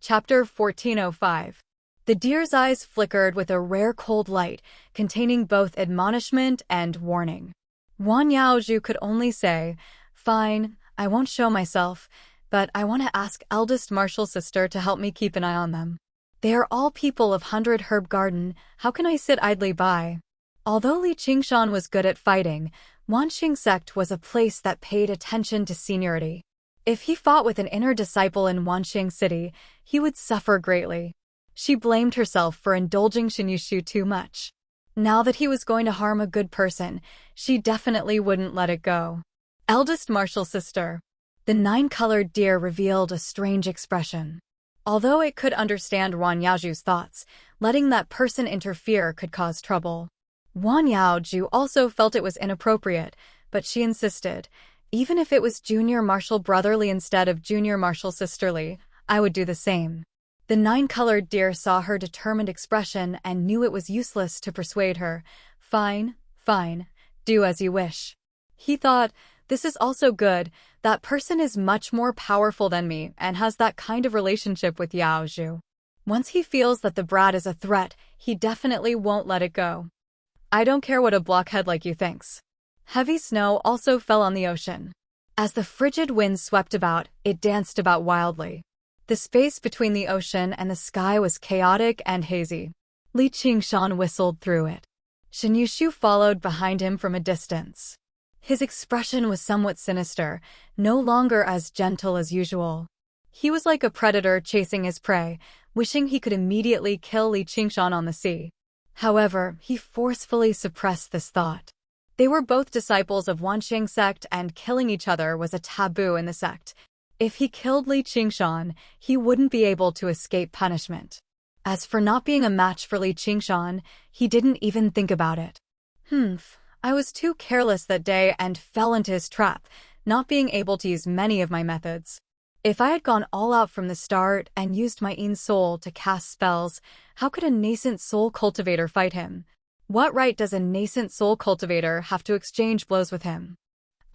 Chapter 1405. The deer's eyes flickered with a rare cold light, containing both admonishment and warning. Wan Yaozhu could only say, "Fine, I won't show myself, but I want to ask eldest martial sister to help me keep an eye on them. They are all people of 100 Herb Garden, how can I sit idly by?" Although Li Qingshan was good at fighting, Wanxing sect was a place that paid attention to seniority. If he fought with an inner disciple in Wanxing City, he would suffer greatly. She blamed herself for indulging Xinyushu too much. Now that he was going to harm a good person, she definitely wouldn't let it go. Eldest martial sister. The nine-colored deer revealed a strange expression. Although it could understand Wan Yaozhu's thoughts, letting that person interfere could cause trouble. Wan Yaozhu also felt it was inappropriate, but she insisted, "Even if it was junior martial brotherly instead of junior martial sisterly, I would do the same." The nine-colored deer saw her determined expression and knew it was useless to persuade her. "Fine, fine, do as you wish." He thought, "This is also good, that person is much more powerful than me and has that kind of relationship with Yaozhu. Once he feels that the brat is a threat, he definitely won't let it go. I don't care what a blockhead like you thinks." Heavy snow also fell on the ocean. As the frigid wind swept about, it danced about wildly. The space between the ocean and the sky was chaotic and hazy. Li Qingshan whistled through it. Xinyushu followed behind him from a distance. His expression was somewhat sinister, no longer as gentle as usual. He was like a predator chasing his prey, wishing he could immediately kill Li Qingshan on the sea. However, he forcefully suppressed this thought. They were both disciples of Wanxing sect and killing each other was a taboo in the sect. If he killed Li Qingshan, he wouldn't be able to escape punishment. As for not being a match for Li Qingshan, he didn't even think about it. I was too careless that day and fell into his trap, not being able to use many of my methods. If I had gone all out from the start and used my own soul to cast spells, how could a nascent soul cultivator fight him? What right does a nascent soul cultivator have to exchange blows with him?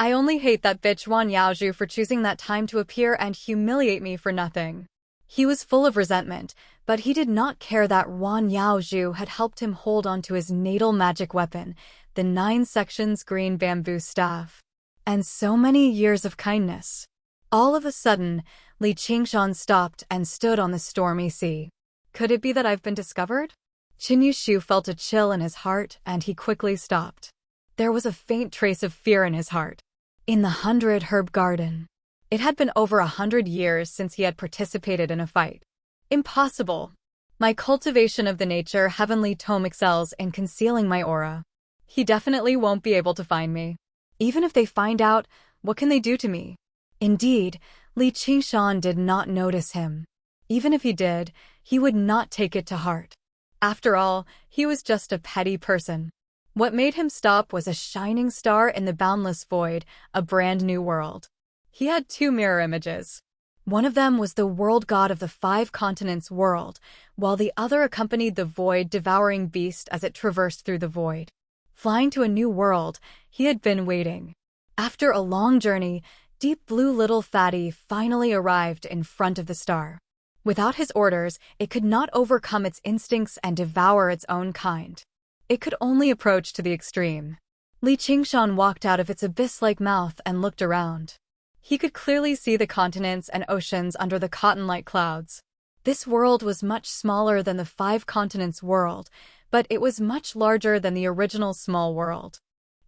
I only hate that bitch Wan Yaozhu for choosing that time to appear and humiliate me for nothing. He was full of resentment, but he did not care that Wan Yaozhu had helped him hold onto his natal magic weapon, the 9 sections green bamboo staff. And so many years of kindness. All of a sudden, Li Qingshan stopped and stood on the stormy sea. Could it be that I've been discovered? Xinyushu felt a chill in his heart and he quickly stopped. There was a faint trace of fear in his heart. In the 100 Herb Garden. It had been over 100 years since he had participated in a fight. Impossible. My cultivation of the nature heavenly tome excels in concealing my aura. He definitely won't be able to find me. Even if they find out, what can they do to me? Indeed, Li Qingshan did not notice him. Even if he did, he would not take it to heart. After all, he was just a petty person. What made him stop was a shining star in the boundless void, a brand new world. He had 2 mirror images. One of them was the world god of the 5 continents world, while the other accompanied the void-devouring beast as it traversed through the void. Flying to a new world, he had been waiting. After a long journey, Deep Blue Little Fatty finally arrived in front of the star. Without his orders, it could not overcome its instincts and devour its own kind. It could only approach to the extreme. Li Qingshan walked out of its abyss-like mouth and looked around. He could clearly see the continents and oceans under the cotton-like clouds. This world was much smaller than the 5 continents world, but it was much larger than the original small world.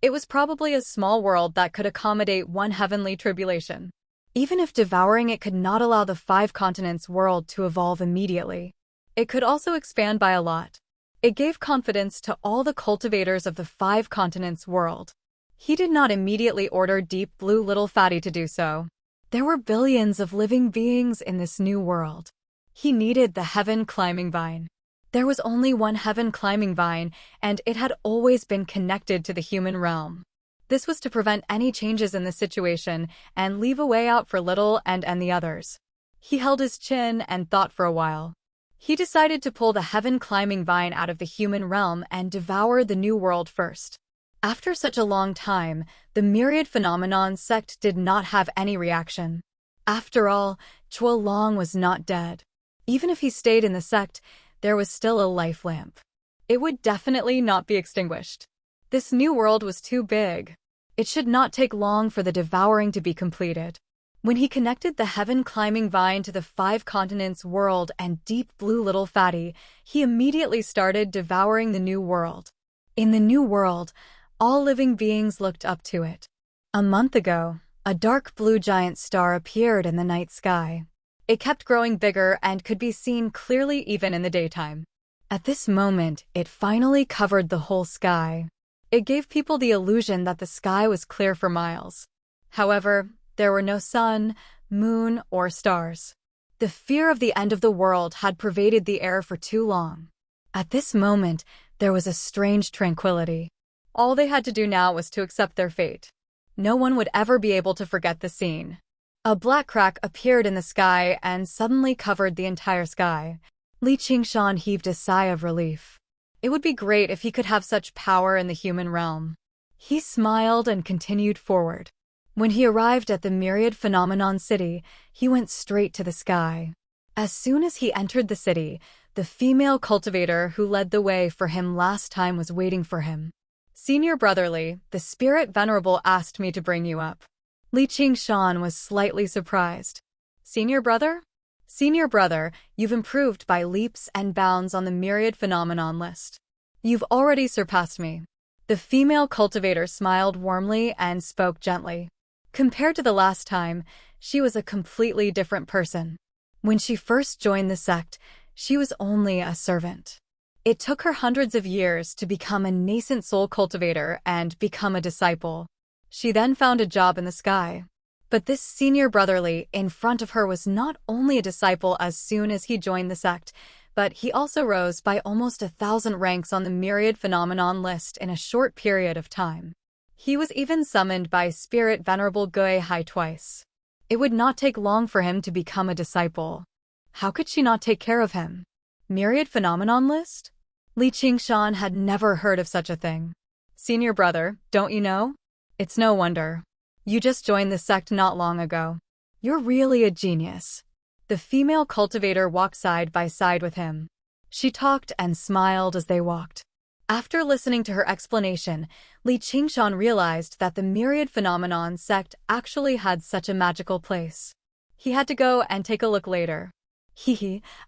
It was probably a small world that could accommodate one heavenly tribulation. Even if devouring it could not allow the 5 continents world to evolve immediately, it could also expand by a lot. It gave confidence to all the cultivators of the 5 continents world. He did not immediately order Deep Blue Little Fatty to do so. There were billions of living beings in this new world. He needed the heaven climbing vine. There was only one heaven climbing vine, and it had always been connected to the human realm. This was to prevent any changes in the situation and leave a way out for Little and the others. He held his chin and thought for a while. He decided to pull the heaven climbing vine out of the human realm and devour the new world first. After such a long time, the myriad phenomenon sect did not have any reaction. After all, Chuo Long was not dead. Even if he stayed in the sect, there was still a life lamp. It would definitely not be extinguished. This new world was too big. It should not take long for the devouring to be completed. When he connected the heaven-climbing vine to the 5 continents world and deep blue little fatty, he immediately started devouring the new world. In the new world, all living beings looked up to it. A month ago, a dark blue giant star appeared in the night sky. It kept growing bigger and could be seen clearly even in the daytime. At this moment, it finally covered the whole sky. It gave people the illusion that the sky was clear for miles. However, there were no sun, moon, or stars. The fear of the end of the world had pervaded the air for too long. At this moment, there was a strange tranquility. All they had to do now was to accept their fate. No one would ever be able to forget the scene. A black crack appeared in the sky and suddenly covered the entire sky. Li Qingshan heaved a sigh of relief. It would be great if he could have such power in the human realm. He smiled and continued forward. When he arrived at the myriad phenomenon city, he went straight to the sky. As soon as he entered the city, the female cultivator who led the way for him last time was waiting for him. Senior Brotherly, the spirit venerable asked me to bring you up. Li Qingshan was slightly surprised. Senior brother? Senior brother, you've improved by leaps and bounds on the myriad phenomenon list. You've already surpassed me. The female cultivator smiled warmly and spoke gently. Compared to the last time, she was a completely different person. When she first joined the sect, she was only a servant. It took her hundreds of years to become a nascent soul cultivator and become a disciple. She then found a job in the sky. But this senior brotherly in front of her was not only a disciple as soon as he joined the sect, but he also rose by almost 1,000 ranks on the myriad phenomenon list in a short period of time. He was even summoned by Spirit Venerable Gui Hai twice. It would not take long for him to become a disciple. How could she not take care of him? Myriad phenomenon list? Li Qingshan had never heard of such a thing. Senior brother, don't you know? It's no wonder. You just joined the sect not long ago. You're really a genius. The female cultivator walked side by side with him. She talked and smiled as they walked. After listening to her explanation, Li Qingshan realized that the myriad phenomenon sect actually had such a magical place. He had to go and take a look later.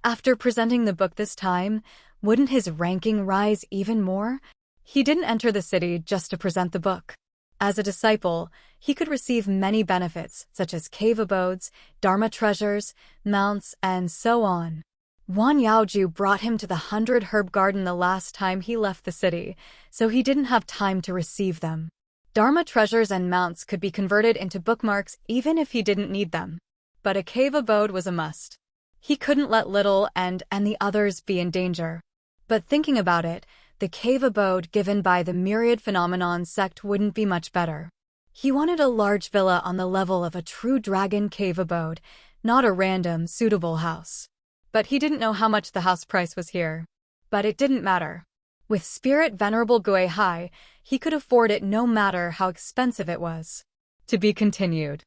After presenting the book this time, wouldn't his ranking rise even more? He didn't enter the city just to present the book. As a disciple, he could receive many benefits, such as cave abodes, dharma treasures, mounts, and so on. Wan Yaoju brought him to the 100 herb garden the last time he left the city, so he didn't have time to receive them. Dharma treasures and mounts could be converted into bookmarks even if he didn't need them. But a cave abode was a must. He couldn't let Little and the others be in danger. But thinking about it, the cave abode given by the myriad phenomenon sect wouldn't be much better. He wanted a large villa on the level of a true dragon cave abode, not a random, suitable house. But he didn't know how much the house price was here. But it didn't matter. With Spirit Venerable Gui Hai, he could afford it no matter how expensive it was. To be continued.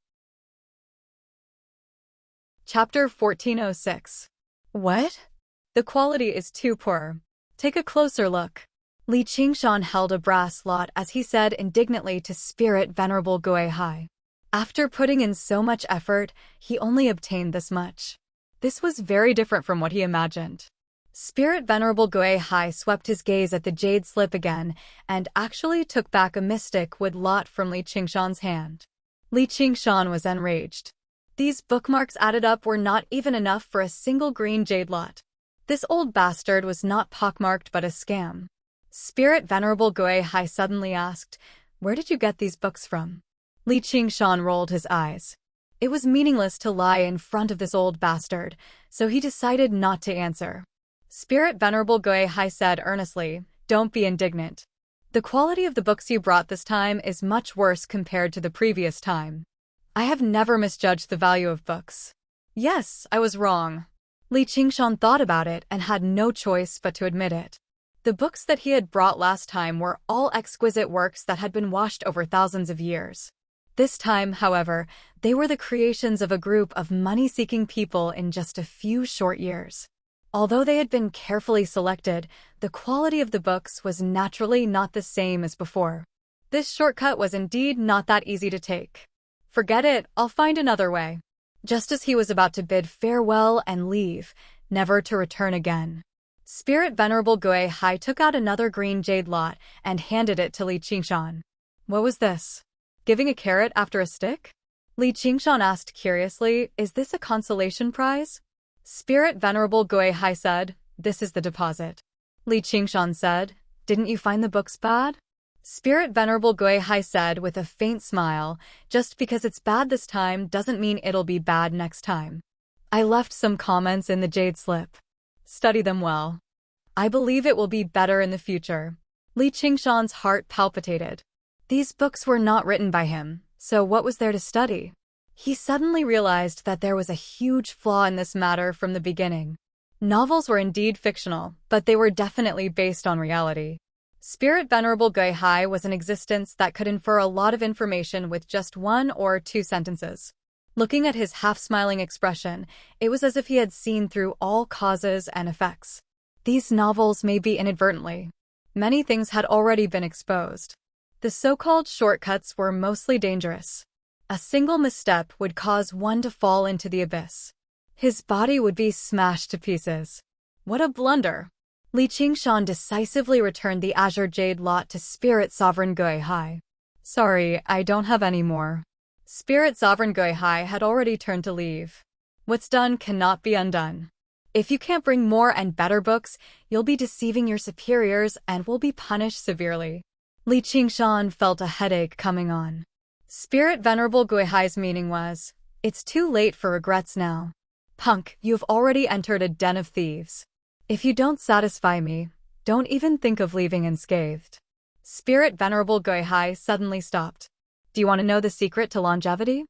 Chapter 1406. What? The quality is too poor. Take a closer look. Li Qingshan held a brass lot as he said indignantly to Spirit Venerable Gui Hai. After putting in so much effort, he only obtained this much. This was very different from what he imagined. Spirit Venerable Gui Hai swept his gaze at the jade slip again and actually took back a mystic wood lot from Li Qingshan's hand. Li Qingshan was enraged. These bookmarks added up were not even enough for a single green jade lot. This old bastard was not pockmarked but a scam. Spirit Venerable Gui Hai suddenly asked, "Where did you get these books from?" Li Qingshan rolled his eyes. It was meaningless to lie in front of this old bastard, so he decided not to answer. Spirit Venerable Gui Hai said earnestly, "Don't be indignant. The quality of the books you brought this time is much worse compared to the previous time. I have never misjudged the value of books. Yes, I was wrong." Li Qingshan thought about it and had no choice but to admit it. The books that he had brought last time were all exquisite works that had been washed over thousands of years. This time, however, they were the creations of a group of money-seeking people in just a few short years. Although they had been carefully selected, the quality of the books was naturally not the same as before. This shortcut was indeed not that easy to take. Forget it, I'll find another way. Just as he was about to bid farewell and leave, never to return again, Spirit Venerable Gui Hai took out another green jade lot and handed it to Li Qingshan. What was this? Giving a carrot after a stick? Li Qingshan asked curiously, is this a consolation prize? Spirit Venerable Gui Hai said, this is the deposit. Li Qingshan said, didn't you find the books bad? Spirit Venerable Gui Hai said with a faint smile, just because it's bad this time doesn't mean it'll be bad next time. I left some comments in the jade slip. Study them well. I believe it will be better in the future. Li Qingshan's heart palpitated. These books were not written by him, so what was there to study? He suddenly realized that there was a huge flaw in this matter from the beginning. Novels were indeed fictional, but they were definitely based on reality. Spirit Venerable Gui Hai was an existence that could infer a lot of information with just 1 or 2 sentences. Looking at his half-smiling expression, it was as if he had seen through all causes and effects. These novels may be inadvertently. Many things had already been exposed. The so-called shortcuts were mostly dangerous. A single misstep would cause one to fall into the abyss. His body would be smashed to pieces. What a blunder! Li Qingshan decisively returned the azure jade lot to Spirit Sovereign Gui Hai. Sorry, I don't have any more. Spirit Sovereign Gui Hai had already turned to leave. What's done cannot be undone. If you can't bring more and better books, you'll be deceiving your superiors and will be punished severely. Li Qingshan felt a headache coming on. Spirit Venerable Gui Hai's meaning was, it's too late for regrets now. Punk, you've already entered a den of thieves. If you don't satisfy me, don't even think of leaving unscathed. Spirit Venerable Gui Hai suddenly stopped. Do you want to know the secret to longevity?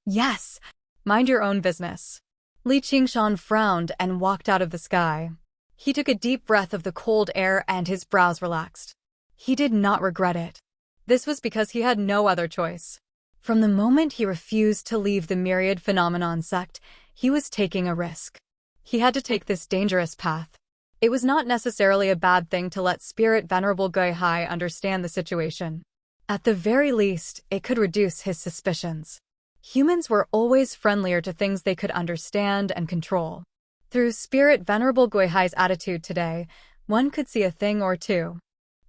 Yes. Mind your own business. Li Qingshan frowned and walked out of the sky. He took a deep breath of the cold air and his brows relaxed. He did not regret it. This was because he had no other choice. From the moment he refused to leave the Myriad Phenomenon sect, he was taking a risk. He had to take this dangerous path. It was not necessarily a bad thing to let Spirit Venerable Gui Hai understand the situation. At the very least, it could reduce his suspicions. Humans were always friendlier to things they could understand and control. Through Spirit Venerable Gui Hai's attitude today, one could see a thing or two.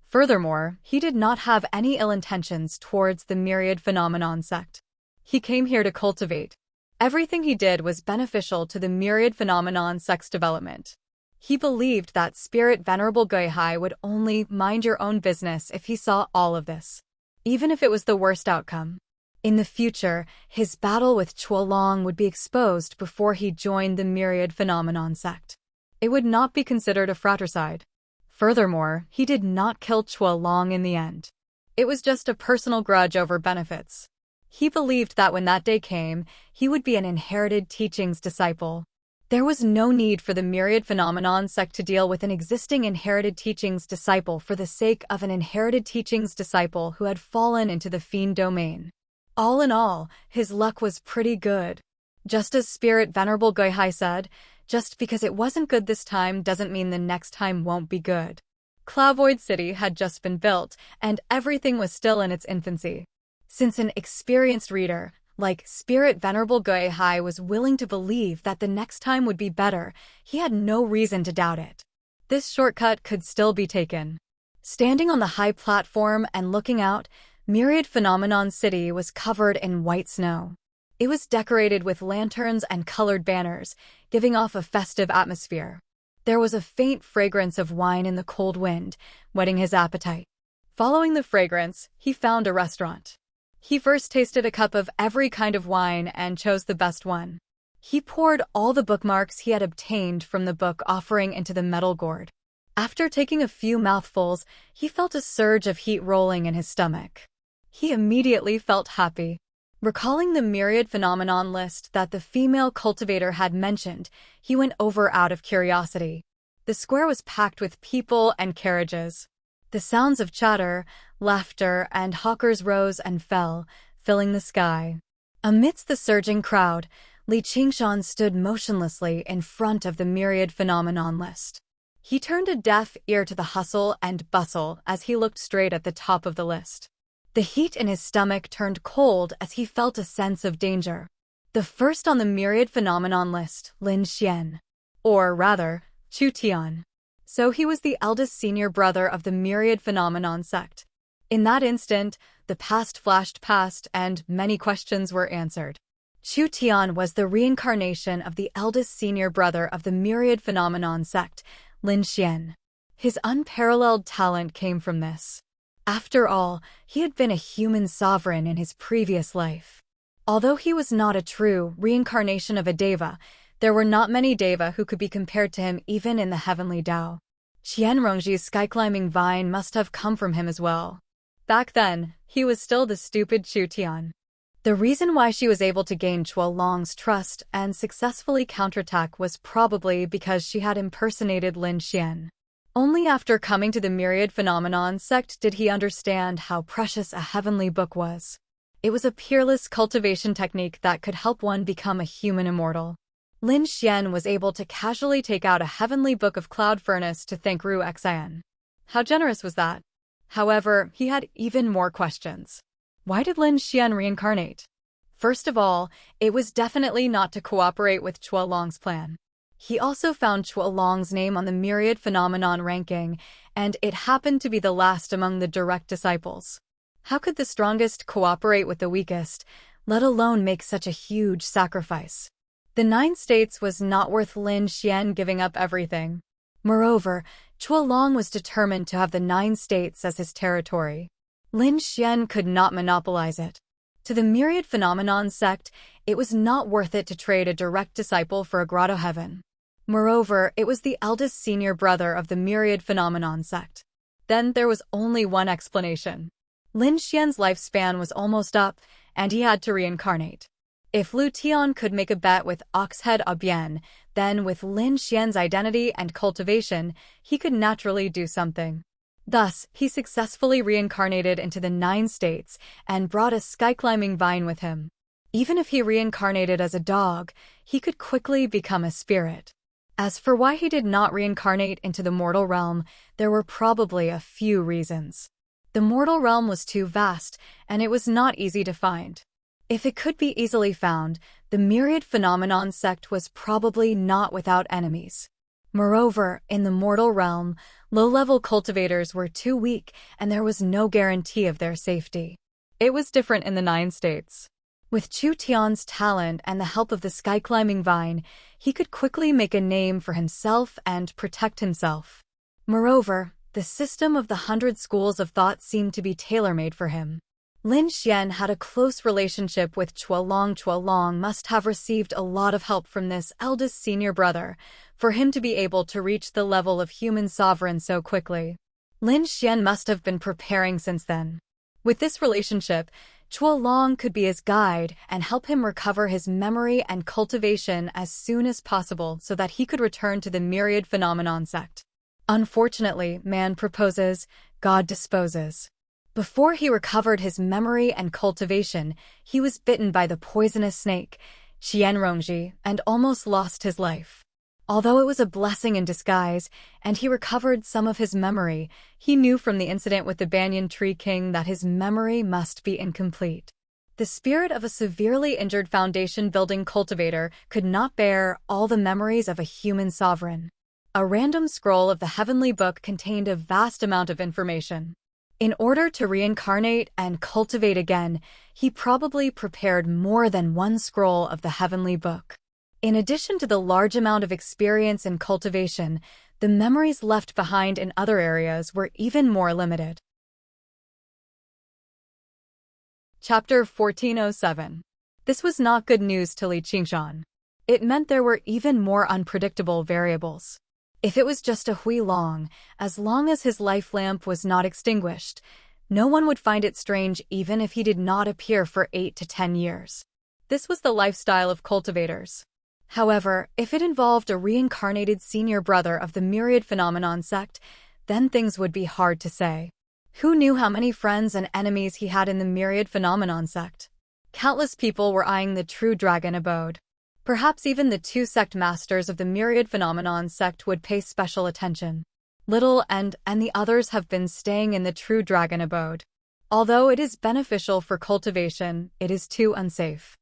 Furthermore, he did not have any ill intentions towards the Myriad Phenomenon sect. He came here to cultivate. Everything he did was beneficial to the Myriad Phenomenon sect's development. He believed that Spirit Venerable Gui Hai would only mind your own business if he saw all of this, even if it was the worst outcome. In the future, his battle with Chuolong would be exposed before he joined the Myriad Phenomenon sect. It would not be considered a fratricide. Furthermore, he did not kill Chuolong in the end. It was just a personal grudge over benefits. He believed that when that day came, he would be an inherited teachings disciple. There was no need for the Myriad Phenomenon sect to deal with an existing inherited teachings disciple for the sake of an inherited teachings disciple who had fallen into the fiend domain. All in all, his luck was pretty good. Just as Spirit Venerable Gui Hai said, just because it wasn't good this time doesn't mean the next time won't be good. Clavoid City had just been built, and everything was still in its infancy. Since an experienced reader, like Spirit Venerable Gui Hai, was willing to believe that the next time would be better, he had no reason to doubt it. This shortcut could still be taken. Standing on the high platform and looking out, Myriad Phenomenon City was covered in white snow. It was decorated with lanterns and colored banners, giving off a festive atmosphere. There was a faint fragrance of wine in the cold wind, whetting his appetite. Following the fragrance, he found a restaurant. He first tasted a cup of every kind of wine and chose the best one. He poured all the bookmarks he had obtained from the book offering into the metal gourd. After taking a few mouthfuls, he felt a surge of heat rolling in his stomach. He immediately felt happy. Recalling the Myriad Phenomenon list that the female cultivator had mentioned, he went over out of curiosity. The square was packed with people and carriages. The sounds of chatter, laughter, and hawkers rose and fell, filling the sky. Amidst the surging crowd, Li Qingshan stood motionlessly in front of the myriad phenomenon list. He turned a deaf ear to the hustle and bustle as he looked straight at the top of the list. The heat in his stomach turned cold as he felt a sense of danger. The first on the myriad phenomenon list, Lin Xian. Or rather, Chu Tian. So he was the eldest senior brother of the myriad phenomenon sect. In that instant, the past flashed past and many questions were answered. Chu Tian was the reincarnation of the eldest senior brother of the myriad phenomenon sect, Lin Xian. His unparalleled talent came from this. After all, he had been a human sovereign in his previous life. Although he was not a true reincarnation of a deva, there were not many deva who could be compared to him even in the heavenly Tao. Qianrongji's sky-climbing vine must have come from him as well. Back then, he was still the stupid Chu Tian. The reason why she was able to gain Chuolong's trust and successfully counterattack was probably because she had impersonated Lin Xian. Only after coming to the myriad phenomenon sect did he understand how precious a heavenly book was. It was a peerless cultivation technique that could help one become a human immortal. Lin Xian was able to casually take out a heavenly book of cloud furnace to thank Ru Xian. How generous was that? However, he had even more questions. Why did Lin Xian reincarnate? First of all, it was definitely not to cooperate with Chuolong's plan. He also found Chuolong's name on the myriad phenomenon ranking, and it happened to be the last among the direct disciples. How could the strongest cooperate with the weakest, let alone make such a huge sacrifice? The 9 states was not worth Lin Xian giving up everything. Moreover, Chuolong was determined to have the 9 states as his territory. Lin Xian could not monopolize it. To the myriad phenomenon sect, it was not worth it to trade a direct disciple for a grotto heaven. Moreover, it was the eldest senior brother of the myriad phenomenon sect. Then there was only one explanation. Lin Xian's lifespan was almost up, and he had to reincarnate. If Lu Tian could make a bet with Oxhead Abian, then with Lin Xian's identity and cultivation, he could naturally do something. Thus, he successfully reincarnated into the 9 states and brought a sky-climbing vine with him. Even if he reincarnated as a dog, he could quickly become a spirit. As for why he did not reincarnate into the mortal realm, there were probably a few reasons. The mortal realm was too vast, and it was not easy to find. If it could be easily found, the myriad phenomenon sect was probably not without enemies. Moreover, in the mortal realm, low-level cultivators were too weak, and there was no guarantee of their safety. It was different in the 9 states. With Chu Tian's talent and the help of the sky-climbing vine, he could quickly make a name for himself and protect himself. Moreover, the system of the 100 schools of thought seemed to be tailor-made for him. Lin Xian had a close relationship with Chuolong. Chuolong must have received a lot of help from this eldest senior brother, for him to be able to reach the level of human sovereign so quickly. Lin Xian must have been preparing since then. With this relationship, Chuolong could be his guide and help him recover his memory and cultivation as soon as possible so that he could return to the myriad phenomenon sect. Unfortunately, man proposes, God disposes. Before he recovered his memory and cultivation, he was bitten by the poisonous snake, Qianrongji, and almost lost his life. Although it was a blessing in disguise, and he recovered some of his memory, he knew from the incident with the Banyan Tree King that his memory must be incomplete. The spirit of a severely injured foundation-building cultivator could not bear all the memories of a human sovereign. A random scroll of the heavenly book contained a vast amount of information. In order to reincarnate and cultivate again, he probably prepared more than one scroll of the heavenly book. In addition to the large amount of experience in cultivation, the memories left behind in other areas were even more limited. Chapter 1407. This was not good news to Li Qingshan. It meant there were even more unpredictable variables. If it was just a hui long as his life lamp was not extinguished, no one would find it strange even if he did not appear for 8 to 10 years. This was the lifestyle of cultivators. However, if it involved a reincarnated senior brother of the myriad phenomenon sect, then things would be hard to say. Who knew how many friends and enemies he had in the myriad phenomenon sect? Countless people were eyeing the true dragon abode. Perhaps even the two sect masters of the myriad phenomenon sect would pay special attention. Little and the others have been staying in the true dragon abode. Although it is beneficial for cultivation, it is too unsafe.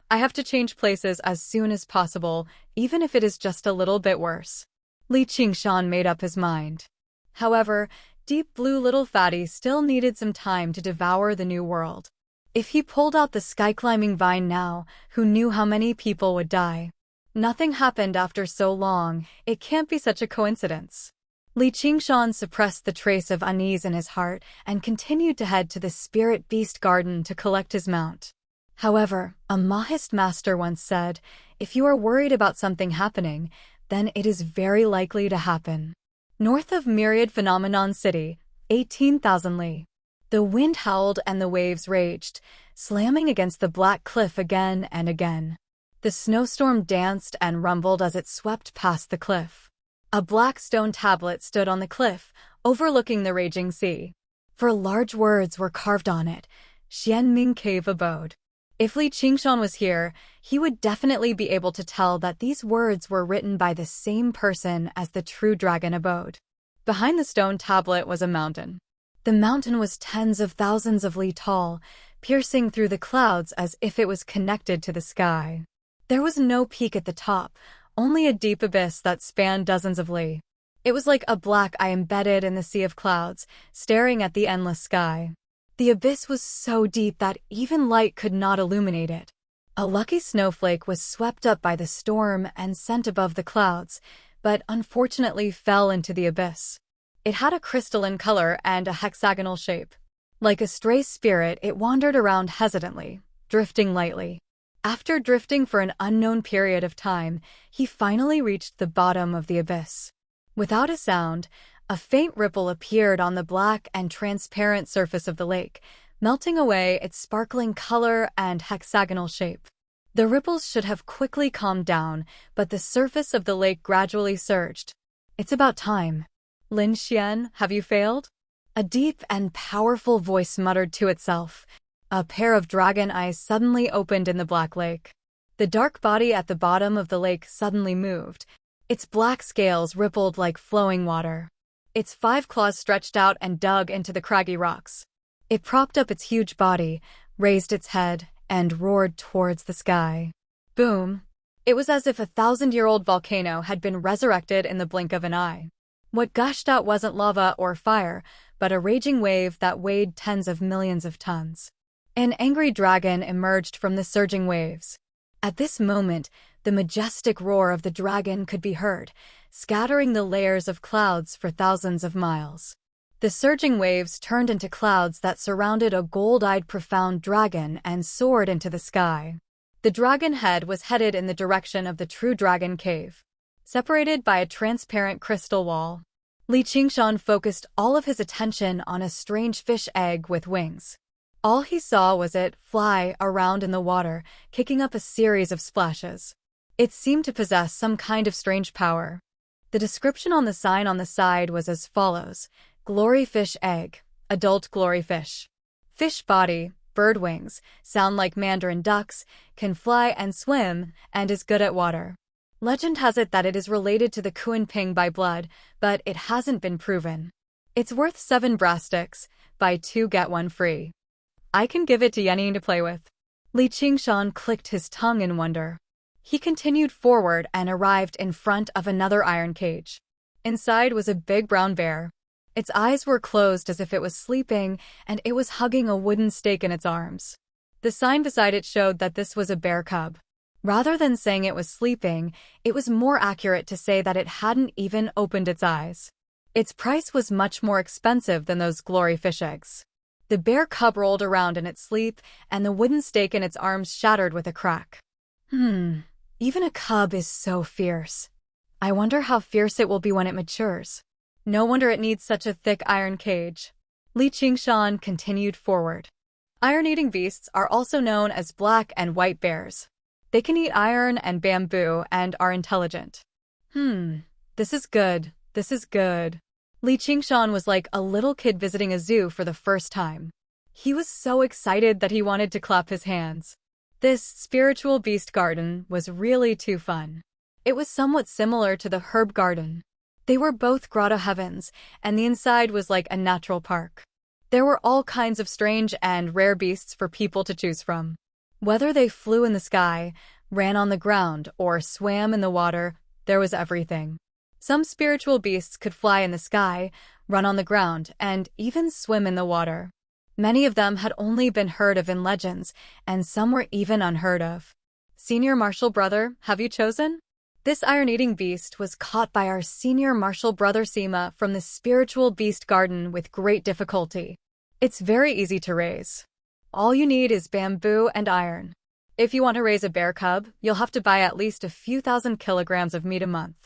I have to change places as soon as possible, even if it is just a little bit worse. Li Qingshan made up his mind. However, Deep Blue Little Fatty still needed some time to devour the new world. If he pulled out the sky-climbing vine now, who knew how many people would die? Nothing happened after so long, it can't be such a coincidence. Li Qingshan suppressed the trace of unease in his heart and continued to head to the Spirit Beast Garden to collect his mount. However, a Mahist master once said, if you are worried about something happening, then it is very likely to happen. North of Myriad Phenomenon City, 18,000 li. The wind howled and the waves raged, slamming against the black cliff again and again. The snowstorm danced and rumbled as it swept past the cliff. A black stone tablet stood on the cliff, overlooking the raging sea. 4 large words were carved on it, Xianming Cave Abode. If Li Qingshan was here, he would definitely be able to tell that these words were written by the same person as the true dragon abode. Behind the stone tablet was a mountain. The mountain was tens of thousands of li tall, piercing through the clouds as if it was connected to the sky. There was no peak at the top, only a deep abyss that spanned dozens of li. It was like a black eye embedded in the sea of clouds, staring at the endless sky. The abyss was so deep that even light could not illuminate it. A lucky snowflake was swept up by the storm and sent above the clouds, but unfortunately fell into the abyss. It had a crystalline color and a hexagonal shape. Like a stray spirit, it wandered around hesitantly, drifting lightly. After drifting for an unknown period of time, he finally reached the bottom of the abyss. Without a sound, a faint ripple appeared on the black and transparent surface of the lake, melting away its sparkling color and hexagonal shape. The ripples should have quickly calmed down, but the surface of the lake gradually surged. It's about time. Lin Xian, have you failed? A deep and powerful voice muttered to itself. A pair of dragon eyes suddenly opened in the black lake. The dark body at the bottom of the lake suddenly moved. Its black scales rippled like flowing water. Its 5 claws stretched out and dug into the craggy rocks. It propped up its huge body, raised its head, and roared towards the sky. Boom! It was as if a 1,000-year-old volcano had been resurrected in the blink of an eye. What gushed out wasn't lava or fire, but a raging wave that weighed tens of millions of tons. An angry dragon emerged from the surging waves. At this moment, the majestic roar of the dragon could be heard, scattering the layers of clouds for thousands of miles. The surging waves turned into clouds that surrounded a gold-eyed profound dragon and soared into the sky. The dragon head was headed in the direction of the true dragon cave, separated by a transparent crystal wall. Li Qingshan focused all of his attention on a strange fish egg with wings. All he saw was it fly around in the water, kicking up a series of splashes. It seemed to possess some kind of strange power. The description on the sign on the side was as follows: Glory fish egg, adult glory fish. Fish body, bird wings, sound like mandarin ducks, can fly and swim, and is good at water. Legend has it that it is related to the Kuan-Ping by blood, but it hasn't been proven. It's worth 7 brass sticks, buy 2 get 1 free. I can give it to Yening to play with. Li Qingshan clicked his tongue in wonder. He continued forward and arrived in front of another iron cage. Inside was a big brown bear. Its eyes were closed as if it was sleeping, and it was hugging a wooden stake in its arms. The sign beside it showed that this was a bear cub. Rather than saying it was sleeping, it was more accurate to say that it hadn't even opened its eyes. Its price was much more expensive than those glory fish eggs. The bear cub rolled around in its sleep, and the wooden stake in its arms shattered with a crack. Even a cub is so fierce. I wonder how fierce it will be when it matures. No wonder it needs such a thick iron cage. Li Qingshan continued forward. Iron-eating beasts are also known as black and white bears. They can eat iron and bamboo and are intelligent. This is good. This is good. Li Qingshan was like a little kid visiting a zoo for the first time. He was so excited that he wanted to clap his hands. This spiritual beast garden was really too fun. It was somewhat similar to the herb garden. They were both grotto heavens, and the inside was like a natural park. There were all kinds of strange and rare beasts for people to choose from. Whether they flew in the sky, ran on the ground, or swam in the water, there was everything. Some spiritual beasts could fly in the sky, run on the ground, and even swim in the water. Many of them had only been heard of in legends, and some were even unheard of. Senior Marshall Brother, have you chosen? This iron-eating beast was caught by our senior Marshall Brother Seema from the spiritual beast garden with great difficulty. It's very easy to raise. All you need is bamboo and iron. If you want to raise a bear cub, you'll have to buy at least a few thousand kilograms of meat a month.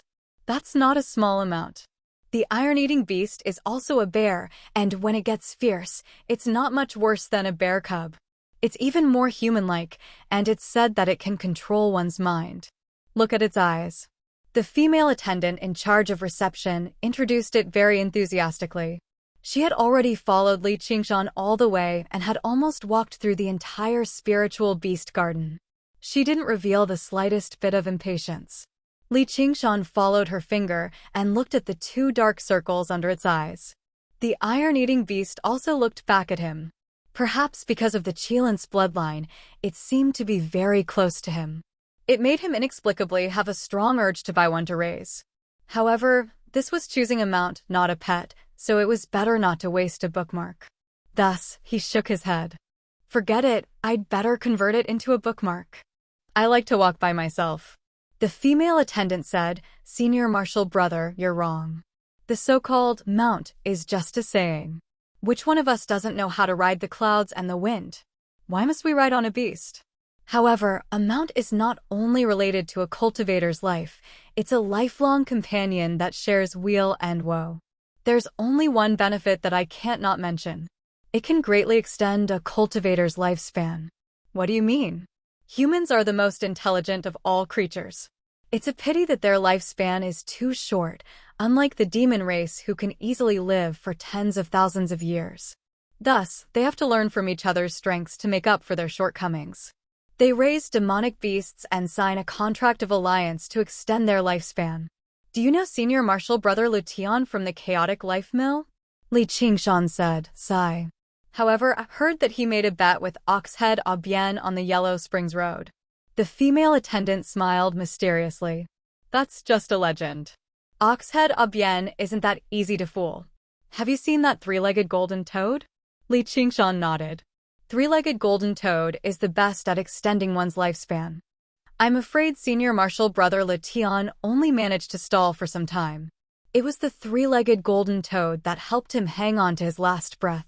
That's not a small amount. The iron-eating beast is also a bear, and when it gets fierce, it's not much worse than a bear cub. It's even more human-like, and it's said that it can control one's mind. Look at its eyes. The female attendant in charge of reception introduced it very enthusiastically. She had already followed Li Qingshan all the way and had almost walked through the entire spiritual beast garden. She didn't reveal the slightest bit of impatience. Li Qingshan followed her finger and looked at the two dark circles under its eyes. The iron-eating beast also looked back at him. Perhaps because of the Qilins bloodline, it seemed to be very close to him. It made him inexplicably have a strong urge to buy one to raise. However, this was choosing a mount, not a pet, so it was better not to waste a bookmark. Thus, he shook his head. Forget it, I'd better convert it into a bookmark. I like to walk by myself. The female attendant said, Senior Marshall Brother, you're wrong. The so-called mount is just a saying. Which one of us doesn't know how to ride the clouds and the wind? Why must we ride on a beast? However, a mount is not only related to a cultivator's life, it's a lifelong companion that shares weal and woe. There's only one benefit that I can't not mention. It can greatly extend a cultivator's lifespan. What do you mean? Humans are the most intelligent of all creatures. It's a pity that their lifespan is too short, unlike the demon race who can easily live for tens of thousands of years. Thus, they have to learn from each other's strengths to make up for their shortcomings. They raise demonic beasts and sign a contract of alliance to extend their lifespan. Do you know Senior Marshall Brother Lutian from the Chaotic Life Mill? Li Qingshan said, sigh. However, I heard that he made a bet with Oxhead Aubien on the Yellow Springs Road. The female attendant smiled mysteriously. That's just a legend. Oxhead Aubien isn't that easy to fool. Have you seen that three-legged golden toad? Li Qingshan nodded. Three-legged golden toad is the best at extending one's lifespan. I'm afraid Senior Marshall Brother Lutian only managed to stall for some time. It was the three-legged golden toad that helped him hang on to his last breath.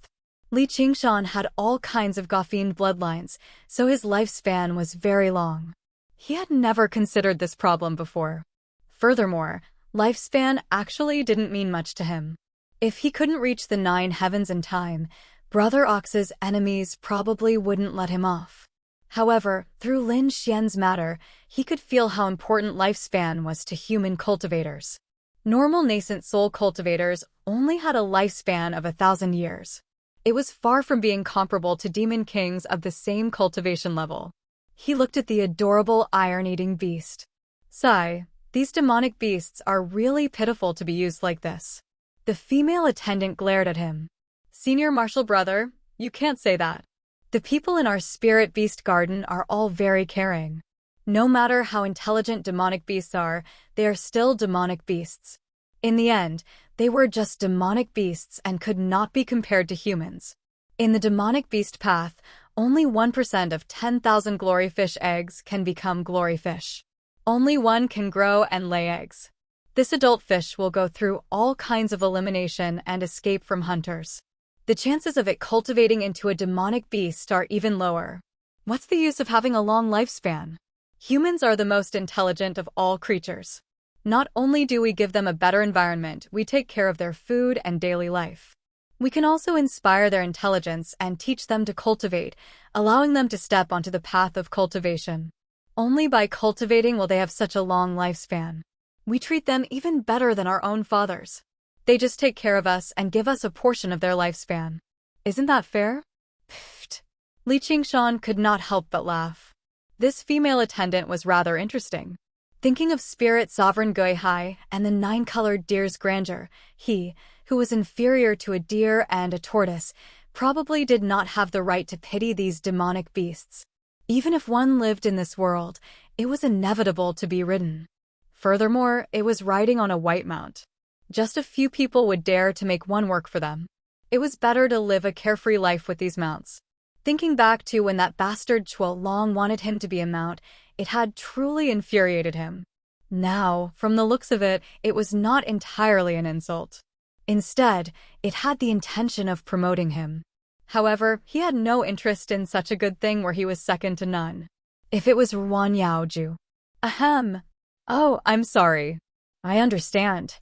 Li Qingshan had all kinds of Goffin bloodlines, so his lifespan was very long. He had never considered this problem before. Furthermore, lifespan actually didn't mean much to him. If he couldn't reach the 9 heavens in time, Brother Ox's enemies probably wouldn't let him off. However, through Lin Xian's matter, he could feel how important lifespan was to human cultivators. Normal nascent soul cultivators only had a lifespan of 1,000 years. It was far from being comparable to demon kings of the same cultivation level. He looked at the adorable iron-eating beast. Sigh, these demonic beasts are really pitiful to be used like this. The female attendant glared at him. Senior Marshall Brother, you can't say that. The people in our spirit beast garden are all very caring. No matter how intelligent demonic beasts are, they are still demonic beasts. In the end, they were just demonic beasts and could not be compared to humans. In the demonic beast path, only 1% of 10,000 glory fish eggs can become glory fish. Only one can grow and lay eggs. This adult fish will go through all kinds of elimination and escape from hunters. The chances of it cultivating into a demonic beast are even lower. What's the use of having a long lifespan? Humans are the most intelligent of all creatures. Not only do we give them a better environment, we take care of their food and daily life. We can also inspire their intelligence and teach them to cultivate, allowing them to step onto the path of cultivation. Only by cultivating will they have such a long lifespan. We treat them even better than our own fathers. They just take care of us and give us a portion of their lifespan. Isn't that fair? Pfft. Li Qingshan could not help but laugh. This female attendant was rather interesting. Thinking of spirit sovereign Guihai and the 9-colored deer's grandeur, he, who was inferior to a deer and a tortoise, probably did not have the right to pity these demonic beasts. Even if one lived in this world, it was inevitable to be ridden. Furthermore, it was riding on a white mount. Just a few people would dare to make one work for them. It was better to live a carefree life with these mounts. Thinking back to when that bastard Chua Long wanted him to be a mount, it had truly infuriated him. Now, from the looks of it, it was not entirely an insult. Instead, it had the intention of promoting him. However, he had no interest in such a good thing where he was second to none. If it was Ruan Yaoju. Ahem. Oh, I'm sorry. I understand.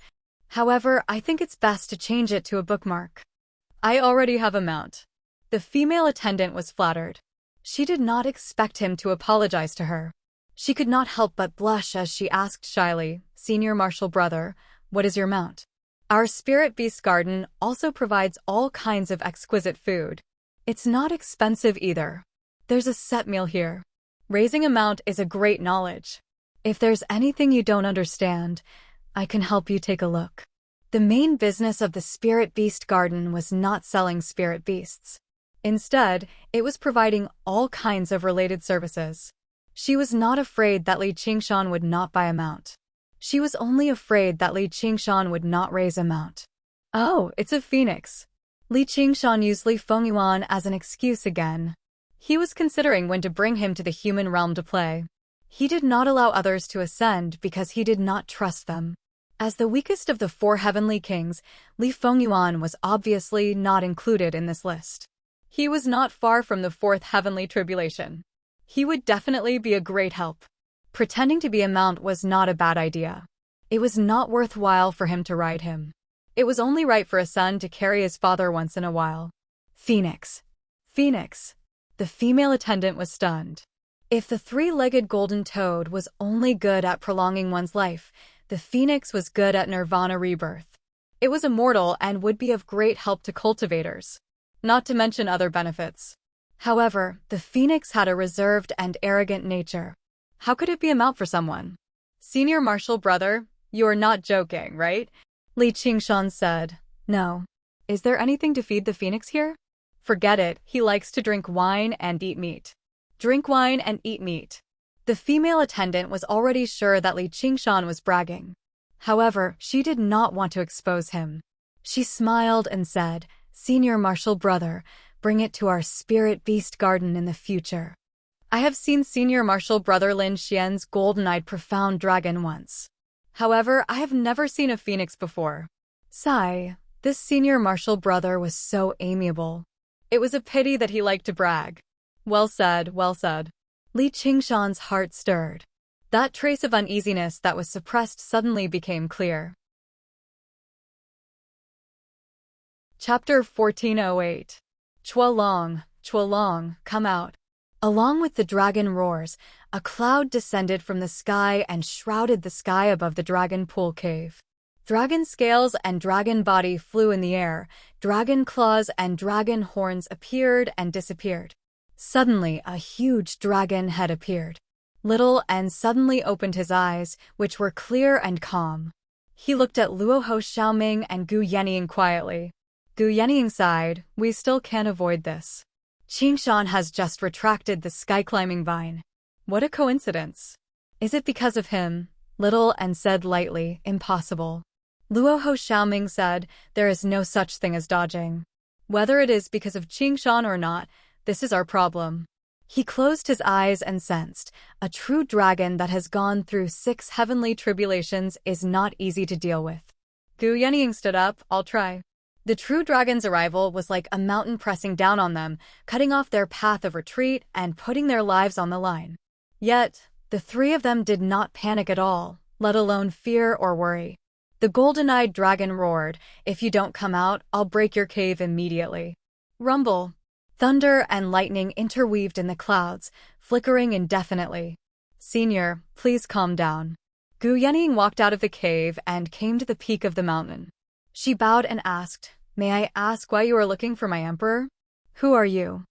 However, I think it's best to change it to a bookmark. I already have a mount. The female attendant was flattered. She did not expect him to apologize to her. She could not help but blush as she asked shyly, "Senior Marshal Brother, what is your mount?" Our Spirit Beast Garden also provides all kinds of exquisite food. It's not expensive either. There's a set meal here. Raising a mount is a great knowledge. If there's anything you don't understand, I can help you take a look. The main business of the Spirit Beast Garden was not selling spirit beasts. Instead, it was providing all kinds of related services. She was not afraid that Li Qingshan would not buy a mount. She was only afraid that Li Qingshan would not raise a mount. Oh, it's a phoenix. Li Qingshan used Li Fengyuan as an excuse again. He was considering when to bring him to the human realm to play. He did not allow others to ascend because he did not trust them. As the weakest of the 4 heavenly kings, Li Fengyuan was obviously not included in this list. He was not far from the 4th heavenly tribulation. He would definitely be a great help. Pretending to be a mount was not a bad idea. It was not worthwhile for him to ride him. It was only right for a son to carry his father once in a while. Phoenix. Phoenix. The female attendant was stunned. If the 3-legged golden toad was only good at prolonging one's life, the phoenix was good at nirvana rebirth. It was immortal and would be of great help to cultivators. Not to mention other benefits. However, the phoenix had a reserved and arrogant nature. How could it be a mount for someone? Senior Marshal Brother, you are not joking, right? Li Qingshan said. No. Is there anything to feed the phoenix here? Forget it, he likes to drink wine and eat meat. Drink wine and eat meat. The female attendant was already sure that Li Qingshan was bragging. However, she did not want to expose him. She smiled and said, "Senior Marshal Brother, bring it to our Spirit Beast Garden in the future." I have seen Senior Marshal Brother Lin Xian's golden-eyed profound dragon once. However, I have never seen a phoenix before. Sigh, this Senior Marshal Brother was so amiable. It was a pity that he liked to brag. Well said, well said. Li Qingshan's heart stirred. That trace of uneasiness that was suppressed suddenly became clear. Chapter 1408. Chua Long, come out. Along with the dragon roars, a cloud descended from the sky and shrouded the sky above the dragon pool cave. Dragon scales and dragon body flew in the air, dragon claws and dragon horns appeared and disappeared. Suddenly, a huge dragon head appeared. Little and suddenly opened his eyes, which were clear and calm. He looked at Luoho Xiaoming and Gu Yenying quietly. Gu Yenying sighed, we still can't avoid this. Qingshan has just retracted the sky-climbing vine. What a coincidence. Is it because of him? Little and said lightly, impossible. Luoho Xiaoming said, there is no such thing as dodging. Whether it is because of Qingshan or not, this is our problem. He closed his eyes and sensed, a true dragon that has gone through 6 heavenly tribulations is not easy to deal with. Gu Yenying stood up, I'll try. The true dragon's arrival was like a mountain pressing down on them, cutting off their path of retreat and putting their lives on the line. Yet, the 3 of them did not panic at all, let alone fear or worry. The golden-eyed dragon roared, if you don't come out, I'll break your cave immediately. Rumble. Thunder and lightning interweaved in the clouds, flickering indefinitely. Senior, please calm down. Gu Yenying walked out of the cave and came to the peak of the mountain. She bowed and asked, may I ask why you are looking for my emperor? Who are you?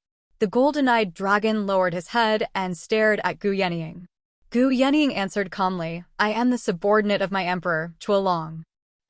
The golden-eyed dragon lowered his head and stared at Gu Yenying. Gu Yenying answered calmly, I am the subordinate of my emperor, Chuolong.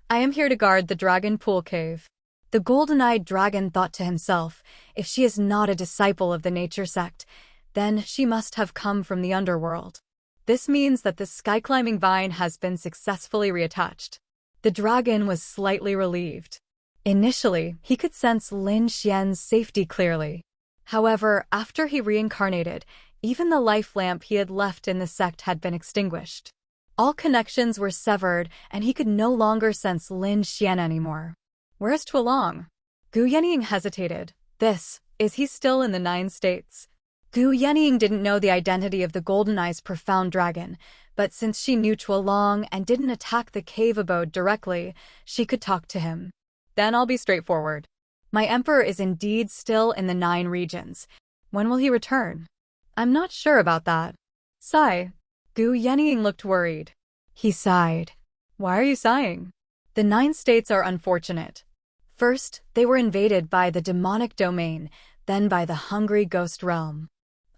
I am here to guard the dragon pool cave. The golden-eyed dragon thought to himself, if she is not a disciple of the nature sect, then she must have come from the underworld. This means that the sky-climbing vine has been successfully reattached. The dragon was slightly relieved. Initially, he could sense Lin Xian's safety clearly. However, after he reincarnated, even the life lamp he had left in the sect had been extinguished. All connections were severed, and he could no longer sense Lin Xian anymore. Where's Chuolong? Gu Yenying hesitated. Is he still in the 9 states? Gu Yenying didn't know the identity of the Golden Eye's profound dragon, but since she knew Chuolong and didn't attack the cave abode directly, she could talk to him. Then I'll be straightforward. My emperor is indeed still in the 9 regions. When will he return? I'm not sure about that. Sigh. Gu Yenying looked worried. He sighed. Why are you sighing? The 9 states are unfortunate. First, they were invaded by the demonic domain, then by the hungry ghost realm.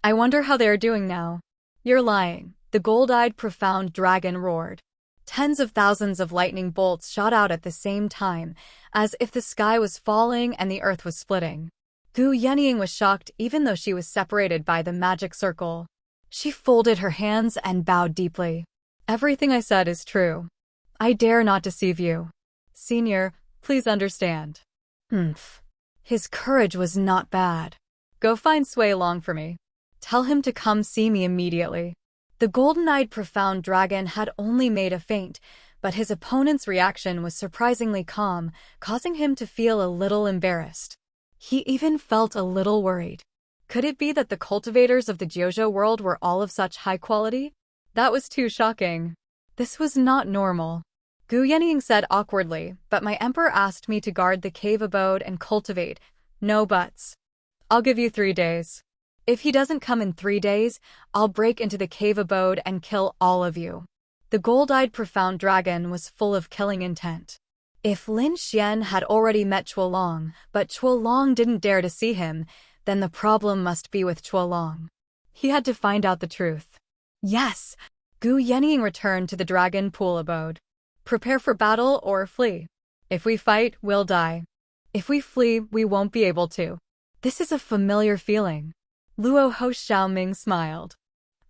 I wonder how they are doing now. You're lying. The gold-eyed profound dragon roared. Tens of thousands of lightning bolts shot out at the same time, as if the sky was falling and the earth was splitting. Gu Yenying was shocked even though she was separated by the magic circle. She folded her hands and bowed deeply. Everything I said is true. I dare not deceive you. Senior, please understand. His courage was not bad. Go find Sui Long for me. Tell him to come see me immediately. The golden-eyed profound dragon had only made a feint, but his opponent's reaction was surprisingly calm, causing him to feel a little embarrassed. He even felt a little worried. Could it be that the cultivators of the Jiuzhou world were all of such high quality? That was too shocking. This was not normal. Gu Yenying said awkwardly, but my emperor asked me to guard the cave abode and cultivate. No buts. I'll give you 3 days. If he doesn't come in 3 days, I'll break into the cave abode and kill all of you. The gold-eyed profound dragon was full of killing intent. If Lin Xian had already met Chuolong, but Chuolong didn't dare to see him, then the problem must be with Chuolong. He had to find out the truth. Yes! Gu Yenying returned to the dragon pool abode. Prepare for battle or flee. If we fight, we'll die. If we flee, we won't be able to. This is a familiar feeling. Luo Ho Xiaoming smiled.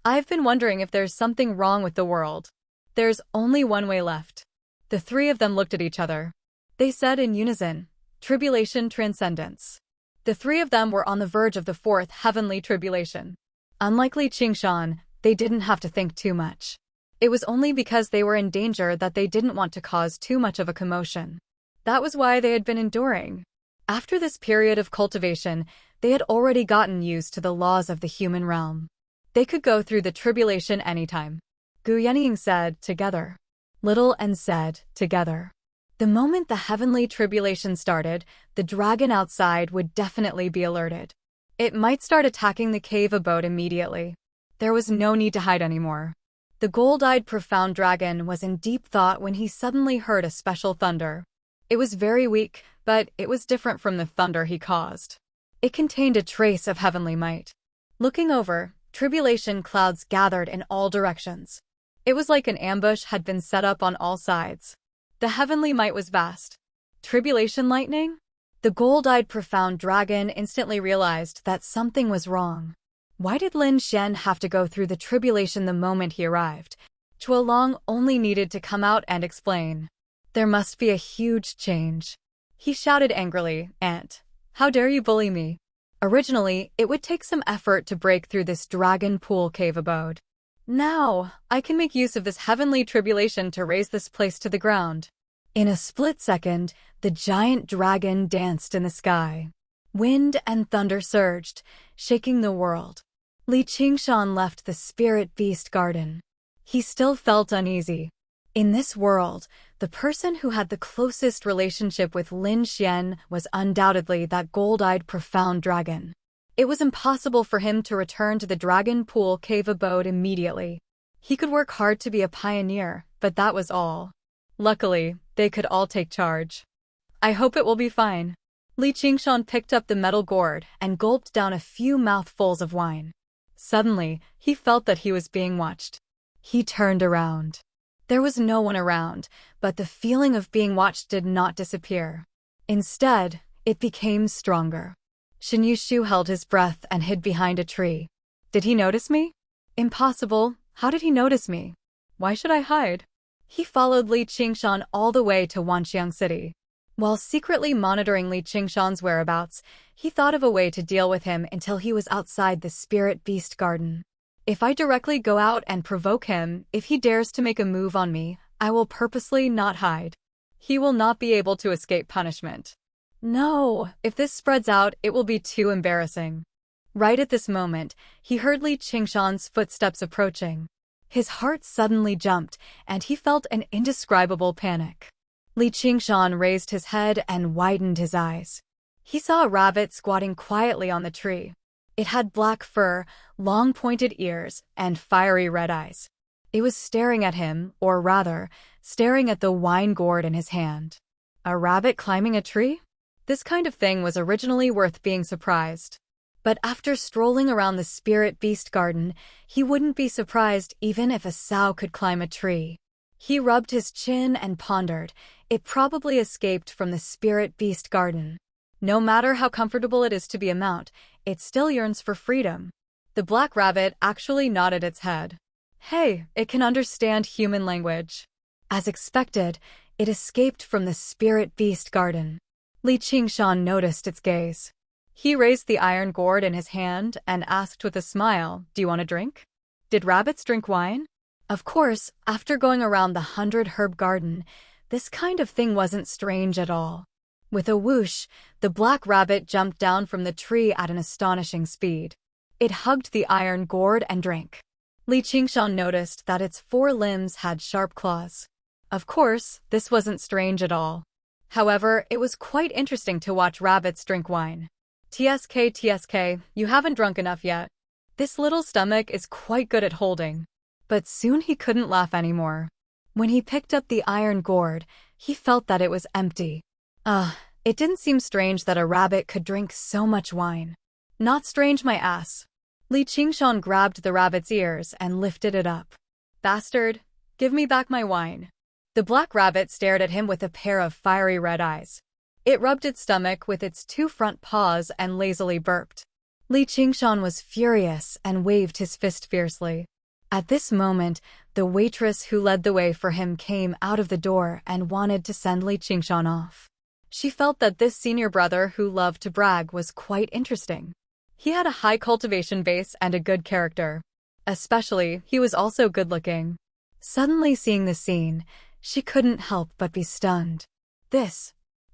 I've been wondering if there's something wrong with the world. There's only one way left. The 3 of them looked at each other. They said in unison, Tribulation Transcendence. The 3 of them were on the verge of the 4th heavenly tribulation. Unlike Li Qingshan, they didn't have to think too much. It was only because they were in danger that they didn't want to cause too much of a commotion. That was why they had been enduring. After this period of cultivation, they had already gotten used to the laws of the human realm. They could go through the tribulation anytime. Gu Yenying said, together. Little and said, together. The moment the heavenly tribulation started, the dragon outside would definitely be alerted. It might start attacking the cave abode immediately. There was no need to hide anymore. The gold-eyed profound dragon was in deep thought when he suddenly heard a special thunder. It was very weak, but it was different from the thunder he caused. It contained a trace of heavenly might. Looking over, tribulation clouds gathered in all directions. It was like an ambush had been set up on all sides. The heavenly might was vast. Tribulation lightning? The gold-eyed profound dragon instantly realized that something was wrong. Why did Lin Xian have to go through the tribulation the moment he arrived? Chuolong only needed to come out and explain. There must be a huge change. He shouted angrily, Ant, how dare you bully me? Originally, it would take some effort to break through this dragon pool cave abode. Now, I can make use of this heavenly tribulation to raise this place to the ground. In a split second, the giant dragon danced in the sky. Wind and thunder surged, shaking the world. Li Qingshan left the spirit beast garden. He still felt uneasy. In this world, the person who had the closest relationship with Lin Xian was undoubtedly that gold-eyed profound dragon. It was impossible for him to return to the dragon pool cave abode immediately. He could work hard to be a pioneer, but that was all. Luckily, they could all take charge. I hope it will be fine. Li Qingshan picked up the metal gourd and gulped down a few mouthfuls of wine. Suddenly, he felt that he was being watched. He turned around. There was no one around, but the feeling of being watched did not disappear. Instead, it became stronger. Shen Yushu held his breath and hid behind a tree. Did he notice me? Impossible. How did he notice me? Why should I hide? He followed Li Qingshan all the way to Wanxiang City. While secretly monitoring Li Qingshan's whereabouts, he thought of a way to deal with him until he was outside the Spirit Beast Garden. If I directly go out and provoke him, if he dares to make a move on me, I will purposely not hide. He will not be able to escape punishment. No, if this spreads out, it will be too embarrassing. Right at this moment, he heard Li Qingshan's footsteps approaching. His heart suddenly jumped, and he felt an indescribable panic. Li Qingshan raised his head and widened his eyes. He saw a rabbit squatting quietly on the tree. It had black fur, long pointed ears, and fiery red eyes. It was staring at him, or rather, staring at the wine gourd in his hand. A rabbit climbing a tree? This kind of thing was originally worth being surprised. But after strolling around the Spirit Beast Garden, he wouldn't be surprised even if a sow could climb a tree. He rubbed his chin and pondered. It probably escaped from the Spirit Beast Garden. No matter how comfortable it is to be a mount, it still yearns for freedom. The black rabbit actually nodded its head. Hey, it can understand human language. As expected, it escaped from the Spirit Beast Garden. Li Qingshan noticed its gaze. He raised the iron gourd in his hand and asked with a smile, "Do you want a drink?" Did rabbits drink wine? Of course, after going around the 100-herb garden, this kind of thing wasn't strange at all. With a whoosh, the black rabbit jumped down from the tree at an astonishing speed. It hugged the iron gourd and drank. Li Qingshan noticed that its 4 limbs had sharp claws. Of course, this wasn't strange at all. However, it was quite interesting to watch rabbits drink wine. TSK, you haven't drunk enough yet. This little stomach is quite good at holding. But soon he couldn't laugh anymore. When he picked up the iron gourd, he felt that it was empty. It didn't seem strange that a rabbit could drink so much wine. Not strange, my ass. Li Qingshan grabbed the rabbit's ears and lifted it up. Bastard, give me back my wine. The black rabbit stared at him with a pair of fiery red eyes. It rubbed its stomach with its 2 front paws and lazily burped. Li Qingshan was furious and waved his fist fiercely. At this moment, the waitress who led the way for him came out of the door and wanted to send Li Qingshan off. She felt that this senior brother who loved to brag was quite interesting. He had a high cultivation base and a good character. Especially, he was also good-looking. Suddenly seeing the scene, she couldn't help but be stunned.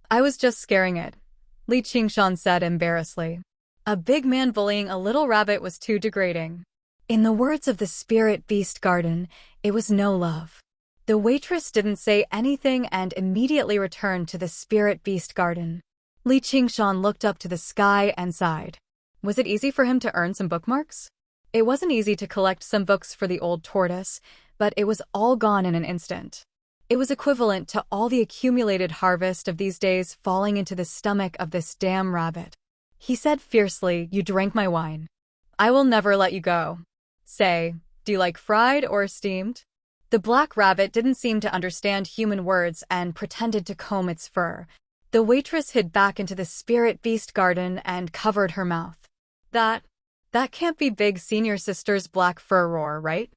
I was just scaring it, Li Qingshan said embarrassedly. A big man bullying a little rabbit was too degrading. In the words of the Spirit Beast Garden, it was no love. The waitress didn't say anything and immediately returned to the Spirit Beast Garden. Li Qingshan looked up to the sky and sighed. Was it easy for him to earn some bookmarks? It wasn't easy to collect some books for the old tortoise, but it was all gone in an instant. It was equivalent to all the accumulated harvest of these days falling into the stomach of this damn rabbit. He said fiercely, "You drank my wine. I will never let you go. Say, do you like fried or steamed?" The black rabbit didn't seem to understand human words and pretended to comb its fur. The waitress hid back into the Spirit Beast Garden and covered her mouth. That can't be Big Senior Sister's black fur roar, right?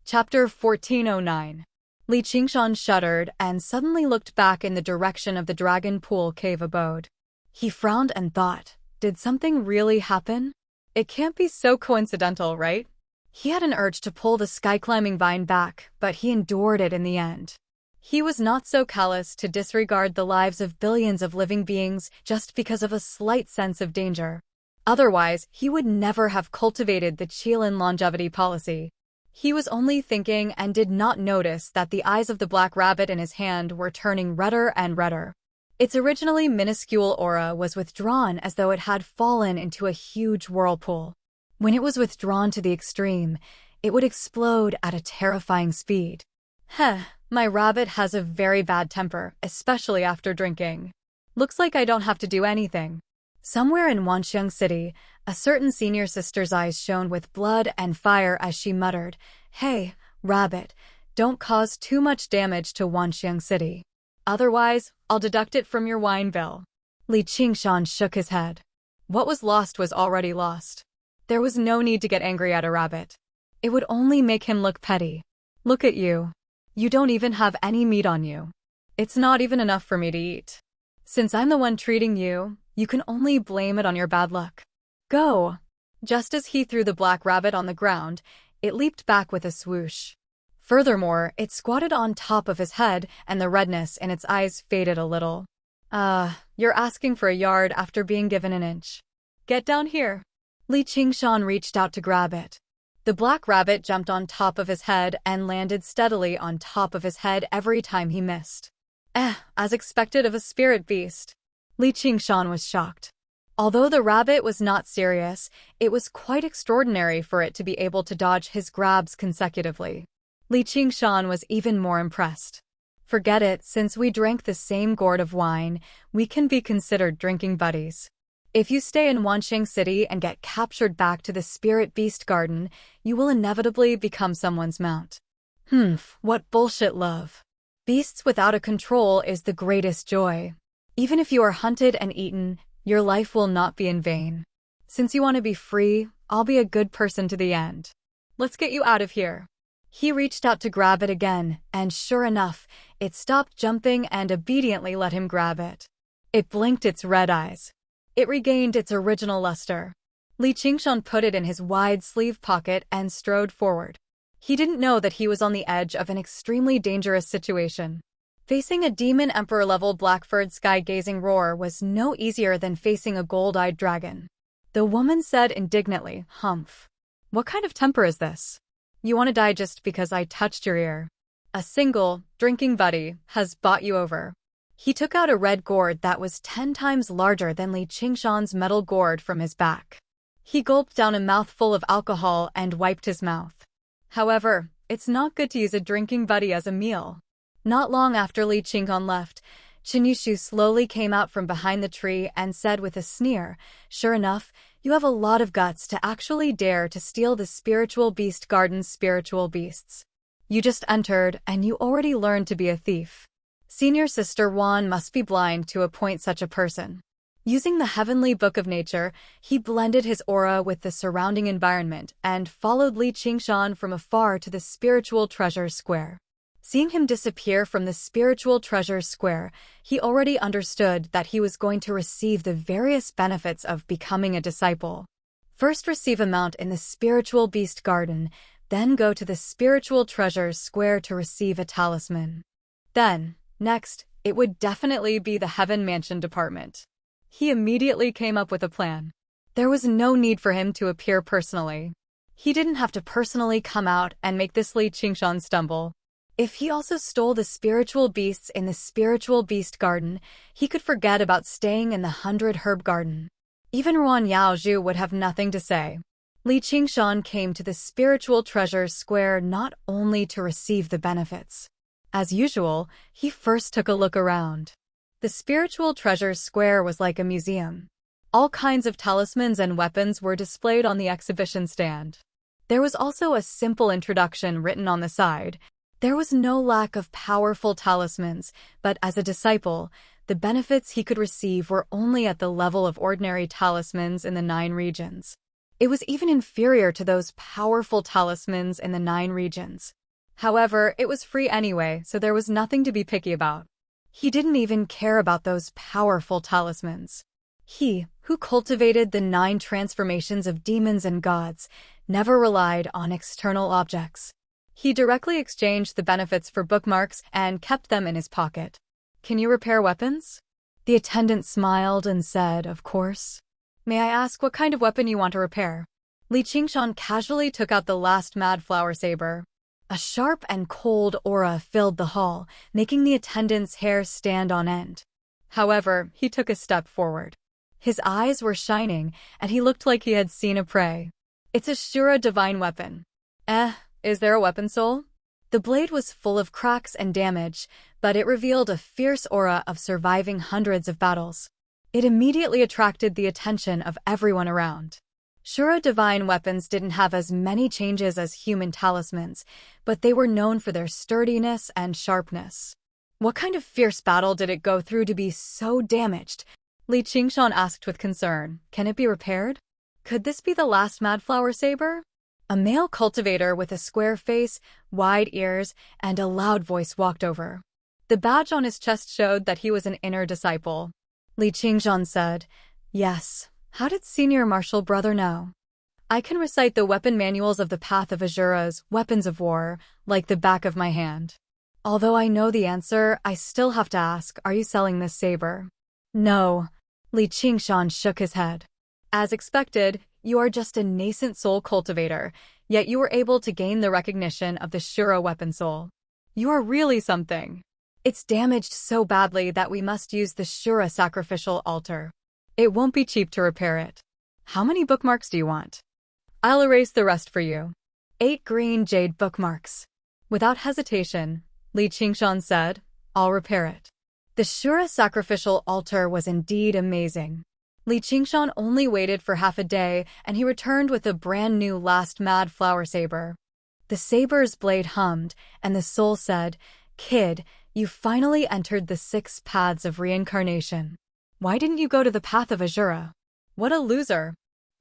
Chapter 1409. Li Qingshan shuddered and suddenly looked back in the direction of the Dragon Pool Cave abode. He frowned and thought, did something really happen? It can't be so coincidental, right? He had an urge to pull the sky-climbing vine back, but he endured it in the end. He was not so callous to disregard the lives of billions of living beings just because of a slight sense of danger. Otherwise, he would never have cultivated the Qilin longevity policy. He was only thinking and did not notice that the eyes of the black rabbit in his hand were turning redder and redder. Its originally minuscule aura was withdrawn as though it had fallen into a huge whirlpool. When it was withdrawn to the extreme, it would explode at a terrifying speed. Heh, my rabbit has a very bad temper, especially after drinking. Looks like I don't have to do anything. Somewhere in Wanxiang City, a certain senior sister's eyes shone with blood and fire as she muttered, "Hey, rabbit, don't cause too much damage to Wanxiang City. Otherwise, I'll deduct it from your wine bill." Li Qingshan shook his head. What was lost was already lost. There was no need to get angry at a rabbit. It would only make him look petty. Look at you. You don't even have any meat on you. It's not even enough for me to eat. Since I'm the one treating you, you can only blame it on your bad luck. Go! Just as he threw the black rabbit on the ground, it leaped back with a swoosh. Furthermore, it squatted on top of his head and the redness in its eyes faded a little. You're asking for a yard after being given an inch. Get down here. Li Qingshan reached out to grab it. The black rabbit jumped on top of his head and landed steadily on top of his head every time he missed. As expected of a spirit beast. Li Qingshan was shocked. Although the rabbit was not serious, it was quite extraordinary for it to be able to dodge his grabs consecutively. Li Qingshan was even more impressed. Forget it, since we drank the same gourd of wine, we can be considered drinking buddies. If you stay in Wanxiang City and get captured back to the Spirit Beast Garden, you will inevitably become someone's mount. What bullshit, love. Beasts without a control is the greatest joy. Even if you are hunted and eaten, your life will not be in vain. Since you want to be free, I'll be a good person to the end. Let's get you out of here. He reached out to grab it again, and sure enough, it stopped jumping and obediently let him grab it. It blinked its red eyes. It regained its original luster. Li Qingshan put it in his wide sleeve pocket and strode forward. He didn't know that he was on the edge of an extremely dangerous situation. Facing a demon emperor-level black-furred sky-gazing roar was no easier than facing a gold-eyed dragon. The woman said indignantly, "Humph. What kind of temper is this? You want to die just because I touched your ear. A single, drinking buddy, has bought you over." He took out a red gourd that was 10 times larger than Li Qingshan's metal gourd from his back. He gulped down a mouthful of alcohol and wiped his mouth. However, it's not good to use a drinking buddy as a meal. Not long after Li Qingshan left, Qinyushu slowly came out from behind the tree and said with a sneer, "Sure enough, you have a lot of guts to actually dare to steal the Spiritual Beast Garden's spiritual beasts. You just entered, and you already learned to be a thief." Senior Sister Wan must be blind to appoint such a person. Using the Heavenly Book of Nature, he blended his aura with the surrounding environment and followed Li Qingshan from afar to the Spiritual Treasure Square. Seeing him disappear from the Spiritual Treasure Square, he already understood that he was going to receive the various benefits of becoming a disciple. First receive a mount in the Spiritual Beast Garden, then go to the Spiritual Treasure Square to receive a talisman. Then, next, it would definitely be the Heaven Mansion department. He immediately came up with a plan. There was no need for him to appear personally. He didn't have to personally come out and make this Li Qingshan stumble. If he also stole the spiritual beasts in the Spiritual Beast Garden, he could forget about staying in the 100 Herb Garden. Even Ruan Yaozhu would have nothing to say. Li Qingshan came to the Spiritual Treasure Square not only to receive the benefits. As usual, he first took a look around. The Spiritual Treasure Square was like a museum. All kinds of talismans and weapons were displayed on the exhibition stand. There was also a simple introduction written on the side. There was no lack of powerful talismans, but as a disciple, the benefits he could receive were only at the level of ordinary talismans in the 9 regions. It was even inferior to those powerful talismans in the 9 regions. However, it was free anyway, so there was nothing to be picky about. He didn't even care about those powerful talismans. He, who cultivated the 9 transformations of demons and gods, never relied on external objects. He directly exchanged the benefits for bookmarks and kept them in his pocket. "Can you repair weapons?" The attendant smiled and said, "Of course." "May I ask what kind of weapon you want to repair?" Li Qingshan casually took out the last Mad Flower Saber. A sharp and cold aura filled the hall, making the attendant's hair stand on end. However, he took a step forward. His eyes were shining, and he looked like he had seen a prey. "It's a Shura divine weapon." Is there a weapon soul?" The blade was full of cracks and damage, but it revealed a fierce aura of surviving hundreds of battles. It immediately attracted the attention of everyone around. Shura divine weapons didn't have as many changes as human talismans, but they were known for their sturdiness and sharpness. What kind of fierce battle did it go through to be so damaged? Li Qingshan asked with concern. Can it be repaired? Could this be the last Madflower saber? A male cultivator with a square face, wide ears, and a loud voice walked over. The badge on his chest showed that he was an inner disciple. Li Qingshan said, "Yes. How did Senior Marshal Brother know? I can recite the weapon manuals of the Path of Azura's weapons of war like the back of my hand. Although I know the answer, I still have to ask, are you selling this saber?" "No." Li Qingshan shook his head. "As expected, you are just a nascent soul cultivator, yet you were able to gain the recognition of the Shura weapon soul. You are really something. It's damaged so badly that we must use the Shura sacrificial altar. It won't be cheap to repair it. How many bookmarks do you want? I'll erase the rest for you." 8 green jade bookmarks. Without hesitation, Li Qingshan said, "I'll repair it." The Shura sacrificial altar was indeed amazing. Li Qingshan only waited for half a day, and he returned with a brand new last mad flower saber. The saber's blade hummed, and the soul said, "Kid, you finally entered the 6 paths of reincarnation. Why didn't you go to the Path of Azura? What a loser.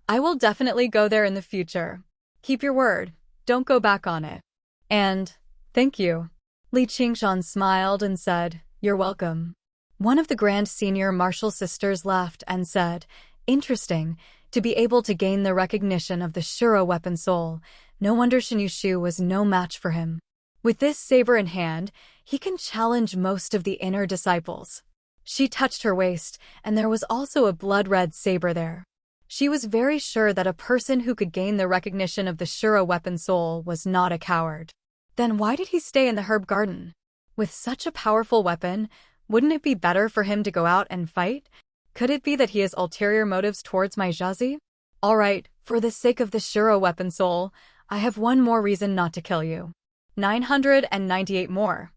I will definitely go there in the future. Keep your word. Don't go back on it. And, thank you." Li Qingshan smiled and said, "You're welcome." One of the Grand Senior Martial Sisters laughed and said, "Interesting, to be able to gain the recognition of the Shura weapon soul. No wonder Shin Yushu was no match for him. With this saber in hand, he can challenge most of the inner disciples." She touched her waist, and there was also a blood-red saber there. She was very sure that a person who could gain the recognition of the Shura weapon soul was not a coward. Then why did he stay in the herb garden? With such a powerful weapon, wouldn't it be better for him to go out and fight? Could it be that he has ulterior motives towards my Jazi? All right, for the sake of the Shura weapon soul, I have one more reason not to kill you. 998 more.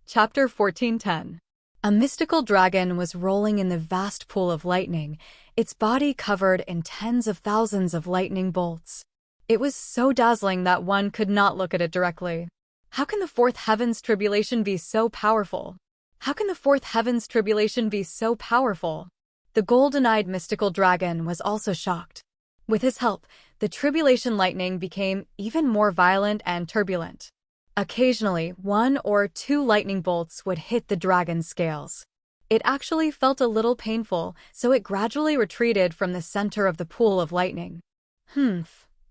Chapter 1410. A mystical dragon was rolling in the vast pool of lightning, its body covered in tens of thousands of lightning bolts. It was so dazzling that one could not look at it directly. How can the fourth heaven's tribulation be so powerful? How can the fourth heaven's tribulation be so powerful? The golden-eyed mystical dragon was also shocked. With his help, the tribulation lightning became even more violent and turbulent. Occasionally, 1 or 2 lightning bolts would hit the dragon's scales. It actually felt a little painful, so it gradually retreated from the center of the pool of lightning.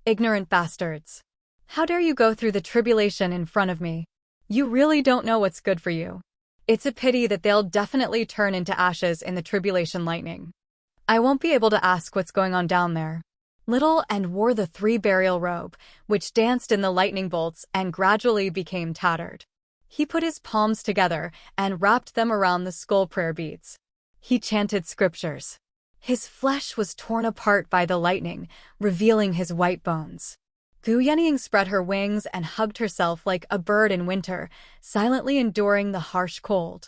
Ignorant bastards. How dare you go through the tribulation in front of me? You really don't know what's good for you. It's a pity that they'll definitely turn into ashes in the tribulation lightning. I won't be able to ask what's going on down there. Little and wore the 3 burial robe, which danced in the lightning bolts and gradually became tattered. He put his palms together and wrapped them around the skull prayer beads. He chanted scriptures. His flesh was torn apart by the lightning, revealing his white bones. Gu Yenying spread her wings and hugged herself like a bird in winter, silently enduring the harsh cold.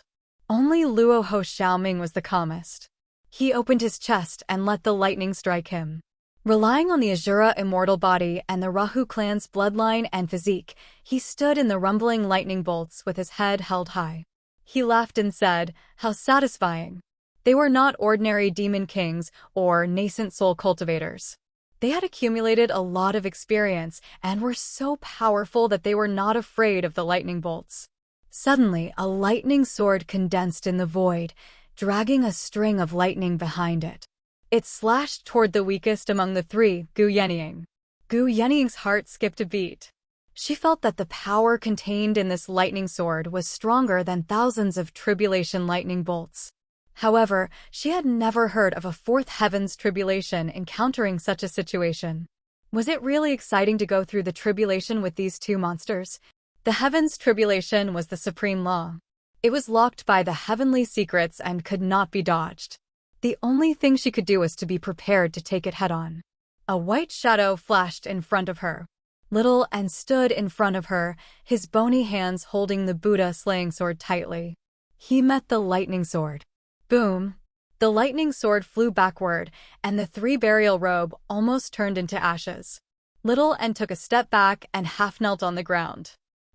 Only Luo Ho Xiaoming was the calmest. He opened his chest and let the lightning strike him. Relying on the Azura immortal body and the Rahu clan's bloodline and physique, he stood in the rumbling lightning bolts with his head held high. He laughed and said, "How satisfying." They were not ordinary demon kings or nascent soul cultivators. They had accumulated a lot of experience and were so powerful that they were not afraid of the lightning bolts. Suddenly, a lightning sword condensed in the void, dragging a string of lightning behind it. It slashed toward the weakest among the 3, Gu Yenying. Gu Yenying's heart skipped a beat. She felt that the power contained in this lightning sword was stronger than thousands of tribulation lightning bolts. However, she had never heard of a fourth heaven's tribulation encountering such a situation. Was it really exciting to go through the tribulation with these 2 monsters? The heaven's tribulation was the supreme law. It was locked by the heavenly secrets and could not be dodged. The only thing she could do was to be prepared to take it head-on. A white shadow flashed in front of her. Little and stood in front of her, his bony hands holding the Buddha slaying sword tightly. He met the lightning sword. Boom! The lightning sword flew backward, and the three-burial robe almost turned into ashes. Little and took a step back and half knelt on the ground.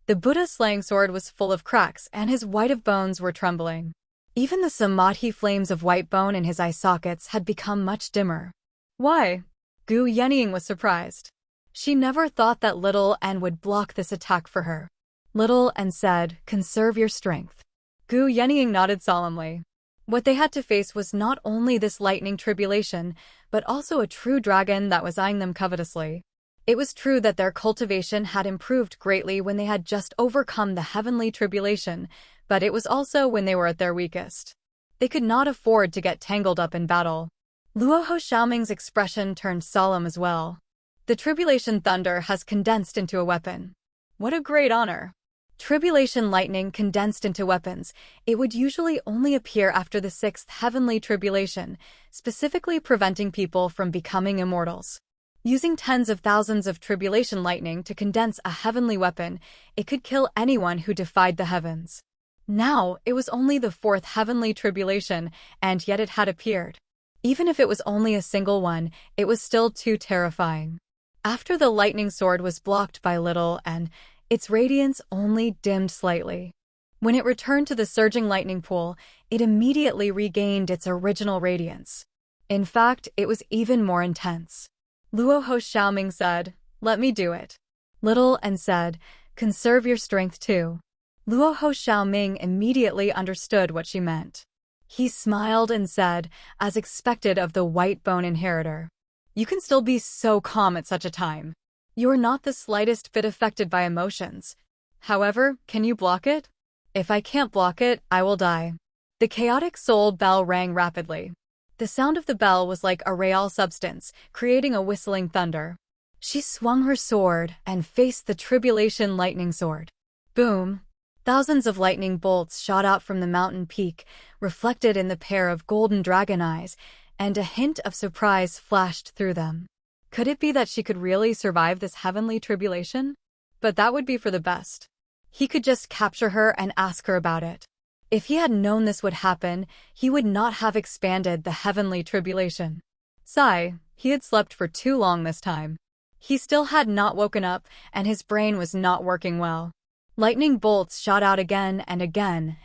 The Buddha slaying sword was full of cracks, and his white of bones were trembling. Even the samadhi flames of white bone in his eye sockets had become much dimmer. Why? Gu Yenying was surprised. She never thought that Little and would block this attack for her. Little and said, "Conserve your strength." Gu Yenying nodded solemnly. What they had to face was not only this lightning tribulation, but also a true dragon that was eyeing them covetously. It was true that their cultivation had improved greatly when they had just overcome the heavenly tribulation, but it was also when they were at their weakest. They could not afford to get tangled up in battle. Luo Xiaoming's expression turned solemn as well. The tribulation thunder has condensed into a weapon. What a great honor! Tribulation lightning condensed into weapons. It would usually only appear after the sixth heavenly tribulation, specifically preventing people from becoming immortals. Using tens of thousands of tribulation lightning to condense a heavenly weapon, it could kill anyone who defied the heavens. Now, it was only the fourth heavenly tribulation, and yet it had appeared. Even if it was only a single one, it was still too terrifying. After the lightning sword was blocked by Little and its radiance only dimmed slightly. When it returned to the surging lightning pool, it immediately regained its original radiance. In fact, it was even more intense. Luo Xiaoming said, "Let me do it." Little and said, "Conserve your strength too." Luo Xiaoming immediately understood what she meant. He smiled and said, as expected of the white bone inheritor, "You can still be so calm at such a time. You are not the slightest bit affected by emotions. However, can you block it?" "If I can't block it, I will die." The chaotic soul bell rang rapidly. The sound of the bell was like a real substance, creating a whistling thunder. She swung her sword and faced the tribulation lightning sword. Boom! Thousands of lightning bolts shot out from the mountain peak, reflected in the pair of golden dragon eyes, and a hint of surprise flashed through them. Could it be that she could really survive this heavenly tribulation? But that would be for the best. He could just capture her and ask her about it. If he had known this would happen, he would not have expanded the heavenly tribulation. Sigh, he had slept for too long this time. He still had not woken up, and his brain was not working well. Lightning bolts shot out again,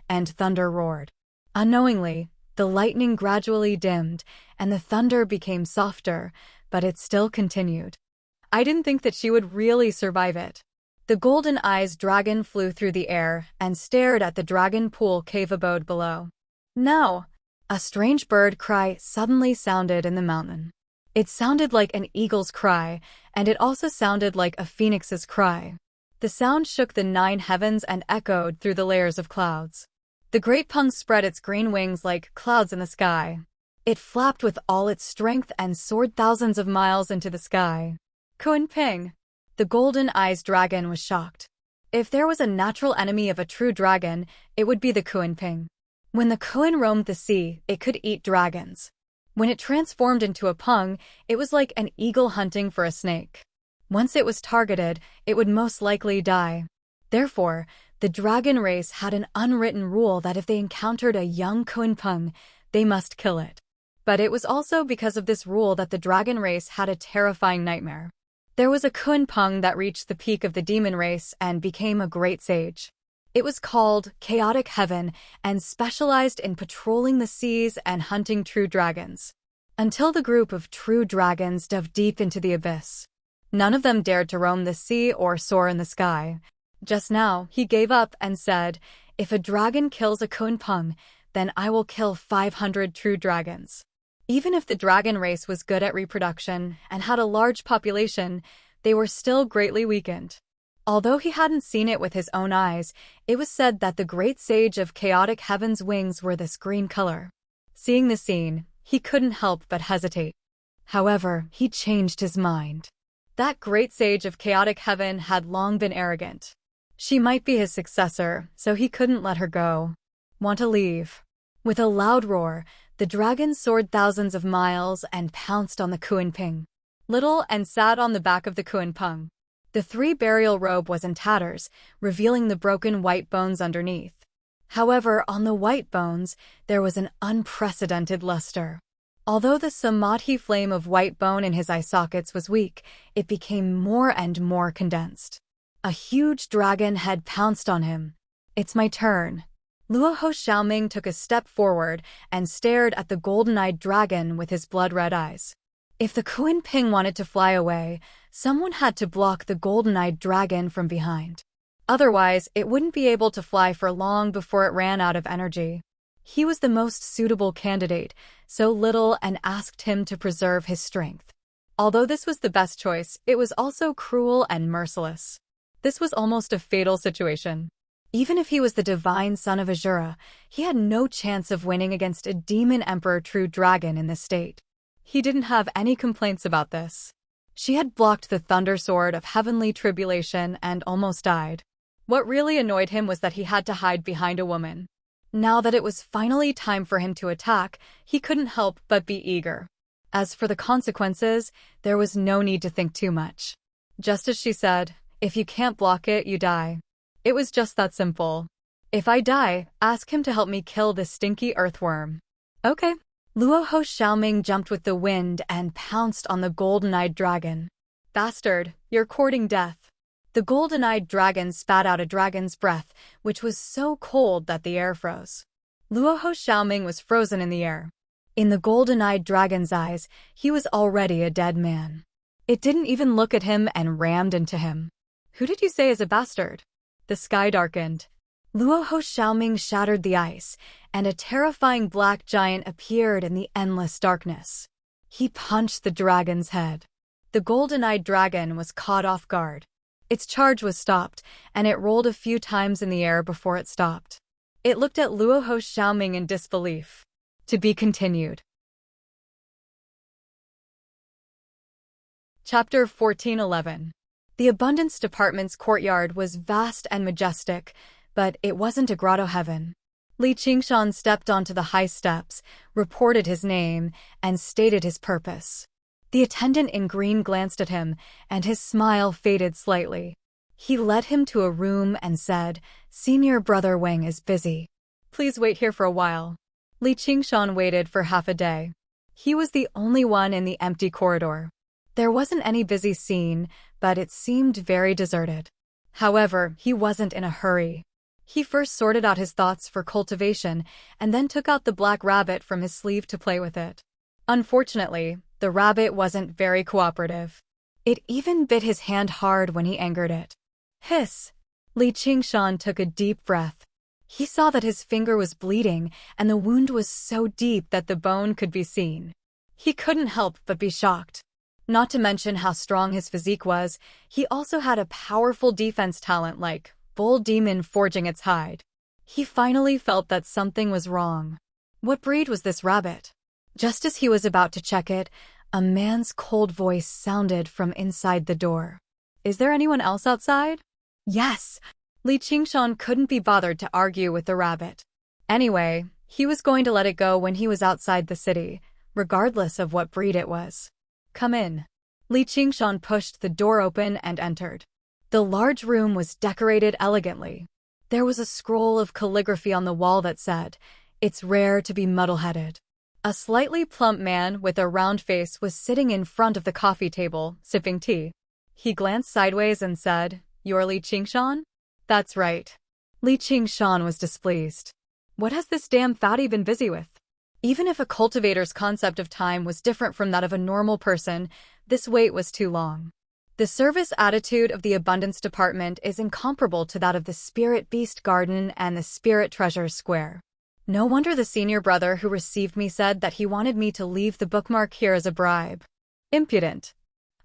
and thunder roared. Unknowingly, the lightning gradually dimmed, and the thunder became softer, but it still continued. I didn't think that she would really survive it. The golden eyes dragon flew through the air and stared at the dragon pool cave abode below. Now, a strange bird cry suddenly sounded in the mountain. It sounded like an eagle's cry, and it also sounded like a phoenix's cry. The sound shook the 9 heavens and echoed through the layers of clouds. The great pung spread its green wings like clouds in the sky. It flapped with all its strength and soared thousands of miles into the sky. Kunping! The golden eyes dragon was shocked. If there was a natural enemy of a true dragon, it would be the Kunping. When the Kun roamed the sea, it could eat dragons. When it transformed into a pung, it was like an eagle hunting for a snake. Once it was targeted, it would most likely die. Therefore, the dragon race had an unwritten rule that if they encountered a young Kunping, they must kill it. But it was also because of this rule that the dragon race had a terrifying nightmare. There was a Kunping that reached the peak of the demon race and became a great sage. It was called Chaotic Heaven and specialized in patrolling the seas and hunting true dragons. Until the group of true dragons dove deep into the abyss. None of them dared to roam the sea or soar in the sky. Just now, he gave up and said, "If a dragon kills a Kunping, then I will kill 500 true dragons." Even if the dragon race was good at reproduction and had a large population, they were still greatly weakened. Although he hadn't seen it with his own eyes, it was said that the great sage of Chaotic Heaven's wings were this green color. Seeing the scene, he couldn't help but hesitate. However, he changed his mind. That great sage of Chaotic Heaven had long been arrogant. She might be his successor, so he couldn't let her go. Want to leave? With a loud roar, the dragon soared thousands of miles and pounced on the Kunping. little and sat on the back of the Kuan-pung. The three-burial robe was in tatters, revealing the broken white bones underneath. However, on the white bones, there was an unprecedented luster. Although the samadhi flame of white bone in his eye sockets was weak, it became more and more condensed. A huge dragon had pounced on him. "It's my turn." Luo Xiaoming took a step forward and stared at the golden-eyed dragon with his blood-red eyes. If the Kuan-ping wanted to fly away, someone had to block the golden-eyed dragon from behind. Otherwise, it wouldn't be able to fly for long before it ran out of energy. He was the most suitable candidate, so little and asked him to preserve his strength. Although this was the best choice, it was also cruel and merciless. This was almost a fatal situation. Even if he was the divine son of Azura, he had no chance of winning against a demon emperor true dragon in this state. He didn't have any complaints about this. She had blocked the thunder sword of heavenly tribulation and almost died. What really annoyed him was that he had to hide behind a woman. Now that it was finally time for him to attack, he couldn't help but be eager. As for the consequences, there was no need to think too much. Just as she said, "If you can't block it, you die." It was just that simple. "If I die, ask him to help me kill this stinky earthworm." Okay. Luo Xiaoming jumped with the wind and pounced on the golden-eyed dragon. "Bastard, you're courting death." The golden-eyed dragon spat out a dragon's breath, which was so cold that the air froze. Luo Xiaoming was frozen in the air. In the golden-eyed dragon's eyes, he was already a dead man. It didn't even look at him and rammed into him. "Who did you say is a bastard?" The sky darkened. Luo Xiaoming shattered the ice, and a terrifying black giant appeared in the endless darkness. He punched the dragon's head. The golden-eyed dragon was caught off guard. Its charge was stopped, and it rolled a few times in the air before it stopped. It looked at Luo Xiaoming in disbelief. To be continued. Chapter 1411. The Abundance Department's courtyard was vast and majestic, but it wasn't a grotto heaven. Li Qingshan stepped onto the high steps, reported his name, and stated his purpose. The attendant in green glanced at him, and his smile faded slightly. He led him to a room and said, "Senior Brother Wang is busy. Please wait here for a while." Li Qingshan waited for half a day. He was the only one in the empty corridor. There wasn't any busy scene, but it seemed very deserted. However, he wasn't in a hurry. He first sorted out his thoughts for cultivation and then took out the black rabbit from his sleeve to play with it. Unfortunately, the rabbit wasn't very cooperative. It even bit his hand hard when he angered it. Hiss! Li Qingshan took a deep breath. He saw that his finger was bleeding, and the wound was so deep that the bone could be seen. He couldn't help but be shocked. Not to mention how strong his physique was, he also had a powerful defense talent like Bull Demon forging its hide. He finally felt that something was wrong. What breed was this rabbit? Just as he was about to check it, a man's cold voice sounded from inside the door. "Is there anyone else outside?" "Yes." Li Qingshan couldn't be bothered to argue with the rabbit. Anyway, he was going to let it go when he was outside the city, regardless of what breed it was. "Come in." Li Qingshan pushed the door open and entered. The large room was decorated elegantly. There was a scroll of calligraphy on the wall that said, "It's rare to be muddle-headed." A slightly plump man with a round face was sitting in front of the coffee table, sipping tea. He glanced sideways and said, "You're Li Qingshan?" "That's right." Li Qingshan was displeased. What has this damn fatty been busy with? Even if a cultivator's concept of time was different from that of a normal person, this wait was too long. The service attitude of the Abundance Department is incomparable to that of the Spirit Beast Garden and the Spirit Treasure Square. No wonder the senior brother who received me said that he wanted me to leave the bookmark here as a bribe. Impudent.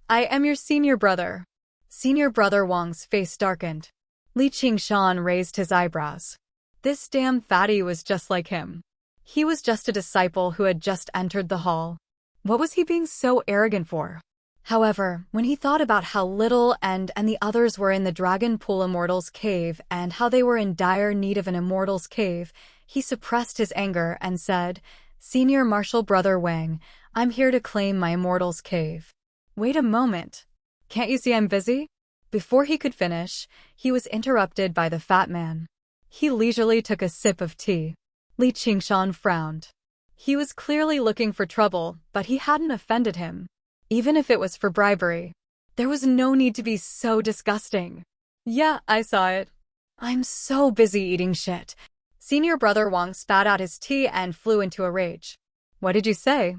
"I am your senior brother." Senior brother Wang's face darkened. Li Qingshan raised his eyebrows. This damn fatty was just like him. He was just a disciple who had just entered the hall. What was he being so arrogant for? However, when he thought about how Little and the others were in the Dragon Pool Immortal's cave and how they were in dire need of an Immortal's cave, he suppressed his anger and said, "Senior Martial Brother Wang, I'm here to claim my Immortal's cave." Wait a moment. Can't you see I'm busy? Before he could finish, he was interrupted by the fat man. He leisurely took a sip of tea. Li Qingshan frowned. He was clearly looking for trouble, but he hadn't offended him. Even if it was for bribery. There was no need to be so disgusting. Yeah, I saw it. I'm so busy eating shit. Senior brother Wang spat out his tea and flew into a rage. What did you say?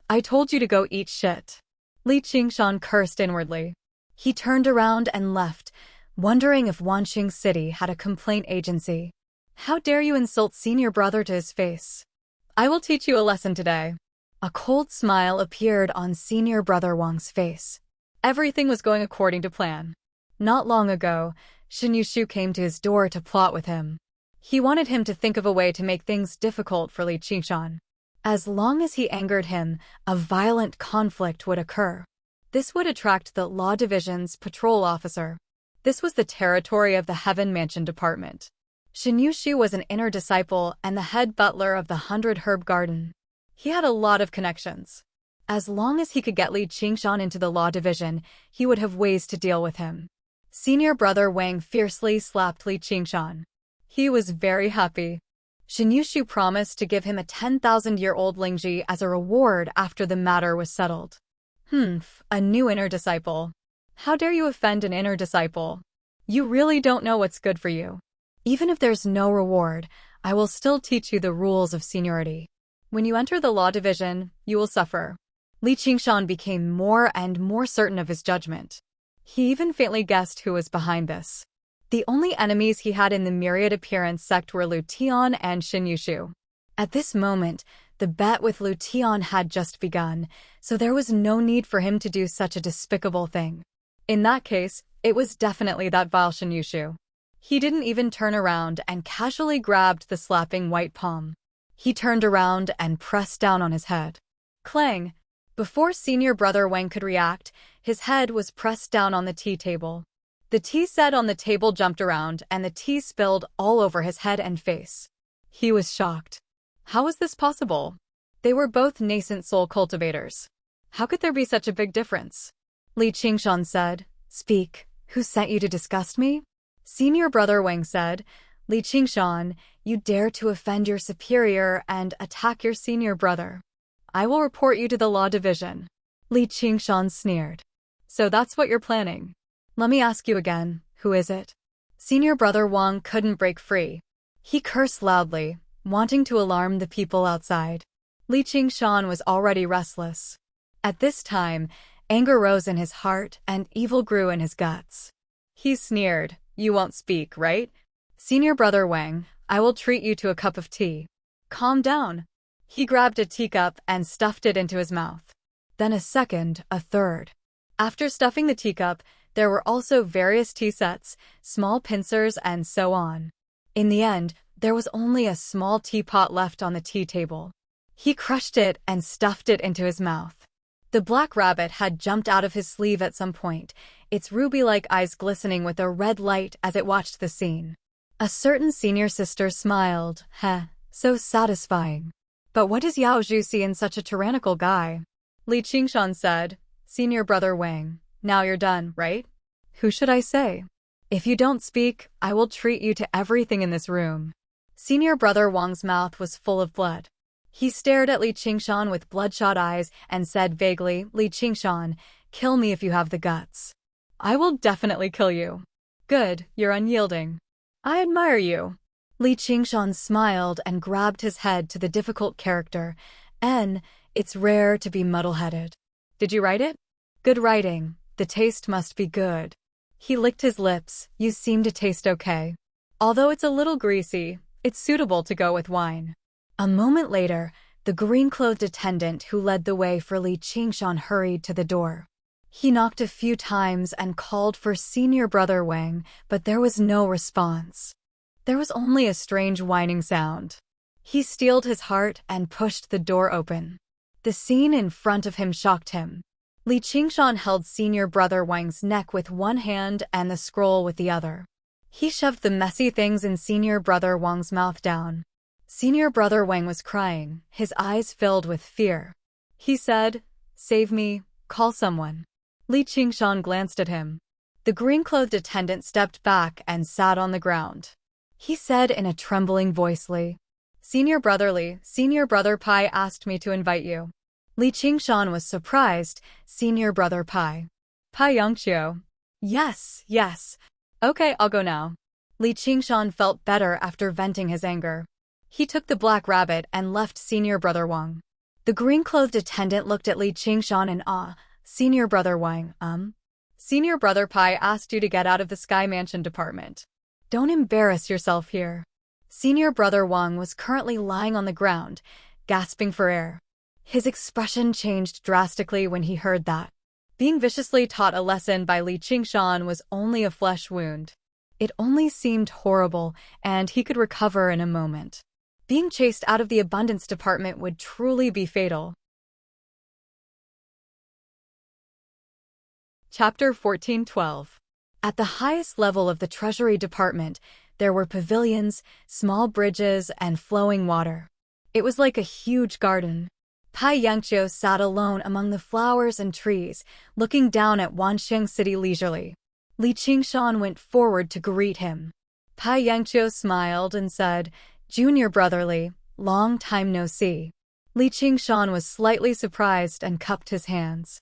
I told you to go eat shit. Li Qingshan cursed inwardly. He turned around and left, wondering if Wanqing City had a complaint agency. How dare you insult senior brother to his face? I will teach you a lesson today. A cold smile appeared on senior brother Wang's face. Everything was going according to plan. Not long ago, Shen Yushu came to his door to plot with him. He wanted him to think of a way to make things difficult for Li Qingshan. As long as he angered him, a violent conflict would occur. This would attract the Law Division's patrol officer. This was the territory of the Heaven Mansion Department. Shen Yushu was an inner disciple and the head butler of the 100 Herb Garden. He had a lot of connections. As long as he could get Li Qingshan into the Law Division, he would have ways to deal with him. Senior brother Wang fiercely slapped Li Qingshan. He was very happy. Shen Yushu promised to give him a 10,000-year-old Lingji as a reward after the matter was settled. A new inner disciple. How dare you offend an inner disciple? You really don't know what's good for you. Even if there's no reward, I will still teach you the rules of seniority. When you enter the Law Division, you will suffer. Li Qingshan became more and more certain of his judgment. He even faintly guessed who was behind this. The only enemies he had in the Myriad Appearance sect were Lu Tian and Shen Yushu. At this moment, the bet with Lu Tian had just begun, so there was no need for him to do such a despicable thing. In that case, it was definitely that vile Shen Yushu. He didn't even turn around and casually grabbed the slapping white palm. He turned around and pressed down on his head. Clang! Before senior brother Wang could react, his head was pressed down on the tea table. The tea set on the table jumped around and the tea spilled all over his head and face. He was shocked. How was this possible? They were both nascent soul cultivators. How could there be such a big difference? Li Qingshan said, Speak, who sent you to disgust me? Senior brother Wang said, Li Qingshan, you dare to offend your superior and attack your senior brother. I will report you to the Law Division. Li Qingshan sneered. So that's what you're planning. Let me ask you again, who is it? Senior brother Wang couldn't break free. He cursed loudly, wanting to alarm the people outside. Li Qingshan was already restless. At this time, anger rose in his heart and evil grew in his guts. He sneered, You won't speak, right? Senior brother Wang, I will treat you to a cup of tea. Calm down. He grabbed a teacup and stuffed it into his mouth. Then a second, a third. After stuffing the teacup, there were also various tea sets, small pincers, and so on. In the end, there was only a small teapot left on the tea table. He crushed it and stuffed it into his mouth. The black rabbit had jumped out of his sleeve at some point, its ruby-like eyes glistening with a red light as it watched the scene. A certain senior sister smiled, so satisfying. But what does Yao Zhu see in such a tyrannical guy? Li Qingshan said, Senior brother Wang, now you're done, right? Who should I say? If you don't speak, I will treat you to everything in this room. Senior brother Wang's mouth was full of blood. He stared at Li Qingshan with bloodshot eyes and said vaguely, Li Qingshan, kill me if you have the guts. I will definitely kill you. Good, you're unyielding. I admire you. Li Qingshan smiled and grabbed his head to the difficult character. It's rare to be muddle-headed. Did you write it? Good writing. The taste must be good. He licked his lips. You seem to taste okay. Although it's a little greasy, it's suitable to go with wine. A moment later, the green-clothed attendant who led the way for Li Qingshan hurried to the door. He knocked a few times and called for senior brother Wang, but there was no response. There was only a strange whining sound. He steeled his heart and pushed the door open. The scene in front of him shocked him. Li Qingshan held senior brother Wang's neck with one hand and the scroll with the other. He shoved the messy things in senior brother Wang's mouth down. Senior brother Wang was crying, his eyes filled with fear. He said, Save me, call someone. Li Qingshan glanced at him. The green-clothed attendant stepped back and sat on the ground. He said in a trembling voice, Senior Brother Li, Senior Brother Pai asked me to invite you. Li Qingshan was surprised. Senior Brother Pai. Pai Yongqiu. Yes, yes. Okay, I'll go now. Li Qingshan felt better after venting his anger. He took the black rabbit and left Senior Brother Wang. The green-clothed attendant looked at Li Qingshan in awe. Senior Brother Wang, Senior Brother Pai asked you to get out of the Sky Mansion department. Don't embarrass yourself here. Senior Brother Wang was currently lying on the ground, gasping for air. His expression changed drastically when he heard that. Being viciously taught a lesson by Li Qingshan was only a flesh wound. It only seemed horrible, and he could recover in a moment. Being chased out of the abundance department would truly be fatal. Chapter 14:12. At the highest level of the Treasury Department, there were pavilions, small bridges, and flowing water. It was like a huge garden. Pai Yangqiu sat alone among the flowers and trees, looking down at Wansheng City leisurely. Li Qingshan went forward to greet him. Pai Yangqiu smiled and said, Junior Brother Li, long time no see. Li Qingshan was slightly surprised and cupped his hands.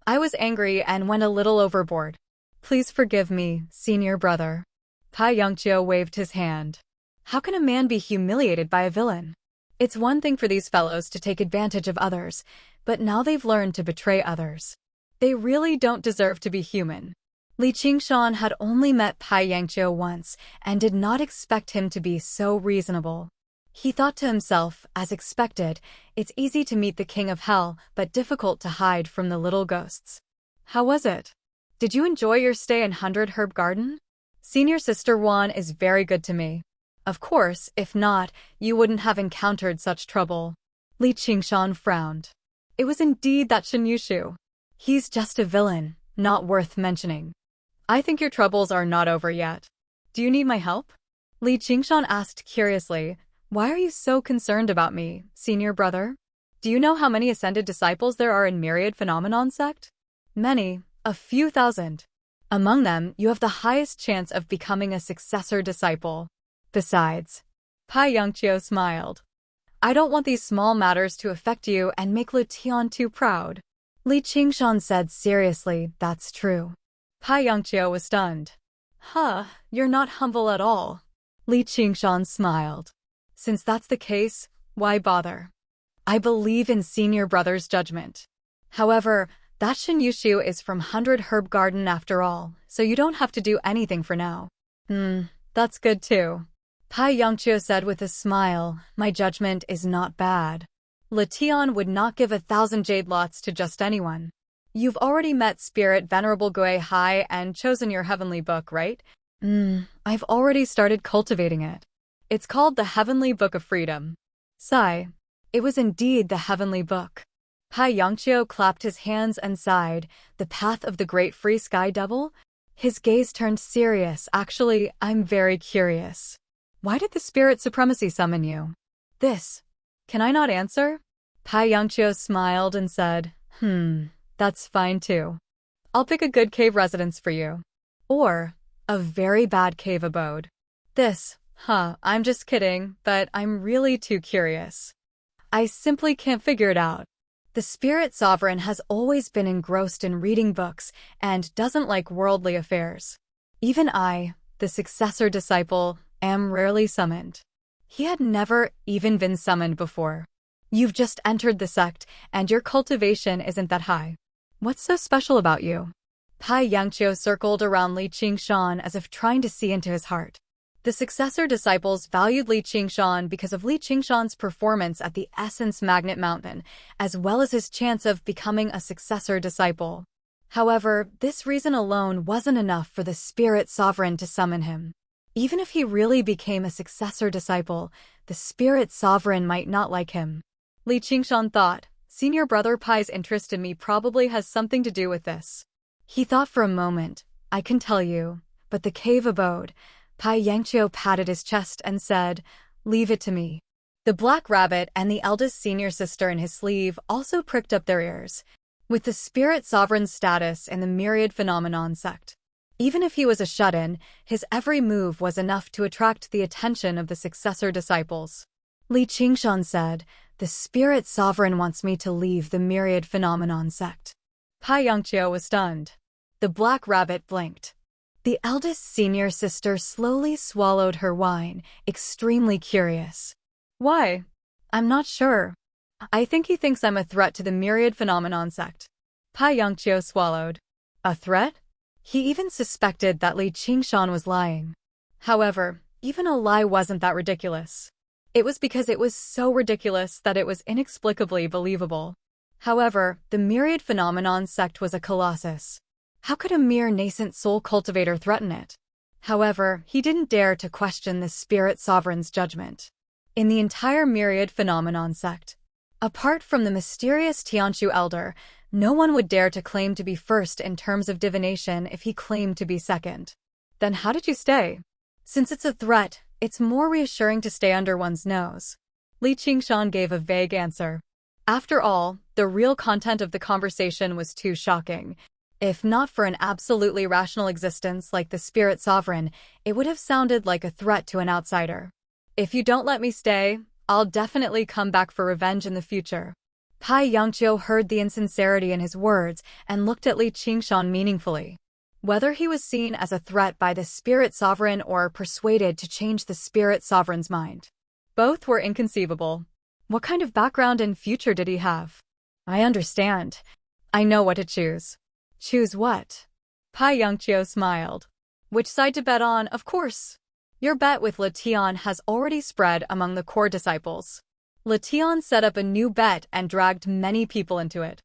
I was angry and went a little overboard. Please forgive me, Senior Brother. Pai Yongqiu waved his hand. How can a man be humiliated by a villain? It's one thing for these fellows to take advantage of others, but now they've learned to betray others. They really don't deserve to be human. Li Qingshan had only met Pai Yangqiu once and did not expect him to be so reasonable. He thought to himself, as expected, it's easy to meet the King of Hell, but difficult to hide from the little ghosts. How was it? Did you enjoy your stay in 100 Herb Garden? Senior Sister Wan is very good to me. Of course, if not, you wouldn't have encountered such trouble. Li Qingshan frowned. It was indeed that Shen Yushu. He's just a villain, not worth mentioning. I think your troubles are not over yet. Do you need my help? Li Qingshan asked curiously, Why are you so concerned about me, Senior Brother? Do you know how many ascended disciples there are in Myriad Phenomenon sect? Many, a few thousand. Among them, you have the highest chance of becoming a successor disciple. Besides, Pai Yongqiu smiled. I don't want these small matters to affect you and make Lu Tian too proud. Li Qingshan said seriously, That's true. Pai Yongqiu was stunned. You're not humble at all. Li Qingshan smiled. Since that's the case, why bother? I believe in Senior Brother's judgment. However, that Shen Yushu is from 100 Herb Garden after all, so you don't have to do anything for now. That's good too. Pai Yongqiu said with a smile, My judgment is not bad. Le Tian would not give 1,000 jade lots to just anyone. You've already met Spirit Venerable Gui Hai and chosen your heavenly book, right? I've already started cultivating it. It's called the Heavenly Book of Freedom. Sigh. It was indeed the Heavenly Book. Pai Yongqiu clapped his hands and sighed, The path of the great free sky devil? His gaze turned serious. Actually, I'm very curious. Why did the Spirit Supremacy summon you? This. Can I not answer? Pai Yongqiu smiled and said, That's fine too. I'll pick a good cave residence for you. Or a very bad cave abode. This. I'm just kidding, but I'm really too curious. I simply can't figure it out. The Spirit Sovereign has always been engrossed in reading books and doesn't like worldly affairs. Even I, the successor disciple, am rarely summoned. He had never even been summoned before. You've just entered the sect, and your cultivation isn't that high. What's so special about you? Pai Yangqiu circled around Li Qingshan as if trying to see into his heart. The successor disciples valued Li Qingshan because of Li Qingshan's performance at the Essence Magnet Mountain, as well as his chance of becoming a successor disciple. However, this reason alone wasn't enough for the Spirit Sovereign to summon him. Even if he really became a successor disciple, the Spirit Sovereign might not like him. Li Qingshan thought, Senior Brother Pai's interest in me probably has something to do with this. He thought for a moment, I can tell you, but the cave abode. Pai Yangqiu patted his chest and said, Leave it to me. The black rabbit and the eldest senior sister in his sleeve also pricked up their ears. with the spirit sovereign's status in the myriad phenomenon sect. Even if he was a shut-in, his every move was enough to attract the attention of the successor disciples. Li Qingshan said, "The spirit sovereign wants me to leave the myriad phenomenon sect." Pai Yongqiu was stunned. The black rabbit blinked. The eldest senior sister slowly swallowed her wine, extremely curious. "Why?" "I'm not sure. I think he thinks I'm a threat to the myriad phenomenon sect." Pai Yongqiu swallowed. A threat? He even suspected that Li Qingshan was lying. However, even a lie wasn't that ridiculous. It was because it was so ridiculous that it was inexplicably believable. However, the myriad phenomenon sect was a colossus. How could a mere nascent soul cultivator threaten it? However, he didn't dare to question the spirit sovereign's judgment. In the entire myriad phenomenon sect, apart from the mysterious Tianshu elder, no one would dare to claim to be first in terms of divination if he claimed to be second. Then how did you stay? Since it's a threat, it's more reassuring to stay under one's nose. Li Qingshan gave a vague answer. After all, the real content of the conversation was too shocking. If not for an absolutely rational existence like the spirit sovereign, it would have sounded like a threat to an outsider. "If you don't let me stay, I'll definitely come back for revenge in the future." Pai Yongqiu heard the insincerity in his words and looked at Li Qingshan meaningfully. Whether he was seen as a threat by the spirit sovereign or persuaded to change the spirit sovereign's mind, both were inconceivable. What kind of background and future did he have? "I understand. I know what to choose." "Choose what?" Pai Yongqiu smiled. "Which side to bet on, of course. Your bet with Letian has already spread among the core disciples. Letian set up a new bet and dragged many people into it.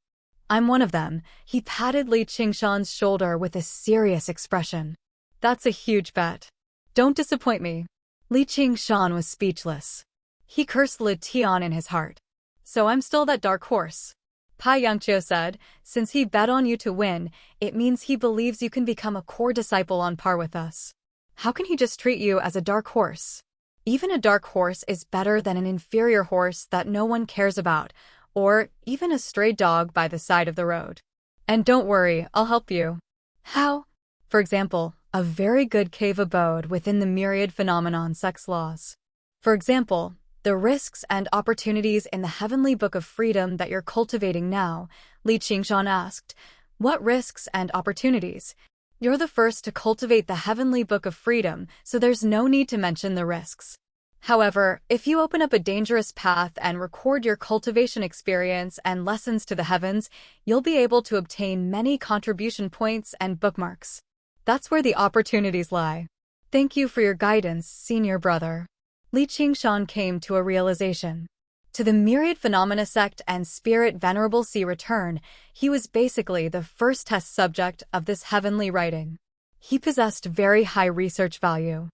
I'm one of them." He patted Li Qingshan's shoulder with a serious expression. "That's a huge bet. Don't disappoint me." Li Qingshan was speechless. He cursed Letian in his heart. "So I'm still that dark horse?" Pai Yongqiu said, "Since he bet on you to win, it means he believes you can become a core disciple on par with us. How can he just treat you as a dark horse? Even a dark horse is better than an inferior horse that no one cares about, or even a stray dog by the side of the road. And don't worry, I'll help you." "How?" "For example, a very good cave abode within the myriad phenomenon sex laws. For example, the risks and opportunities in the heavenly book of freedom that you're cultivating now," Li Qingshan asked. "What risks and opportunities?" "You're the first to cultivate the heavenly book of freedom, so there's no need to mention the risks. However, if you open up a dangerous path and record your cultivation experience and lessons to the heavens, you'll be able to obtain many contribution points and bookmarks. That's where the opportunities lie." "Thank you for your guidance, senior brother." Li Qingshan came to a realization. To the myriad phenomena sect and spirit venerable sea return, he was basically the first test subject of this heavenly writing. He possessed very high research value.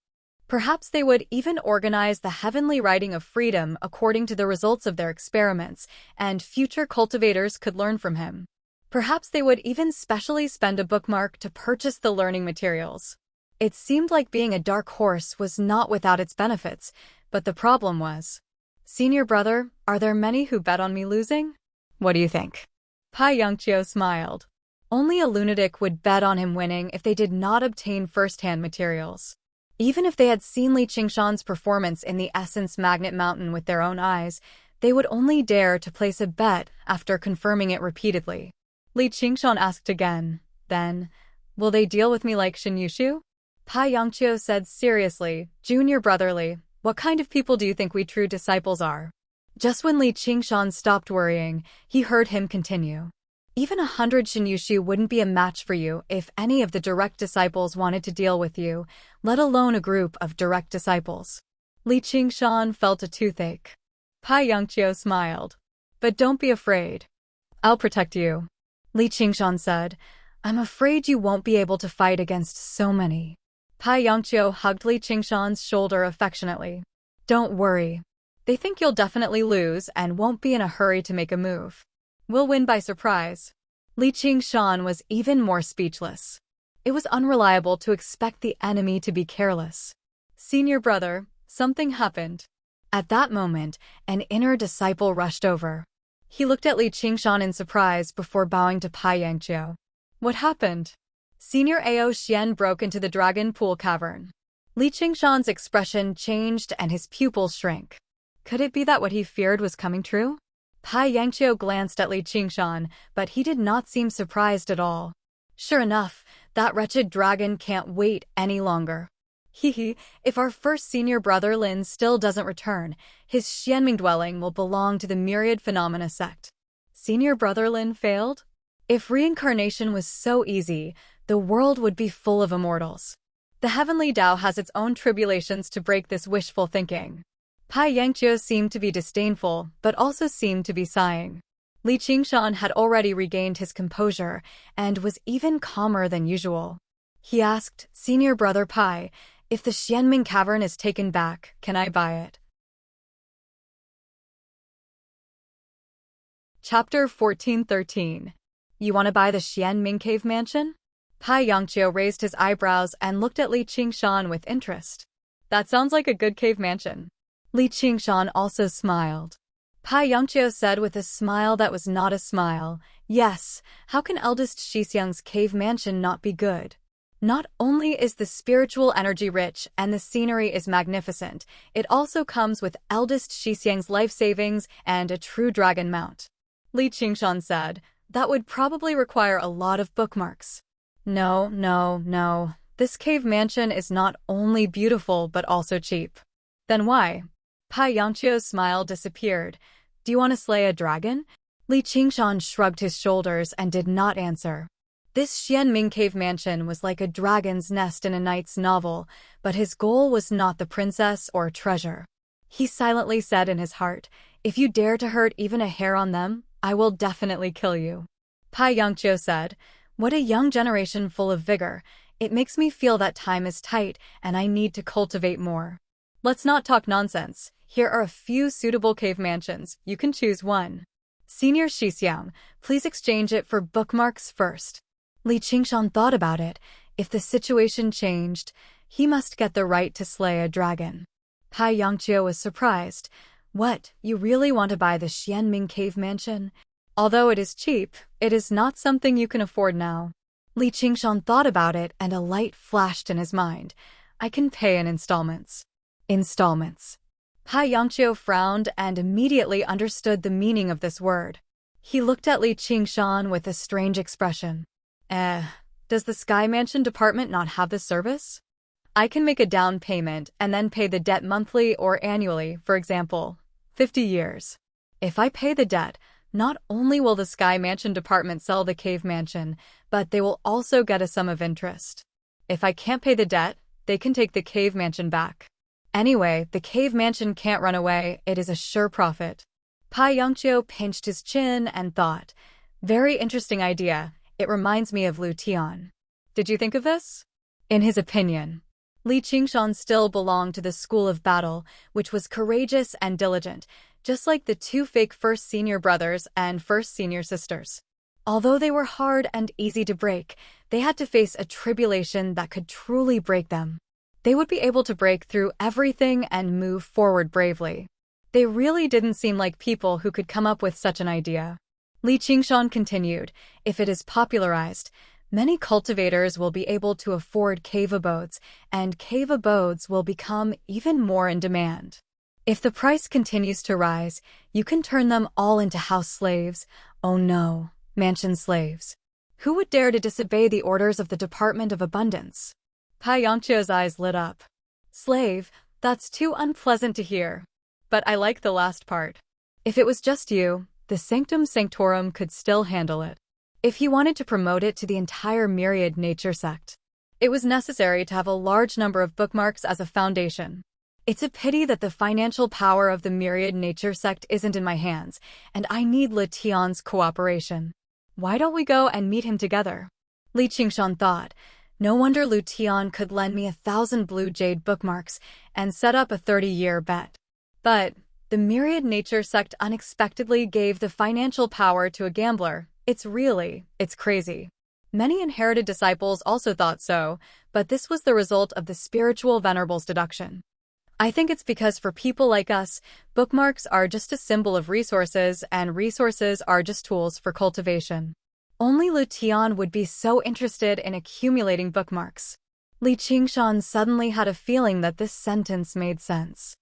Perhaps they would even organize the heavenly writing of freedom according to the results of their experiments, and future cultivators could learn from him. Perhaps they would even specially spend a bookmark to purchase the learning materials. It seemed like being a dark horse was not without its benefits, but the problem was, "Senior brother, are there many who bet on me losing? What do you think?" Pai Yongqiu smiled. Only a lunatic would bet on him winning if they did not obtain first-hand materials. Even if they had seen Li Qingshan's performance in the Essence Magnet Mountain with their own eyes, they would only dare to place a bet after confirming it repeatedly. Li Qingshan asked again, "Then, will they deal with me like Shinyushu?" Pai Yongqiu said seriously, "Junior brotherly, what kind of people do you think we true disciples are?" Just when Li Qingshan stopped worrying, he heard him continue. "Even 100 Shinyushu wouldn't be a match for you if any of the direct disciples wanted to deal with you, let alone a group of direct disciples." Li Qingshan felt a toothache. Pai Yongqiu smiled. "But don't be afraid. I'll protect you." Li Qingshan said, "I'm afraid you won't be able to fight against so many." Pai Yongqiu hugged Li Qingshan's shoulder affectionately. "Don't worry. They think you'll definitely lose and won't be in a hurry to make a move. We'll win by surprise." Li Qingshan was even more speechless. It was unreliable to expect the enemy to be careless. "Senior brother, something happened." At that moment, an inner disciple rushed over. He looked at Li Qingshan in surprise before bowing to Pai Yangqiu. What happened? Senior Ao Xian broke into the dragon pool cavern. Li Qingshan's expression changed and his pupils shrank. Could it be that what he feared was coming true? Pai Yangqiu glanced at Li Qingshan, but he did not seem surprised at all. Sure enough, that wretched dragon can't wait any longer. Hee, if our first senior brother Lin still doesn't return, his Xianming dwelling will belong to the Myriad Phenomena sect. Senior brother Lin failed? If reincarnation was so easy, the world would be full of immortals. The heavenly Tao has its own tribulations to break this wishful thinking. Pai Yangqiu seemed to be disdainful, but also seemed to be sighing. Li Qingshan had already regained his composure and was even calmer than usual. He asked, Senior brother Pai, if the Xianming cavern is taken back, can I buy it? Chapter 1413. You want to buy the Xianming cave mansion? Pai Yangqiu raised his eyebrows and looked at Li Qingshan with interest. That sounds like a good cave mansion. Li Qingshan also smiled. Pai Yangqiu said with a smile that was not a smile, yes, how can eldest Shixiang's cave mansion not be good? Not only is the spiritual energy rich and the scenery is magnificent, it also comes with eldest Shixiang's life savings and a true dragon mount. Li Qingshan said, that would probably require a lot of bookmarks. No. This cave mansion is not only beautiful but also cheap. Then why? Pai Yangqiu's smile disappeared. Do you want to slay a dragon? Li Qingshan shrugged his shoulders and did not answer. This Xianming cave mansion was like a dragon's nest in a knight's novel, but his goal was not the princess or treasure. He silently said in his heart, if you dare to hurt even a hair on them, I will definitely kill you. Pai Yangqiu said, what a young generation full of vigor. It makes me feel that time is tight and I need to cultivate more. Let's not talk nonsense. Here are a few suitable cave mansions. You can choose one. Senior Shixiang, please exchange it for bookmarks first. Li Qingshan thought about it. If the situation changed, he must get the right to slay a dragon. Pai Yangqiu was surprised. What, you really want to buy the Xianming cave mansion? Although it is cheap, it is not something you can afford now. Li Qingshan thought about it and a light flashed in his mind. I can pay in installments. Installments. Pai Yangqiu frowned and immediately understood the meaning of this word. He looked at Li Qingshan with a strange expression. Does the Sky Mansion department not have this service? I can make a down payment and then pay the debt monthly or annually, for example, 50 years. If I pay the debt, not only will the Sky Mansion department sell the cave mansion, but they will also get a sum of interest. If I can't pay the debt, they can take the cave mansion back. Anyway, the cave mansion can't run away, it is a sure profit. Pai Yangqiu pinched his chin and thought, very interesting idea, it reminds me of Lu Tian. Did you think of this? In his opinion, Li Qingshan still belonged to the school of battle, which was courageous and diligent, just like the two fake first senior brothers and first senior sisters. Although they were hard and easy to break, they had to face a tribulation that could truly break them. They would be able to break through everything and move forward bravely. They really didn't seem like people who could come up with such an idea. Li Qingshan continued, if it is popularized, many cultivators will be able to afford cave abodes, and cave abodes will become even more in demand. If the price continues to rise, you can turn them all into house slaves. Oh no, mansion slaves. Who would dare to disobey the orders of the Department of Abundance? Pai Yangqiu's eyes lit up. Slave, that's too unpleasant to hear. But I like the last part. If it was just you, the Sanctum Sanctorum could still handle it. If he wanted to promote it to the entire Myriad Nature sect, it was necessary to have a large number of bookmarks as a foundation. It's a pity that the financial power of the Myriad Nature sect isn't in my hands, and I need Li Tian's cooperation. Why don't we go and meet him together? Li Qingshan thought, no wonder Lu Tian could lend me 1,000 blue jade bookmarks and set up a 30-year bet. But the Myriad Nature sect unexpectedly gave the financial power to a gambler. It's crazy. Many inherited disciples also thought so, but this was the result of the spiritual venerables deduction. I think it's because for people like us, bookmarks are just a symbol of resources, and resources are just tools for cultivation. Only Lu Tian would be so interested in accumulating bookmarks. Li Qingshan suddenly had a feeling that this sentence made sense.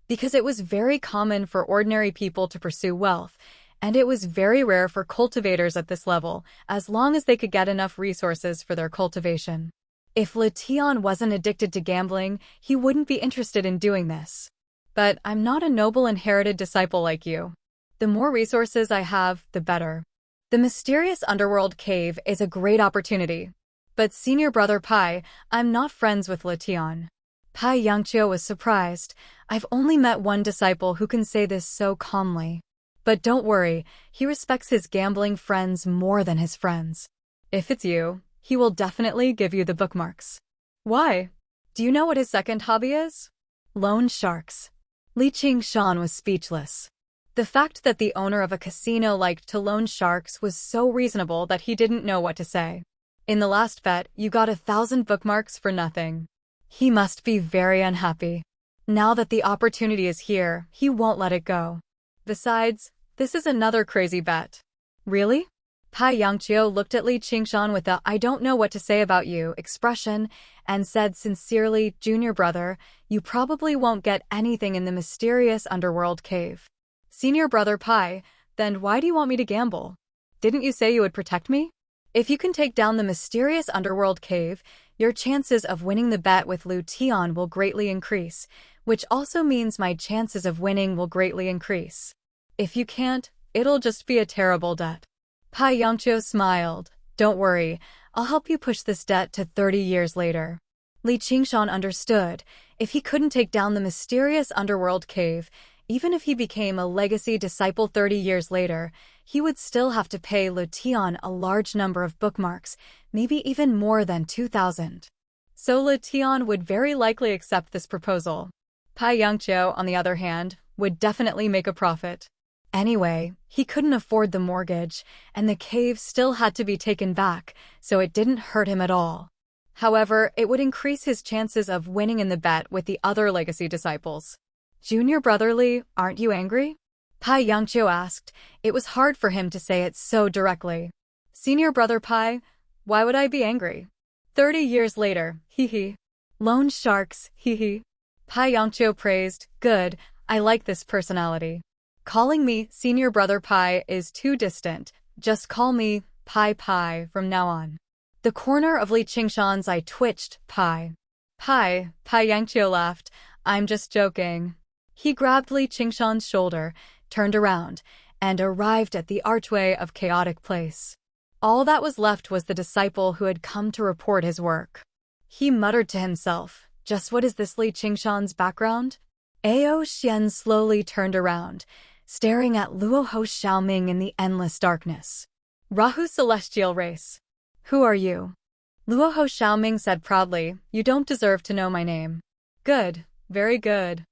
Because it was very common for ordinary people to pursue wealth, and it was very rare for cultivators at this level, as long as they could get enough resources for their cultivation. If Lu Tian wasn't addicted to gambling, he wouldn't be interested in doing this. But I'm not a noble inherited disciple like you. The more resources I have, the better. The mysterious underworld cave is a great opportunity. But senior brother Pai, I'm not friends with Lu Tian. Pai Yangqiu was surprised. I've only met one disciple who can say this so calmly. But don't worry, he respects his gambling friends more than his friends. If it's you, he will definitely give you the bookmarks. Why? Do you know what his second hobby is? Loan sharks. Li Qingshan was speechless. The fact that the owner of a casino liked to loan sharks was so reasonable that he didn't know what to say. In the last bet, you got 1,000 bookmarks for nothing. He must be very unhappy. Now that the opportunity is here, he won't let it go. Besides, this is another crazy bet. Really? Pai Yangqiu looked at Li Qingshan with a "I don't know what to say about you" expression and said sincerely, "Junior brother, you probably won't get anything in the mysterious underworld cave." Senior brother Pai, then why do you want me to gamble? Didn't you say you would protect me? If you can take down the mysterious underworld cave, your chances of winning the bet with Lu Tian will greatly increase, which also means my chances of winning will greatly increase. If you can't, it'll just be a terrible debt. Pai Yangqiu smiled. Don't worry, I'll help you push this debt to 30 years later. Li Qingshan understood. If he couldn't take down the mysterious underworld cave, even if he became a legacy disciple 30 years later, he would still have to pay Lu Tian a large number of bookmarks, maybe even more than 2,000. So Lu Tian would very likely accept this proposal. Pai Yangqiu, on the other hand, would definitely make a profit. Anyway, he couldn't afford the mortgage, and the cave still had to be taken back, so it didn't hurt him at all. However, it would increase his chances of winning in the bet with the other legacy disciples. Junior brother Li, aren't you angry? Pai Yangqiu asked. It was hard for him to say it so directly. Senior brother Pai, why would I be angry? 30 years later, hee. Loan sharks, hee. Pai Yangqiu praised. Good, I like this personality. Calling me senior brother Pai is too distant. Just call me Pai from now on. The corner of Li Qingshan's eye twitched. Pai. Pai Yangqiu laughed. I'm just joking. He grabbed Li Qingshan's shoulder, turned around, and arrived at the archway of Chaotic Place. All that was left was the disciple who had come to report his work. He muttered to himself, just what is this Li Qingshan's background? Ao Xian slowly turned around, staring at Luo Ho Xiaoming in the endless darkness. Rahu Celestial Race. Who are you? Luo Ho Xiaoming said proudly, you don't deserve to know my name. Good, very good.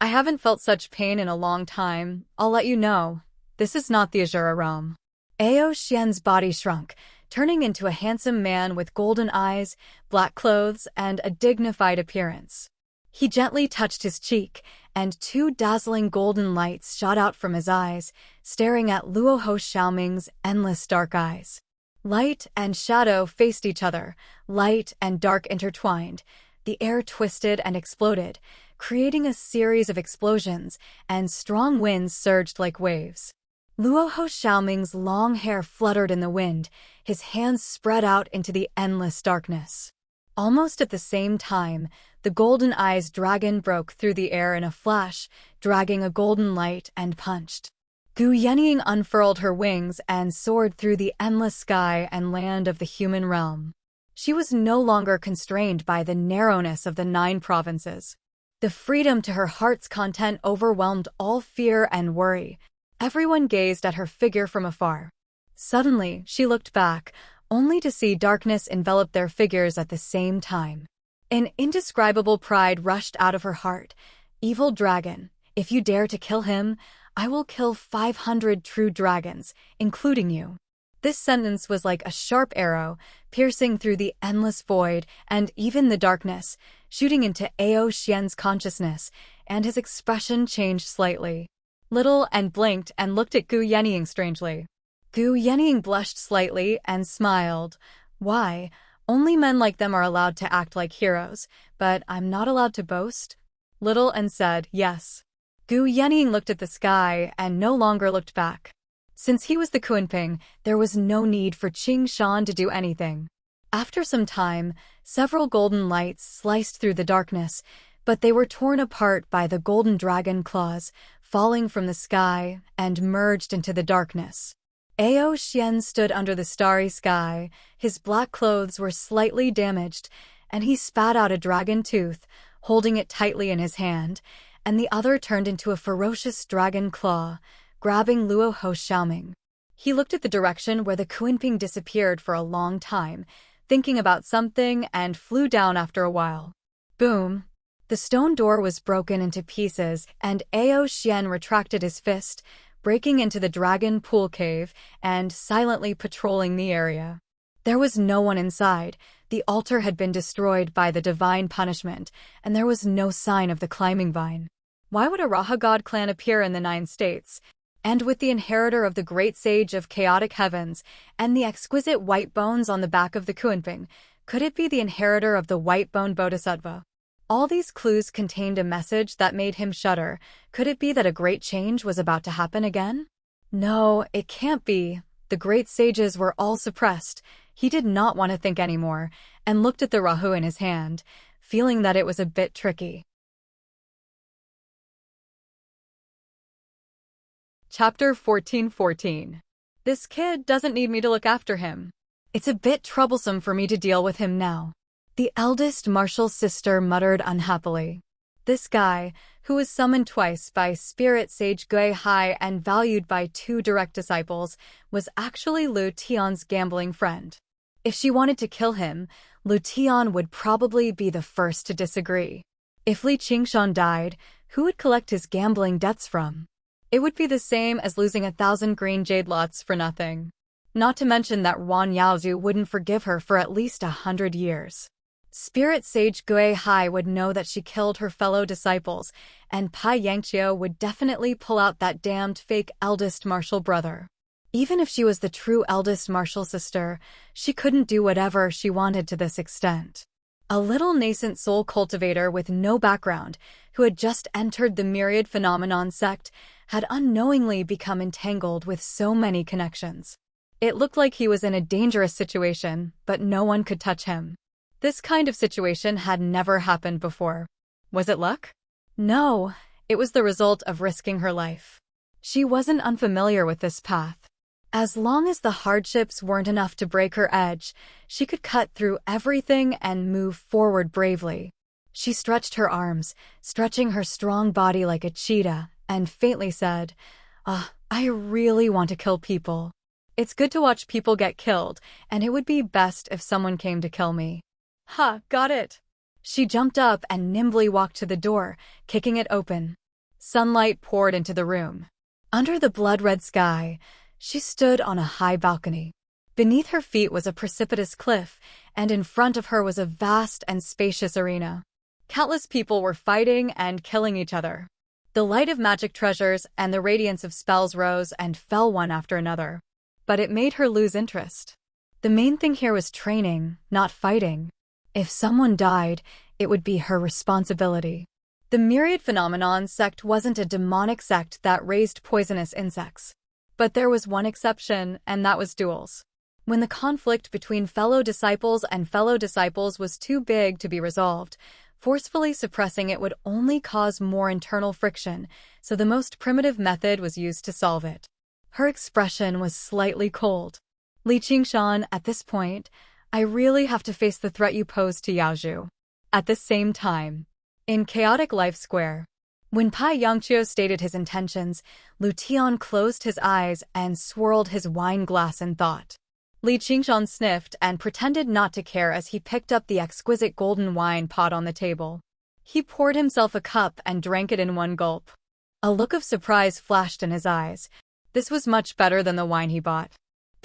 I haven't felt such pain in a long time, I'll let you know. This is not the Azura realm. Ao Xian's body shrunk, turning into a handsome man with golden eyes, black clothes, and a dignified appearance. He gently touched his cheek, and 2 dazzling golden lights shot out from his eyes, staring at Luo Ho Xiaoming's endless dark eyes. Light and shadow faced each other, light and dark intertwined. The air twisted and exploded, creating a series of explosions, and strong winds surged like waves. Luo Ho Xiaoming's long hair fluttered in the wind, his hands spread out into the endless darkness. Almost at the same time, the golden eyes dragon broke through the air in a flash, dragging a golden light, and punched. Gu Yenying unfurled her wings and soared through the endless sky and land of the human realm. She was no longer constrained by the narrowness of the 9 provinces. The freedom to her heart's content overwhelmed all fear and worry. Everyone gazed at her figure from afar. Suddenly, she looked back, only to see darkness envelop their figures at the same time. An indescribable pride rushed out of her heart. Evil dragon, if you dare to kill him, I will kill 500 true dragons, including you. This sentence was like a sharp arrow, piercing through the endless void and even the darkness, shooting into Ao Xian's consciousness, and his expression changed slightly. Little and blinked and looked at Gu Yenying strangely. Gu Yenying blushed slightly and smiled. Why? Only men like them are allowed to act like heroes, but I'm not allowed to boast? Little and said, yes. Gu Yenying looked at the sky and no longer looked back. Since he was the Kunping, there was no need for Qing Shan to do anything. After some time, several golden lights sliced through the darkness, but they were torn apart by the golden dragon claws, falling from the sky and merged into the darkness. Ao Xian stood under the starry sky. His black clothes were slightly damaged, and he spat out a dragon tooth, holding it tightly in his hand, and the other turned into a ferocious dragon claw, grabbing Luo Ho Xiaoming. He looked at the direction where the Kunping disappeared for a long time, thinking about something, and flew down after a while. Boom! The stone door was broken into pieces, and Ao Xian retracted his fist, breaking into the dragon pool cave and silently patrolling the area. There was no one inside. The altar had been destroyed by the divine punishment, and there was no sign of the climbing vine. Why would a Raha god clan appear in the 9 states? And with the inheritor of the great sage of chaotic heavens and the exquisite white bones on the back of the Kunping, could it be the inheritor of the white-boned bodhisattva? All these clues contained a message that made him shudder. Could it be that a great change was about to happen again? No, it can't be. The great sages were all suppressed. He did not want to think anymore, and looked at the Rahu in his hand, feeling that it was a bit tricky. Chapter 14:14. This kid doesn't need me to look after him. It's a bit troublesome for me to deal with him now. The eldest martial sister muttered unhappily. This guy, who was summoned twice by spirit sage Gui Hai and valued by 2 direct disciples, was actually Lu Tian's gambling friend. If she wanted to kill him, Lu Tian would probably be the first to disagree. If Li Qingshan died, who would collect his gambling debts from? It would be the same as losing 1,000 green jade lots for nothing. Not to mention that Wan Yaozu wouldn't forgive her for at least 100 years. Spirit sage Gui Hai would know that she killed her fellow disciples, and Pai Yangqiu would definitely pull out that damned fake eldest martial brother. Even if she was the true eldest martial sister, she couldn't do whatever she wanted to this extent. A little nascent soul cultivator with no background, who had just entered the myriad phenomenon sect, had unknowingly become entangled with so many connections. It looked like he was in a dangerous situation, but no one could touch him. This kind of situation had never happened before. Was it luck? No, it was the result of risking her life. She wasn't unfamiliar with this path. As long as the hardships weren't enough to break her edge, she could cut through everything and move forward bravely. She stretched her arms, stretching her strong body like a cheetah, and faintly said, I really want to kill people. It's good to watch people get killed, and it would be best if someone came to kill me. Ha, got it. She jumped up and nimbly walked to the door, kicking it open. Sunlight poured into the room. Under the blood-red sky, she stood on a high balcony. Beneath her feet was a precipitous cliff, and in front of her was a vast and spacious arena. Countless people were fighting and killing each other. The light of magic treasures and the radiance of spells rose and fell one after another. But it made her lose interest. The main thing here was training, not fighting. If someone died, it would be her responsibility. The myriad phenomenon sect wasn't a demonic sect that raised poisonous insects. But there was one exception, and that was duels. When the conflict between fellow disciples and fellow disciples was too big to be resolved, forcefully suppressing it would only cause more internal friction, so the most primitive method was used to solve it. Her expression was slightly cold. Li Qingshan, at this point, I really have to face the threat you pose to Yaozhu. At the same time, in Chaotic Life Square, when Pai Yangqiu stated his intentions, Lu Tian closed his eyes and swirled his wine glass in thought. Li Qingshan sniffed and pretended not to care as he picked up the exquisite golden wine pot on the table. He poured himself a cup and drank it in one gulp. A look of surprise flashed in his eyes. This was much better than the wine he bought.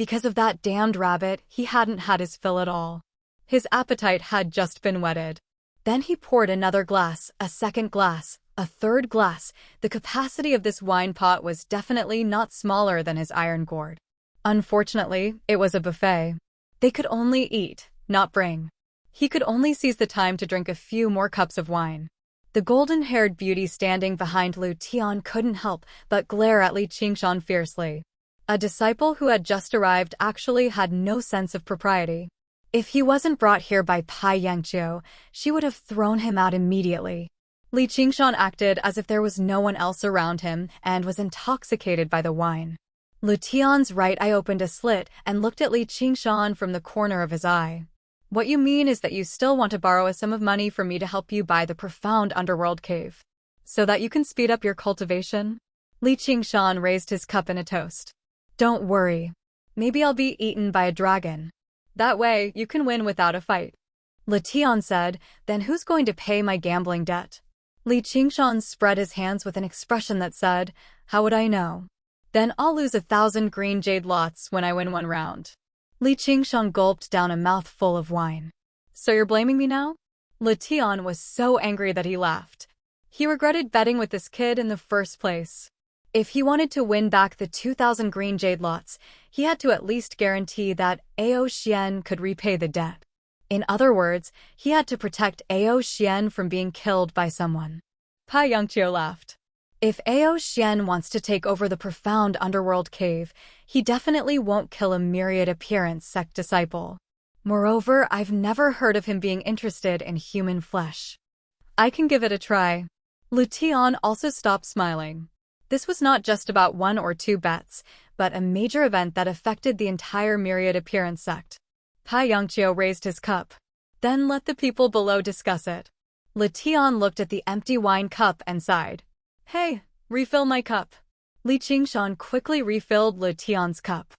Because of that damned rabbit, he hadn't had his fill at all. His appetite had just been whetted. Then he poured another glass, a second glass, a third glass. The capacity of this wine pot was definitely not smaller than his iron gourd. Unfortunately, it was a buffet. They could only eat, not bring. He could only seize the time to drink a few more cups of wine. The golden-haired beauty standing behind Lu Tian couldn't help but glare at Li Qingshan fiercely. A disciple who had just arrived actually had no sense of propriety. If he wasn't brought here by Pai Yangqiu, she would have thrown him out immediately. Li Qingshan acted as if there was no one else around him and was intoxicated by the wine. Lu Tian's right eye opened a slit and looked at Li Qingshan from the corner of his eye. What you mean is that you still want to borrow a sum of money from me to help you buy the profound underworld cave, so that you can speed up your cultivation? Li Qingshan raised his cup in a toast. Don't worry. Maybe I'll be eaten by a dragon. That way, you can win without a fight. Li Tian said, then who's going to pay my gambling debt? Li Qingshan spread his hands with an expression that said, how would I know? Then I'll lose 1,000 green jade lots when I win one round. Li Qingshan gulped down a mouthful of wine. So you're blaming me now? Li Tian was so angry that he laughed. He regretted betting with this kid in the first place. If he wanted to win back the 2,000 green jade lots, he had to at least guarantee that Ao Xian could repay the debt. In other words, he had to protect Ao Xian from being killed by someone. Pai Yangqiu laughed. If Ao Xian wants to take over the profound underworld cave, he definitely won't kill a myriad appearance sect disciple. Moreover, I've never heard of him being interested in human flesh. I can give it a try. Lu Tian also stopped smiling. This was not just about 1 or 2 bets, but a major event that affected the entire myriad appearance sect. Pai Yangqiu raised his cup. Then let the people below discuss it. Lu Tian looked at the empty wine cup and sighed. Hey, refill my cup. Li Qingshan quickly refilled Lu Tian's cup.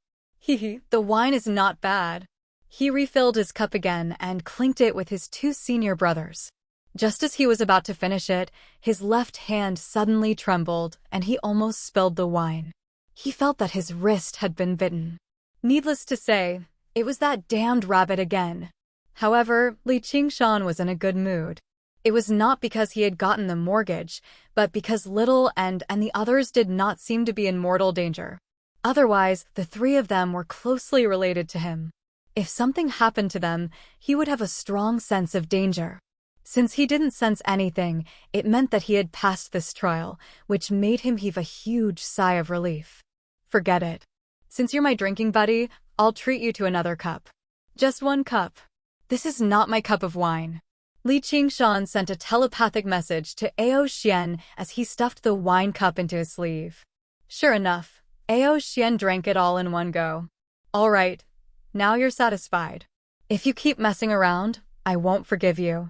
The wine is not bad. He refilled his cup again and clinked it with his 2 senior brothers. Just as he was about to finish it, his left hand suddenly trembled and he almost spilled the wine. He felt that his wrist had been bitten. Needless to say, it was that damned rabbit again. However, Li Qingshan was in a good mood. It was not because he had gotten the mortgage, but because Little and the others did not seem to be in mortal danger. Otherwise, the 3 of them were closely related to him. If something happened to them, he would have a strong sense of danger. Since he didn't sense anything, it meant that he had passed this trial, which made him heave a huge sigh of relief. Forget it. Since you're my drinking buddy, I'll treat you to another cup. Just 1 cup. This is not my cup of wine. Li Qingshan sent a telepathic message to Ao Xian as he stuffed the wine cup into his sleeve. Sure enough, Ao Xian drank it all in one go. All right, now you're satisfied. If you keep messing around, I won't forgive you.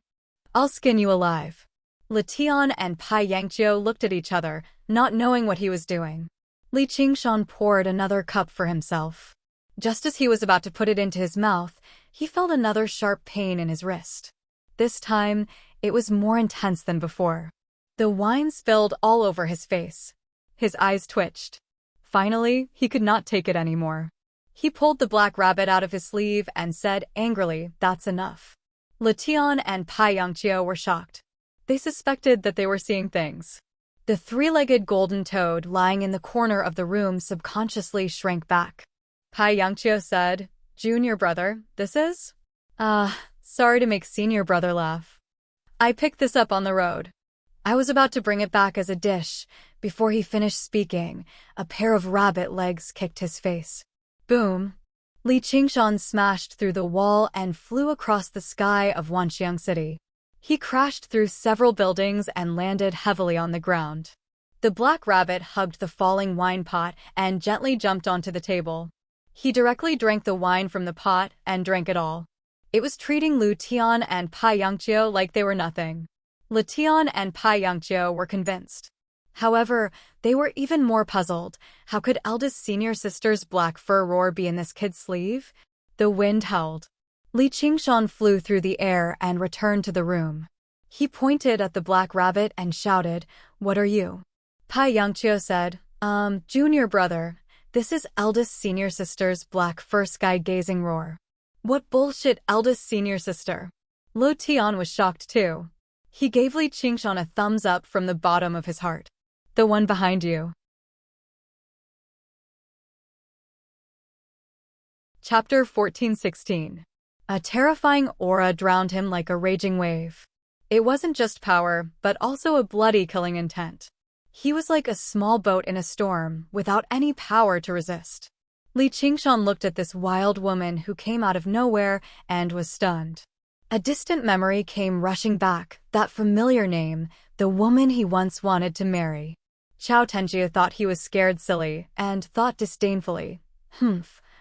I'll skin you alive. Li Tian and Pai Yangqiu looked at each other, not knowing what he was doing. Li Qingshan poured another cup for himself. Just as he was about to put it into his mouth, he felt another sharp pain in his wrist. This time, it was more intense than before. The wine spilled all over his face. His eyes twitched. Finally, he could not take it anymore. He pulled the black rabbit out of his sleeve and said angrily, "That's enough." Lu Tian and Pai Yangqiu were shocked. They suspected that they were seeing things. The 3-legged golden toad lying in the corner of the room subconsciously shrank back. Pai Yangqiu said, "Junior brother, this is?" Sorry to make senior brother laugh. I picked this up on the road. I was about to bring it back as a dish. Before he finished speaking, a pair of rabbit legs kicked his face. Boom! Li Qingshan smashed through the wall and flew across the sky of Wanxiang City. He crashed through several buildings and landed heavily on the ground. The black rabbit hugged the falling wine pot and gently jumped onto the table. He directly drank the wine from the pot and drank it all. It was treating Lu Tian and Pai Yangqiu like they were nothing. Lu Tian and Pai Yangqiu were convinced. However, they were even more puzzled. How could eldest senior sister's black fur roar be in this kid's sleeve? The wind howled. Li Qingshan flew through the air and returned to the room. He pointed at the black rabbit and shouted, "What are you?" Pai Yangqiu said, Junior brother, This is eldest senior sister's black fur sky-gazing roar. What bullshit, eldest senior sister. Lo Tian was shocked too. He gave Li Qingshan a thumbs up from the bottom of his heart. The one behind you. Chapter 14-16. A terrifying aura drowned him like a raging wave. It wasn't just power, but also a bloody killing intent. He was like a small boat in a storm, without any power to resist. Li Qingshan looked at this wild woman who came out of nowhere and was stunned. A distant memory came rushing back, that familiar name, the woman he once wanted to marry. Chao Tenjia thought he was scared silly, and thought disdainfully,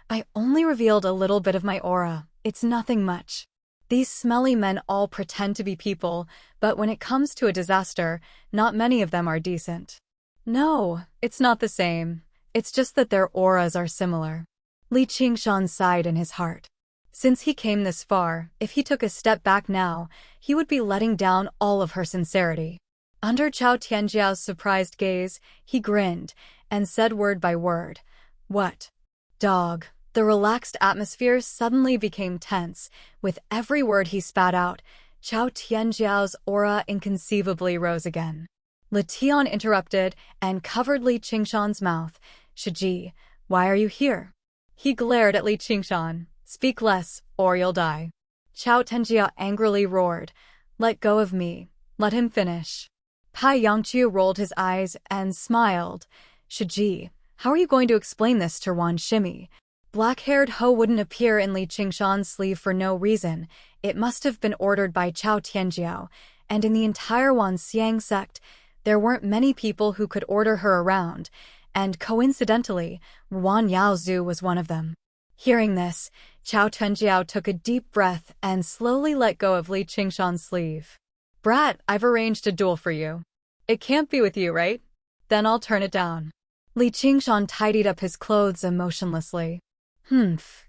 I only revealed a little bit of my aura, it's nothing much. These smelly men all pretend to be people, but when it comes to a disaster, not many of them are decent. No, it's not the same. It's just that their auras are similar. Li Qingshan sighed in his heart. Since he came this far, if he took a step back now, he would be letting down all of her sincerity. Under Chao Tianjiao's surprised gaze, he grinned and said word by word, "What? Dog." The relaxed atmosphere suddenly became tense. With every word he spat out, Chao Tianjiao's aura inconceivably rose again. Li Tian interrupted and covered Li Qingshan's mouth. "Shiji, why are you here?" He glared at Li Qingshan. "Speak less, or you'll die." Chao Tenjia angrily roared, "Let go of me. Let him finish." Pai Yangqiu rolled his eyes and smiled. "Shiji, how are you going to explain this to Wan Shimi?" Black-haired Ho wouldn't appear in Li Qingshan's sleeve for no reason. It must have been ordered by Chao Tianjiao, and in the entire Wan Xiang sect, there weren't many people who could order her around, and coincidentally, Wan Yaozu was one of them. Hearing this, Chao Tianjiao took a deep breath and slowly let go of Li Qingshan's sleeve. "Brat, I've arranged a duel for you. It can't be with you, right? Then I'll turn it down." Li Qingshan tidied up his clothes emotionlessly.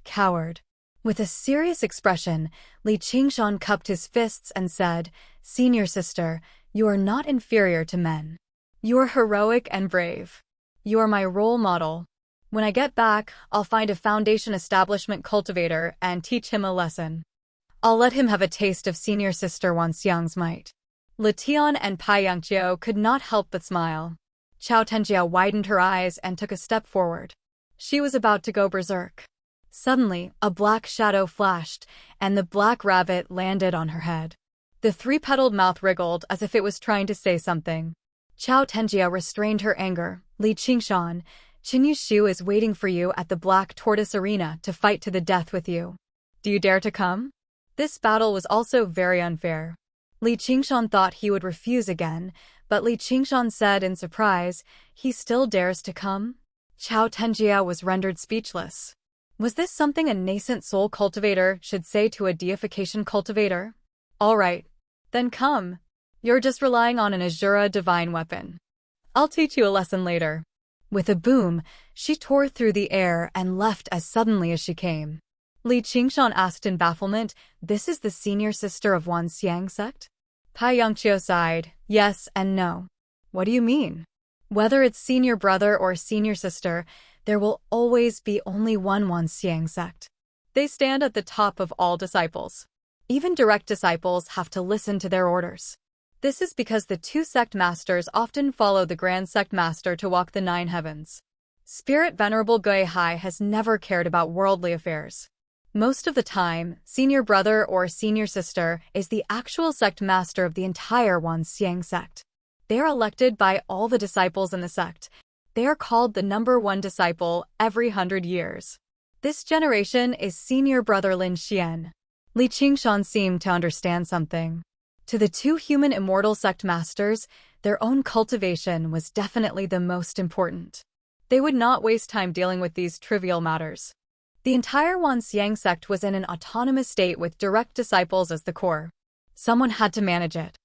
Coward. With a serious expression, Li Qingshan cupped his fists and said, "Senior sister, you are not inferior to men. You are heroic and brave. You are my role model. When I get back, I'll find a foundation establishment cultivator and teach him a lesson. I'll let him have a taste of senior sister Wan Xiang's might." Li Tian and Pai Yangqiu could not help but smile. Chao Tenjia widened her eyes and took a step forward. She was about to go berserk. Suddenly, a black shadow flashed, and the black rabbit landed on her head. The three-petaled mouth wriggled as if it was trying to say something. Chao Tenjia restrained her anger. "Li Qingshan, Qin Yushu is waiting for you at the Black Tortoise Arena to fight to the death with you. Do you dare to come?" This battle was also very unfair. Li Qingshan thought he would refuse again, but Li Qingshan said in surprise, "He still dares to come?" Chao Tenjia was rendered speechless. Was this something a nascent soul cultivator should say to a deification cultivator? "All right. Then come. You're just relying on an Azura divine weapon. I'll teach you a lesson later." With a boom, she tore through the air and left as suddenly as she came. Li Qingshan asked in bafflement, "This is the senior sister of Wan Xiang sect?" Pai Yangqiu sighed, "Yes and no." "What do you mean?" "Whether it's senior brother or senior sister, there will always be only one Wan Xiang sect. They stand at the top of all disciples. Even direct disciples have to listen to their orders. This is because the two sect masters often follow the grand sect master to walk the 9 heavens. Spirit Venerable Gui Hai has never cared about worldly affairs. Most of the time, senior brother or senior sister is the actual sect master of the entire Wan Xiang sect. They are elected by all the disciples in the sect. They are called the number 1 disciple every 100 years. This generation is senior brother Lin Xian. Li Qingshan seemed to understand something. To the 2 human immortal sect masters, their own cultivation was definitely the most important. They would not waste time dealing with these trivial matters. The entire Wan Xiang sect was in an autonomous state with direct disciples as the core. Someone had to manage it.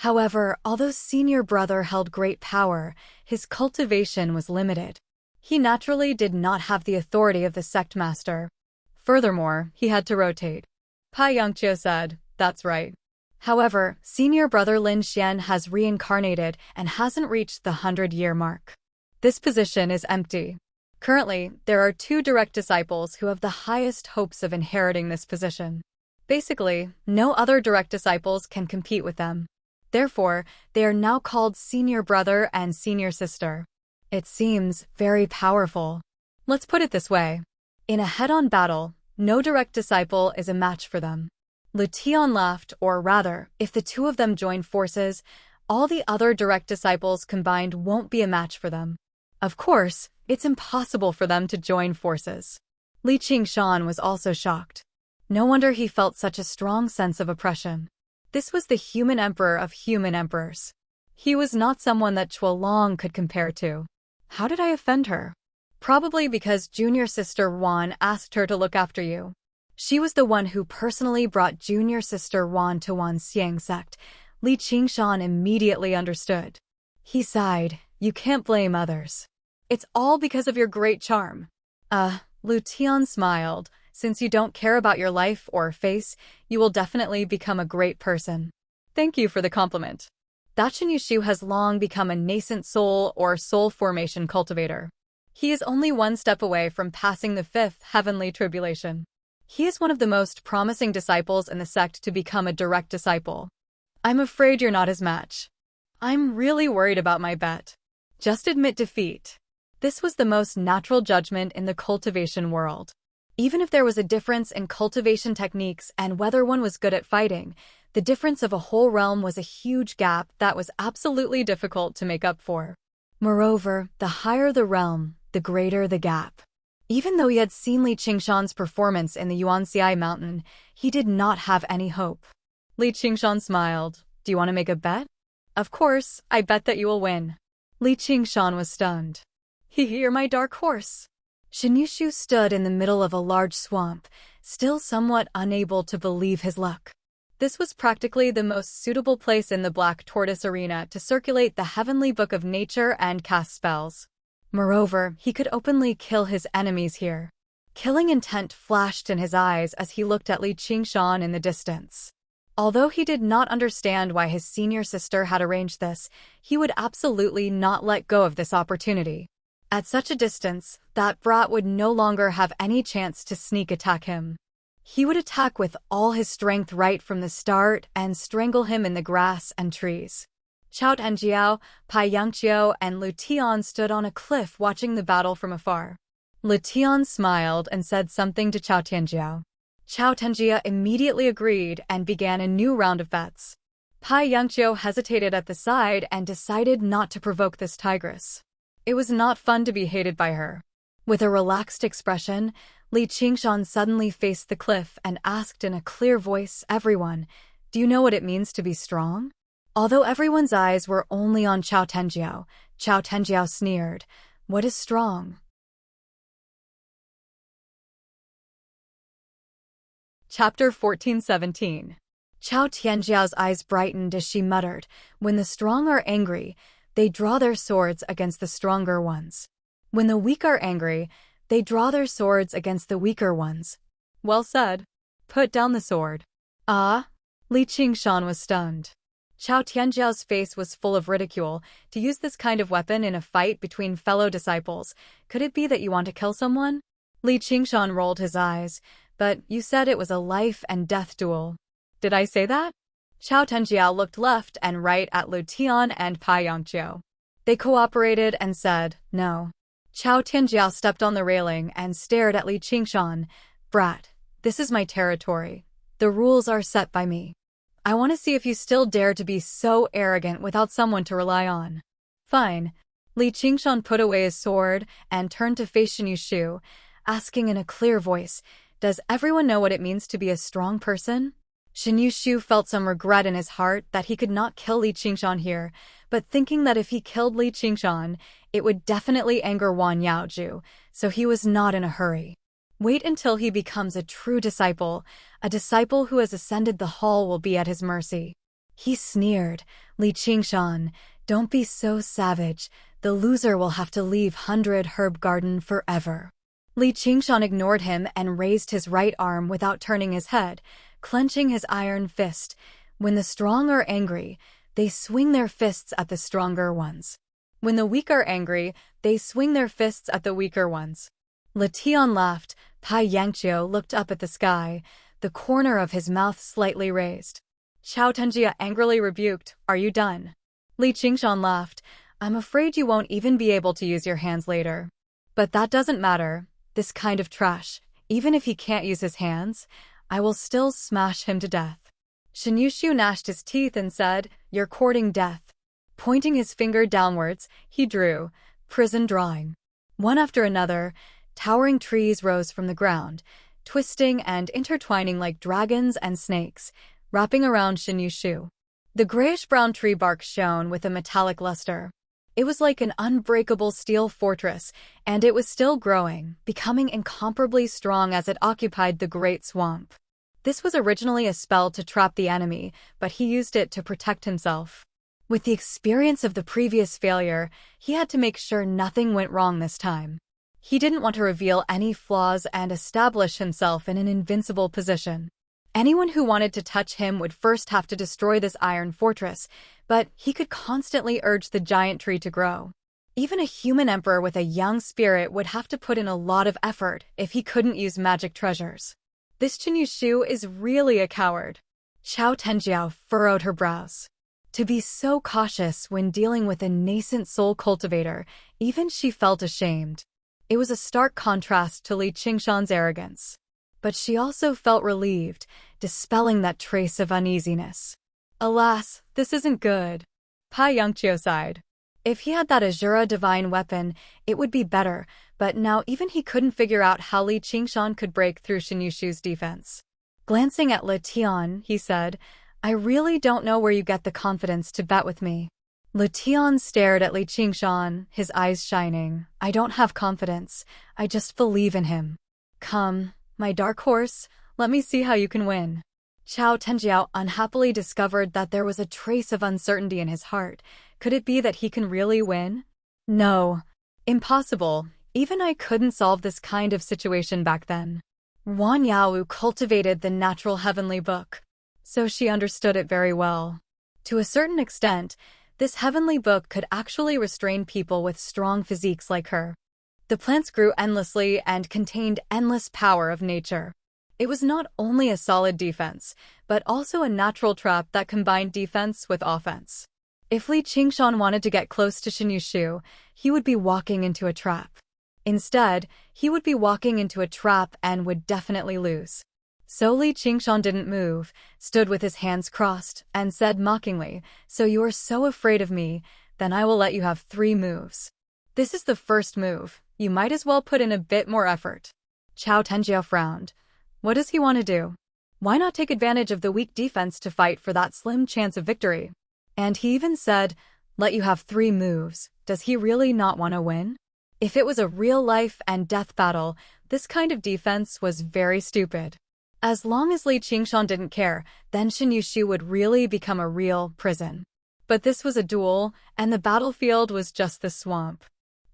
However, although senior brother held great power, his cultivation was limited. He naturally did not have the authority of the sect master. Furthermore, he had to rotate. Pai Yangqiu said, "That's right." However, senior brother Lin Xian has reincarnated and hasn't reached the 100-year mark. This position is empty. Currently, there are 2 direct disciples who have the highest hopes of inheriting this position. Basically, no other direct disciples can compete with them. Therefore, they are now called senior brother and senior sister. It seems very powerful. Let's put it this way. In a head-on battle, no direct disciple is a match for them. Lution laughed, or rather, if the 2 of them join forces, all the other direct disciples combined won't be a match for them. Of course, it's impossible for them to join forces. Li Qingshan was also shocked. No wonder he felt such a strong sense of oppression. This was the human emperor of human emperors. He was not someone that Chuolong could compare to. How did I offend her? Probably because junior sister Wan asked her to look after you. She was the one who personally brought junior sister Wan to Wanxiang sect. Li Qingshan immediately understood. He sighed, "You can't blame others. It's all because of your great charm." Lu Tian smiled. "Since you don't care about your life or face, you will definitely become a great person." Thank you for the compliment. Dachin Yushu has long become a nascent soul or soul formation cultivator. He is only 1 step away from passing the 5th heavenly tribulation. He is one of the most promising disciples in the sect to become a direct disciple. I'm afraid you're not his match. I'm really worried about my bet. Just admit defeat. This was the most natural judgment in the cultivation world. Even if there was a difference in cultivation techniques and whether one was good at fighting, the difference of a whole realm was a huge gap that was absolutely difficult to make up for. Moreover, the higher the realm, the greater the gap. Even though he had seen Li Qingshan's performance in the Yuanxi mountain, he did not have any hope. Li Qingshan smiled. "Do you want to make a bet?" "Of course, I bet that you will win." Li Qingshan was stunned. You're my dark horse." Shen Yushu stood in the middle of a large swamp, still somewhat unable to believe his luck. This was practically the most suitable place in the Black Tortoise Arena to circulate the heavenly book of nature and cast spells. Moreover, he could openly kill his enemies here. Killing intent flashed in his eyes as he looked at Li Qingshan in the distance. Although he did not understand why his senior sister had arranged this, he would absolutely not let go of this opportunity. At such a distance, that brat would no longer have any chance to sneak attack him. He would attack with all his strength right from the start and strangle him in the grass and trees. Chao Tenjiao, Pai Yangqiu, and Lu Tian stood on a cliff watching the battle from afar. Lu Tian smiled and said something to Chao Tenjiao. Chao Tenjiao immediately agreed and began a new round of bets. Pai Yangqiu hesitated at the side and decided not to provoke this tigress. It was not fun to be hated by her. With a relaxed expression, Li Qingshan suddenly faced the cliff and asked in a clear voice, "Everyone, do you know what it means to be strong?" Although everyone's eyes were only on Chao Tenjiao sneered, "What is strong?" Chapter 14-17. Chao Tianjiao's eyes brightened as she muttered, "When the strong are angry, they draw their swords against the stronger ones. When the weak are angry, they draw their swords against the weaker ones." Well said. Put down the sword. Ah? Li Qingshan was stunned. Chao Tianjiao's face was full of ridicule. To use this kind of weapon in a fight between fellow disciples, could it be that you want to kill someone? Li Qingshan rolled his eyes. "But you said it was a life and death duel." Did I say that? Chao Tenjiao looked left and right at Lu Tian and Pai Yangqiu. They cooperated and said, "No." Chao Tianjiao stepped on the railing and stared at Li Qingshan. "Brat, this is my territory. The rules are set by me. I want to see if you still dare to be so arrogant without someone to rely on." "Fine." Li Qingshan put away his sword and turned to face Shen Yushu, asking in a clear voice, "Does everyone know what it means to be a strong person?" Shen Yushu felt some regret in his heart that he could not kill Li Qingshan here, but thinking that if he killed Li Qingshan, it would definitely anger Wan Yaoju, so he was not in a hurry. Wait until he becomes a true disciple. A disciple who has ascended the hall will be at his mercy. He sneered, "Li Qingshan, don't be so savage. The loser will have to leave 100 Herb Garden forever." Li Qingshan ignored him and raised his right arm without turning his head, clenching his iron fist. When the strong are angry, they swing their fists at the stronger ones. When the weak are angry, they swing their fists at the weaker ones. Letian laughed. Pai Yangqiu looked up at the sky, the corner of his mouth slightly raised. Xiao Tenjia angrily rebuked, "Are you done?" Li Qingshan laughed. "I'm afraid you won't even be able to use your hands later. But that doesn't matter. This kind of trash, even if he can't use his hands, I will still smash him to death." Shen Yushu gnashed his teeth and said, "You're courting death." Pointing his finger downwards, he drew, prison drawing. One after another, towering trees rose from the ground, twisting and intertwining like dragons and snakes, wrapping around Shen Yushu. The grayish-brown tree bark shone with a metallic luster. It was like an unbreakable steel fortress, and it was still growing, becoming incomparably strong as it occupied the great swamp. This was originally a spell to trap the enemy, but he used it to protect himself. With the experience of the previous failure, he had to make sure nothing went wrong this time. He didn't want to reveal any flaws and establish himself in an invincible position. Anyone who wanted to touch him would first have to destroy this iron fortress, but he could constantly urge the giant tree to grow. Even a human emperor with a young spirit would have to put in a lot of effort if he couldn't use magic treasures. This Shen Yushu is really a coward. Xiao Tenjiao furrowed her brows. To be so cautious when dealing with a nascent soul cultivator, even she felt ashamed. It was a stark contrast to Li Qingshan's arrogance. But she also felt relieved, dispelling that trace of uneasiness. Alas, this isn't good. Pai Yangqiu sighed. If he had that Azura divine weapon, it would be better, but now even he couldn't figure out how Li Qingshan could break through Shen Yushu's defense. Glancing at Letian, he said, "I really don't know where you get the confidence to bet with me." Letian stared at Li Qingshan, his eyes shining. "I don't have confidence. I just believe in him. Come, my dark horse, let me see how you can win." Xiao Tenjiao unhappily discovered that there was a trace of uncertainty in his heart. Could it be that he can really win? No. Impossible. Even I couldn't solve this kind of situation back then. Wan Yaowu cultivated the natural heavenly book, so she understood it very well. To a certain extent, this heavenly book could actually restrain people with strong physiques like her. The plants grew endlessly and contained endless power of nature. It was not only a solid defense, but also a natural trap that combined defense with offense. If Li Qingshan wanted to get close to Shen Yushu, he would be walking into a trap. Instead, he would be walking into a trap and would definitely lose. So Li Qingshan didn't move, stood with his hands crossed, and said mockingly, "So you are so afraid of me, then I will let you have 3 moves. This is the first move. You might as well put in a bit more effort." Xiao Tenjiao frowned. What does he want to do? Why not take advantage of the weak defense to fight for that slim chance of victory? And he even said, "Let you have 3 moves. Does he really not want to win? If it was a real life and death battle, this kind of defense was very stupid. As long as Li Qingshan didn't care, then Shen Yushu would really become a real prison. But this was a duel, and the battlefield was just the swamp.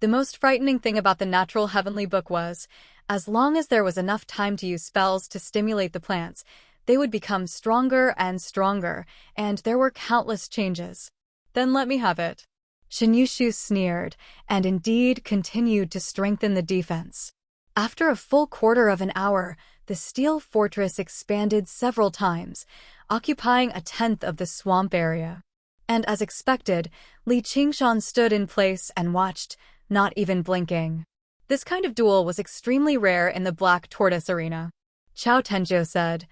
The most frightening thing about the natural heavenly book was, as long as there was enough time to use spells to stimulate the plants, they would become stronger and stronger, and there were countless changes. Then let me have it. Shen Yushu sneered, and indeed continued to strengthen the defense. After a full quarter of an hour, the steel fortress expanded several times, occupying 1/10 of the swamp area. And as expected, Li Qingshan stood in place and watched, not even blinking. This kind of duel was extremely rare in the Black Tortoise arena. Xiao Tenjiao said,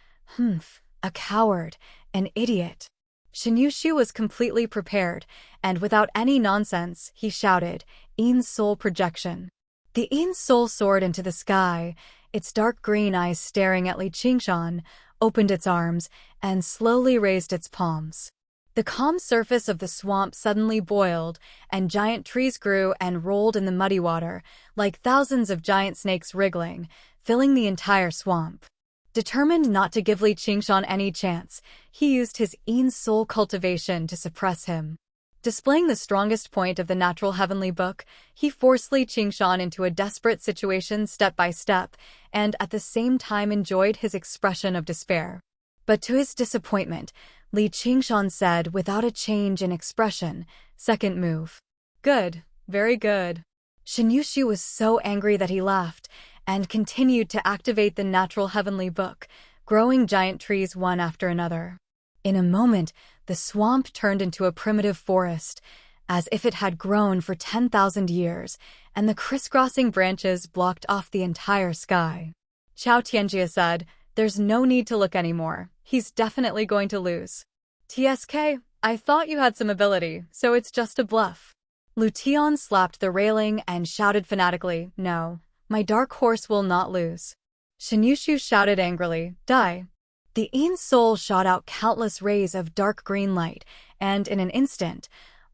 a coward, an idiot." Shen Yushu was completely prepared, and without any nonsense, he shouted, "Yin Soul Projection." The Yin Soul soared into the sky, its dark green eyes staring at Li Qingshan, opened its arms, and slowly raised its palms. The calm surface of the swamp suddenly boiled, and giant trees grew and rolled in the muddy water, like thousands of giant snakes wriggling, filling the entire swamp. Determined not to give Li Qingshan any chance, he used his Yin Soul cultivation to suppress him. Displaying the strongest point of the natural heavenly book, he forced Li Qingshan into a desperate situation step by step, and at the same time enjoyed his expression of despair. But to his disappointment, Li Qingshan said without a change in expression, "Second move." Good, very good. Shinyushu was so angry that he laughed and continued to activate the natural heavenly book, growing giant trees one after another. In a moment, the swamp turned into a primitive forest, as if it had grown for 10,000 years, and the crisscrossing branches blocked off the entire sky. Chao Tianjia said, "There's no need to look anymore. He's definitely going to lose." "TSK, I thought you had some ability, so it's just a bluff." Lu Tian slapped the railing and shouted fanatically, "No, my dark horse will not lose." Shinyushu shouted angrily, "Die." The Ein's soul shot out countless rays of dark green light, and in an instant,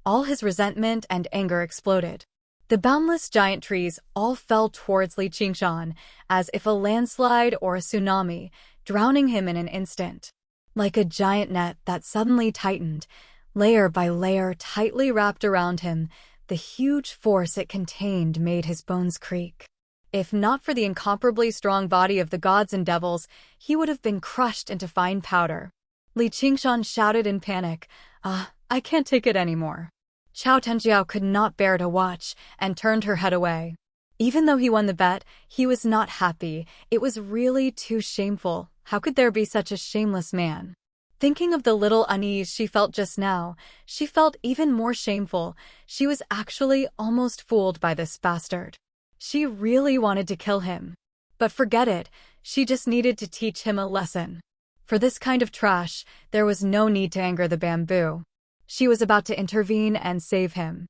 all his resentment and anger exploded. The boundless giant trees all fell towards Li Qingshan, as if a landslide or a tsunami, drowning him in an instant. Like a giant net that suddenly tightened, layer by layer tightly wrapped around him, the huge force it contained made his bones creak. If not for the incomparably strong body of the gods and devils, he would have been crushed into fine powder. Li Qingshan shouted in panic, I can't take it anymore." Chao Tianjiao could not bear to watch and turned her head away. Even though he won the bet, he was not happy. It was really too shameful. How could there be such a shameless man? Thinking of the little unease she felt just now, she felt even more shameful. She was actually almost fooled by this bastard. She really wanted to kill him. But forget it, she just needed to teach him a lesson. For this kind of trash, there was no need to anger the bamboo. She was about to intervene and save him.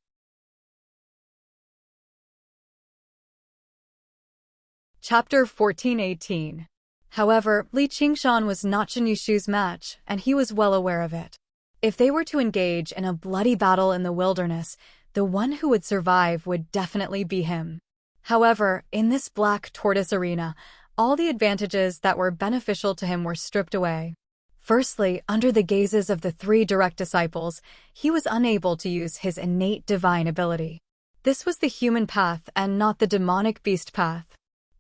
Chapter 14:18. However, Li Qingshan was not Shinyushu's match, and he was well aware of it. If they were to engage in a bloody battle in the wilderness, the one who would survive would definitely be him. However, in this black tortoise arena, all the advantages that were beneficial to him were stripped away. Firstly, under the gazes of the three direct disciples, he was unable to use his innate divine ability. This was the human path and not the demonic beast path.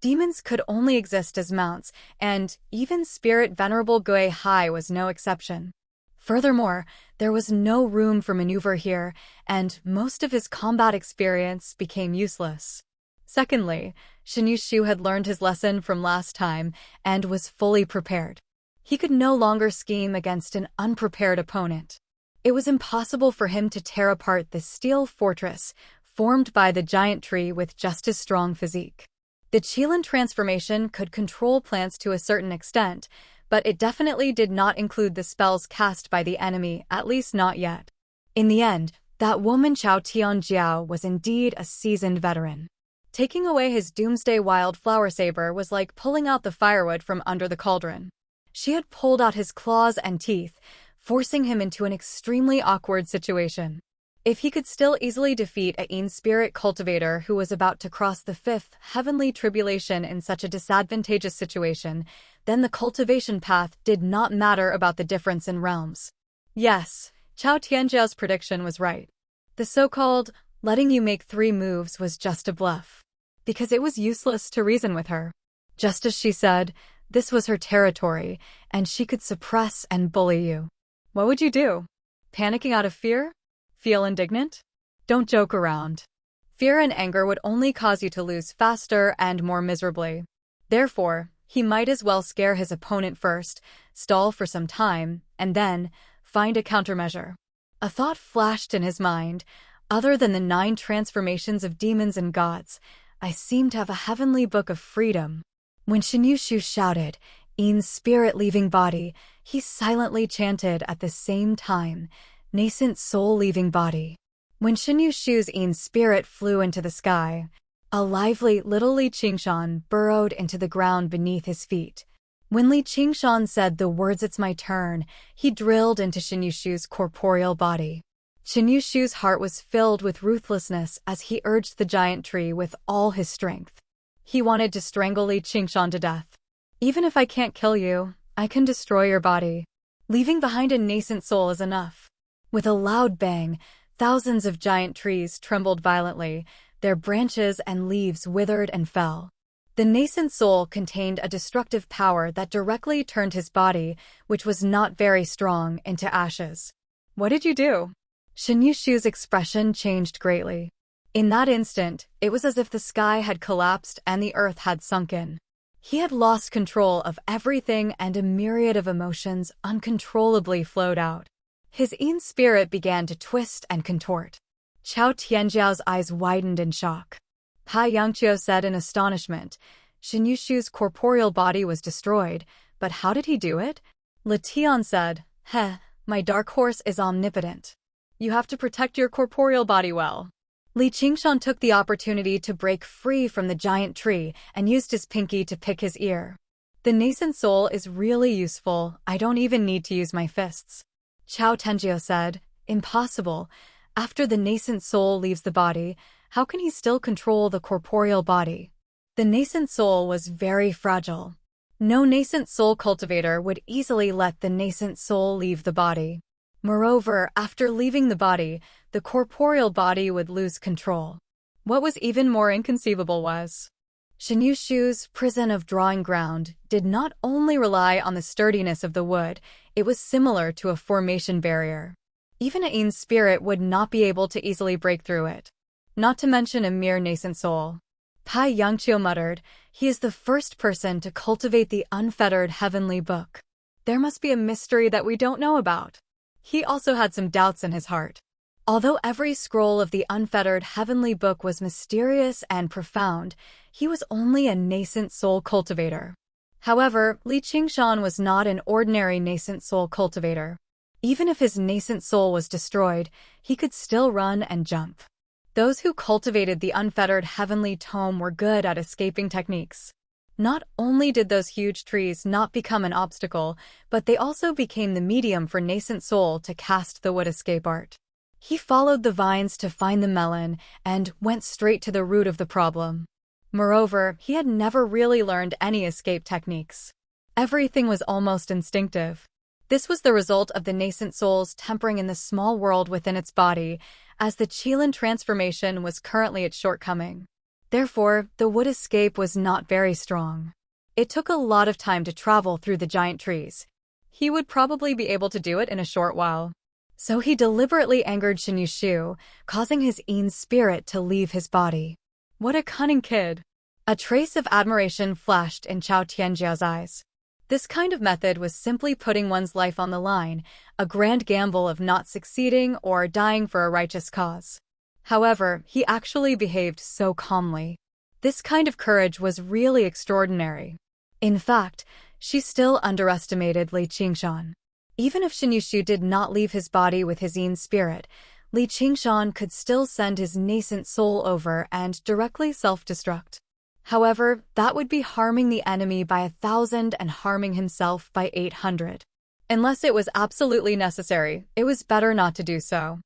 Demons could only exist as mounts, and even Spirit Venerable Gui Hai was no exception. Furthermore, there was no room for maneuver here, and most of his combat experience became useless. Secondly, Shinyushu had learned his lesson from last time and was fully prepared. He could no longer scheme against an unprepared opponent. It was impossible for him to tear apart the steel fortress formed by the giant tree with just his strong physique. The Qilin transformation could control plants to a certain extent, but it definitely did not include the spells cast by the enemy, at least not yet. In the end, that woman Chao Tianjiao was indeed a seasoned veteran. Taking away his doomsday wildflower saber was like pulling out the firewood from under the cauldron. She had pulled out his claws and teeth, forcing him into an extremely awkward situation. If he could still easily defeat a Ein spirit cultivator who was about to cross the fifth heavenly tribulation in such a disadvantageous situation, then the cultivation path did not matter about the difference in realms. Yes, Chao Tianjiao's prediction was right. The so-called letting you make 3 moves was just a bluff. Because it was useless to reason with her. Just as she said, this was her territory, and she could suppress and bully you. What would you do? Panicking out of fear? Feel indignant? Don't joke around. Fear and anger would only cause you to lose faster and more miserably. Therefore, he might as well scare his opponent first, stall for some time, and then find a countermeasure. A thought flashed in his mind. Other than the 9 transformations of demons and gods, I seem to have a heavenly book of freedom. When Shinyushu shouted, Ein's spirit leaving body, he silently chanted at the same time, nascent soul leaving body. When Shinyushu's Ein's spirit flew into the sky, a lively little Li Qingshan burrowed into the ground beneath his feet. When Li Qingshan said the words "it's my turn," he drilled into Shinyushu's corporeal body. Shinyushu's heart was filled with ruthlessness as he urged the giant tree with all his strength. He wanted to strangle Li Qingshan to death. Even if I can't kill you, I can destroy your body. Leaving behind a nascent soul is enough. With a loud bang, thousands of giant trees trembled violently, their branches and leaves withered and fell. The nascent soul contained a destructive power that directly turned his body, which was not very strong, into ashes. What did you do? Shin Yushu's expression changed greatly. In that instant, it was as if the sky had collapsed and the earth had sunk in. He had lost control of everything and a myriad of emotions uncontrollably flowed out. His own spirit began to twist and contort. Chao Tianjiao's eyes widened in shock. Pa Yangqiu said in astonishment, Shin Yushu's corporeal body was destroyed, but how did he do it? Le Tian said, my dark horse is omnipotent. You have to protect your corporeal body well. Li Qingshan took the opportunity to break free from the giant tree and used his pinky to pick his ear. The nascent soul is really useful, I don't even need to use my fists. Chao Tenjiu said, impossible. After the nascent soul leaves the body, how can he still control the corporeal body? The nascent soul was very fragile. No nascent soul cultivator would easily let the nascent soul leave the body. Moreover, after leaving the body, the corporeal body would lose control. What was even more inconceivable was, Shin Yushu's prison of drawing ground did not only rely on the sturdiness of the wood, it was similar to a formation barrier. Even a Yin spirit would not be able to easily break through it. Not to mention a mere nascent soul. Pa Yangqiu muttered, he is the first person to cultivate the unfettered heavenly book. There must be a mystery that we don't know about. He also had some doubts in his heart. Although every scroll of the unfettered heavenly book was mysterious and profound, he was only a nascent soul cultivator. However, Li Qingshan was not an ordinary nascent soul cultivator. Even if his nascent soul was destroyed, he could still run and jump. Those who cultivated the unfettered heavenly tome were good at escaping techniques. Not only did those huge trees not become an obstacle, but they also became the medium for nascent soul to cast the wood escape art. He followed the vines to find the melon and went straight to the root of the problem. Moreover, he had never really learned any escape techniques. Everything was almost instinctive. This was the result of the nascent soul's tempering in the small world within its body, as the Qilin transformation was currently its shortcoming. Therefore, the wood escape was not very strong. It took a lot of time to travel through the giant trees. He would probably be able to do it in a short while. So he deliberately angered Shin Yushu, causing his Yin spirit to leave his body. What a cunning kid! A trace of admiration flashed in Chao Tianjiao's eyes. This kind of method was simply putting one's life on the line, a grand gamble of not succeeding or dying for a righteous cause. However, he actually behaved so calmly. This kind of courage was really extraordinary. In fact, she still underestimated Li Qingshan. Even if Shin Yushu did not leave his body with his Yin spirit, Li Qingshan could still send his nascent soul over and directly self-destruct. However, that would be harming the enemy by 1,000 and harming himself by 800. Unless it was absolutely necessary, it was better not to do so.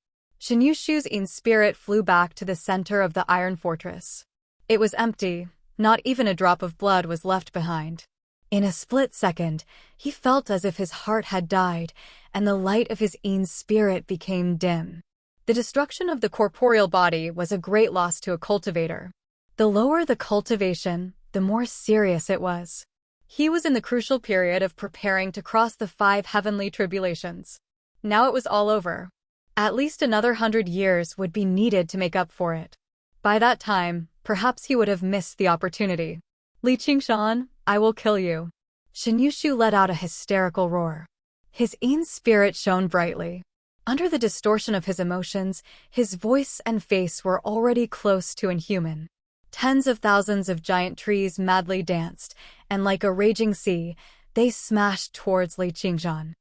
Shin Yushu's Yin spirit flew back to the center of the iron fortress. It was empty, not even a drop of blood was left behind. In a split second, he felt as if his heart had died, and the light of his Yin spirit became dim. The destruction of the corporeal body was a great loss to a cultivator. The lower the cultivation, the more serious it was. He was in the crucial period of preparing to cross the 5 heavenly tribulations. Now it was all over. At least another 100 years would be needed to make up for it. By that time, perhaps he would have missed the opportunity. Li Qingshan, I will kill you. Shin Yushu let out a hysterical roar. His Yin spirit shone brightly. Under the distortion of his emotions, his voice and face were already close to inhuman. Tens of thousands of giant trees madly danced, and like a raging sea, they smashed towards Li Qingshan.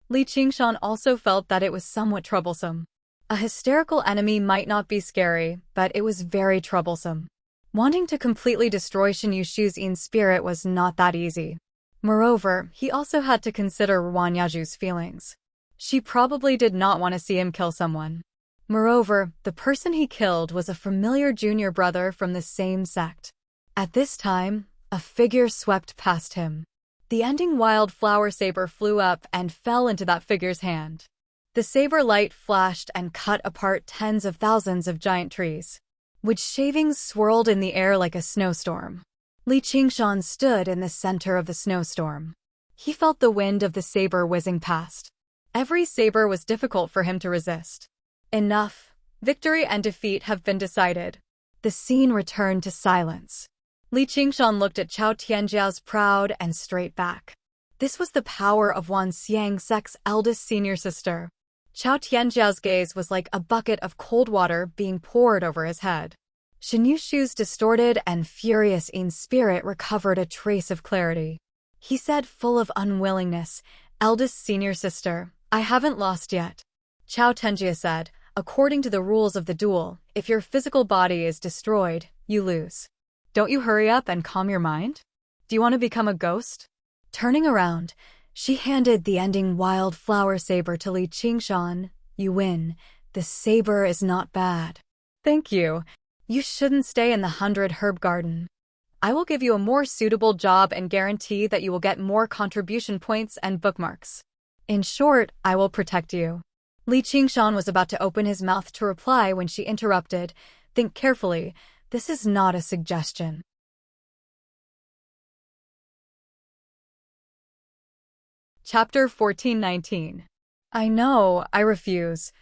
Li Qingshan also felt that it was somewhat troublesome. A hysterical enemy might not be scary, but it was very troublesome. Wanting to completely destroy Shin Yushu's Yin spirit was not that easy. Moreover, he also had to consider Wan Yaju's feelings. She probably did not want to see him kill someone. Moreover, the person he killed was a familiar junior brother from the same sect. At this time, a figure swept past him. The ending wildflower saber flew up and fell into that figure's hand. The saber light flashed and cut apart tens of thousands of giant trees, which shavings swirled in the air like a snowstorm. Li Qingshan stood in the center of the snowstorm. He felt the wind of the saber whizzing past. Every saber was difficult for him to resist. Enough. Victory and defeat have been decided. The scene returned to silence. Li Qingshan looked at Chao Tianjiao's proud and straight back. This was the power of Wan Xiangsek's eldest senior sister. Chao Tianjiao's gaze was like a bucket of cold water being poured over his head. Shen Yushu's distorted and furious in spirit recovered a trace of clarity. He said, full of unwillingness, "Eldest senior sister, I haven't lost yet." Chao Tianjia said, "According to the rules of the duel, if your physical body is destroyed, you lose. Don't you hurry up and calm your mind? Do you want to become a ghost?" Turning around, she handed the ending wildflower saber to Li Qingshan. "You win. The saber is not bad." "Thank you. You shouldn't stay in the 100 herb garden. I will give you a more suitable job and guarantee that you will get more contribution points and bookmarks. In short, I will protect you." Li Qingshan was about to open his mouth to reply when she interrupted. "Think carefully. This is not a suggestion." Chapter 1419. "I know, I refuse."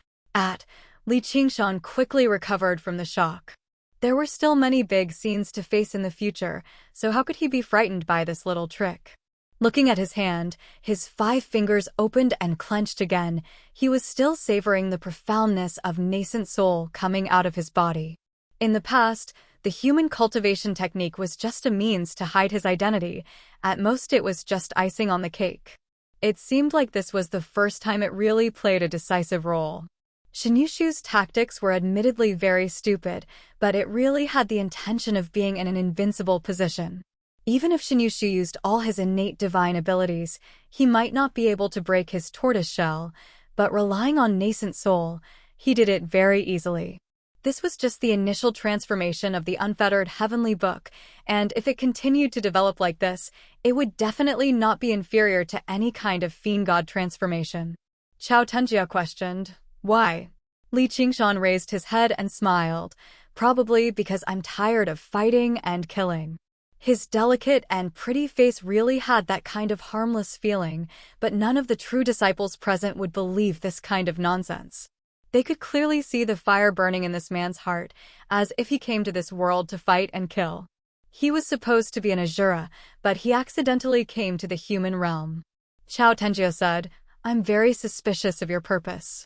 Li Qingshan quickly recovered from the shock. There were still many big scenes to face in the future, so how could he be frightened by this little trick? Looking at his hand, his 5 fingers opened and clenched again. He was still savoring the profoundness of nascent soul coming out of his body. In the past, the human cultivation technique was just a means to hide his identity. At most it was just icing on the cake. It seemed like this was the first time it really played a decisive role. Shen Yushu's tactics were admittedly very stupid, but it really had the intention of being in an invincible position. Even if Shen Yushu used all his innate divine abilities, he might not be able to break his tortoise shell, but relying on nascent soul, he did it very easily. This was just the initial transformation of the unfettered heavenly book, and if it continued to develop like this, it would definitely not be inferior to any kind of fiend god transformation. Chao Tianjia questioned, "Why?" Li Qingshan raised his head and smiled, "Probably because I'm tired of fighting and killing." His delicate and pretty face really had that kind of harmless feeling, but none of the true disciples present would believe this kind of nonsense. They could clearly see the fire burning in this man's heart, as if he came to this world to fight and kill. He was supposed to be an Azura, but he accidentally came to the human realm. Chao Tianjia said, "I'm very suspicious of your purpose."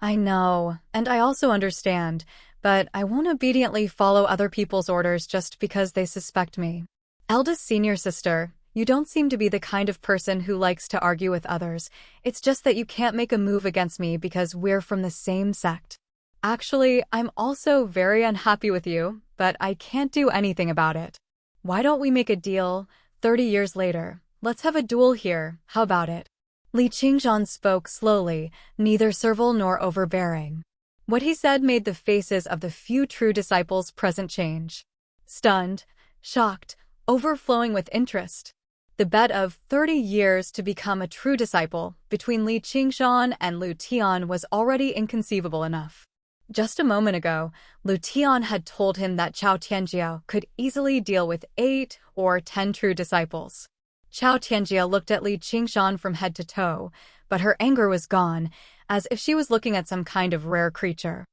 "I know, and I also understand, but I won't obediently follow other people's orders just because they suspect me." "Eldest senior sister, you don't seem to be the kind of person who likes to argue with others. It's just that you can't make a move against me because we're from the same sect. Actually, I'm also very unhappy with you, but I can't do anything about it. Why don't we make a deal? 30 years later, let's have a duel here, how about it?" Li Qingshan spoke slowly, neither servile nor overbearing. What he said made the faces of the few true disciples present change. Stunned, shocked, overflowing with interest. The bet of 30 years to become a true disciple between Li Qingshan and Lu Tian was already inconceivable enough. Just a moment ago, Lu Tian had told him that Chao Tianjia could easily deal with 8 or 10 true disciples. Chao Tianjia looked at Li Qingshan from head to toe, but her anger was gone, as if she was looking at some kind of rare creature.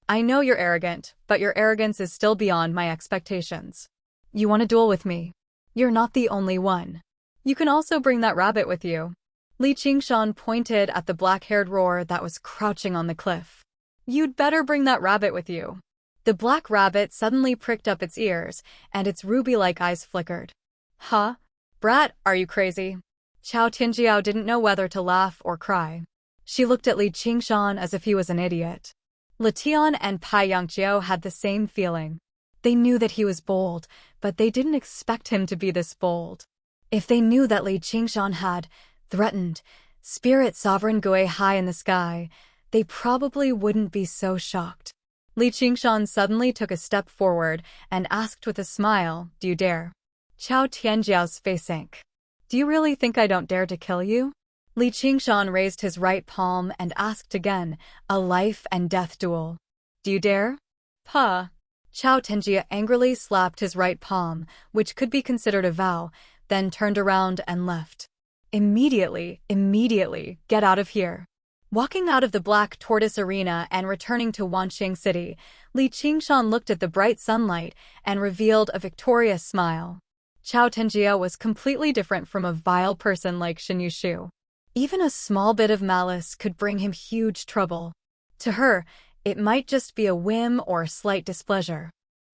"I know you're arrogant, but your arrogance is still beyond my expectations. You want to duel with me? You're not the only one. You can also bring that rabbit with you." Li Qingshan pointed at the black-haired roar that was crouching on the cliff. "You'd better bring that rabbit with you." The black rabbit suddenly pricked up its ears, and its ruby-like eyes flickered. "Huh? Brat, are you crazy?" Chao Tianjiao didn't know whether to laugh or cry. She looked at Li Qingshan as if he was an idiot. Lu Tian and Pai Yangqiu had the same feeling. They knew that he was bold, but they didn't expect him to be this bold. If they knew that Li Qingshan had threatened Spirit Sovereign Gui high in the sky, they probably wouldn't be so shocked. Li Qingshan suddenly took a step forward and asked with a smile, "Do you dare?" Chao Tianjiao's face sank. "Do you really think I don't dare to kill you?" Li Qingshan raised his right palm and asked again, "A life and death duel. Do you dare?" "Puh." Chao Tianjia angrily slapped his right palm, which could be considered a vow, then turned around and left. Immediately, get out of here." Walking out of the Black Tortoise Arena and returning to Wanxiang City, Li Qingshan looked at the bright sunlight and revealed a victorious smile. Chao Tenjia was completely different from a vile person like Shen Yushu. Even a small bit of malice could bring him huge trouble. To her, it might just be a whim or slight displeasure.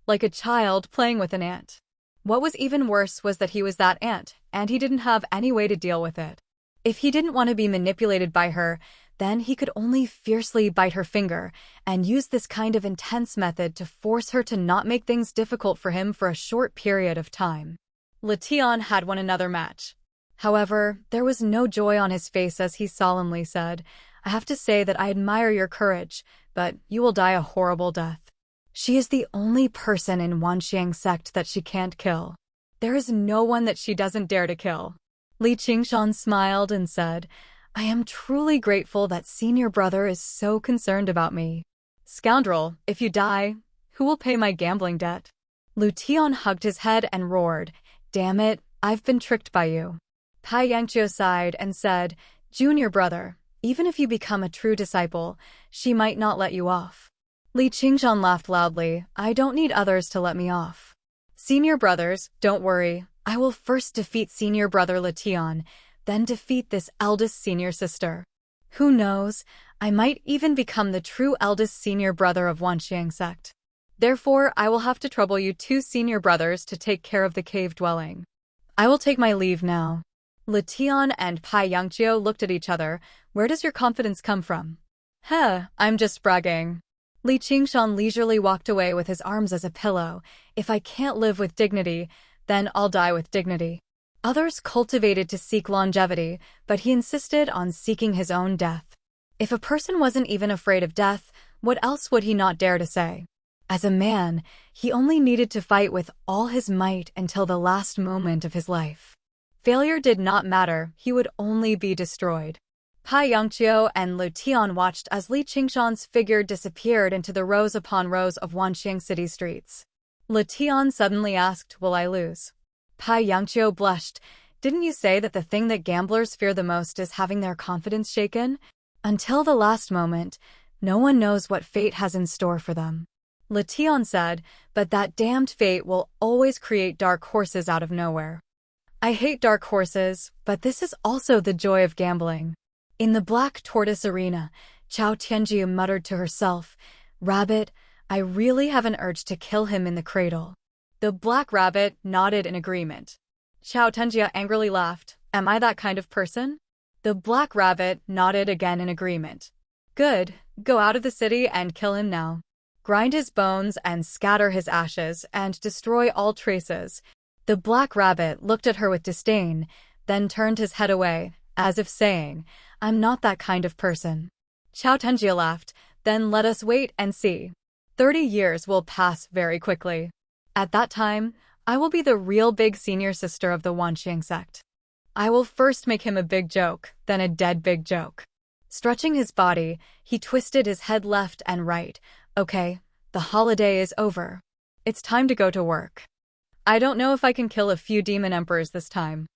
Like a child playing with an ant. What was even worse was that he was that ant, and he didn't have any way to deal with it. If he didn't want to be manipulated by her, then he could only fiercely bite her finger and use this kind of intense method to force her to not make things difficult for him for a short period of time. Letian had won another match. However, there was no joy on his face as he solemnly said, "I have to say that I admire your courage, but you will die a horrible death." She is the only person in Wanxiang sect that she can't kill. There is no one that she doesn't dare to kill. Li Qingshan smiled and said, "I am truly grateful that senior brother is so concerned about me. Scoundrel, if you die, who will pay my gambling debt?" Lu Tian hugged his head and roared, "Damn it, I've been tricked by you." Pai Yangqiu sighed and said, "Junior brother, even if you become a true disciple, she might not let you off." Li Qingshan laughed loudly, "I don't need others to let me off. Senior brothers, don't worry, I will first defeat senior brother Letian, then defeat this eldest senior sister. Who knows, I might even become the true eldest senior brother of Wanxiang sect. Therefore, I will have to trouble you two senior brothers to take care of the cave dwelling. I will take my leave now." Letian and Pai Yangqiu looked at each other. "Where does your confidence come from?" I'm just bragging." Li Qingshan leisurely walked away with his arms as a pillow. "If I can't live with dignity, then I'll die with dignity." Others cultivated to seek longevity, but he insisted on seeking his own death. If a person wasn't even afraid of death, what else would he not dare to say? As a man, he only needed to fight with all his might until the last moment of his life. Failure did not matter, he would only be destroyed. Pai Yangqiu and Lu Tian watched as Li Qingshan's figure disappeared into the rows upon rows of Wanxiang City streets. Lu Tian suddenly asked, "Will I lose?" Pai Yangqiu blushed. "Didn't you say that the thing that gamblers fear the most is having their confidence shaken? Until the last moment, no one knows what fate has in store for them." Lu Tian said, "But that damned fate will always create dark horses out of nowhere." "I hate dark horses, but this is also the joy of gambling." In the Black Tortoise Arena, Chao Tianji muttered to herself, "Rabbit, I really have an urge to kill him in the cradle." The Black Rabbit nodded in agreement. Chao Tianjia angrily laughed, "Am I that kind of person?" The Black Rabbit nodded again in agreement. "Good, go out of the city and kill him now. Grind his bones and scatter his ashes and destroy all traces." The Black Rabbit looked at her with disdain, then turned his head away, as if saying, "I'm not that kind of person." Chao Tianjia laughed, "Then let us wait and see. 30 years will pass very quickly. At that time, I will be the real big senior sister of the Wanxiang sect. I will first make him a big joke, then a dead big joke." Stretching his body, he twisted his head left and right. "Okay, the holiday is over. It's time to go to work. I don't know if I can kill a few demon emperors this time.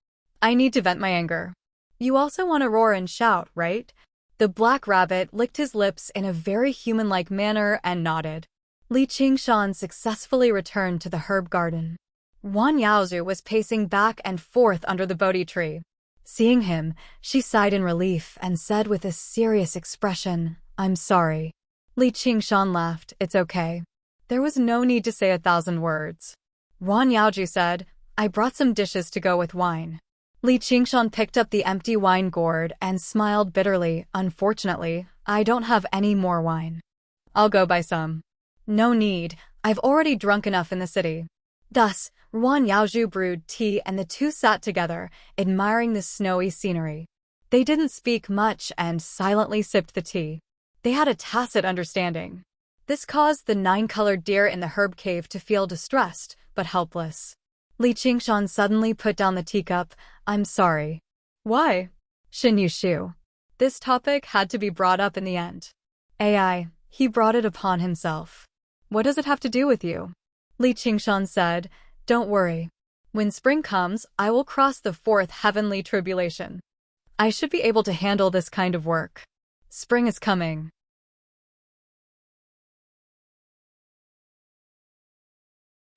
I need to vent my anger." "You also want to roar and shout, right?" The Black Rabbit licked his lips in a very human-like manner and nodded. Li Qingshan successfully returned to the herb garden. Wan Yaozu was pacing back and forth under the Bodhi tree. Seeing him, she sighed in relief and said with a serious expression, "I'm sorry." Li Qingshan laughed, "It's okay. There was no need to say 1,000 words." Wan Yaoju said, "I brought some dishes to go with wine." Li Qingshan picked up the empty wine gourd and smiled bitterly. "Unfortunately, I don't have any more wine. I'll go buy some." "No need, I've already drunk enough in the city." Thus, Wan Yaoju brewed tea and the two sat together, admiring the snowy scenery. They didn't speak much and silently sipped the tea. They had a tacit understanding. This caused the 9-colored deer in the herb cave to feel distressed, but helpless. Li Qingshan suddenly put down the teacup. "I'm sorry." "Why?" Shen Yushu. This topic had to be brought up in the end. He brought it upon himself. "What does it have to do with you?" Li Qingshan said, "Don't worry. When spring comes, I will cross the 4th heavenly tribulation. I should be able to handle this kind of work." Spring is coming.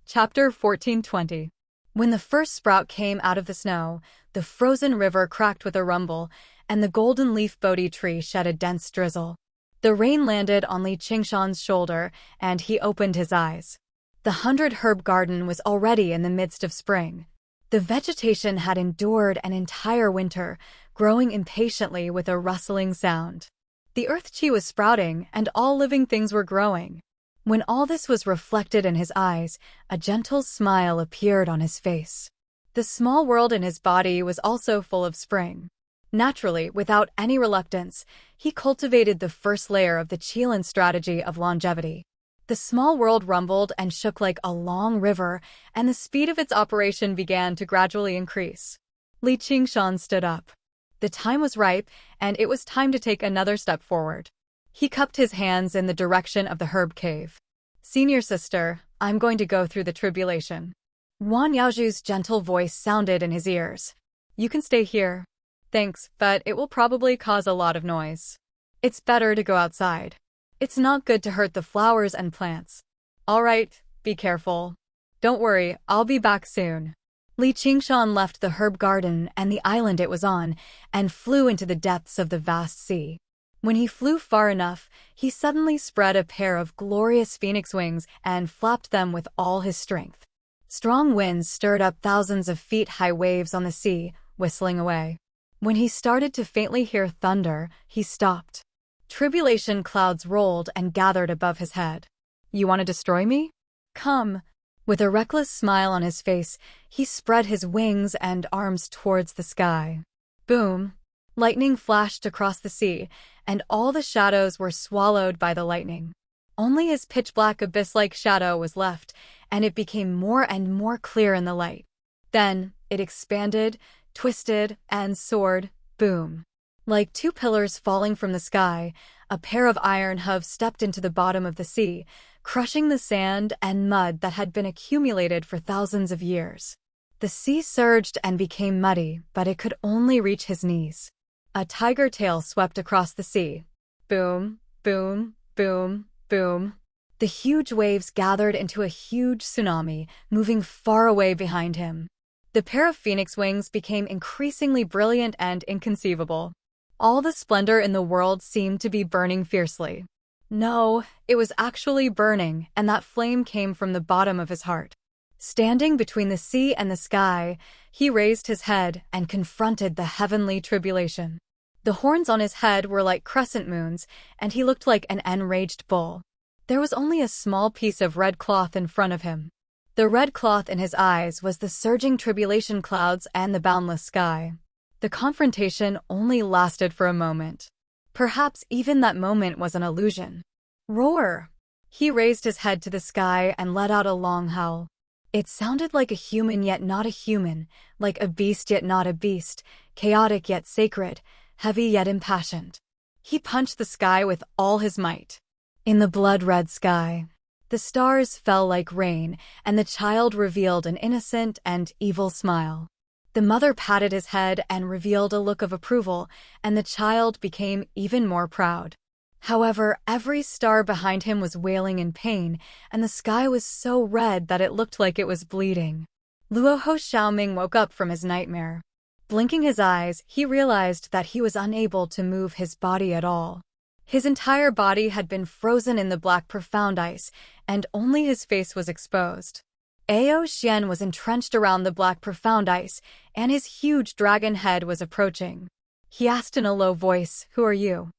Chapter 1420. When the first sprout came out of the snow, the frozen river cracked with a rumble, and the golden leaf Bodhi tree shed a dense drizzle. The rain landed on Li Qingshan's shoulder, and he opened his eyes. The 100-herb garden was already in the midst of spring. The vegetation had endured an entire winter, growing impatiently with a rustling sound. The earth chi was sprouting, and all living things were growing. When all this was reflected in his eyes, a gentle smile appeared on his face. The small world in his body was also full of spring. Naturally, without any reluctance, he cultivated the first layer of the Qilin strategy of longevity. The small world rumbled and shook like a long river, and the speed of its operation began to gradually increase. Li Qingshan stood up. The time was ripe, and it was time to take another step forward. He cupped his hands in the direction of the herb cave. "Senior sister, I'm going to go through the tribulation." Wan Yaozhu's gentle voice sounded in his ears. "You can stay here." "Thanks, but it will probably cause a lot of noise. It's better to go outside. It's not good to hurt the flowers and plants." "All right, be careful." "Don't worry, I'll be back soon." Li Qingshan left the herb garden and the island it was on, and flew into the depths of the vast sea. When he flew far enough, he suddenly spread a pair of glorious phoenix wings and flapped them with all his strength. Strong winds stirred up thousands of feet-high waves on the sea, whistling away. When he started to faintly hear thunder, he stopped. Tribulation clouds rolled and gathered above his head. "You want to destroy me? Come." With a reckless smile on his face, he spread his wings and arms towards the sky. Boom! Lightning flashed across the sea, and all the shadows were swallowed by the lightning. Only his pitch-black abyss-like shadow was left, and it became more and more clear in the light. Then it expanded, twisted, and soared. Boom! Like two pillars falling from the sky, a pair of iron hooves stepped into the bottom of the sea, crushing the sand and mud that had been accumulated for thousands of years. The sea surged and became muddy, but it could only reach his knees. A tiger tail swept across the sea. Boom, boom, boom, boom. The huge waves gathered into a huge tsunami, moving far away behind him. The pair of phoenix wings became increasingly brilliant and inconceivable. All the splendor in the world seemed to be burning fiercely. No, it was actually burning, and that flame came from the bottom of his heart. Standing between the sea and the sky, he raised his head and confronted the heavenly tribulation. The horns on his head were like crescent moons, and he looked like an enraged bull. There was only a small piece of red cloth in front of him. The red cloth in his eyes was the surging tribulation clouds and the boundless sky. The confrontation only lasted for a moment. Perhaps even that moment was an illusion. Roar! He raised his head to the sky and let out a long howl. It sounded like a human yet not a human, like a beast yet not a beast, chaotic yet sacred, heavy yet impassioned. He punched the sky with all his might. In the blood-red sky, the stars fell like rain, and the child revealed an innocent and evil smile. The mother patted his head and revealed a look of approval, and the child became even more proud. However, every star behind him was wailing in pain, and the sky was so red that it looked like it was bleeding. Luoho Xiaoming woke up from his nightmare. Blinking his eyes, he realized that he was unable to move his body at all. His entire body had been frozen in the black profound ice, and only his face was exposed. Ao Xian was entrenched around the black profound ice, and his huge dragon head was approaching. He asked in a low voice, "Who are you?"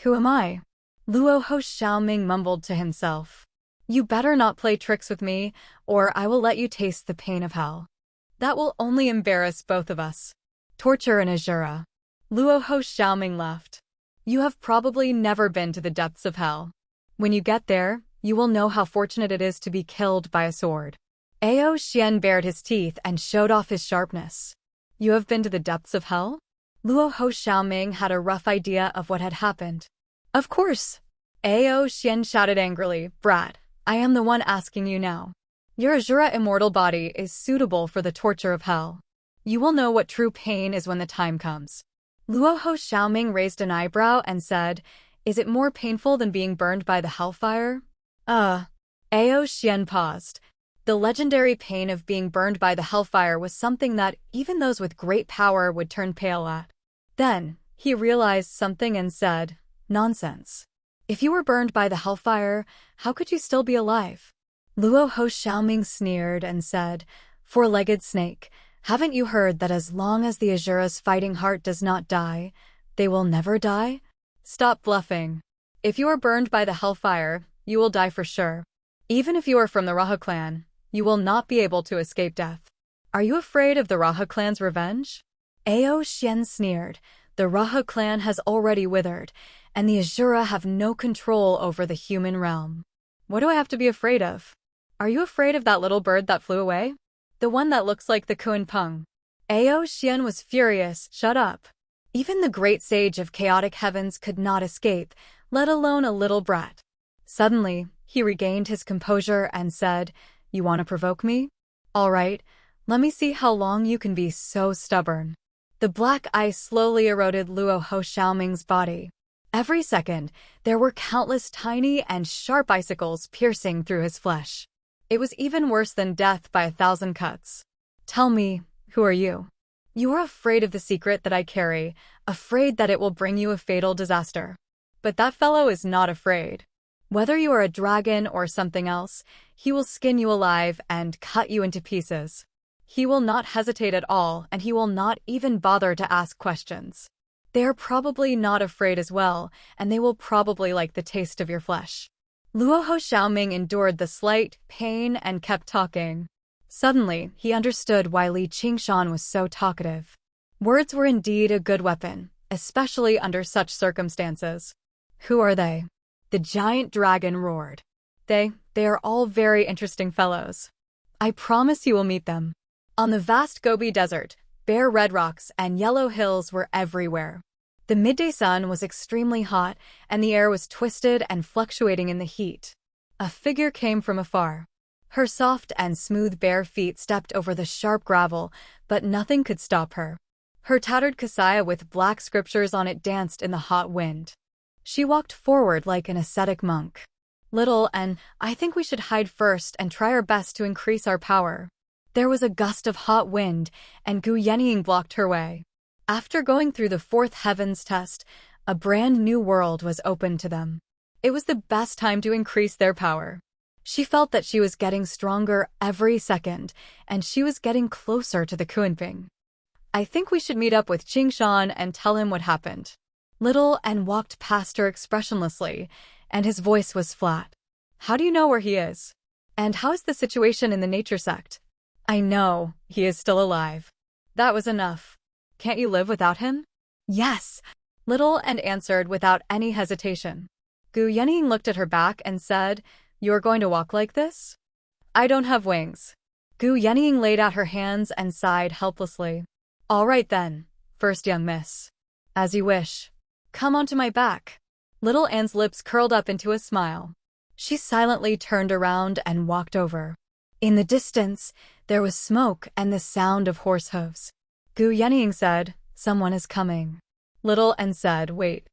"Who am I?" Luoho Xiaoming mumbled to himself. "You better not play tricks with me, or I will let you taste the pain of hell. That will only embarrass both of us." Torture in Azura. Luoho Xiaoming laughed. "You have probably never been to the depths of hell. When you get there, you will know how fortunate it is to be killed by a sword." Ao Xian bared his teeth and showed off his sharpness. "You have been to the depths of hell?" Luoho Xiaoming had a rough idea of what had happened. "Of course!" Ao Xian shouted angrily, "Brat, I am the one asking you now. Your Azura immortal body is suitable for the torture of hell. You will know what true pain is when the time comes." Luoho Xiaoming raised an eyebrow and said, Is it more painful than being burned by the hellfire? Ao Xian paused. The legendary pain of being burned by the hellfire was something that even those with great power would turn pale at. Then, he realized something and said, "Nonsense. If you were burned by the hellfire, how could you still be alive?" Luo Ho Xiaoming sneered and said, "Four-legged snake, haven't you heard that as long as the Azura's fighting heart does not die, they will never die? Stop bluffing. If you are burned by the hellfire, you will die for sure. Even if you are from the Raha clan, you will not be able to escape death. Are you afraid of the Raha clan's revenge?" Ao Xian sneered. The Raha clan has already withered, and the Azura have no control over the human realm. What do I have to be afraid of? Are you afraid of that little bird that flew away? The one that looks like the Kuan Peng? Ao Xian was furious. Shut up. Even the great sage of chaotic heavens could not escape, let alone a little brat. Suddenly, he regained his composure and said, "You want to provoke me? All right, let me see how long you can be so stubborn." The black ice slowly eroded Luo Ho Xiaoming's body. Every second, there were countless tiny and sharp icicles piercing through his flesh. It was even worse than death by 1,000 cuts. "Tell me, who are you? You are afraid of the secret that I carry, afraid that it will bring you a fatal disaster. But that fellow is not afraid. Whether you are a dragon or something else, he will skin you alive and cut you into pieces. He will not hesitate at all, and he will not even bother to ask questions. They are probably not afraid as well, and they will probably like the taste of your flesh." Luo Ho Xiaoming endured the slight pain and kept talking. Suddenly, he understood why Li Qingshan was so talkative. Words were indeed a good weapon, especially under such circumstances. "Who are they?" The giant dragon roared. They are all very interesting fellows. I promise you will meet them." On the vast Gobi Desert, bare red rocks and yellow hills were everywhere. The midday sun was extremely hot, and the air was twisted and fluctuating in the heat. A figure came from afar. Her soft and smooth bare feet stepped over the sharp gravel, but nothing could stop her. Her tattered kasaya with black scriptures on it danced in the hot wind. She walked forward like an ascetic monk. "Little, and I think we should hide first and try our best to increase our power." There was a gust of hot wind, and Gu Yenying blocked her way. After going through the fourth heavens test, a brand new world was opened to them. It was the best time to increase their power. She felt that she was getting stronger every second, and she was getting closer to the Kuanping. "I think we should meet up with Qingshan and tell him what happened." Little and walked past her expressionlessly, and his voice was flat. "How do you know where he is? And how is the situation in the nature sect?" "I know, he is still alive." "That was enough. Can't you live without him?" "Yes," Little and answered without any hesitation. Gu Yenying looked at her back and said, "You are going to walk like this?" "I don't have wings." Gu Yenying laid out her hands and sighed helplessly. "All right then, first young miss. As you wish. Come onto my back." Little Anne's lips curled up into a smile. She silently turned around and walked over. In the distance, there was smoke and the sound of horse hooves. Gu Yenying said, "Someone is coming." Little Anne said, "Wait."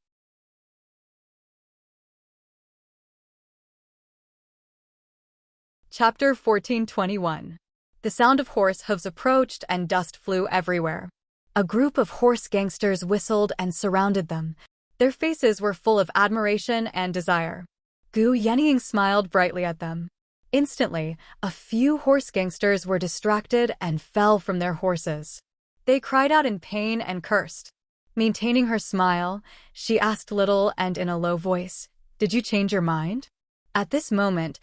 Chapter 1421. The sound of horse hooves approached and dust flew everywhere. A group of horse gangsters whistled and surrounded them. Their faces were full of admiration and desire. Gu Yenying smiled brightly at them. Instantly, a few horse gangsters were distracted and fell from their horses. They cried out in pain and cursed. Maintaining her smile, she asked Little and in a low voice, "Did you change your mind?" At this moment,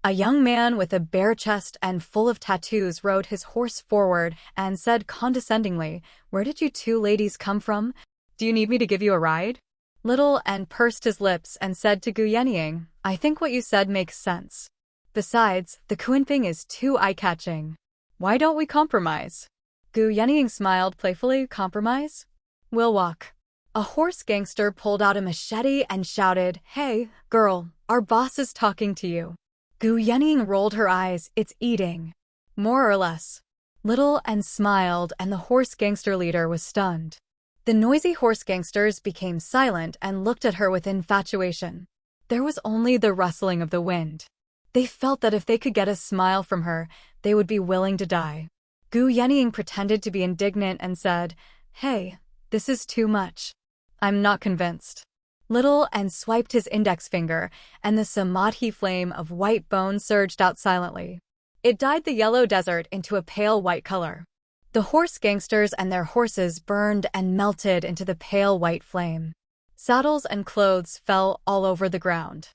a young man with a bare chest and full of tattoos rode his horse forward and said condescendingly, "Where did you two ladies come from? Do you need me to give you a ride?" Little and pursed his lips and said to Gu Yenying, "I think what you said makes sense. Besides, the Kuanping is too eye-catching. Why don't we compromise?" Gu Yenying smiled playfully. "Compromise? We'll walk." A horse gangster pulled out a machete and shouted, "Hey, girl, our boss is talking to you." Gu Yenying rolled her eyes. "It's eating." "More or less." Little and smiled, and the horse gangster leader was stunned. The noisy horse gangsters became silent and looked at her with infatuation. There was only the rustling of the wind. They felt that if they could get a smile from her, they would be willing to die. Gu Yenying pretended to be indignant and said, "Hey, this is too much. I'm not convinced." Little and swiped his index finger, and the samadhi flame of white bone surged out silently. It dyed the yellow desert into a pale white color. The horse gangsters and their horses burned and melted into the pale white flame. Saddles and clothes fell all over the ground.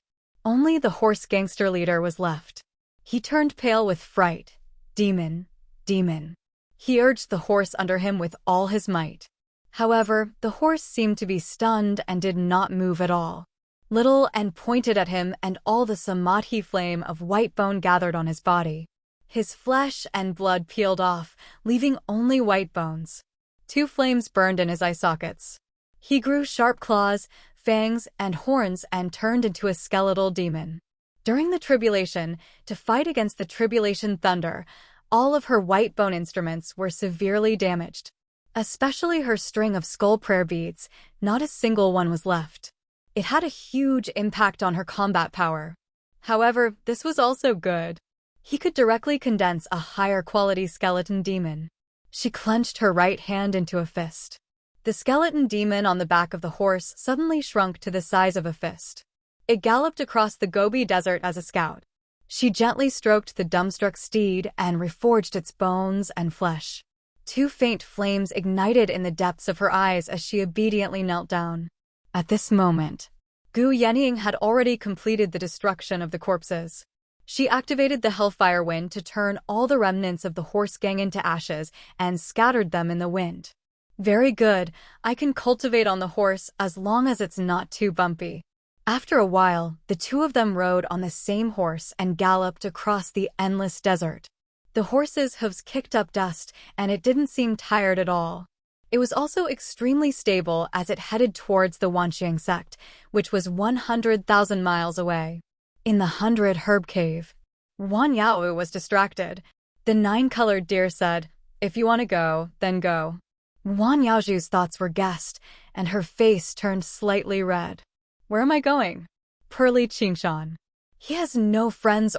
Only the horse gangster leader was left. He turned pale with fright. "Demon, demon." He urged the horse under him with all his might. However, the horse seemed to be stunned and did not move at all. Little and pointed at him, and all the samadhi flame of white bone gathered on his body. His flesh and blood peeled off, leaving only white bones. 2 flames burned in his eye sockets. He grew sharp claws, fangs, and horns and turned into a skeletal demon. During the tribulation, to fight against the tribulation thunder, all of her white bone instruments were severely damaged. Especially her string of skull prayer beads, not a single one was left. It had a huge impact on her combat power. However, this was also good. He could directly condense a higher quality skeleton demon. She clenched her right hand into a fist. The skeleton demon on the back of the horse suddenly shrunk to the size of a fist. It galloped across the Gobi Desert as a scout. She gently stroked the dumbstruck steed and reforged its bones and flesh. 2 faint flames ignited in the depths of her eyes as she obediently knelt down. At this moment, Gu Yenying had already completed the destruction of the corpses. She activated the Hellfire Wind to turn all the remnants of the horse gang into ashes and scattered them in the wind. "Very good, I can cultivate on the horse as long as it's not too bumpy." After a while, the 2 of them rode on the same horse and galloped across the endless desert. The horse's hooves kicked up dust, and it didn't seem tired at all. It was also extremely stable as it headed towards the Wanxiang sect, which was 100,000 miles away. In the 100 Herb Cave, Wan Yao was distracted. The 9-colored deer said, "If you want to go, then go." Wan Yaoju's thoughts were guessed, and her face turned slightly red. "Where am I going?" Pearly Qingshan. "He has no friends,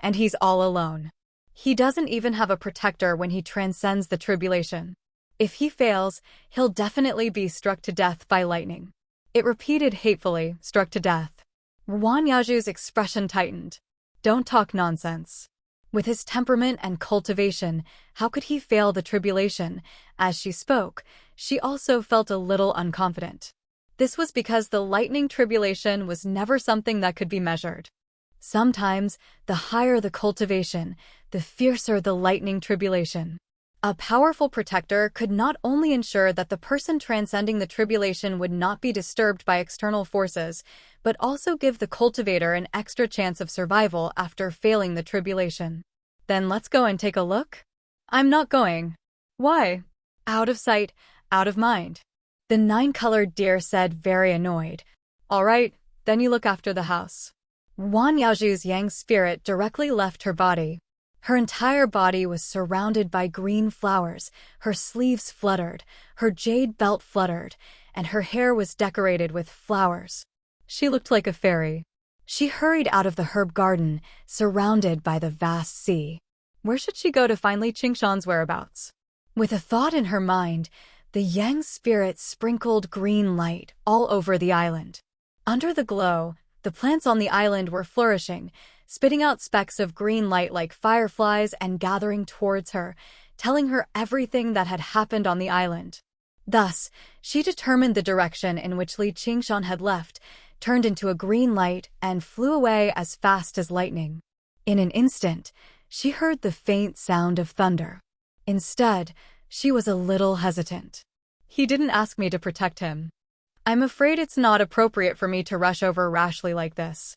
and he's all alone. He doesn't even have a protector when he transcends the tribulation. If he fails, he'll definitely be struck to death by lightning." It repeated hatefully, "struck to death." Wan Yaoju's expression tightened. "Don't talk nonsense." With his temperament and cultivation, how could he fail the tribulation? As she spoke, she also felt a little unconfident. This was because the lightning tribulation was never something that could be measured. Sometimes, the higher the cultivation, the fiercer the lightning tribulation. A powerful protector could not only ensure that the person transcending the tribulation would not be disturbed by external forces, but also give the cultivator an extra chance of survival after failing the tribulation. "Then let's go and take a look?" "I'm not going." "Why?" "Out of sight, out of mind." The 9-colored deer said, very annoyed. "All right, then you look after the house." Wan Yaoju's yang spirit directly left her body. Her entire body was surrounded by green flowers, her sleeves fluttered, her jade belt fluttered, and her hair was decorated with flowers. She looked like a fairy. She hurried out of the herb garden, surrounded by the vast sea. Where should she go to find Li Qingshan's whereabouts? With a thought in her mind, the yang spirit sprinkled green light all over the island. Under the glow, the plants on the island were flourishing, spitting out specks of green light like fireflies and gathering towards her, telling her everything that had happened on the island. Thus, she determined the direction in which Li Qingshan had left, turned into a green light, and flew away as fast as lightning. In an instant, she heard the faint sound of thunder. Instead, she was a little hesitant. "He didn't ask me to protect him. I'm afraid it's not appropriate for me to rush over rashly like this.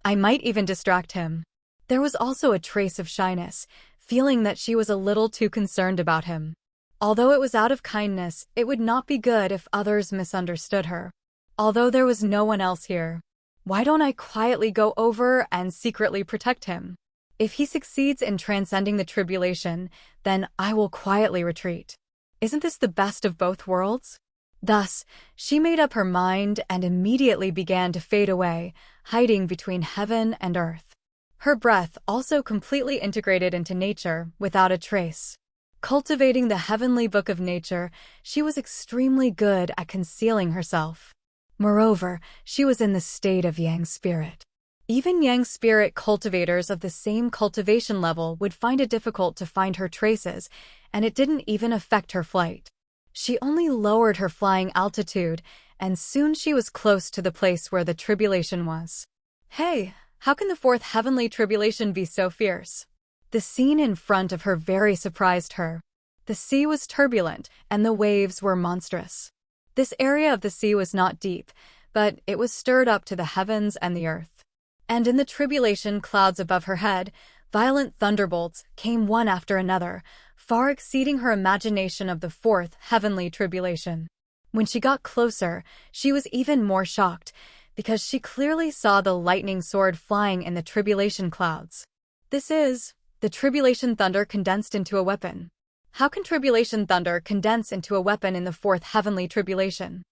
I might even distract him." There was also a trace of shyness, feeling that she was a little too concerned about him. Although it was out of kindness, it would not be good if others misunderstood her. Although there was no one else here, why don't I quietly go over and secretly protect him? If he succeeds in transcending the tribulation, then I will quietly retreat. Isn't this the best of both worlds? Thus, she made up her mind and immediately began to fade away, hiding between heaven and earth. Her breath also completely integrated into nature, without a trace. Cultivating the heavenly book of nature, she was extremely good at concealing herself. Moreover, she was in the state of yang spirit. Even yang spirit cultivators of the same cultivation level would find it difficult to find her traces, and it didn't even affect her flight. She only lowered her flying altitude, and soon she was close to the place where the tribulation was. Hey, how can the fourth heavenly tribulation be so fierce? The scene in front of her very surprised her. The sea was turbulent, and the waves were monstrous. This area of the sea was not deep, but it was stirred up to the heavens and the earth. And in the tribulation clouds above her head, violent thunderbolts came one after another, far exceeding her imagination of the fourth heavenly tribulation. When she got closer, she was even more shocked, because she clearly saw the lightning sword flying in the tribulation clouds. This is the tribulation thunder condensed into a weapon. How can tribulation thunder condense into a weapon in the fourth heavenly tribulation?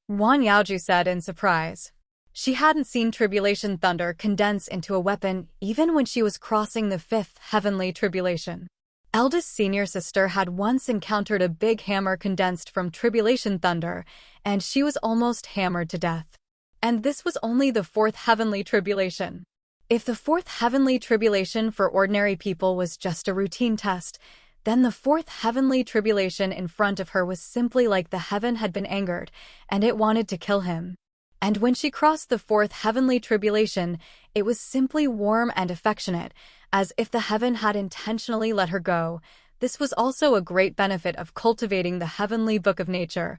Wan Yaoju said in surprise. She hadn't seen tribulation thunder condense into a weapon even when she was crossing the fifth heavenly tribulation. Eldest senior sister had once encountered a big hammer condensed from tribulation thunder, and she was almost hammered to death. And this was only the fourth heavenly tribulation. If the fourth heavenly tribulation for ordinary people was just a routine test, then the fourth heavenly tribulation in front of her was simply like the heaven had been angered, and it wanted to kill him. And when she crossed the fourth heavenly tribulation, it was simply warm and affectionate, as if the heaven had intentionally let her go. This was also a great benefit of cultivating the heavenly book of nature,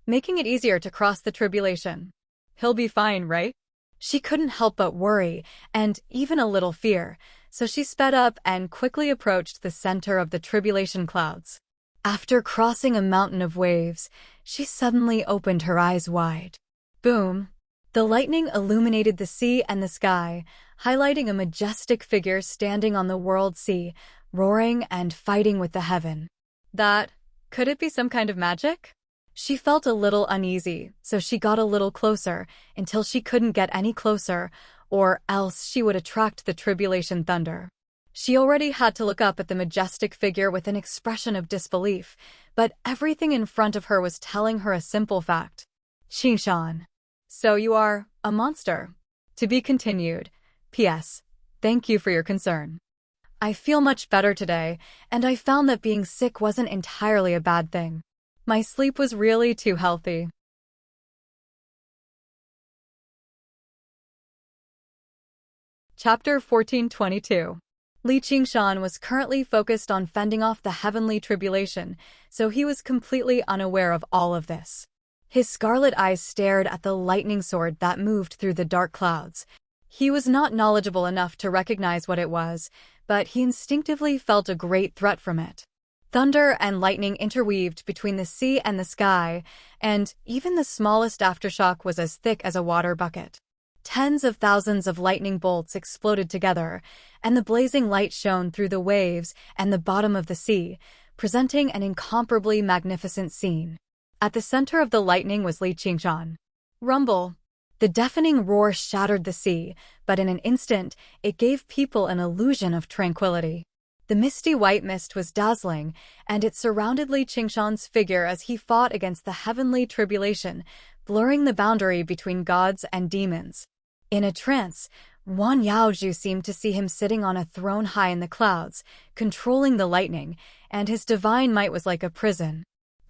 making it easier to cross the tribulation. He'll be fine, right? She couldn't help but worry, and even a little fear, so she sped up and quickly approached the center of the tribulation clouds. After crossing a mountain of waves, she suddenly opened her eyes wide. Boom! The lightning illuminated the sea and the sky, highlighting a majestic figure standing on the world sea, roaring and fighting with the heaven. Could it be some kind of magic? She felt a little uneasy, so she got a little closer, until she couldn't get any closer, or else she would attract the tribulation thunder. She already had to look up at the majestic figure with an expression of disbelief, but everything in front of her was telling her a simple fact. Qingshan. So you are a monster. To be continued. P.S. Thank you for your concern. I feel much better today, and I found that being sick wasn't entirely a bad thing. My sleep was really too healthy. Chapter 1422. Li Qingshan was currently focused on fending off the heavenly tribulation, so he was completely unaware of all of this. His scarlet eyes stared at the lightning sword that moved through the dark clouds. He was not knowledgeable enough to recognize what it was, but he instinctively felt a great threat from it. Thunder and lightning interweaved between the sea and the sky, and even the smallest aftershock was as thick as a water bucket. Tens of thousands of lightning bolts exploded together, and the blazing light shone through the waves and the bottom of the sea, presenting an incomparably magnificent scene. At the center of the lightning was Li Qingshan. Rumble! The deafening roar shattered the sea, but in an instant, it gave people an illusion of tranquility. The misty white mist was dazzling, and it surrounded Li Qingshan's figure as he fought against the heavenly tribulation, blurring the boundary between gods and demons. In a trance, Wan Yaoju seemed to see him sitting on a throne high in the clouds, controlling the lightning, and his divine might was like a prison.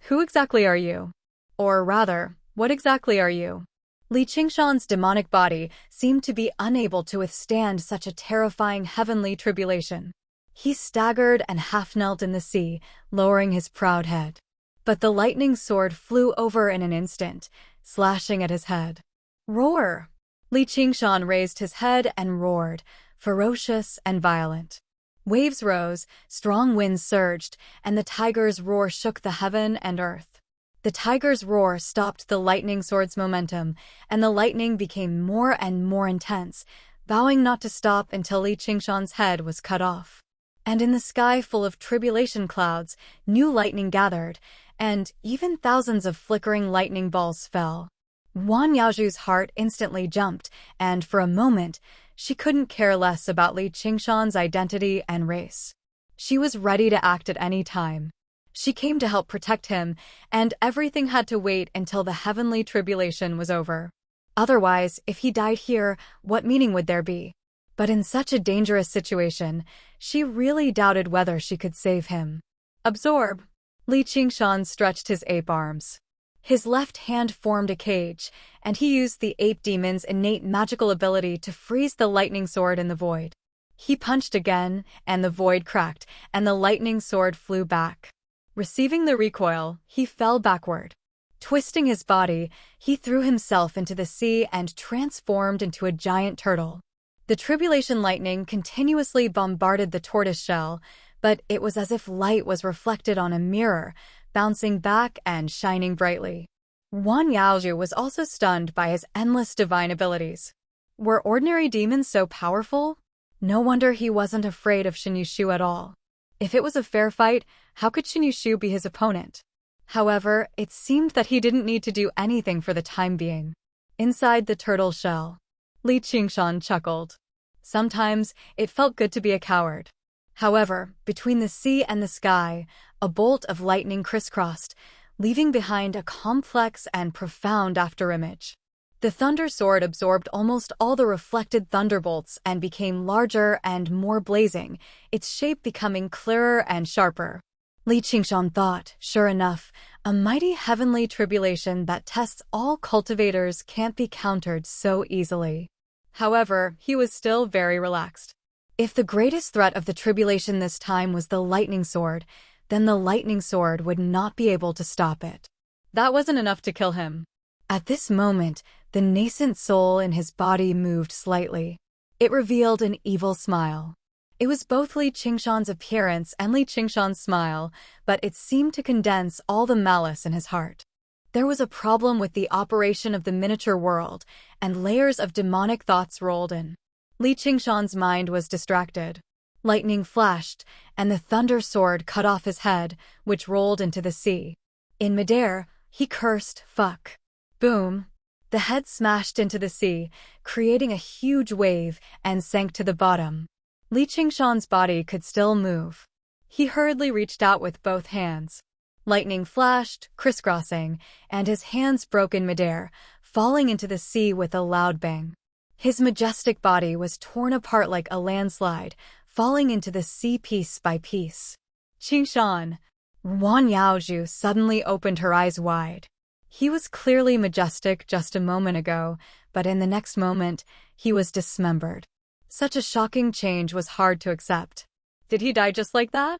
Who exactly are you? Or rather, what exactly are you? Li Qingshan's demonic body seemed to be unable to withstand such a terrifying heavenly tribulation. He staggered and half-knelt in the sea, lowering his proud head. But the lightning sword flew over in an instant, slashing at his head. Roar! Li Qingshan raised his head and roared, ferocious and violent. Waves rose, strong winds surged, and the tiger's roar shook the heaven and earth. The tiger's roar stopped the lightning sword's momentum, and the lightning became more and more intense, vowing not to stop until Li Qingshan's head was cut off. And in the sky full of tribulation clouds, new lightning gathered, and even thousands of flickering lightning balls fell. Wan Yaoju's heart instantly jumped, and for a moment, she couldn't care less about Li Qingshan's identity and race. She was ready to act at any time. She came to help protect him, and everything had to wait until the heavenly tribulation was over. Otherwise, if he died here, what meaning would there be? But in such a dangerous situation, she really doubted whether she could save him. Absorb. Li Qingshan stretched his ape arms. His left hand formed a cage, and he used the ape demon's innate magical ability to freeze the lightning sword in the void. He punched again, and the void cracked, and the lightning sword flew back. Receiving the recoil, he fell backward. Twisting his body, he threw himself into the sea and transformed into a giant turtle. The tribulation lightning continuously bombarded the tortoise shell, but it was as if light was reflected on a mirror, bouncing back and shining brightly. Wan Yaoju was also stunned by his endless divine abilities. Were ordinary demons so powerful? No wonder he wasn't afraid of Shin Yushu at all. If it was a fair fight, how could Shin Yushu be his opponent? However, it seemed that he didn't need to do anything for the time being. Inside the turtle shell, Li Qingshan chuckled. Sometimes, it felt good to be a coward. However, between the sea and the sky, a bolt of lightning crisscrossed, leaving behind a complex and profound afterimage. The thunder sword absorbed almost all the reflected thunderbolts and became larger and more blazing, its shape becoming clearer and sharper. Li Qingshan thought, sure enough, a mighty heavenly tribulation that tests all cultivators can't be countered so easily. However, he was still very relaxed. If the greatest threat of the tribulation this time was the lightning sword, then the lightning sword would not be able to stop it. That wasn't enough to kill him. At this moment, the nascent soul in his body moved slightly. It revealed an evil smile. It was both Li Qingshan's appearance and Li Qingshan's smile, but it seemed to condense all the malice in his heart. There was a problem with the operation of the miniature world, and layers of demonic thoughts rolled in. Li Qingshan's mind was distracted. Lightning flashed, and the thunder sword cut off his head, which rolled into the sea. In midair, he cursed, "Fuck." Boom! The head smashed into the sea, creating a huge wave, and sank to the bottom. Li Qingshan's body could still move. He hurriedly reached out with both hands. Lightning flashed, crisscrossing, and his hands broke in midair, falling into the sea with a loud bang. His majestic body was torn apart like a landslide, falling into the sea piece by piece. Qingshan! Wan Yaoju suddenly opened her eyes wide. He was clearly majestic just a moment ago, but in the next moment, he was dismembered. Such a shocking change was hard to accept. Did he die just like that?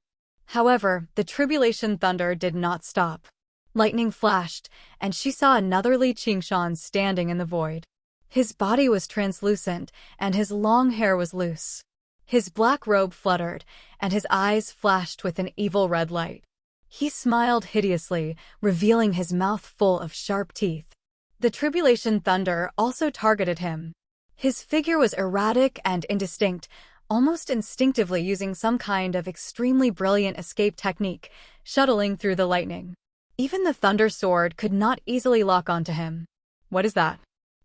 However, the tribulation thunder did not stop. Lightning flashed, and she saw another Li Qingshan standing in the void. His body was translucent, and his long hair was loose. His black robe fluttered, and his eyes flashed with an evil red light. He smiled hideously, revealing his mouth full of sharp teeth. The tribulation thunder also targeted him. His figure was erratic and indistinct, almost instinctively using some kind of extremely brilliant escape technique, shuttling through the lightning. Even the thunder sword could not easily lock onto him. What is that?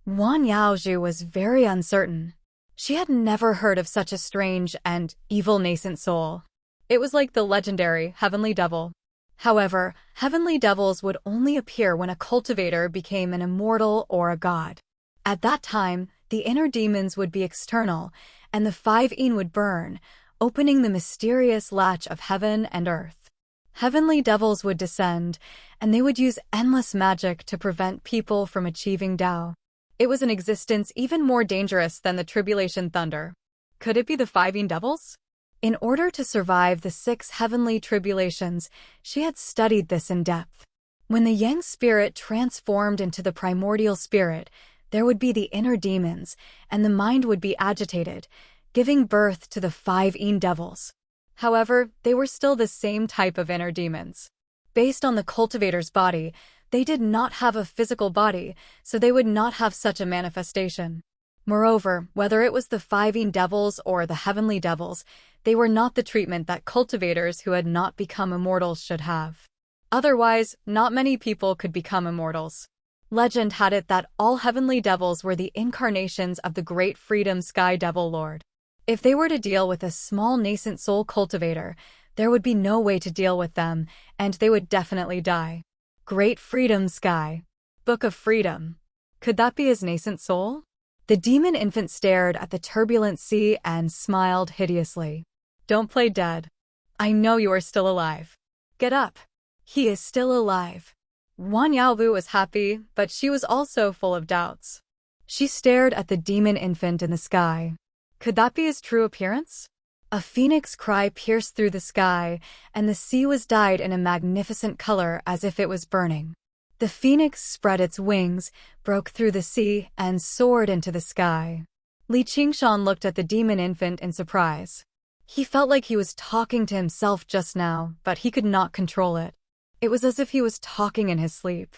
Wan Yaoju was very uncertain. She had never heard of such a strange and evil nascent soul. It was like the legendary heavenly devil. However, heavenly devils would only appear when a cultivator became an immortal or a god. At that time, the inner demons would be external, and the 5-een would burn, opening the mysterious latch of heaven and earth. Heavenly devils would descend, and they would use endless magic to prevent people from achieving Tao. It was an existence even more dangerous than the tribulation thunder. Could it be the 5-een devils? In order to survive the 6 heavenly tribulations, she had studied this in depth. When the Yang spirit transformed into the primordial spirit, there would be the inner demons, and the mind would be agitated, giving birth to the 5-een devils. However, they were still the same type of inner demons. Based on the cultivator's body, they did not have a physical body, so they would not have such a manifestation. Moreover, whether it was the 5-een devils or the heavenly devils, they were not the treatment that cultivators who had not become immortals should have. Otherwise, not many people could become immortals. Legend had it that all heavenly devils were the incarnations of the great freedom sky devil lord. If they were to deal with a small nascent soul cultivator, there would be no way to deal with them, and they would definitely die. Great freedom sky. Book of freedom. Could that be his nascent soul? The demon infant stared at the turbulent sea and smiled hideously. Don't play dead. I know you are still alive. Get up. He is still alive. Wan Yaovu was happy, but she was also full of doubts. She stared at the demon infant in the sky. Could that be his true appearance? A phoenix cry pierced through the sky, and the sea was dyed in a magnificent color as if it was burning. The phoenix spread its wings, broke through the sea, and soared into the sky. Li Qingshan looked at the demon infant in surprise. He felt like he was talking to himself just now, but he could not control it. It was as if he was talking in his sleep.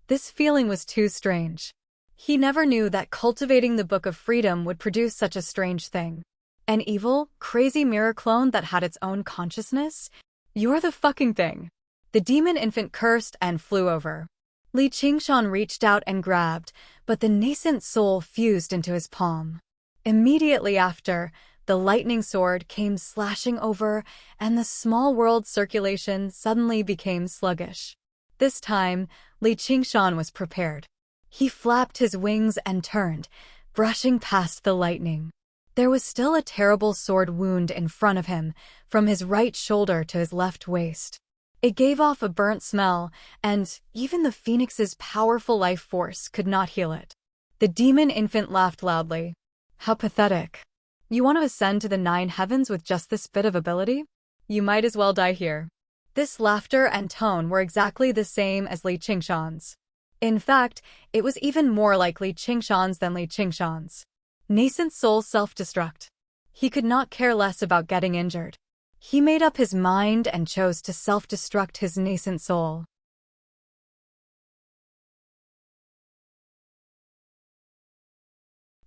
This feeling was too strange. He never knew that cultivating the Book of Freedom would produce such a strange thing. An evil, crazy mirror clone that had its own consciousness? You're the fucking thing. The demon infant cursed and flew over. Li Qingshan reached out and grabbed, but the nascent soul fused into his palm. Immediately after, the lightning sword came slashing over, and the small world circulation suddenly became sluggish. This time, Li Qingshan was prepared. He flapped his wings and turned, brushing past the lightning. There was still a terrible sword wound in front of him, from his right shoulder to his left waist. It gave off a burnt smell, and even the phoenix's powerful life force could not heal it. The demon infant laughed loudly. How pathetic. You want to ascend to the 9 heavens with just this bit of ability? You might as well die here. This laughter and tone were exactly the same as Li Qingshan's. In fact, it was even more like Li Qingshan's than Li Qingshan's. Nascent soul self-destruct. He could not care less about getting injured. He made up his mind and chose to self-destruct his nascent soul.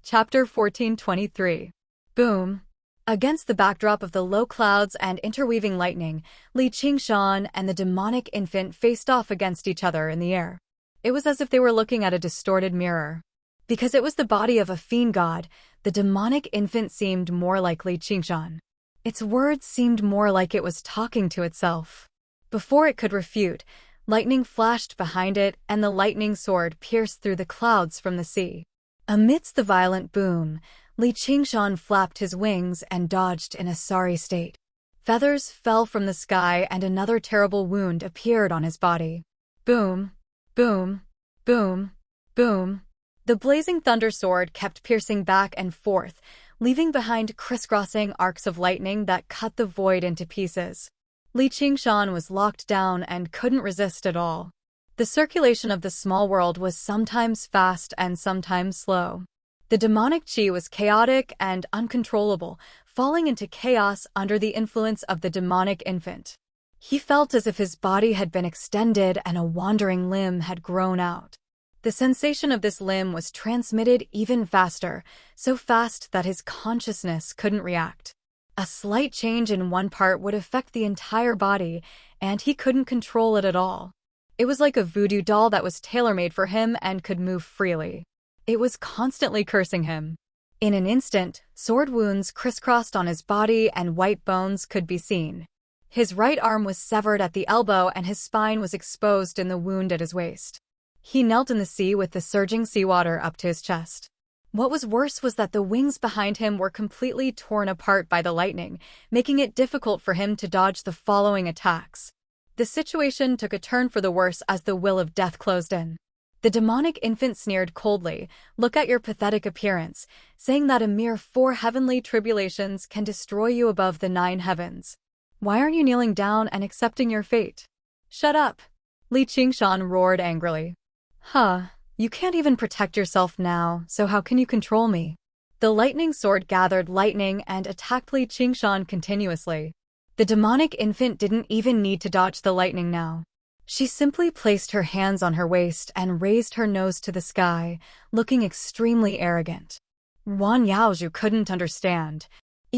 Chapter 1423. Boom. Against the backdrop of the low clouds and interweaving lightning, Li Qingshan and the demonic infant faced off against each other in the air. It was as if they were looking at a distorted mirror. Because it was the body of a fiend god, the demonic infant seemed more like Li Qingshan. Its words seemed more like it was talking to itself. Before it could refute, lightning flashed behind it and the lightning sword pierced through the clouds from the sea. Amidst the violent boom, Li Qingshan flapped his wings and dodged in a sorry state. Feathers fell from the sky and another terrible wound appeared on his body. Boom, boom, boom, boom. The blazing thunder sword kept piercing back and forth, leaving behind crisscrossing arcs of lightning that cut the void into pieces. Li Qingshan was locked down and couldn't resist at all. The circulation of the small world was sometimes fast and sometimes slow. The demonic chi was chaotic and uncontrollable, falling into chaos under the influence of the demonic infant. He felt as if his body had been extended and a wandering limb had grown out. The sensation of this limb was transmitted even faster, so fast that his consciousness couldn't react. A slight change in one part would affect the entire body, and he couldn't control it at all. It was like a voodoo doll that was tailor-made for him and could move freely. It was constantly cursing him. In an instant, sword wounds crisscrossed on his body and white bones could be seen. His right arm was severed at the elbow and his spine was exposed in the wound at his waist. He knelt in the sea with the surging seawater up to his chest. What was worse was that the wings behind him were completely torn apart by the lightning, making it difficult for him to dodge the following attacks. The situation took a turn for the worse as the will of death closed in. The demonic infant sneered coldly, "Look at your pathetic appearance," saying that a mere 4 heavenly tribulations can destroy you above the 9 heavens. Why aren't you kneeling down and accepting your fate? Shut up! Li Qingshan roared angrily. You can't even protect yourself now, so how can you control me? The lightning sword gathered lightning and attacked Li Qingshan continuously. The demonic infant didn't even need to dodge the lightning now. She simply placed her hands on her waist and raised her nose to the sky, looking extremely arrogant. Wan Yaozhu couldn't understand.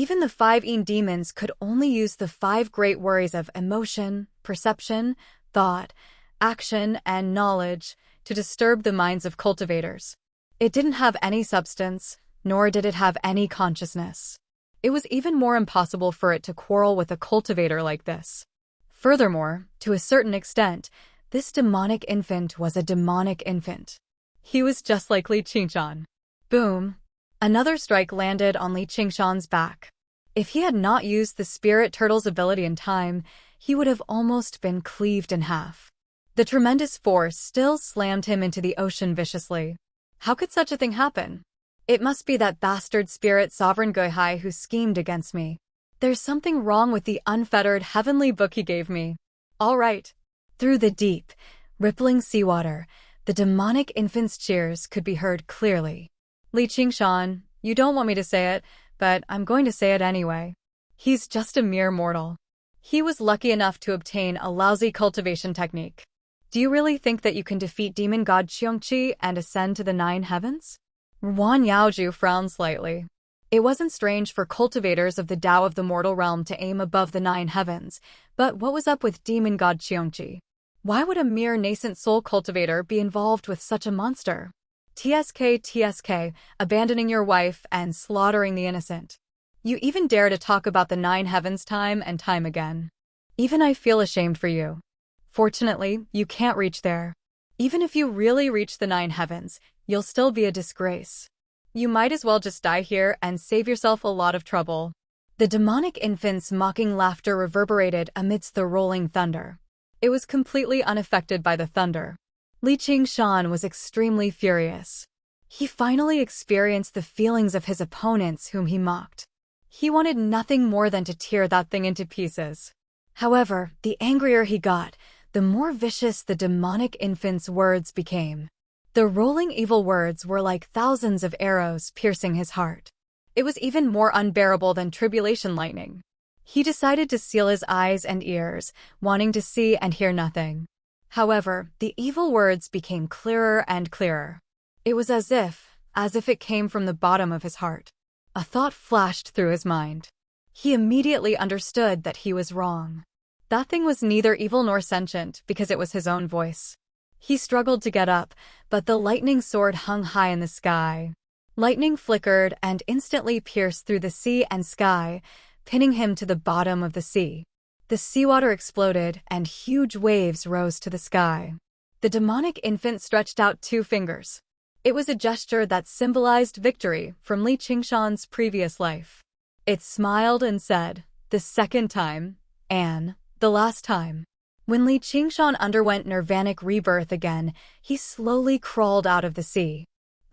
Even the 5 Een demons could only use the 5 great worries of emotion, perception, thought, action, and knowledge to disturb the minds of cultivators. It didn't have any substance, nor did it have any consciousness. It was even more impossible for it to quarrel with a cultivator like this. Furthermore, to a certain extent, this demonic infant was a demonic infant. He was just like Li Qingshan. Boom! Another strike landed on Li Qingshan's back. If he had not used the spirit turtle's ability in time, he would have almost been cleaved in half. The tremendous force still slammed him into the ocean viciously. How could such a thing happen? It must be that bastard spirit sovereign Guihai who schemed against me. There's something wrong with the unfettered heavenly book he gave me. All right. Through the deep, rippling seawater, the demonic infant's cheers could be heard clearly. Li Qingshan, you don't want me to say it, but I'm going to say it anyway. He's just a mere mortal. He was lucky enough to obtain a lousy cultivation technique. Do you really think that you can defeat demon god Qiongqi and ascend to the 9 heavens? Wan Yaozhu frowned slightly. It wasn't strange for cultivators of the Tao of the mortal realm to aim above the 9 heavens, but what was up with demon god Qiongqi? Why would a mere nascent soul cultivator be involved with such a monster? TSK, abandoning your wife and slaughtering the innocent. You even dare to talk about the 9 heavens time and time again. Even I feel ashamed for you. Fortunately, you can't reach there. Even if you really reach the 9 heavens, you'll still be a disgrace. You might as well just die here and save yourself a lot of trouble. The demonic infant's mocking laughter reverberated amidst the rolling thunder. It was completely unaffected by the thunder. Li Qingshan was extremely furious. He finally experienced the feelings of his opponents whom he mocked. He wanted nothing more than to tear that thing into pieces. However, the angrier he got, the more vicious the demonic infant's words became. The rolling evil words were like thousands of arrows piercing his heart. It was even more unbearable than tribulation lightning. He decided to seal his eyes and ears, wanting to see and hear nothing. However, the evil words became clearer and clearer. It was as if it came from the bottom of his heart. A thought flashed through his mind. He immediately understood that he was wrong. That thing was neither evil nor sentient because it was his own voice. He struggled to get up, but the lightning sword hung high in the sky. Lightning flickered and instantly pierced through the sea and sky, pinning him to the bottom of the sea. The seawater exploded and huge waves rose to the sky. The demonic infant stretched out 2 fingers. It was a gesture that symbolized victory from Li Qingshan's previous life. It smiled and said, "The second time, and the last time." When Li Qingshan underwent nirvanic rebirth again, he slowly crawled out of the sea.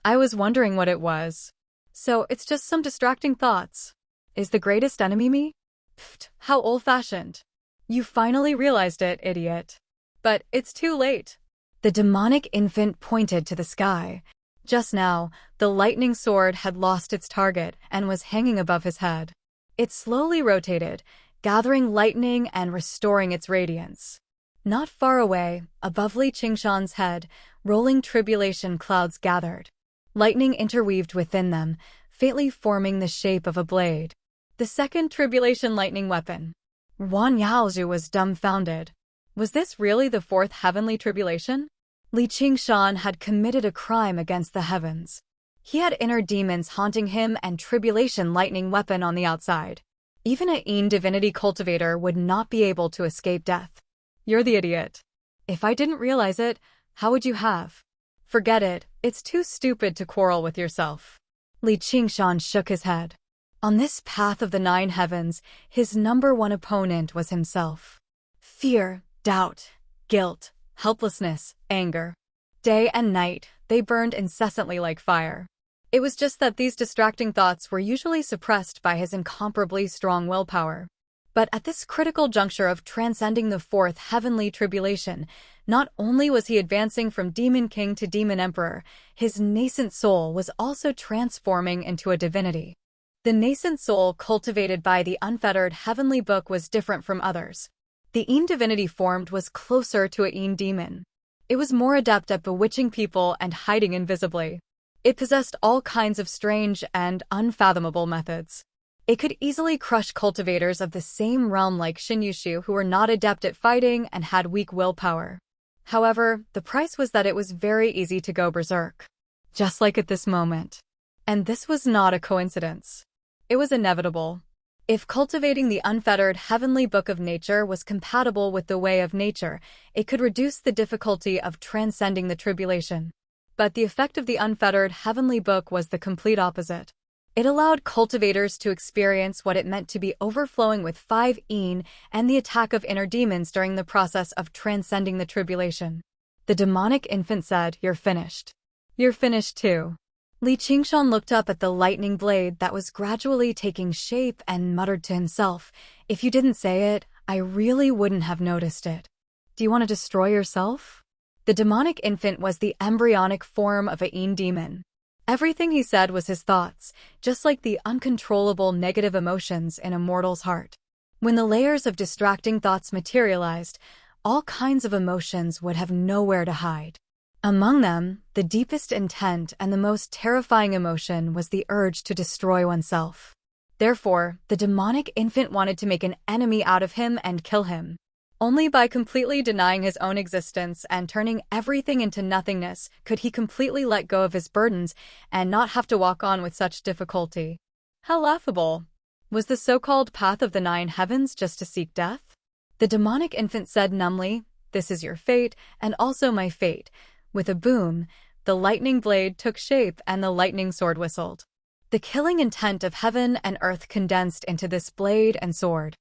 I was wondering what it was. So it's just some distracting thoughts. Is the greatest enemy me? Pfft, how old-fashioned. You finally realized it, idiot. But it's too late. The demonic infant pointed to the sky. Just now, the lightning sword had lost its target and was hanging above his head. It slowly rotated, gathering lightning and restoring its radiance. Not far away, above Li Qingshan's head, rolling tribulation clouds gathered. Lightning interweaved within them, faintly forming the shape of a blade. The second tribulation lightning weapon. Wan Yaozhu was dumbfounded. Was this really the 4th heavenly tribulation? Li Qingshan had committed a crime against the heavens. He had inner demons haunting him and tribulation lightning weapon on the outside. Even a Een divinity cultivator would not be able to escape death. You're the idiot. If I didn't realize it, how would you have? Forget it, it's too stupid to quarrel with yourself. Li Qingshan shook his head. On this path of the 9 heavens, his #1 opponent was himself. Fear, doubt, guilt, helplessness, anger. Day and night, they burned incessantly like fire. It was just that these distracting thoughts were usually suppressed by his incomparably strong willpower. But at this critical juncture of transcending the 4th heavenly tribulation, not only was he advancing from demon king to demon emperor, his nascent soul was also transforming into a divinity. The nascent soul cultivated by the unfettered heavenly book was different from others. The Een divinity formed was closer to a Een demon. It was more adept at bewitching people and hiding invisibly. It possessed all kinds of strange and unfathomable methods. It could easily crush cultivators of the same realm like Shinyushu who were not adept at fighting and had weak willpower. However, the price was that it was very easy to go berserk. Just like at this moment. And this was not a coincidence. It was inevitable. If cultivating the unfettered heavenly book of nature was compatible with the way of nature, it could reduce the difficulty of transcending the tribulation. But the effect of the unfettered heavenly book was the complete opposite. It allowed cultivators to experience what it meant to be overflowing with 5 and the attack of inner demons during the process of transcending the tribulation. The demonic infant said, "You're finished. You're finished too." Li Qingshan looked up at the lightning blade that was gradually taking shape and muttered to himself, "If you didn't say it, I really wouldn't have noticed it. Do you want to destroy yourself?" The demonic infant was the embryonic form of a Yin demon. Everything he said was his thoughts, just like the uncontrollable negative emotions in a mortal's heart. When the layers of distracting thoughts materialized, all kinds of emotions would have nowhere to hide. Among them, the deepest intent and the most terrifying emotion was the urge to destroy oneself. Therefore, the demonic infant wanted to make an enemy out of him and kill him. Only by completely denying his own existence and turning everything into nothingness could he completely let go of his burdens and not have to walk on with such difficulty. How laughable! Was the so-called path of the 9 heavens just to seek death? The demonic infant said numbly, "This is your fate, and also my fate." With a boom, the lightning blade took shape and the lightning sword whistled. The killing intent of heaven and earth condensed into this blade and sword.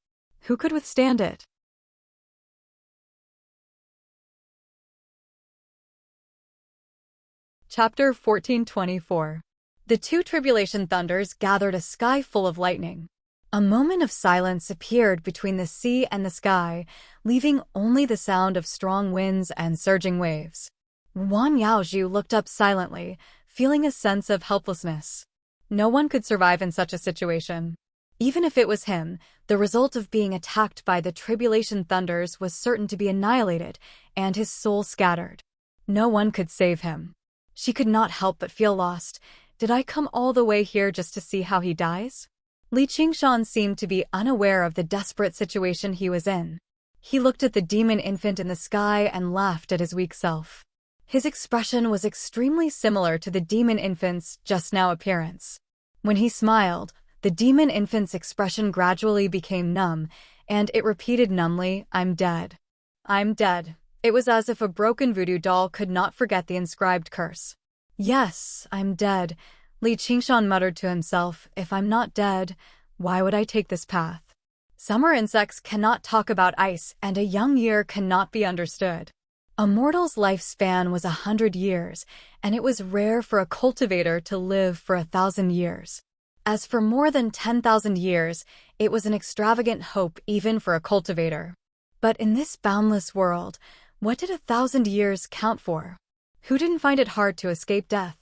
Who could withstand it? Chapter 1424. The 2 tribulation thunders gathered a sky full of lightning. A moment of silence appeared between the sea and the sky, leaving only the sound of strong winds and surging waves. Wan Yaozhu looked up silently, feeling a sense of helplessness. No one could survive in such a situation. Even if it was him, the result of being attacked by the tribulation thunders was certain to be annihilated, and his soul scattered. No one could save him. She could not help but feel lost. Did I come all the way here just to see how he dies? Li Qingshan seemed to be unaware of the desperate situation he was in. He looked at the demon infant in the sky and laughed at his weak self. His expression was extremely similar to the demon infant's just now appearance. When he smiled, the demon infant's expression gradually became numb, and it repeated numbly, "I'm dead. I'm dead." It was as if a broken voodoo doll could not forget the inscribed curse. "Yes, I'm dead," Li Qingshan muttered to himself. "If I'm not dead, why would I take this path?" Summer insects cannot talk about ice, and a young year cannot be understood. A mortal's lifespan was 100 years, and it was rare for a cultivator to live for 1,000 years. As for more than 10,000 years, it was an extravagant hope even for a cultivator. But in this boundless world, what did 1,000 years count for? Who didn't find it hard to escape death?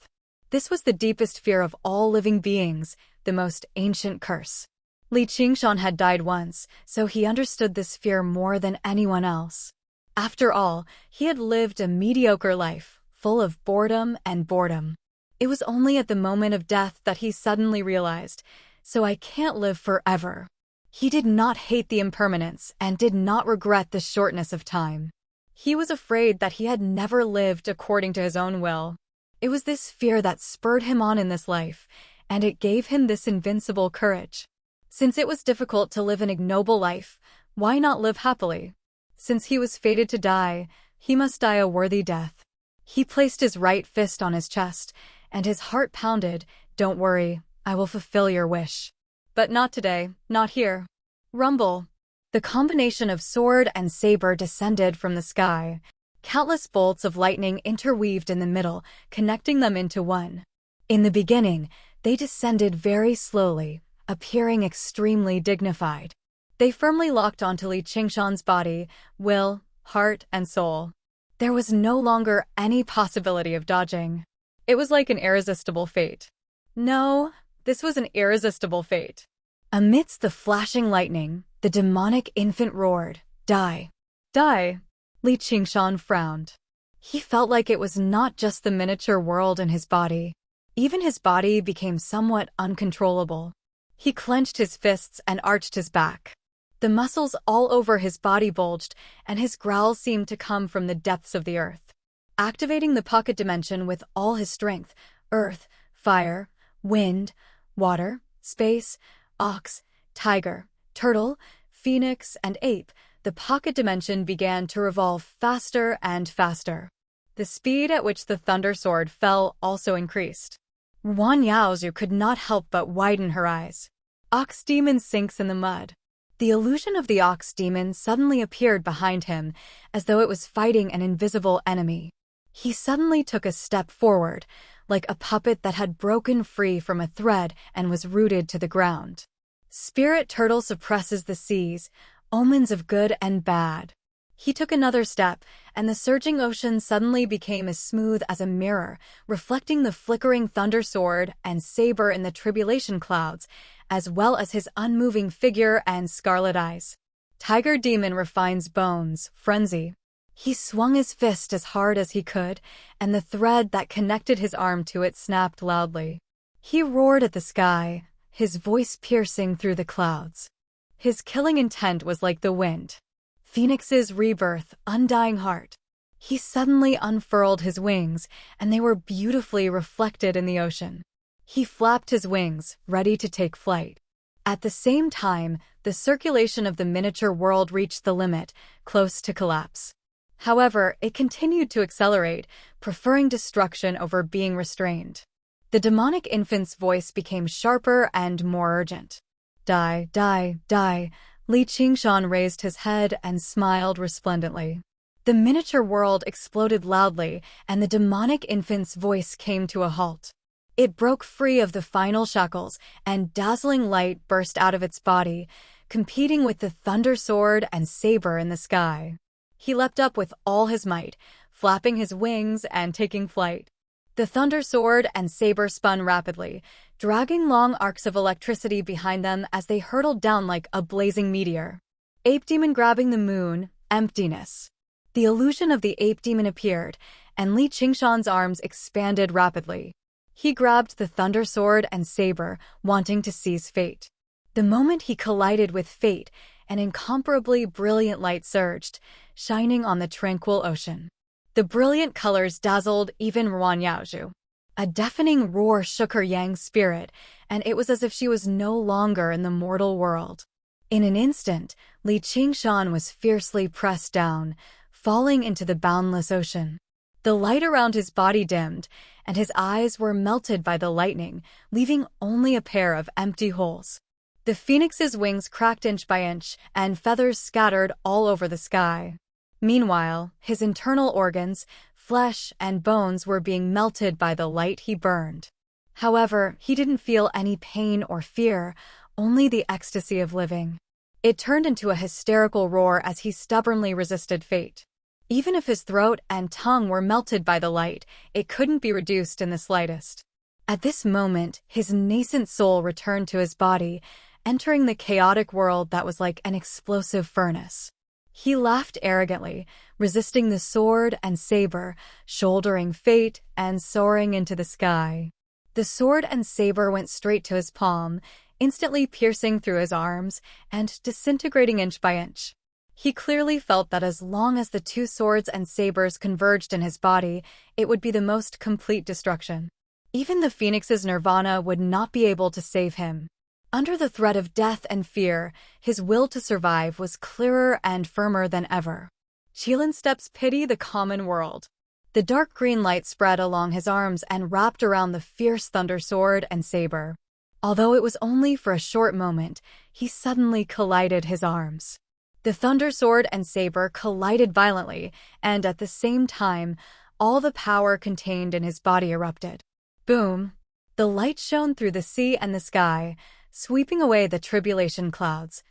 This was the deepest fear of all living beings, the most ancient curse. Li Qingshan had died once, so he understood this fear more than anyone else. After all, he had lived a mediocre life, full of boredom and boredom. It was only at the moment of death that he suddenly realized, so I can't live forever. He did not hate the impermanence and did not regret the shortness of time. He was afraid that he had never lived according to his own will. It was this fear that spurred him on in this life, and it gave him this invincible courage. Since it was difficult to live an ignoble life, why not live happily? Since he was fated to die, he must die a worthy death. He placed his right fist on his chest, and his heart pounded. "Don't worry, I will fulfill your wish. But not today, not here." Rumble. The combination of sword and saber descended from the sky. Countless bolts of lightning interweaved in the middle, connecting them into one. In the beginning, they descended very slowly, appearing extremely dignified. They firmly locked onto Li Qingshan's body, will, heart, and soul. There was no longer any possibility of dodging. It was like an irresistible fate. No, this was an irresistible fate. Amidst the flashing lightning, the demonic infant roared, "Die! Die!" Li Qingshan frowned. He felt like it was not just the miniature world in his body. Even his body became somewhat uncontrollable. He clenched his fists and arched his back. The muscles all over his body bulged, and his growls seemed to come from the depths of the earth. Activating the pocket dimension with all his strength, earth, fire, wind, water, space, ox, tiger, turtle, phoenix, and ape, the pocket dimension began to revolve faster and faster. The speed at which the thunder sword fell also increased. Wan Yaozhu could not help but widen her eyes. Ox demon sinks in the mud. The illusion of the ox demon suddenly appeared behind him, as though it was fighting an invisible enemy. He suddenly took a step forward, like a puppet that had broken free from a thread and was rooted to the ground. Spirit turtle suppresses the seas, omens of good and bad. He took another step, and the surging ocean suddenly became as smooth as a mirror, reflecting the flickering thunder sword and saber in the tribulation clouds, as well as his unmoving figure and scarlet eyes. Tiger demon refines bones, frenzy. He swung his fist as hard as he could, and the thread that connected his arm to it snapped loudly. He roared at the sky, his voice piercing through the clouds. His killing intent was like the wind. Phoenix's rebirth, undying heart. He suddenly unfurled his wings, and they were beautifully reflected in the ocean. He flapped his wings, ready to take flight. At the same time, the circulation of the miniature world reached the limit, close to collapse. However, it continued to accelerate, preferring destruction over being restrained. The demonic infant's voice became sharper and more urgent. Die, die, die. Li Qingshan raised his head and smiled resplendently. The miniature world exploded loudly, and the demonic infant's voice came to a halt. It broke free of the final shackles, and dazzling light burst out of its body, competing with the thunder sword and saber in the sky. He leapt up with all his might, flapping his wings and taking flight. The thunder sword and saber spun rapidly, dragging long arcs of electricity behind them as they hurtled down like a blazing meteor. Ape demon grabbing the moon, emptiness. The illusion of the ape demon appeared, and Li Qingshan's arms expanded rapidly. He grabbed the thunder sword and saber, wanting to seize fate. The moment he collided with fate, an incomparably brilliant light surged, shining on the tranquil ocean. The brilliant colors dazzled even Wan Yaozhu. A deafening roar shook her yang spirit, and it was as if she was no longer in the mortal world. In an instant, Li Qingshan was fiercely pressed down, falling into the boundless ocean. The light around his body dimmed, and his eyes were melted by the lightning, leaving only a pair of empty holes. The phoenix's wings cracked inch by inch, and feathers scattered all over the sky. Meanwhile, his internal organs, flesh and bones were being melted by the light he burned. However, he didn't feel any pain or fear, only the ecstasy of living. It turned into a hysterical roar as he stubbornly resisted fate. Even if his throat and tongue were melted by the light, it couldn't be reduced in the slightest. At this moment, his nascent soul returned to his body, entering the chaotic world that was like an explosive furnace. He laughed arrogantly, resisting the sword and saber, shouldering fate and soaring into the sky. The sword and saber went straight to his palm, instantly piercing through his arms and disintegrating inch by inch. He clearly felt that as long as the two swords and sabers converged in his body, it would be the most complete destruction. Even the phoenix's nirvana would not be able to save him. Under the threat of death and fear, his will to survive was clearer and firmer than ever. Qilin steps pity the common world. The dark green light spread along his arms and wrapped around the fierce thunder sword and saber. Although it was only for a short moment, he suddenly collided his arms. The thunder sword and saber collided violently, and at the same time, all the power contained in his body erupted. Boom! The light shone through the sea and the sky, sweeping away the tribulation clouds.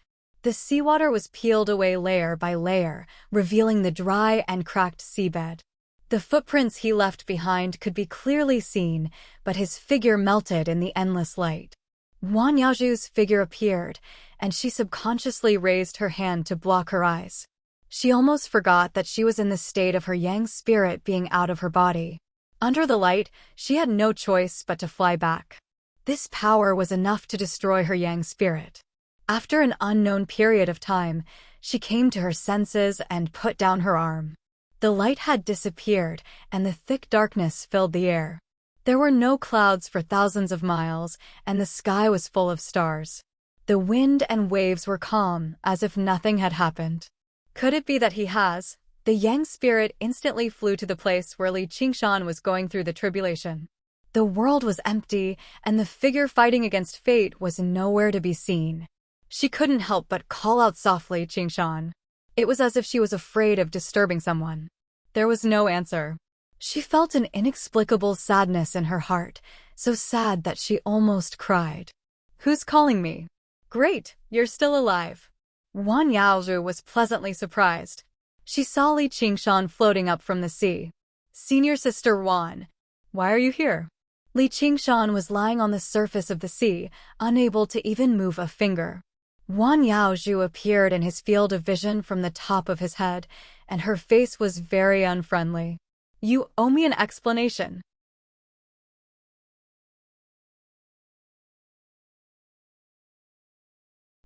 The seawater was peeled away layer by layer, revealing the dry and cracked seabed. The footprints he left behind could be clearly seen, but his figure melted in the endless light. Wan Yaozhu's figure appeared, and she subconsciously raised her hand to block her eyes. She almost forgot that she was in the state of her yang spirit being out of her body. Under the light, she had no choice but to fly back. This power was enough to destroy her yang spirit. After an unknown period of time, she came to her senses and put down her arm. The light had disappeared, and the thick darkness filled the air. There were no clouds for thousands of miles, and the sky was full of stars. The wind and waves were calm, as if nothing had happened. Could it be that he has? The yang spirit instantly flew to the place where Li Qingshan was going through the tribulation. The world was empty, and the figure fighting against fate was nowhere to be seen. She couldn't help but call out softly, "Qingshan." It was as if she was afraid of disturbing someone. There was no answer. She felt an inexplicable sadness in her heart, so sad that she almost cried. "Who's calling me?" "Great, you're still alive." Wan Yaozhu was pleasantly surprised. She saw Li Qingshan floating up from the sea. "Senior Sister Wan, why are you here?" Li Qingshan was lying on the surface of the sea, unable to even move a finger. Wan Yaozhu appeared in his field of vision from the top of his head, and her face was very unfriendly. "You owe me an explanation."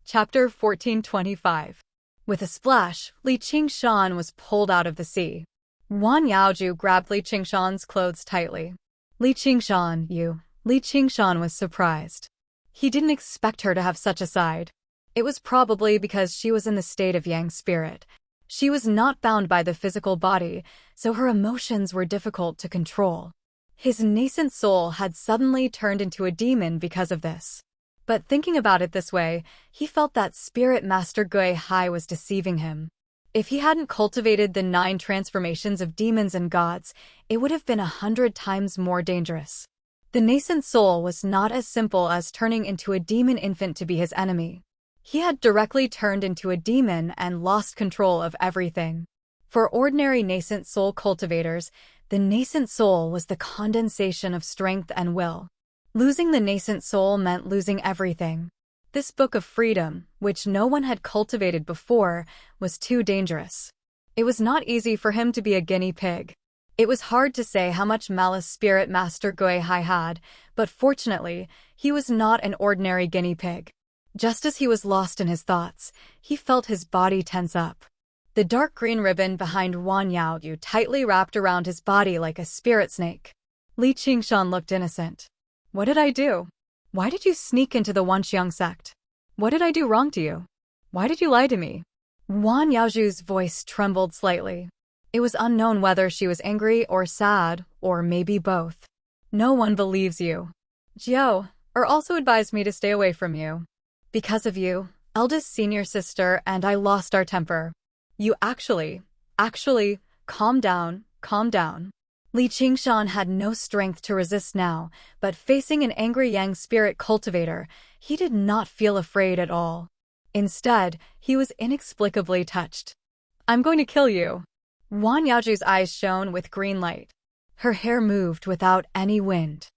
Chapter 1425. With a splash, Li Qingshan was pulled out of the sea. Wan Yaozhu grabbed Li Qingshan's clothes tightly. "Li Qingshan, you." Li Qingshan was surprised. He didn't expect her to have such a side. It was probably because she was in the state of yang spirit. She was not bound by the physical body, so her emotions were difficult to control. His nascent soul had suddenly turned into a demon because of this. But thinking about it this way, he felt that Spirit Master Gui Hai was deceiving him. If he hadn't cultivated the 9 transformations of demons and gods, it would have been 100 times more dangerous. The nascent soul was not as simple as turning into a demon infant to be his enemy. He had directly turned into a demon and lost control of everything. For ordinary nascent soul cultivators, the nascent soul was the condensation of strength and will. Losing the nascent soul meant losing everything. This book of freedom, which no one had cultivated before, was too dangerous. It was not easy for him to be a guinea pig. It was hard to say how much malice Spirit Master Gui Hai had, but fortunately, he was not an ordinary guinea pig. Just as he was lost in his thoughts, he felt his body tense up. The dark green ribbon behind Wan Yaozhu tightly wrapped around his body like a spirit snake. Li Qingshan looked innocent. "What did I do? Why did you sneak into the Wanxiang sect? What did I do wrong to you? Why did you lie to me?" Wan Yaozhu's voice trembled slightly. It was unknown whether she was angry or sad, or maybe both. "No one believes you. Jiao also advised me to stay away from you. Because of you, eldest senior sister and I lost our temper. You actually, calm down, calm down." Li Qingshan had no strength to resist now, but facing an angry yang spirit cultivator, he did not feel afraid at all. Instead, he was inexplicably touched. "I'm going to kill you." Wan Yaozhu's eyes shone with green light. Her hair moved without any wind.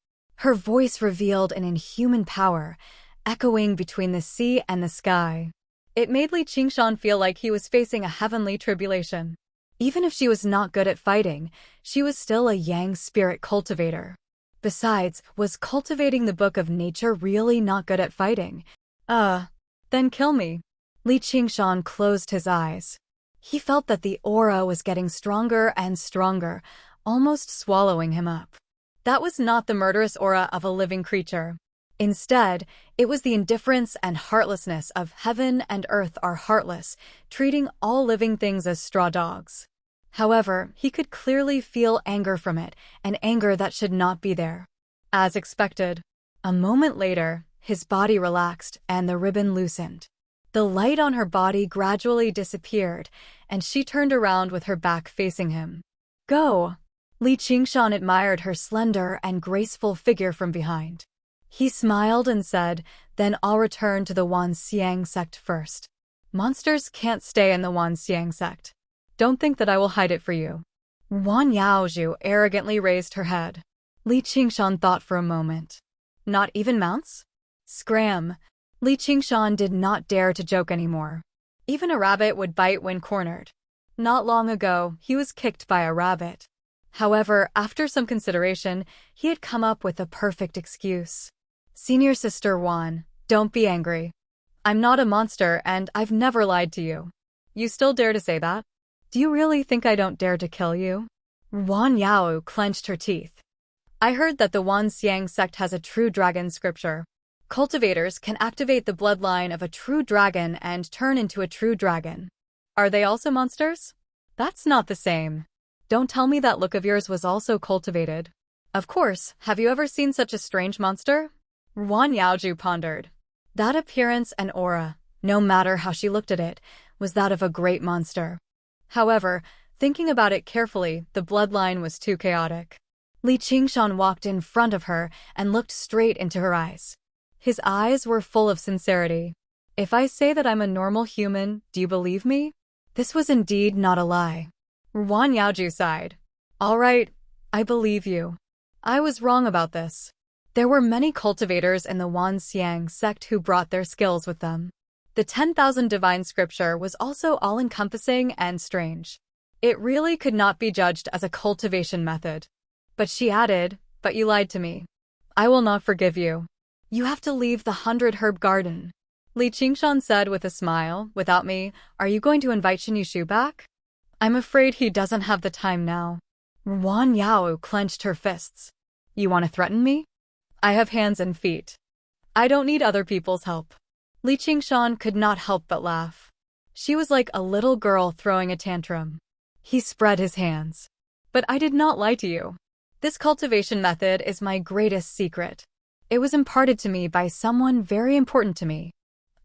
Her voice revealed an inhuman power, echoing between the sea and the sky. It made Li Qingshan feel like he was facing a heavenly tribulation. Even if she was not good at fighting, she was still a yang spirit cultivator. Besides, was cultivating the book of nature really not good at fighting? Then kill me. Li Qingshan closed his eyes. He felt that the aura was getting stronger and stronger, almost swallowing him up. That was not the murderous aura of a living creature. Instead, it was the indifference and heartlessness of heaven and earth are heartless, treating all living things as straw dogs. However, he could clearly feel anger from it, an anger that should not be there. As expected. A moment later, his body relaxed and the ribbon loosened. The light on her body gradually disappeared, and she turned around with her back facing him. "Go!" Li Qingshan admired her slender and graceful figure from behind. He smiled and said, "Then I'll return to the Wanxiang sect first. Monsters can't stay in the Wanxiang sect. Don't think that I will hide it for you." Wan Yaozhu arrogantly raised her head. Li Qingshan thought for a moment. "Not even mounts?" Scram! Li Qingshan did not dare to joke anymore. Even a rabbit would bite when cornered. Not long ago, he was kicked by a rabbit. However, after some consideration, he had come up with a perfect excuse. Senior Sister Wan, don't be angry. I'm not a monster and I've never lied to you. You still dare to say that? Do you really think I don't dare to kill you? Wan Yao clenched her teeth. I heard that the Wan Xiang sect has a true dragon scripture. Cultivators can activate the bloodline of a true dragon and turn into a true dragon. Are they also monsters? That's not the same. Don't tell me that look of yours was also cultivated. Of course, have you ever seen such a strange monster? Wan Yaoju pondered. That appearance and aura, no matter how she looked at it, was that of a great monster. However, thinking about it carefully, the bloodline was too chaotic. Li Qingshan walked in front of her and looked straight into her eyes. His eyes were full of sincerity. If I say that I'm a normal human, do you believe me? This was indeed not a lie. Wan Yaoju sighed. All right, I believe you. I was wrong about this. There were many cultivators in the Wan Xiang sect who brought their skills with them. The 10,000 divine scripture was also all-encompassing and strange. It really could not be judged as a cultivation method. But she added, but you lied to me. I will not forgive you. You have to leave the 100-herb garden. Li Qingshan said with a smile, without me, are you going to invite Shin Yushu back? I'm afraid he doesn't have the time now. Wan Yao clenched her fists. You want to threaten me? I have hands and feet. I don't need other people's help. Li Qingshan could not help but laugh. She was like a little girl throwing a tantrum. He spread his hands. But I did not lie to you. This cultivation method is my greatest secret. It was imparted to me by someone very important to me.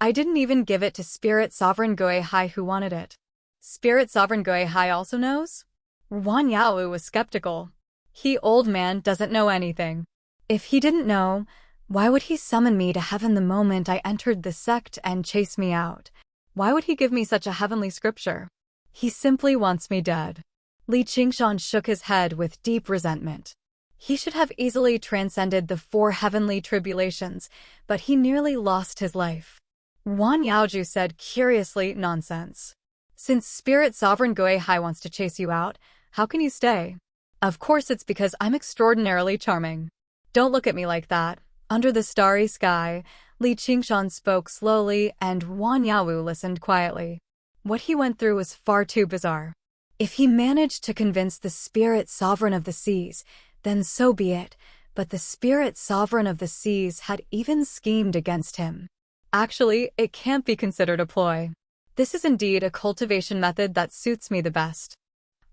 I didn't even give it to Spirit Sovereign Goei Hai who wanted it. Spirit Sovereign Goei Hai also knows? Wan Yao was skeptical. He old man doesn't know anything. If he didn't know, why would he summon me to heaven the moment I entered the sect and chase me out? Why would he give me such a heavenly scripture? He simply wants me dead. Li Qingshan shook his head with deep resentment. He should have easily transcended the 4 heavenly tribulations, but he nearly lost his life. Wan Yaoju said curiously, nonsense. Since Spirit Sovereign Goei Hai wants to chase you out, how can you stay? Of course it's because I'm extraordinarily charming. Don't look at me like that. Under the starry sky, Li Qingshan spoke slowly and Wan Yaowu listened quietly. What he went through was far too bizarre. If he managed to convince the Spirit Sovereign of the Seas, then so be it, but the Spirit Sovereign of the Seas had even schemed against him. Actually, it can't be considered a ploy. This is indeed a cultivation method that suits me the best.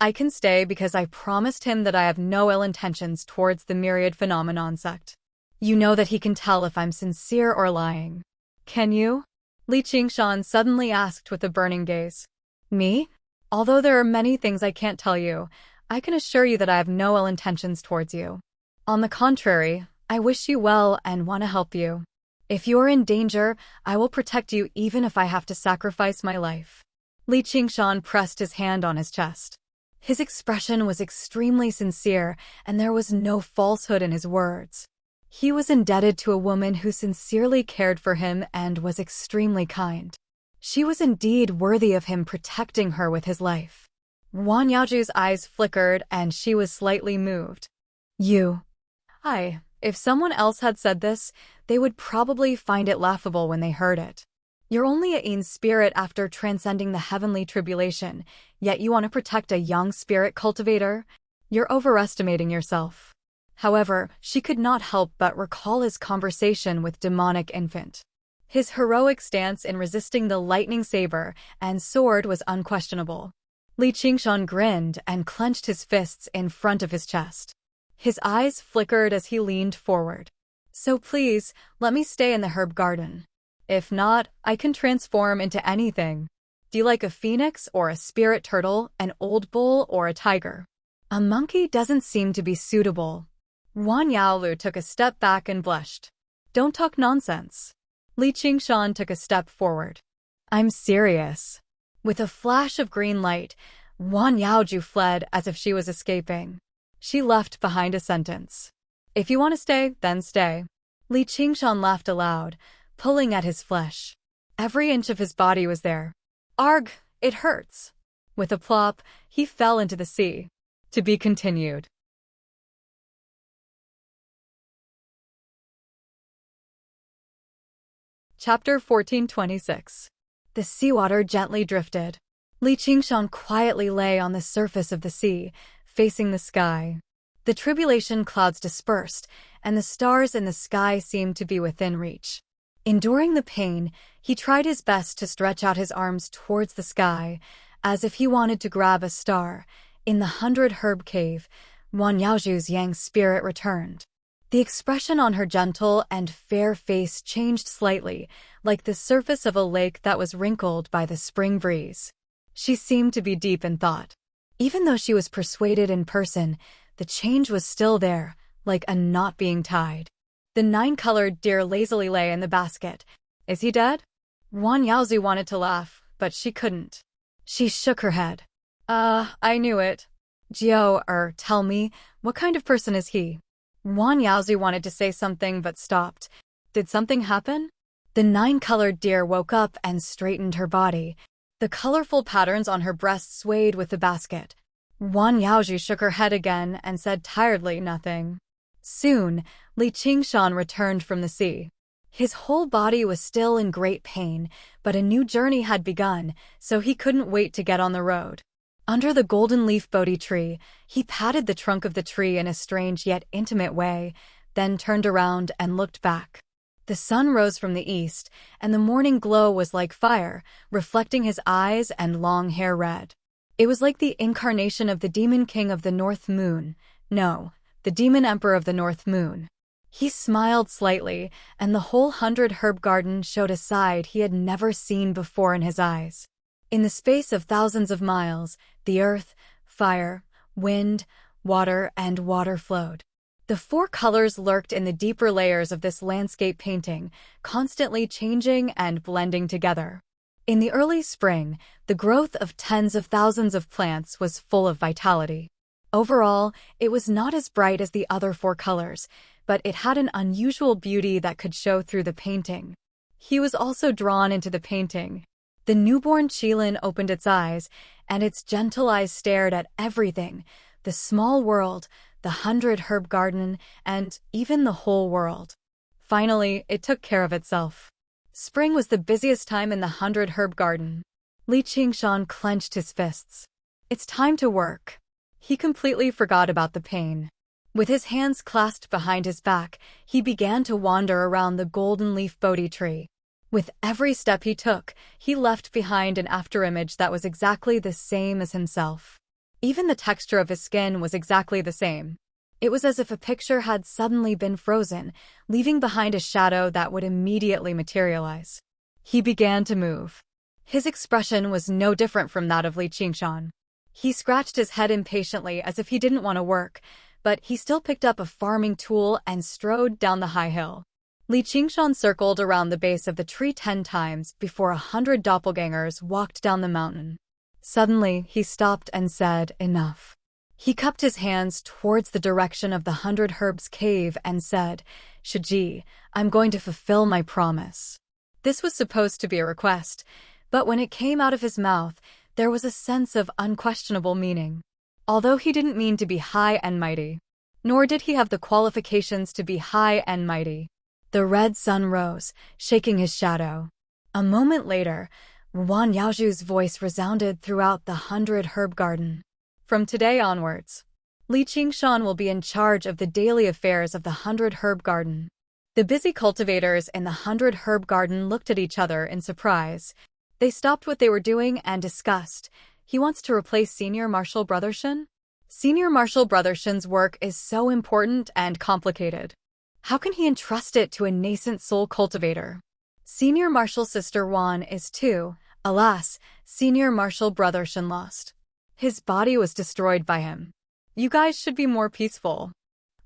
I can stay because I promised him that I have no ill intentions towards the myriad phenomenon sect. You know that he can tell if I'm sincere or lying. Can you? Li Qingshan suddenly asked with a burning gaze. Me? Although there are many things I can't tell you, I can assure you that I have no ill intentions towards you. On the contrary, I wish you well and want to help you. If you are in danger, I will protect you even if I have to sacrifice my life. Li Qingshan pressed his hand on his chest. His expression was extremely sincere, and there was no falsehood in his words. He was indebted to a woman who sincerely cared for him and was extremely kind. She was indeed worthy of him protecting her with his life. Wan Yaoju's eyes flickered and she was slightly moved. If someone else had said this, they would probably find it laughable when they heard it. You're only a young spirit after transcending the heavenly tribulation, yet you want to protect a young spirit cultivator? You're overestimating yourself. However, she could not help but recall his conversation with demonic infant. His heroic stance in resisting the lightning saber and sword was unquestionable. Li Qingshan grinned and clenched his fists in front of his chest. His eyes flickered as he leaned forward. So please, let me stay in the herb garden. If not, I can transform into anything. Do you like a phoenix or a spirit turtle, an old bull or a tiger? A monkey doesn't seem to be suitable. Wan Yaolu took a step back and blushed. Don't talk nonsense. Li Qingshan took a step forward. I'm serious. With a flash of green light, Wan Yaoju fled as if she was escaping. She left behind a sentence. If you want to stay, then stay. Li Qingshan laughed aloud, pulling at his flesh. Every inch of his body was there. Arg, it hurts. With a plop, he fell into the sea. To be continued. Chapter 1426. The seawater gently drifted. Li Qingshan quietly lay on the surface of the sea, facing the sky. The tribulation clouds dispersed, and the stars in the sky seemed to be within reach. Enduring the pain, he tried his best to stretch out his arms towards the sky, as if he wanted to grab a star. In the 100-herb cave, Wan Yaozhu's yang spirit returned. The expression on her gentle and fair face changed slightly, like the surface of a lake that was wrinkled by the spring breeze. She seemed to be deep in thought. Even though she was persuaded in person, the change was still there, like a knot being tied. The 9-colored deer lazily lay in the basket. Is he dead? Wan Yaozhu wanted to laugh, but she couldn't. She shook her head. I knew it. Tell me, what kind of person is he? Wan Yaozhu wanted to say something but stopped. Did something happen? The 9-colored deer woke up and straightened her body. The colorful patterns on her breast swayed with the basket. Wan Yaozhu shook her head again and said tiredly nothing. Soon, Li Qingshan returned from the sea. His whole body was still in great pain, but a new journey had begun, so he couldn't wait to get on the road. Under the golden leaf Bodhi tree, he patted the trunk of the tree in a strange yet intimate way, then turned around and looked back. The sun rose from the east, and the morning glow was like fire, reflecting his eyes and long hair red. It was like the incarnation of the demon king of the North Moon. No, the demon emperor of the North Moon. He smiled slightly, and the whole 100-herb garden showed a side he had never seen before in his eyes. In the space of thousands of miles, the earth, fire, wind, water, and water flowed. The 4 colors lurked in the deeper layers of this landscape painting, constantly changing and blending together. In the early spring, the growth of tens of thousands of plants was full of vitality. Overall, it was not as bright as the other 4 colors, but it had an unusual beauty that could show through the painting. He was also drawn into the painting. The newborn Qilin opened its eyes, and its gentle eyes stared at everything, the small world, the 100-herb garden, and even the whole world. Finally, it took care of itself. Spring was the busiest time in the 100-herb garden. Li Qingshan clenched his fists. It's time to work. He completely forgot about the pain. With his hands clasped behind his back, he began to wander around the golden leaf Bodhi tree. With every step he took, he left behind an afterimage that was exactly the same as himself. Even the texture of his skin was exactly the same. It was as if a picture had suddenly been frozen, leaving behind a shadow that would immediately materialize. He began to move. His expression was no different from that of Li Qingshan. He scratched his head impatiently as if he didn't want to work, but he still picked up a farming tool and strode down the high hill. Li Qingshan circled around the base of the tree 10 times before 100 doppelgangers walked down the mountain. Suddenly, he stopped and said, "Enough." He cupped his hands towards the direction of the 100-herbs cave and said, "Shiji, I'm going to fulfill my promise." This was supposed to be a request, but when it came out of his mouth, there was a sense of unquestionable meaning. Although he didn't mean to be high and mighty, nor did he have the qualifications to be high and mighty. The red sun rose, shaking his shadow. A moment later, Wan Yaozhu's voice resounded throughout the 100-herb garden. From today onwards, Li Qingshan will be in charge of the daily affairs of the 100-herb garden. The busy cultivators in the 100-herb garden looked at each other in surprise. They stopped what they were doing and discussed. He wants to replace Senior Marshal Brothershin? Senior Marshal Brothershin's work is so important and complicated. How can he entrust it to a nascent soul cultivator? Senior Marshal Sister Wan is too. Alas, Senior Marshal Brothershin lost. His body was destroyed by him. You guys should be more peaceful.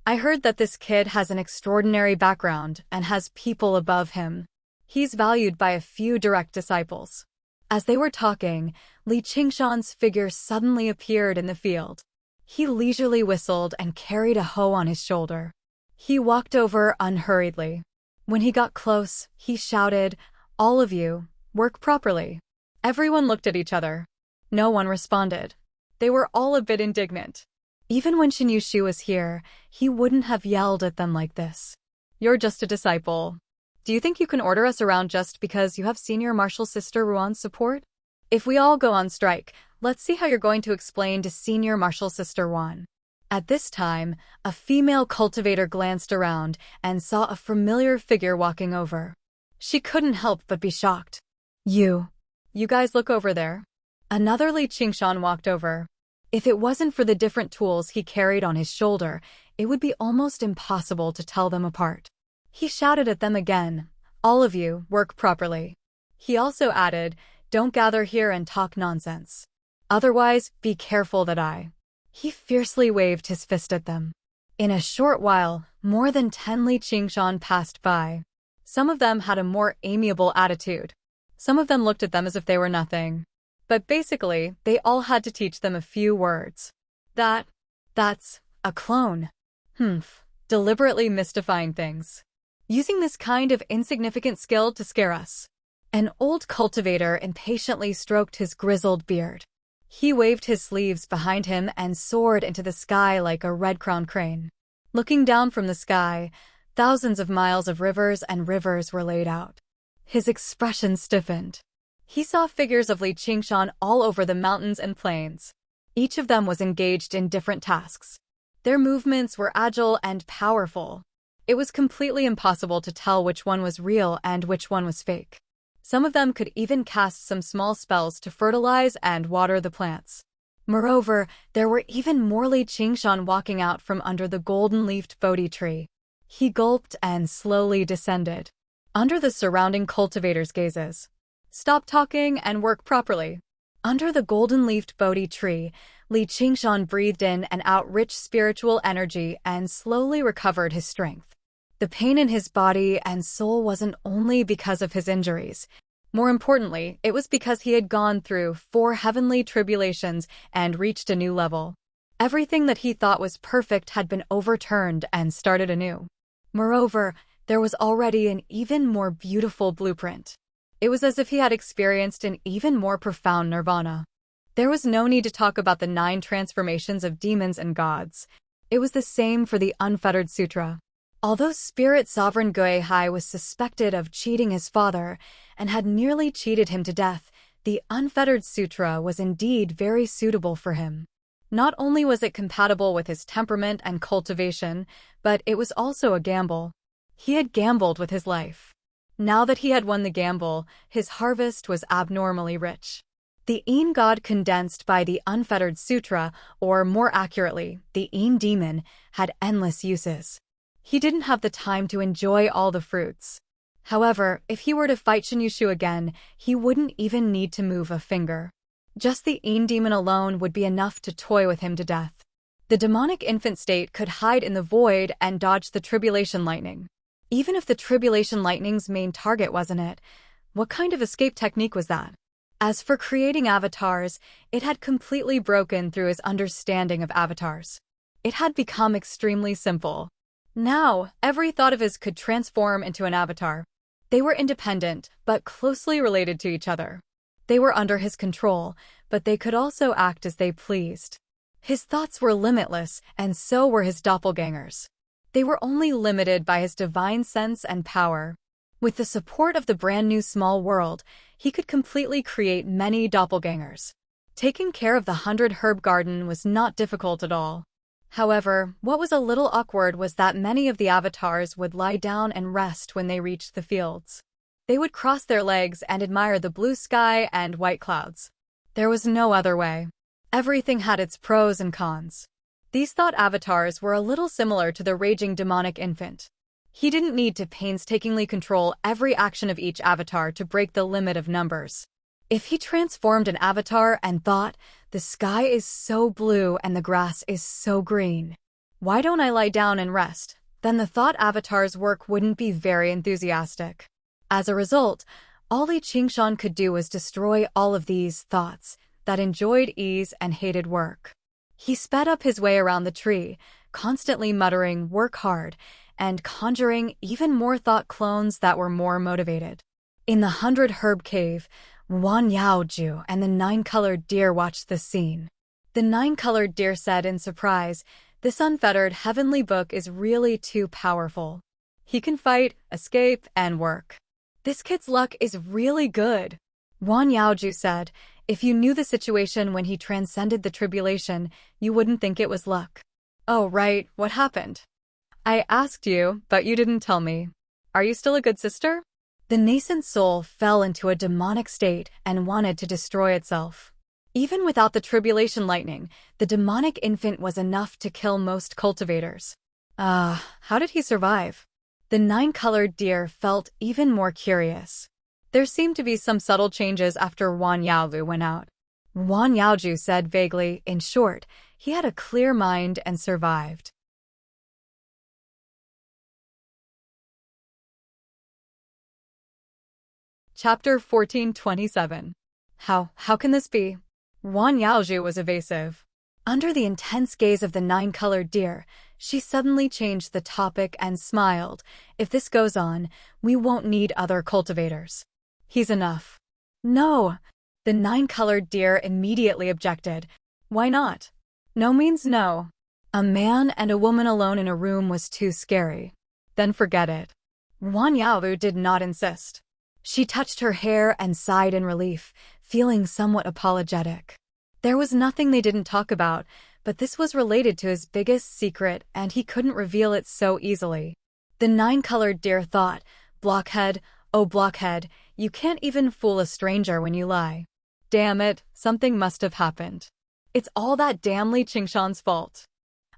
I heard that this kid has an extraordinary background and has people above him. He's valued by a few direct disciples. As they were talking, Li Qingshan's figure suddenly appeared in the field. He leisurely whistled and carried a hoe on his shoulder. He walked over unhurriedly. When he got close, he shouted, "All of you, work properly." Everyone looked at each other. No one responded. They were all a bit indignant. Even when Shinyushi was here, he wouldn't have yelled at them like this. "You're just a disciple. Do you think you can order us around just because you have senior martial sister Ruan's support? If we all go on strike, let's see how you're going to explain to senior martial sister Ruan. At this time, a female cultivator glanced around and saw a familiar figure walking over. She couldn't help but be shocked. You guys look over there. Another Li Qingshan walked over. If it wasn't for the different tools he carried on his shoulder, it would be almost impossible to tell them apart. He shouted at them again, "All of you, work properly." He also added, "Don't gather here and talk nonsense. Otherwise, be careful that I..." He fiercely waved his fist at them. In a short while, more than 10 Li Qingshan passed by. Some of them had a more amiable attitude. Some of them looked at them as if they were nothing. But basically, they all had to teach them a few words. That's a clone. Deliberately mystifying things. Using this kind of insignificant skill to scare us. An old cultivator impatiently stroked his grizzled beard. He waved his sleeves behind him and soared into the sky like a red-crowned crane. Looking down from the sky, thousands of miles of rivers and rivers were laid out. His expression stiffened. He saw figures of Li Qingshan all over the mountains and plains. Each of them was engaged in different tasks. Their movements were agile and powerful. It was completely impossible to tell which one was real and which one was fake. Some of them could even cast some small spells to fertilize and water the plants. Moreover, there were even more Li Qingshan walking out from under the golden-leafed Bodhi tree. He gulped and slowly descended. Under the surrounding cultivators' gazes. "Stop talking and work properly." Under the golden-leafed Bodhi tree, Li Qingshan breathed in and out rich spiritual energy and slowly recovered his strength. The pain in his body and soul wasn't only because of his injuries. More importantly, it was because he had gone through 4 heavenly tribulations and reached a new level. Everything that he thought was perfect had been overturned and started anew. Moreover, there was already an even more beautiful blueprint. It was as if he had experienced an even more profound nirvana. There was no need to talk about the 9 transformations of demons and gods. It was the same for the Unfettered Sutra. Although Spirit Sovereign Guihai was suspected of cheating his father and had nearly cheated him to death, the Unfettered Sutra was indeed very suitable for him. Not only was it compatible with his temperament and cultivation, but it was also a gamble. He had gambled with his life. Now that he had won the gamble, his harvest was abnormally rich. The Een God condensed by the Unfettered Sutra, or more accurately, the Een Demon, had endless uses. He didn't have the time to enjoy all the fruits. However, if he were to fight Shinyushu again, he wouldn't even need to move a finger. Just the Een Demon alone would be enough to toy with him to death. The demonic infant state could hide in the void and dodge the tribulation lightning. Even if the tribulation lightning's main target wasn't it, what kind of escape technique was that? As for creating avatars, it had completely broken through his understanding of avatars. It had become extremely simple. Now, every thought of his could transform into an avatar. They were independent, but closely related to each other. They were under his control, but they could also act as they pleased. His thoughts were limitless, and so were his doppelgangers. They were only limited by his divine sense and power. With the support of the brand new small world, he could completely create many doppelgangers. Taking care of the 100 herb garden was not difficult at all. However, what was a little awkward was that many of the avatars would lie down and rest when they reached the fields. They would cross their legs and admire the blue sky and white clouds. There was no other way. Everything had its pros and cons. These thought avatars were a little similar to the raging demonic infant. He didn't need to painstakingly control every action of each avatar to break the limit of numbers. If he transformed an avatar and thought, "The sky is so blue and the grass is so green. Why don't I lie down and rest?" then the thought avatar's work wouldn't be very enthusiastic. As a result, all Li Qingshan could do was destroy all of these thoughts that enjoyed ease and hated work. He sped up his way around the tree, constantly muttering, "Work hard," and conjuring even more thought clones that were more motivated. In the 100 herb cave, Wan Yaoju and the 9-colored deer watched the scene. The 9-colored deer said in surprise, "This unfettered heavenly book is really too powerful." He can fight, escape, and work. This kid's luck is really good. Wan Yaoju said, if you knew the situation when he transcended the tribulation, you wouldn't think it was luck. Oh, right, what happened? I asked you, but you didn't tell me. Are you still a good sister? The nascent soul fell into a demonic state and wanted to destroy itself. Even without the tribulation lightning, the demonic infant was enough to kill most cultivators. How did he survive? The nine-colored deer felt even more curious. There seemed to be some subtle changes after Wan Yaolu went out. Wan Yaoju said vaguely, in short, he had a clear mind and survived. Chapter 1427. How can this be? Wan Yaoju was evasive. Under the intense gaze of the nine-colored deer, she suddenly changed the topic and smiled. If this goes on, we won't need other cultivators. He's enough. No, the nine-colored deer immediately objected. Why not? No means no. A man and a woman alone in a room was too scary. Then forget it. Wan Yaolu did not insist. She touched her hair and sighed in relief, feeling somewhat apologetic. There was nothing they didn't talk about, but this was related to his biggest secret and he couldn't reveal it so easily. The nine-colored deer thought, blockhead, oh blockhead, you can't even fool a stranger when you lie. Damn it, something must have happened. It's all that damn Li Qingshan's fault.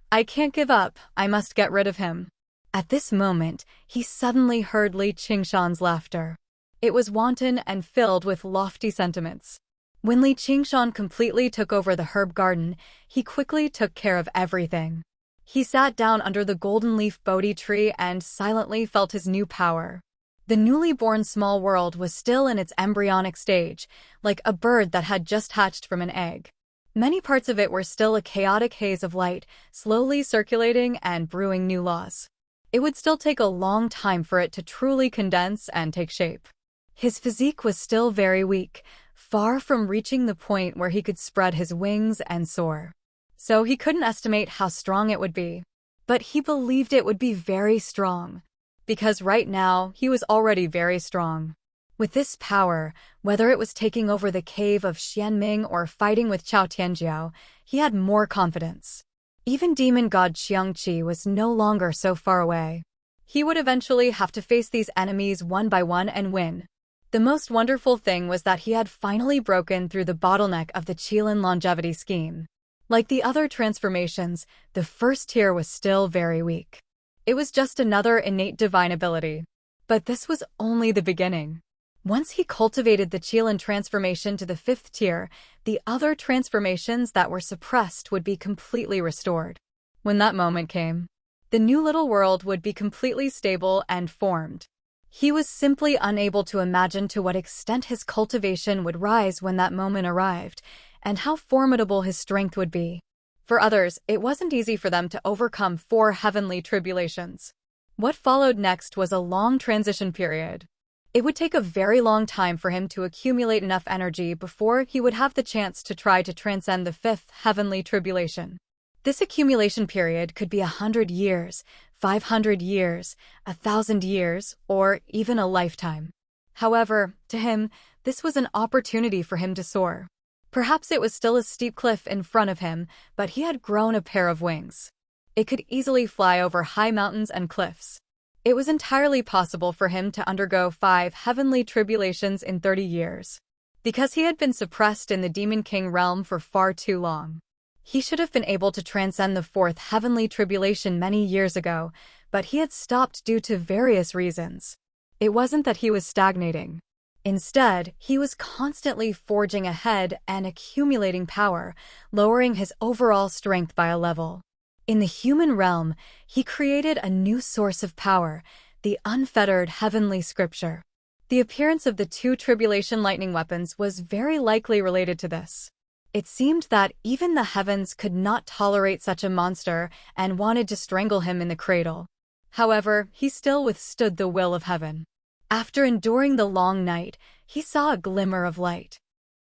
I can't give up, I must get rid of him. At this moment, he suddenly heard Li Qingshan's laughter. It was wanton and filled with lofty sentiments. When Li Qingshan completely took over the herb garden, he quickly took care of everything. He sat down under the golden leaf Bodhi tree and silently felt his new power. The newly born small world was still in its embryonic stage, like a bird that had just hatched from an egg. Many parts of it were still a chaotic haze of light, slowly circulating and brewing new laws. It would still take a long time for it to truly condense and take shape. His physique was still very weak, far from reaching the point where he could spread his wings and soar. So he couldn't estimate how strong it would be. But he believed it would be very strong. Because right now, he was already very strong. With this power, whether it was taking over the cave of Xianming or fighting with Chao Tianjiao, he had more confidence. Even demon god Xiangqi was no longer so far away. He would eventually have to face these enemies one by one and win. The most wonderful thing was that he had finally broken through the bottleneck of the Qilin longevity scheme. Like the other transformations, the first tier was still very weak. It was just another innate divine ability. But this was only the beginning. Once he cultivated the Qilin transformation to the 5th tier, the other transformations that were suppressed would be completely restored. When that moment came, the new little world would be completely stable and formed. He was simply unable to imagine to what extent his cultivation would rise when that moment arrived, and how formidable his strength would be. For others, it wasn't easy for them to overcome 4 heavenly tribulations. What followed next was a long transition period. It would take a very long time for him to accumulate enough energy before he would have the chance to try to transcend the 5th heavenly tribulation. This accumulation period could be 100 years, 500 years, 1,000 years, or even a lifetime. However, to him, this was an opportunity for him to soar. Perhaps it was still a steep cliff in front of him, but he had grown a pair of wings. It could easily fly over high mountains and cliffs. It was entirely possible for him to undergo 5 heavenly tribulations in 30 years. Because he had been suppressed in the Demon King realm for far too long. He should have been able to transcend the 4th heavenly tribulation many years ago, but he had stopped due to various reasons. It wasn't that he was stagnating. Instead, he was constantly forging ahead and accumulating power, lowering his overall strength by a level. In the human realm, he created a new source of power, the unfettered heavenly scripture. The appearance of the 2 tribulation lightning weapons was very likely related to this. It seemed that even the heavens could not tolerate such a monster and wanted to strangle him in the cradle. However, he still withstood the will of heaven. After enduring the long night, he saw a glimmer of light.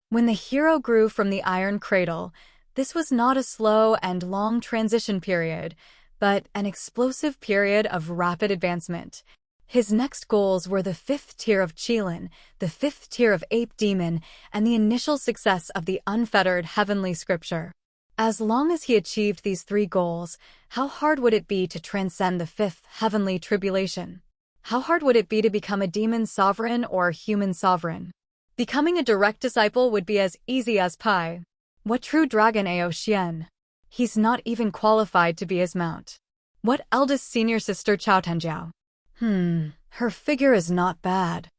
When the hero grew from the iron cradle, this was not a slow and long transition period. but an explosive period of rapid advancement. His next goals were the 5th tier of Qilin, the 5th tier of Ape Demon, and the initial success of the unfettered heavenly scripture. As long as he achieved these 3 goals, how hard would it be to transcend the 5th heavenly tribulation? How hard would it be to become a demon sovereign or human sovereign? Becoming a direct disciple would be as easy as pie. What true dragon Ao Xian? He's not even qualified to be his mount. What eldest senior sister Chao Tenjiao? Her figure is not bad.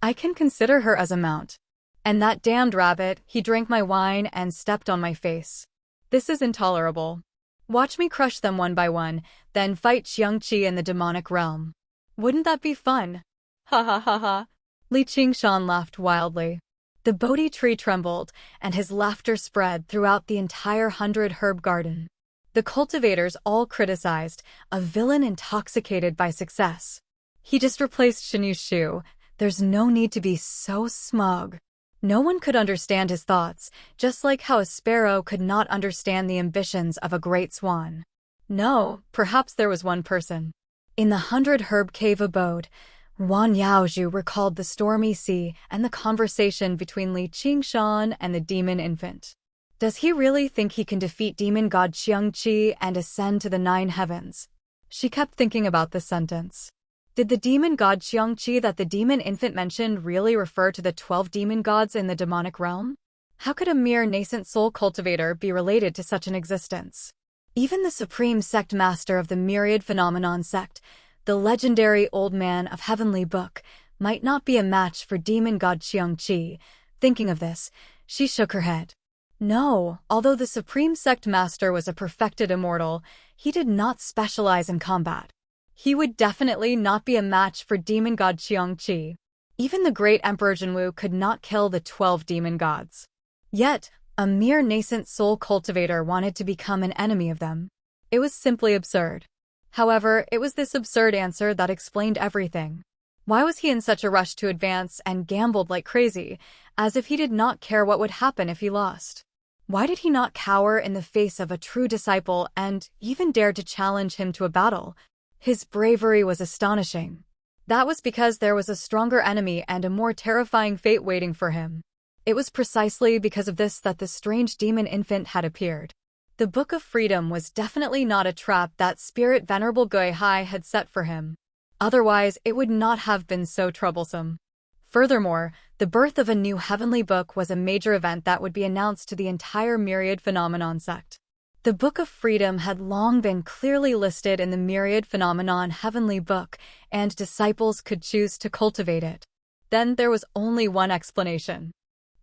I can consider her as a mount. And that damned rabbit, he drank my wine and stepped on my face. This is intolerable. Watch me crush them one by one, then fight Qiangqi in the demonic realm. Wouldn't that be fun? Ha ha ha ha. Li Qingshan laughed wildly. The Bodhi tree trembled, and his laughter spread throughout the entire 100-herb garden. The cultivators all criticized, a villain intoxicated by success. He just replaced Shinyu Shu. There's no need to be so smug. No one could understand his thoughts, just like how a sparrow could not understand the ambitions of a great swan. No, perhaps there was one person. In the 100-herb cave abode, Wan Yaozhu recalled the stormy sea and the conversation between Li Qingshan and the demon infant. Does he really think he can defeat demon god Qiangqi and ascend to the 9 heavens? She kept thinking about this sentence. Did the demon god Qiangqi that the demon infant mentioned really refer to the 12 demon gods in the demonic realm? How could a mere nascent soul cultivator be related to such an existence? Even the supreme sect master of the myriad phenomenon sect, the legendary old man of heavenly book, might not be a match for demon god Qiangqi. Thinking of this, she shook her head. No, although the supreme sect master was a perfected immortal, he did not specialize in combat. He would definitely not be a match for demon god Qiangqi. Even the great Emperor Jinwu could not kill the 12 demon gods. Yet, a mere nascent soul cultivator wanted to become an enemy of them. It was simply absurd. However, it was this absurd answer that explained everything. Why was he in such a rush to advance and gambled like crazy, as if he did not care what would happen if he lost? Why did he not cower in the face of a true disciple and even dare to challenge him to a battle? His bravery was astonishing. That was because there was a stronger enemy and a more terrifying fate waiting for him. It was precisely because of this that the strange demon infant had appeared. The Book of Freedom was definitely not a trap that Spirit Venerable Gui Hai had set for him. Otherwise, it would not have been so troublesome. Furthermore, the birth of a new heavenly book was a major event that would be announced to the entire myriad phenomenon sect. The Book of Freedom had long been clearly listed in the myriad phenomenon heavenly book, and disciples could choose to cultivate it. Then there was only one explanation.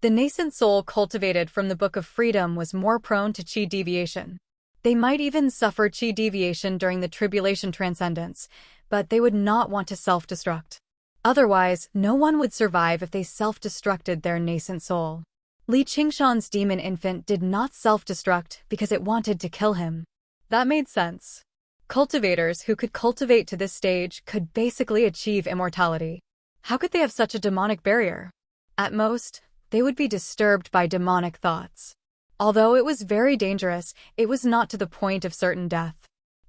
The nascent soul cultivated from the Book of Freedom was more prone to chi deviation. They might even suffer chi deviation during the tribulation transcendence, but they would not want to self-destruct. Otherwise, no one would survive if they self-destructed their nascent soul. Li Qingshan's demon infant did not self-destruct because it wanted to kill him. That made sense. Cultivators who could cultivate to this stage could basically achieve immortality. How could they have such a demonic barrier? At most, they would be disturbed by demonic thoughts. Although it was very dangerous, it was not to the point of certain death.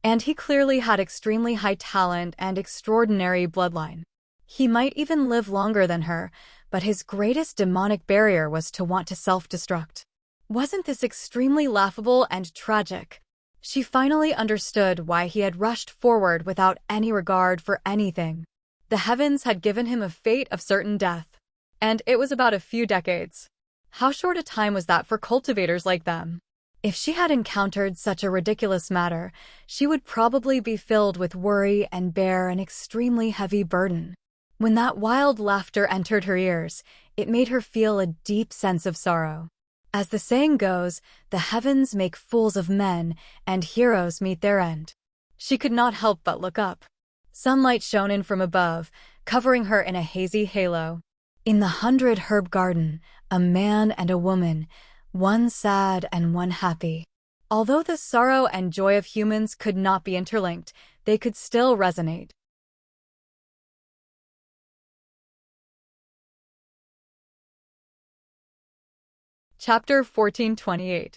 And he clearly had extremely high talent and extraordinary bloodline. He might even live longer than her, but his greatest demonic barrier was to want to self-destruct. Wasn't this extremely laughable and tragic? She finally understood why he had rushed forward without any regard for anything. The heavens had given him a fate of certain death. And it was about a few decades. How short a time was that for cultivators like them? If she had encountered such a ridiculous matter, she would probably be filled with worry and bear an extremely heavy burden. When that wild laughter entered her ears, it made her feel a deep sense of sorrow. As the saying goes, the heavens make fools of men, and heroes meet their end. She could not help but look up. Sunlight shone in from above, covering her in a hazy halo. In the 100-herb garden, a man and a woman, one sad and one happy. Although the sorrow and joy of humans could not be interlinked, they could still resonate. Chapter 1428.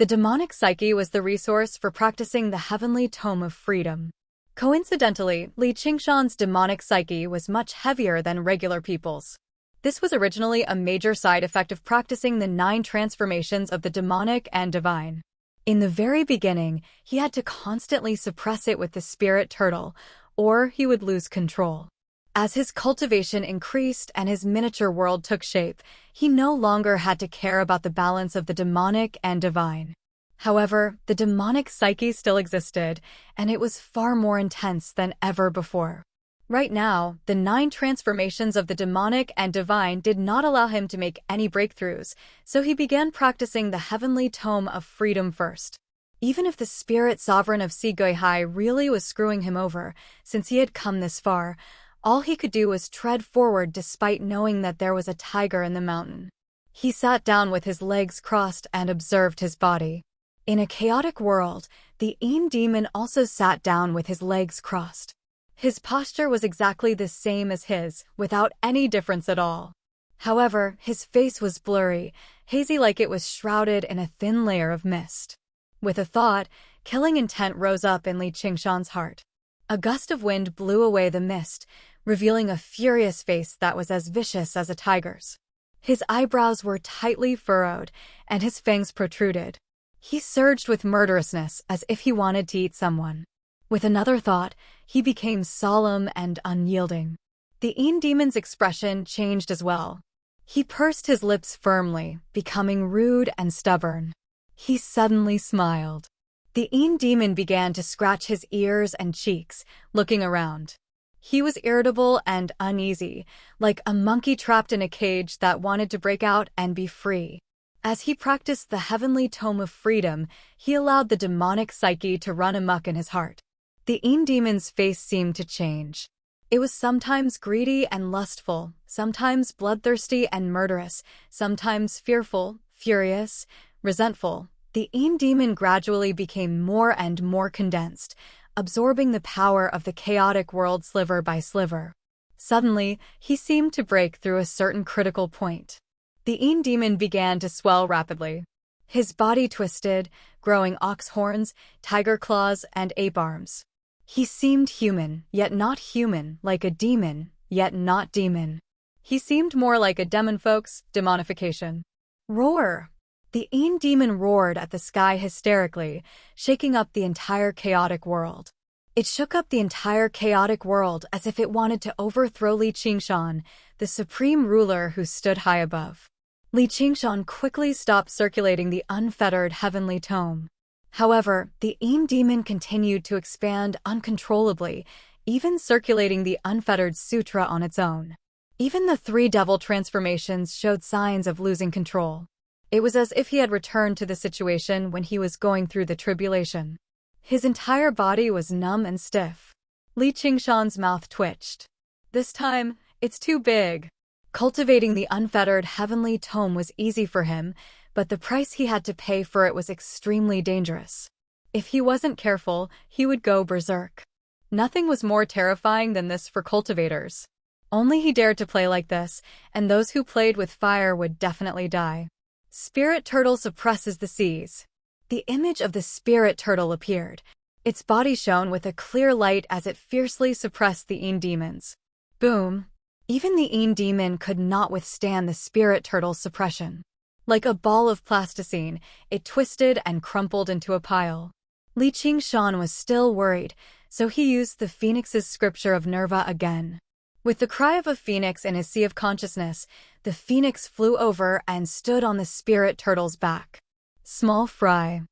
The demonic psyche was the resource for practicing the heavenly tome of freedom. Coincidentally, Li Qingshan's demonic psyche was much heavier than regular people's. This was originally a major side effect of practicing the 9 transformations of the demonic and divine. In the very beginning, he had to constantly suppress it with the spirit turtle, or he would lose control. As his cultivation increased and his miniature world took shape, he no longer had to care about the balance of the demonic and divine. However, the demonic psyche still existed, and it was far more intense than ever before. Right now, the 9 transformations of the demonic and divine did not allow him to make any breakthroughs, so he began practicing the heavenly tome of freedom first. Even if the spirit sovereign of Siguihai really was screwing him over, since he had come this far, all he could do was tread forward despite knowing that there was a tiger in the mountain. He sat down with his legs crossed and observed his body. In a chaotic world, the Yin demon also sat down with his legs crossed. His posture was exactly the same as his, without any difference at all. However, his face was blurry, hazy like it was shrouded in a thin layer of mist. With a thought, killing intent rose up in Li Qingshan's heart. A gust of wind blew away the mist, revealing a furious face that was as vicious as a tiger's. His eyebrows were tightly furrowed, and his fangs protruded. He surged with murderousness as if he wanted to eat someone. With another thought, he became solemn and unyielding. The Yin demon's expression changed as well. He pursed his lips firmly, becoming rude and stubborn. He suddenly smiled. The Yin demon began to scratch his ears and cheeks, looking around. He was irritable and uneasy, like a monkey trapped in a cage that wanted to break out and be free. As he practiced the heavenly tome of freedom, he allowed the demonic psyche to run amok in his heart. The Yin demon's face seemed to change. It was sometimes greedy and lustful, sometimes bloodthirsty and murderous, sometimes fearful, furious, resentful. The Yin demon gradually became more and more condensed, absorbing the power of the chaotic world sliver by sliver. Suddenly, he seemed to break through a certain critical point. The Yin demon began to swell rapidly. His body twisted, growing ox horns, tiger claws, and ape arms. He seemed human, yet not human, like a demon, yet not demon. He seemed more like a demon, folks. Demonification. Roar! The Yin demon roared at the sky hysterically, shaking up the entire chaotic world. It shook up the entire chaotic world as if it wanted to overthrow Li Qingshan, the supreme ruler who stood high above. Li Qingshan quickly stopped circulating the unfettered heavenly tome. However, the Yin demon continued to expand uncontrollably, even circulating the unfettered sutra on its own. Even the 3 devil transformations showed signs of losing control. It was as if he had returned to the situation when he was going through the tribulation. His entire body was numb and stiff. Li Qingshan's mouth twitched. This time, it's too big. Cultivating the unfettered heavenly tome was easy for him, but the price he had to pay for it was extremely dangerous. If he wasn't careful, he would go berserk. Nothing was more terrifying than this for cultivators. Only he dared to play like this, and those who played with fire would definitely die. Spirit turtle suppresses the seas. The image of the spirit turtle appeared. Its body shone with a clear light as it fiercely suppressed the Yin demons. Boom! Even the Yin demon could not withstand the spirit turtle's suppression. Like a ball of plasticine, it twisted and crumpled into a pile. Li Qingshan was still worried, so he used the phoenix's scripture of Nerva again. With the cry of a phoenix in his sea of consciousness, the phoenix flew over and stood on the spirit turtle's back. Small fry.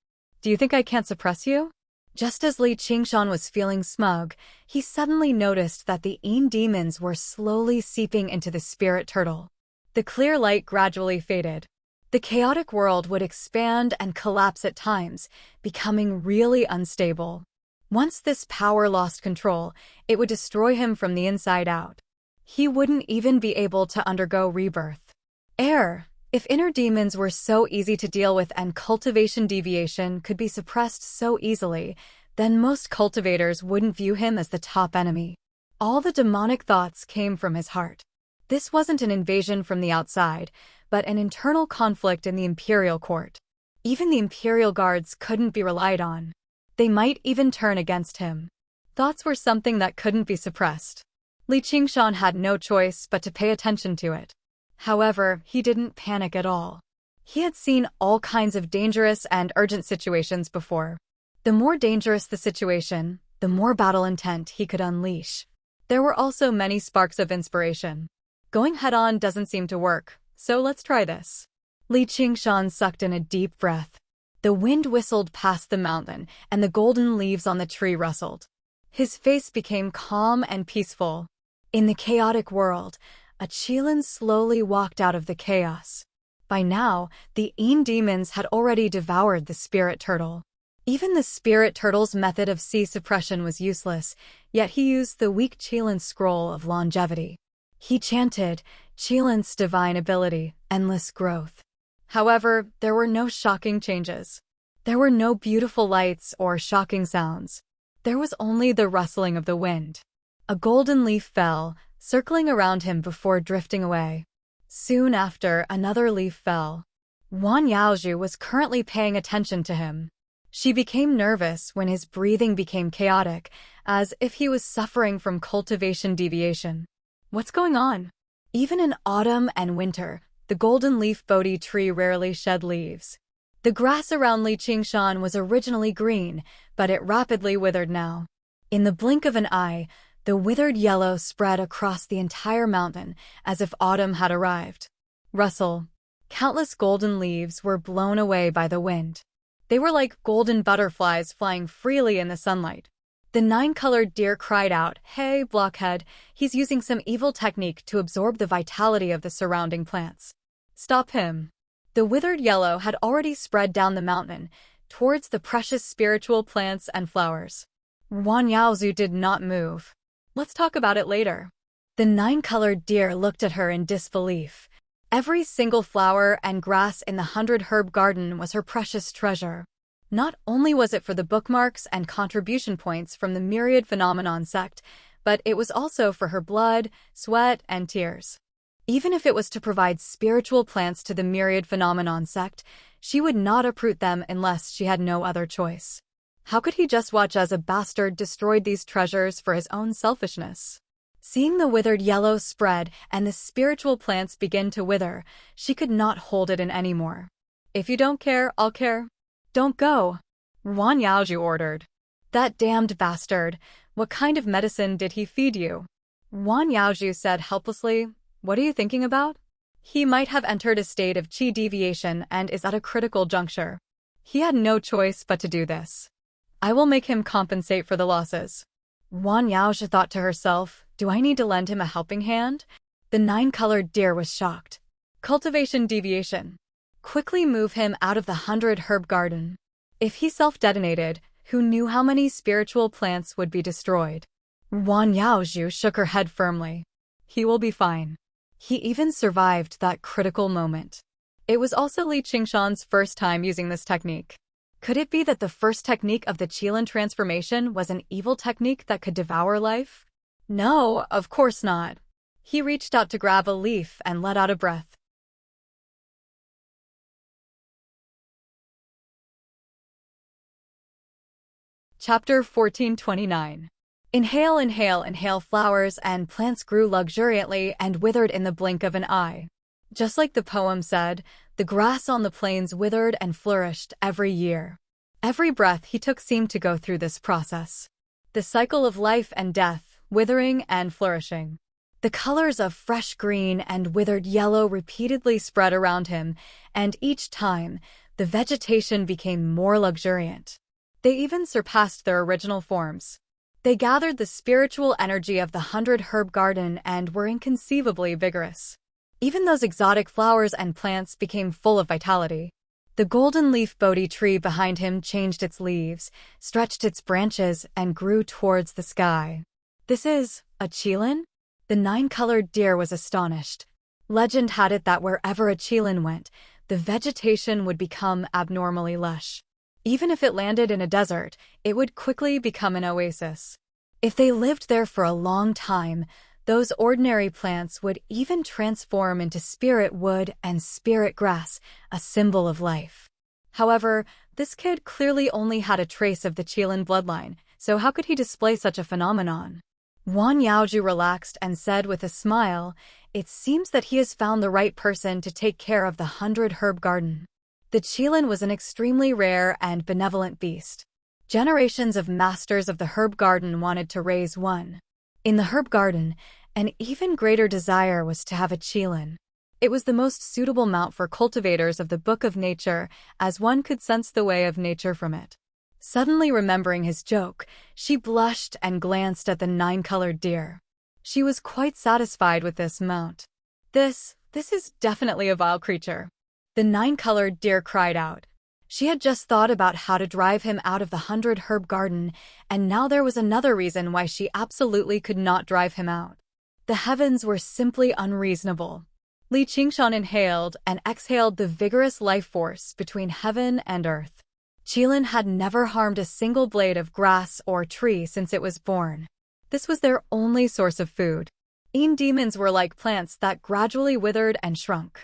Do you think I can't suppress you? Just as Li Qingshan was feeling smug, he suddenly noticed that the Yin demons were slowly seeping into the spirit turtle. The clear light gradually faded. The chaotic world would expand and collapse at times, becoming really unstable. Once this power lost control, it would destroy him from the inside out. He wouldn't even be able to undergo rebirth. If inner demons were so easy to deal with and cultivation deviation could be suppressed so easily, then most cultivators wouldn't view him as the top enemy. All the demonic thoughts came from his heart. This wasn't an invasion from the outside, but an internal conflict in the imperial court. Even the Imperial Guards couldn't be relied on. They might even turn against him. Thoughts were something that couldn't be suppressed. Li Qingshan had no choice but to pay attention to it. However, he didn't panic at all. He had seen all kinds of dangerous and urgent situations before. The more dangerous the situation, the more battle intent he could unleash. There were also many sparks of inspiration. Going head-on doesn't seem to work, so let's try this. Li Qingshan sucked in a deep breath. The wind whistled past the mountain, and the golden leaves on the tree rustled. His face became calm and peaceful. In the chaotic world, a Qilin slowly walked out of the chaos. By now, the Een demons had already devoured the spirit turtle. Even the spirit turtle's method of sea suppression was useless, yet he used the weak Qilin's scroll of longevity. He chanted, "Qilin's divine ability, endless growth." However, there were no shocking changes. There were no beautiful lights or shocking sounds. There was only the rustling of the wind. A golden leaf fell, circling around him before drifting away. Soon after, another leaf fell. Wan Yaozhu was currently paying attention to him. She became nervous when his breathing became chaotic, as if he was suffering from cultivation deviation. What's going on? Even in autumn and winter, the golden leaf Bodhi tree rarely shed leaves. The grass around Li Qingshan was originally green, but it rapidly withered now. In the blink of an eye, the withered yellow spread across the entire mountain, as if autumn had arrived. Rustle. Countless golden leaves were blown away by the wind. They were like golden butterflies flying freely in the sunlight. The nine-colored deer cried out, "Hey, blockhead, he's using some evil technique to absorb the vitality of the surrounding plants. Stop him." The withered yellow had already spread down the mountain, towards the precious spiritual plants and flowers. Wan Yaozhu did not move. "Let's talk about it later." The nine-colored deer looked at her in disbelief. Every single flower and grass in the 100-herb garden was her precious treasure. Not only was it for the bookmarks and contribution points from the Myriad Phenomenon sect, but it was also for her blood, sweat, and tears. Even if it was to provide spiritual plants to the Myriad Phenomenon sect, she would not uproot them unless she had no other choice. How could he just watch as a bastard destroyed these treasures for his own selfishness? Seeing the withered yellow spread and the spiritual plants begin to wither, she could not hold it in anymore. "If you don't care, I'll care. Don't go," Wan Yaozhu ordered. "That damned bastard. What kind of medicine did he feed you?" Wan Yaozhu said helplessly, "What are you thinking about?" He might have entered a state of qi deviation and is at a critical juncture. He had no choice but to do this. "I will make him compensate for the losses." Wan Yaozhu thought to herself, "Do I need to lend him a helping hand?" The nine-colored deer was shocked. Cultivation deviation. Quickly move him out of the 100-herb garden. If he self-detonated, who knew how many spiritual plants would be destroyed? Wan Yaozhu shook her head firmly. He will be fine. He even survived that critical moment. It was also Li Qingshan's first time using this technique. Could it be that the first technique of the Qilin transformation was an evil technique that could devour life? No, of course not. He reached out to grab a leaf and let out a breath. Chapter 1429. Inhale, inhale, inhale. Flowers and plants grew luxuriantly and withered in the blink of an eye. Just like the poem said, the grass on the plains withered and flourished every year. Every breath he took seemed to go through this process. The cycle of life and death, withering and flourishing. The colors of fresh green and withered yellow repeatedly spread around him, and each time, the vegetation became more luxuriant. They even surpassed their original forms. They gathered the spiritual energy of the 100-herb garden and were inconceivably vigorous. Even those exotic flowers and plants became full of vitality. The golden leaf Bodhi tree behind him changed its leaves, stretched its branches, and grew towards the sky. "This is a Qilin?" The nine-colored deer was astonished. Legend had it that wherever a Qilin went, the vegetation would become abnormally lush. Even if it landed in a desert, it would quickly become an oasis. If they lived there for a long time, those ordinary plants would even transform into spirit wood and spirit grass, a symbol of life. However, this kid clearly only had a trace of the Qilin bloodline, so how could he display such a phenomenon? Wan Yaoju relaxed and said with a smile, "It seems that he has found the right person to take care of the 100-herb garden." The Qilin was an extremely rare and benevolent beast. Generations of masters of the herb garden wanted to raise one. In the herb garden, an even greater desire was to have a Qilin. It was the most suitable mount for cultivators of the Book of Nature, as one could sense the way of nature from it. Suddenly remembering his joke, she blushed and glanced at the 9-colored deer. She was quite satisfied with this mount. This is definitely a vile creature. The 9-colored deer cried out. She had just thought about how to drive him out of the 100-herb garden, and now there was another reason why she absolutely could not drive him out. The heavens were simply unreasonable. Li Qingshan inhaled and exhaled the vigorous life force between heaven and earth. Qilin had never harmed a single blade of grass or tree since it was born. This was their only source of food. Yin demons were like plants that gradually withered and shrunk.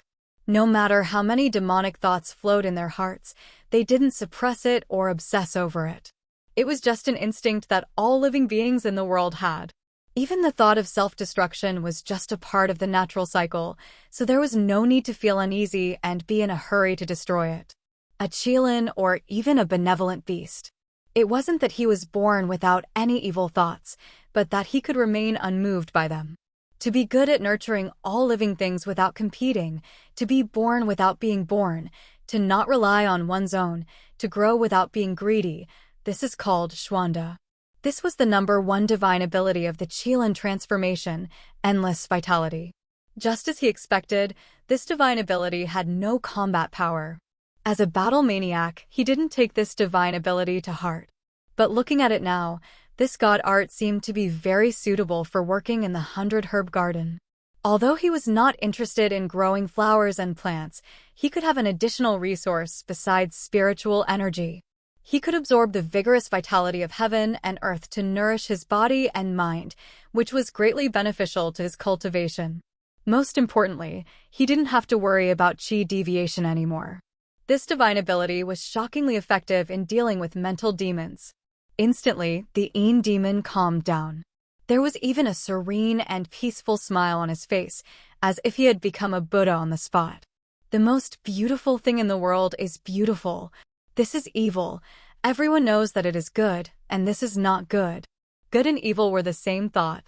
No matter how many demonic thoughts flowed in their hearts, they didn't suppress it or obsess over it. It was just an instinct that all living beings in the world had. Even the thought of self-destruction was just a part of the natural cycle, so there was no need to feel uneasy and be in a hurry to destroy it. A Qilin or even a benevolent beast. It wasn't that he was born without any evil thoughts, but that he could remain unmoved by them. To be good at nurturing all living things without competing, to be born without being born, to not rely on one's own, to grow without being greedy, this is called Xuanda. This was the #1 divine ability of the Qilin transformation, endless vitality. Just as he expected, this divine ability had no combat power. As a battle maniac, he didn't take this divine ability to heart. But looking at it now, this god art seemed to be very suitable for working in the 100-herb garden. Although he was not interested in growing flowers and plants, he could have an additional resource besides spiritual energy. He could absorb the vigorous vitality of heaven and earth to nourish his body and mind, which was greatly beneficial to his cultivation. Most importantly, he didn't have to worry about qi deviation anymore. This divine ability was shockingly effective in dealing with mental demons. Instantly, the Yin demon calmed down. There was even a serene and peaceful smile on his face, as if he had become a Buddha on the spot. The most beautiful thing in the world is beautiful. This is evil. Everyone knows that it is good, and this is not good. Good and evil were the same thought.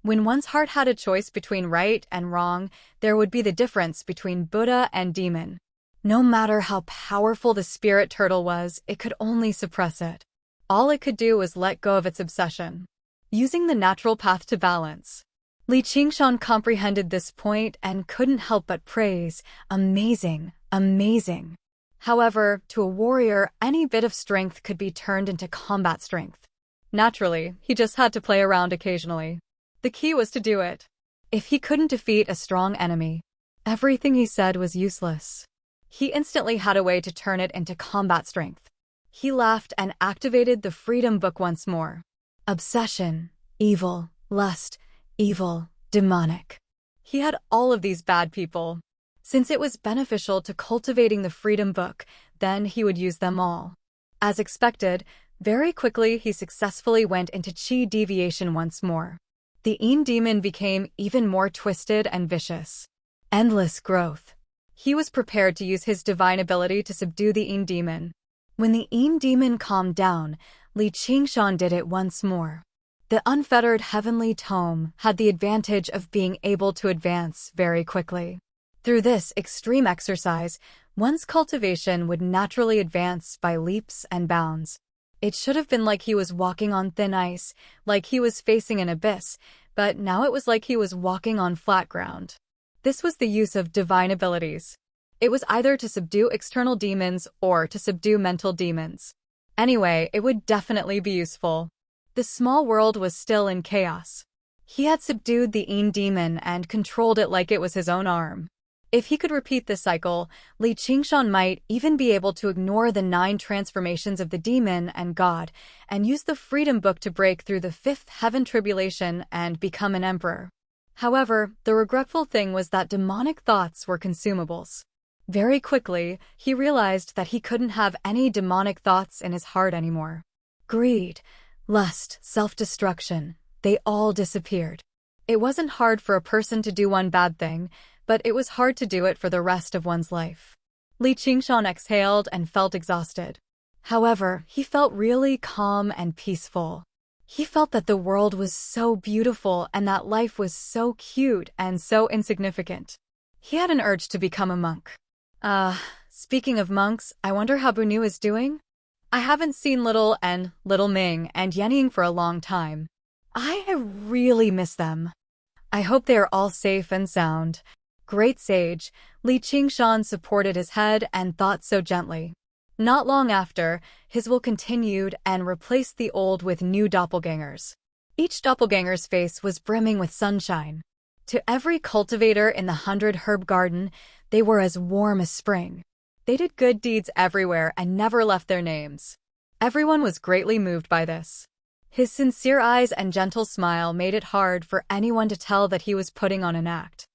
When one's heart had a choice between right and wrong, there would be the difference between Buddha and demon. No matter how powerful the spirit turtle was, it could only suppress it. All it could do was let go of its obsession. Using the natural path to balance. Li Qingshan comprehended this point and couldn't help but praise, "Amazing, amazing." However, to a warrior, any bit of strength could be turned into combat strength. Naturally, he just had to play around occasionally. The key was to do it. If he couldn't defeat a strong enemy, everything he said was useless. He instantly had a way to turn it into combat strength. He laughed and activated the Freedom Book once more. Obsession, evil, lust, evil, demonic. He had all of these bad people. Since it was beneficial to cultivating the Freedom Book, then he would use them all. As expected, very quickly he successfully went into qi deviation once more. The Yin demon became even more twisted and vicious. Endless growth. He was prepared to use his divine ability to subdue the Yin demon. When the Yin demon calmed down, Li Qingshan did it once more. The unfettered heavenly tome had the advantage of being able to advance very quickly. Through this extreme exercise, one's cultivation would naturally advance by leaps and bounds. It should have been like he was walking on thin ice, like he was facing an abyss, but now it was like he was walking on flat ground. This was the use of divine abilities. It was either to subdue external demons or to subdue mental demons. Anyway, it would definitely be useful. The small world was still in chaos. He had subdued the Yin demon and controlled it like it was his own arm. If he could repeat this cycle, Li Qingshan might even be able to ignore the 9 transformations of the demon and god, and use the Freedom Book to break through the 5th heaven tribulation and become an emperor. However, the regretful thing was that demonic thoughts were consumables. Very quickly, he realized that he couldn't have any demonic thoughts in his heart anymore. Greed, lust, self-destruction, they all disappeared. It wasn't hard for a person to do one bad thing, but it was hard to do it for the rest of one's life. Li Qingshan exhaled and felt exhausted. However, he felt really calm and peaceful. He felt that the world was so beautiful and that life was so cute and so insignificant. He had an urge to become a monk. Speaking of monks, I wonder how Bunu is doing? I haven't seen Little Ming and Yenying for a long time. I really miss them. I hope they are all safe and sound. Great sage, Li Qingshan supported his head and thought so gently. Not long after, his will continued and replaced the old with new doppelgangers. Each doppelganger's face was brimming with sunshine. To every cultivator in the 100 herb garden, they were as warm as spring. They did good deeds everywhere and never left their names. Everyone was greatly moved by this. His sincere eyes and gentle smile made it hard for anyone to tell that he was putting on an act.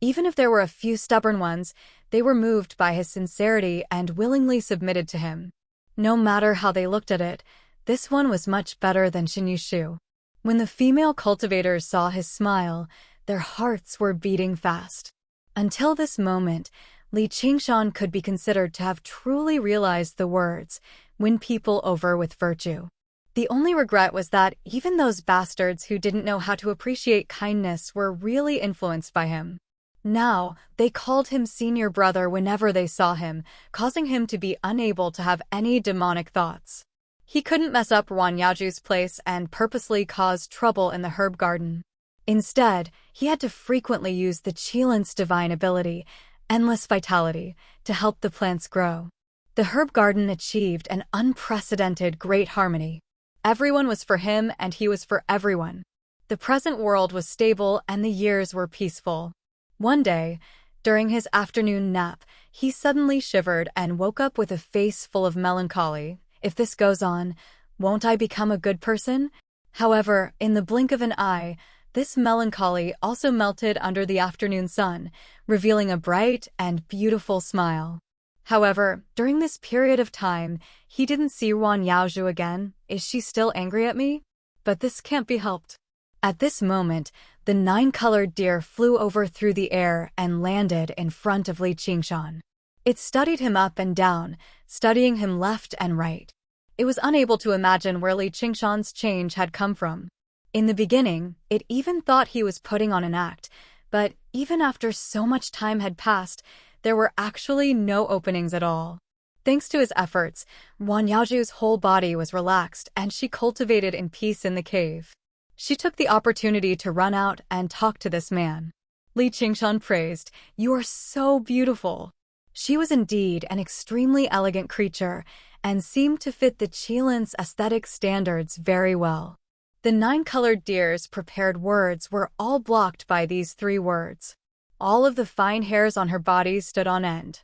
Even if there were a few stubborn ones, they were moved by his sincerity and willingly submitted to him. No matter how they looked at it, this one was much better than Xin Yushu. When the female cultivators saw his smile, their hearts were beating fast. Until this moment, Li Qingshan could be considered to have truly realized the words, "Win people over with virtue." The only regret was that even those bastards who didn't know how to appreciate kindness were really influenced by him. Now, they called him senior brother whenever they saw him, causing him to be unable to have any demonic thoughts. He couldn't mess up Wan Yaoju's place and purposely cause trouble in the herb garden. Instead, he had to frequently use the Qilin's divine ability, endless vitality, to help the plants grow. The herb garden achieved an unprecedented great harmony. Everyone was for him and he was for everyone. The present world was stable and the years were peaceful. One day, during his afternoon nap, he suddenly shivered and woke up with a face full of melancholy. If this goes on, won't I become a good person? However, in the blink of an eye, this melancholy also melted under the afternoon sun, revealing a bright and beautiful smile. However, during this period of time, he didn't see Wan Yaozhu again. Is she still angry at me? But this can't be helped. At this moment, the 9-colored deer flew over through the air and landed in front of Li Qingshan. It studied him up and down, studying him left and right. It was unable to imagine where Li Qingshan's change had come from. In the beginning, it even thought he was putting on an act, but even after so much time had passed, there were actually no openings at all. Thanks to his efforts, Wan Yaoju's whole body was relaxed and she cultivated in peace in the cave. She took the opportunity to run out and talk to this man. Li Qingshan praised, "You are so beautiful." She was indeed an extremely elegant creature and seemed to fit the Qilin's aesthetic standards very well. The 9-colored deer's prepared words were all blocked by these 3 words. All of the fine hairs on her body stood on end.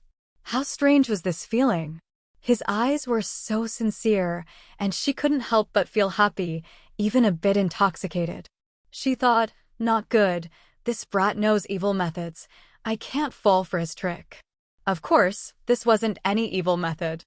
How strange was this feeling? His eyes were so sincere, and she couldn't help but feel happy, even a bit intoxicated. She thought, not good, this brat knows evil methods. I can't fall for his trick. Of course, this wasn't any evil method.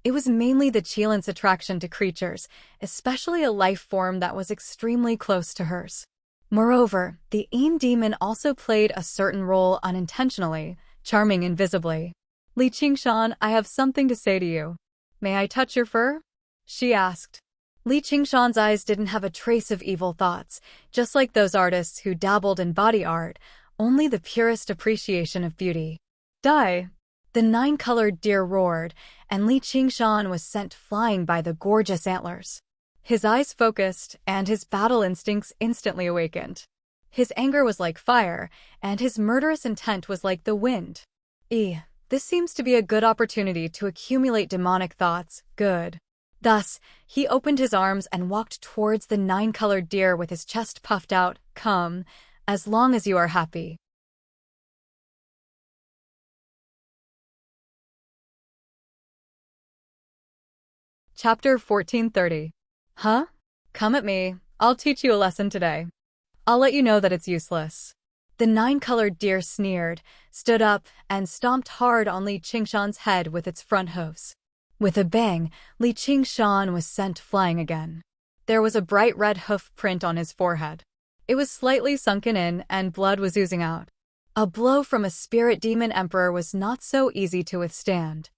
It was mainly the Qilin's attraction to creatures, especially a life form that was extremely close to hers. Moreover, the Een demon also played a certain role unintentionally, charming invisibly. Li Qingshan, I have something to say to you. May I touch your fur? She asked. Li Qingshan's eyes didn't have a trace of evil thoughts, just like those artists who dabbled in body art, only the purest appreciation of beauty. Die! The 9-colored deer roared, and Li Qingshan was sent flying by the gorgeous antlers. His eyes focused, and his battle instincts instantly awakened. His anger was like fire, and his murderous intent was like the wind. This seems to be a good opportunity to accumulate demonic thoughts. Good. Thus, he opened his arms and walked towards the 9-colored deer with his chest puffed out. Come, as long as you are happy. Chapter 1430. Huh? Come at me. I'll teach you a lesson today. I'll let you know that it's useless. The nine-colored deer sneered, stood up, and stomped hard on Li Qingshan's head with its front hooves. With a bang, Li Qingshan was sent flying again. There was a bright red hoof print on his forehead. It was slightly sunken in, and blood was oozing out. A blow from a spirit demon emperor was not so easy to withstand.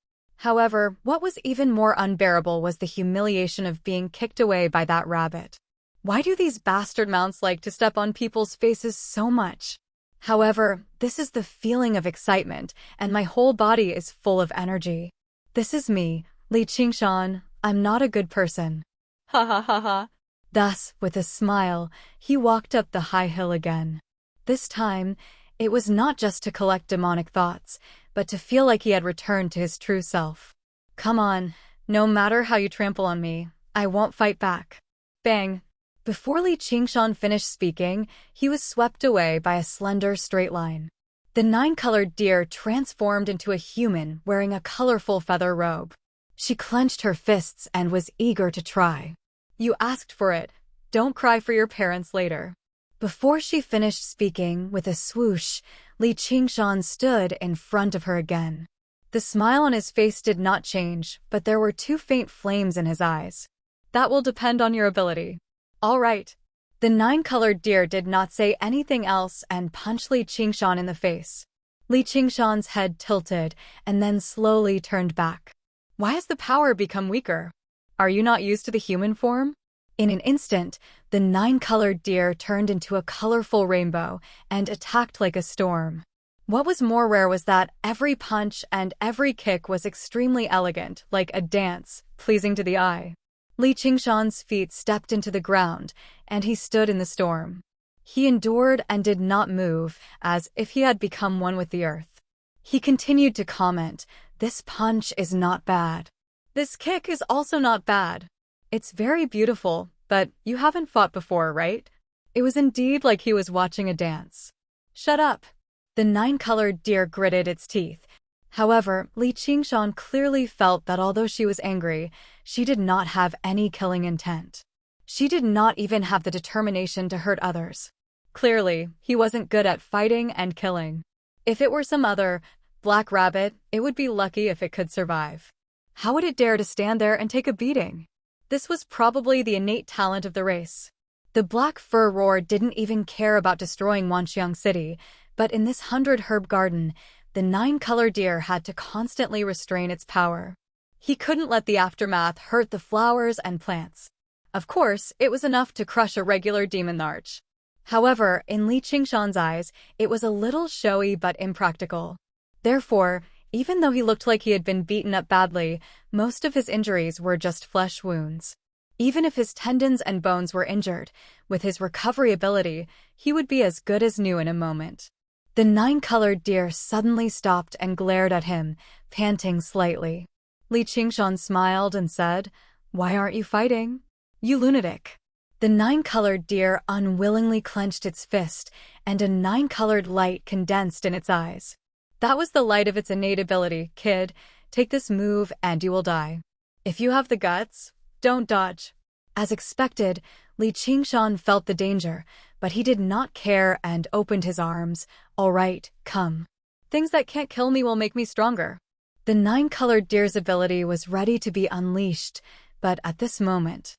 However, what was even more unbearable was the humiliation of being kicked away by that rabbit. Why do these bastard mounts like to step on people's faces so much? However, this is the feeling of excitement, and my whole body is full of energy. This is me, Li Qingshan. I'm not a good person. Ha ha ha ha. Thus, with a smile, he walked up the high hill again. This time, it was not just to collect demonic thoughts, but to feel like he had returned to his true self. Come on, no matter how you trample on me, I won't fight back. Bang. Before Li Qingshan finished speaking, he was swept away by a slender straight line. The nine-colored deer transformed into a human wearing a colorful feather robe. She clenched her fists and was eager to try. You asked for it. Don't cry for your parents later. Before she finished speaking, with a swoosh, Li Qingshan stood in front of her again. The smile on his face did not change, but there were two faint flames in his eyes. That will depend on your ability. All right. The nine-colored deer did not say anything else and punched Li Qingshan in the face. Li Qingshan's head tilted and then slowly turned back. Why has the power become weaker? Are you not used to the human form? In an instant, the nine-colored deer turned into a colorful rainbow and attacked like a storm. What was more rare was that every punch and every kick was extremely elegant, like a dance, pleasing to the eye. Li Qingshan's feet stepped into the ground, and he stood in the storm. He endured and did not move, as if he had become one with the earth. He continued to comment, "This punch is not bad. This kick is also not bad. It's very beautiful, but you haven't fought before, right?" It was indeed like he was watching a dance. Shut up. The nine-colored deer gritted its teeth. However, Li Qingshan clearly felt that although she was angry, she did not have any killing intent. She did not even have the determination to hurt others. Clearly, he wasn't good at fighting and killing. If it were some other black rabbit, it would be lucky if it could survive. How would it dare to stand there and take a beating? This was probably the innate talent of the race. The black fur roar didn't even care about destroying Wanxiang City, but in this 100-herb garden, the nine-color deer had to constantly restrain its power. He couldn't let the aftermath hurt the flowers and plants. Of course, it was enough to crush a regular demon arch. However, in Li Qingshan's eyes, it was a little showy but impractical. Therefore, even though he looked like he had been beaten up badly, most of his injuries were just flesh wounds. Even if his tendons and bones were injured, with his recovery ability, he would be as good as new in a moment. The nine-colored deer suddenly stopped and glared at him, panting slightly. Li Qingshan smiled and said, "Why aren't you fighting? You lunatic." The nine-colored deer unwillingly clenched its fist, and a nine-colored light condensed in its eyes. That was the light of its innate ability. Kid, take this move and you will die. If you have the guts, don't dodge. As expected, Li Qingshan felt the danger, but he did not care and opened his arms. All right, come. Things that can't kill me will make me stronger. The nine-colored deer's ability was ready to be unleashed, but at this moment,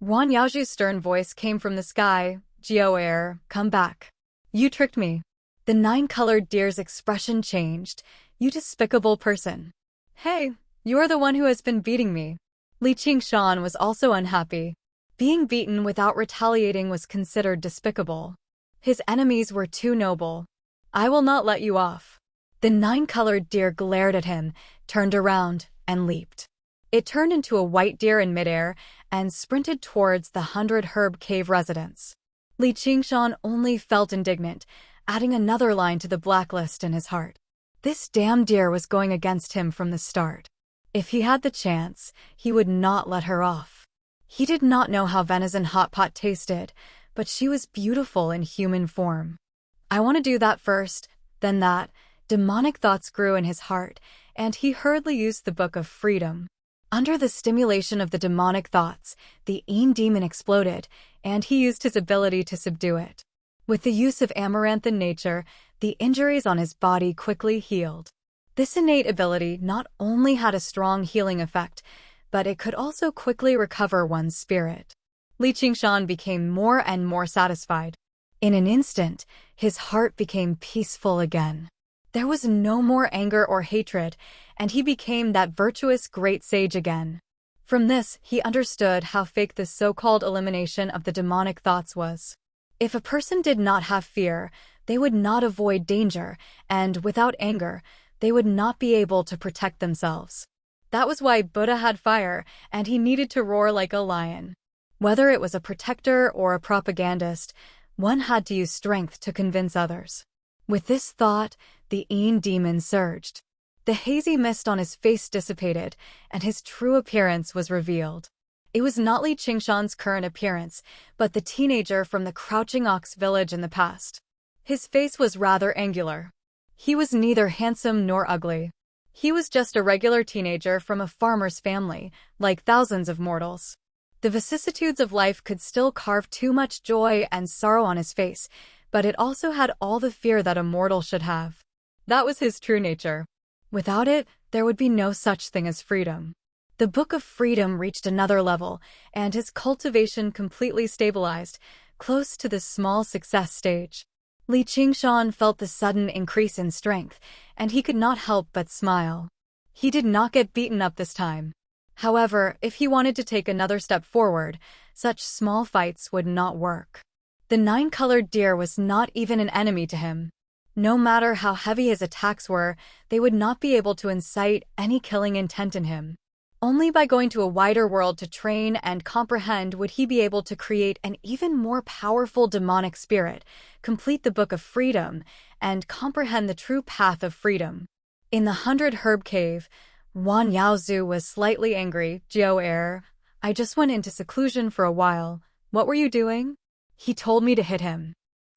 Wan Yaoju's stern voice came from the sky. "Jiao, come back. You tricked me." The nine-colored deer's expression changed. "You despicable person. Hey, you're the one who has been beating me." Li Qingshan was also unhappy. Being beaten without retaliating was considered despicable. His enemies were too noble. "I will not let you off." The nine-colored deer glared at him, turned around, and leaped. It turned into a white deer in midair and sprinted towards the 100-herb cave residence. Li Qingshan only felt indignant, adding another line to the blacklist in his heart. This damn deer was going against him from the start. If he had the chance, he would not let her off. He did not know how venison hot pot tasted, but she was beautiful in human form. "I want to do that first, then that." Demonic thoughts grew in his heart, and he hurriedly used the Book of Freedom. Under the stimulation of the demonic thoughts, the demon exploded, and he used his ability to subdue it. With the use of amaranth in nature, the injuries on his body quickly healed. This innate ability not only had a strong healing effect, but it could also quickly recover one's spirit. Li Qingshan became more and more satisfied. In an instant, his heart became peaceful again. There was no more anger or hatred, and he became that virtuous great sage again. From this, he understood how fake this so-called elimination of the demonic thoughts was. If a person did not have fear, they would not avoid danger, and without anger, they would not be able to protect themselves. That was why Buddha had fire, and he needed to roar like a lion. Whether it was a protector or a propagandist, one had to use strength to convince others. With this thought, the Yin demon surged. The hazy mist on his face dissipated, and his true appearance was revealed. It was not Li Qingshan's current appearance, but the teenager from the Crouching Ox village in the past. His face was rather angular. He was neither handsome nor ugly. He was just a regular teenager from a farmer's family, like thousands of mortals. The vicissitudes of life could still carve too much joy and sorrow on his face, but it also had all the fear that a mortal should have. That was his true nature. Without it, there would be no such thing as freedom. The Book of Freedom reached another level, and his cultivation completely stabilized, close to the small success stage. Li Qingshan felt the sudden increase in strength, and he could not help but smile. He did not get beaten up this time. However, if he wanted to take another step forward, such small fights would not work. The nine-colored deer was not even an enemy to him. No matter how heavy his attacks were, they would not be able to incite any killing intent in him. Only by going to a wider world to train and comprehend would he be able to create an even more powerful demonic spirit, complete the Book of Freedom, and comprehend the true path of freedom. In the 100 Herb Cave, Wan Yaozu was slightly angry. "Jiao, I just went into seclusion for a while. What were you doing?" He told me to hit him.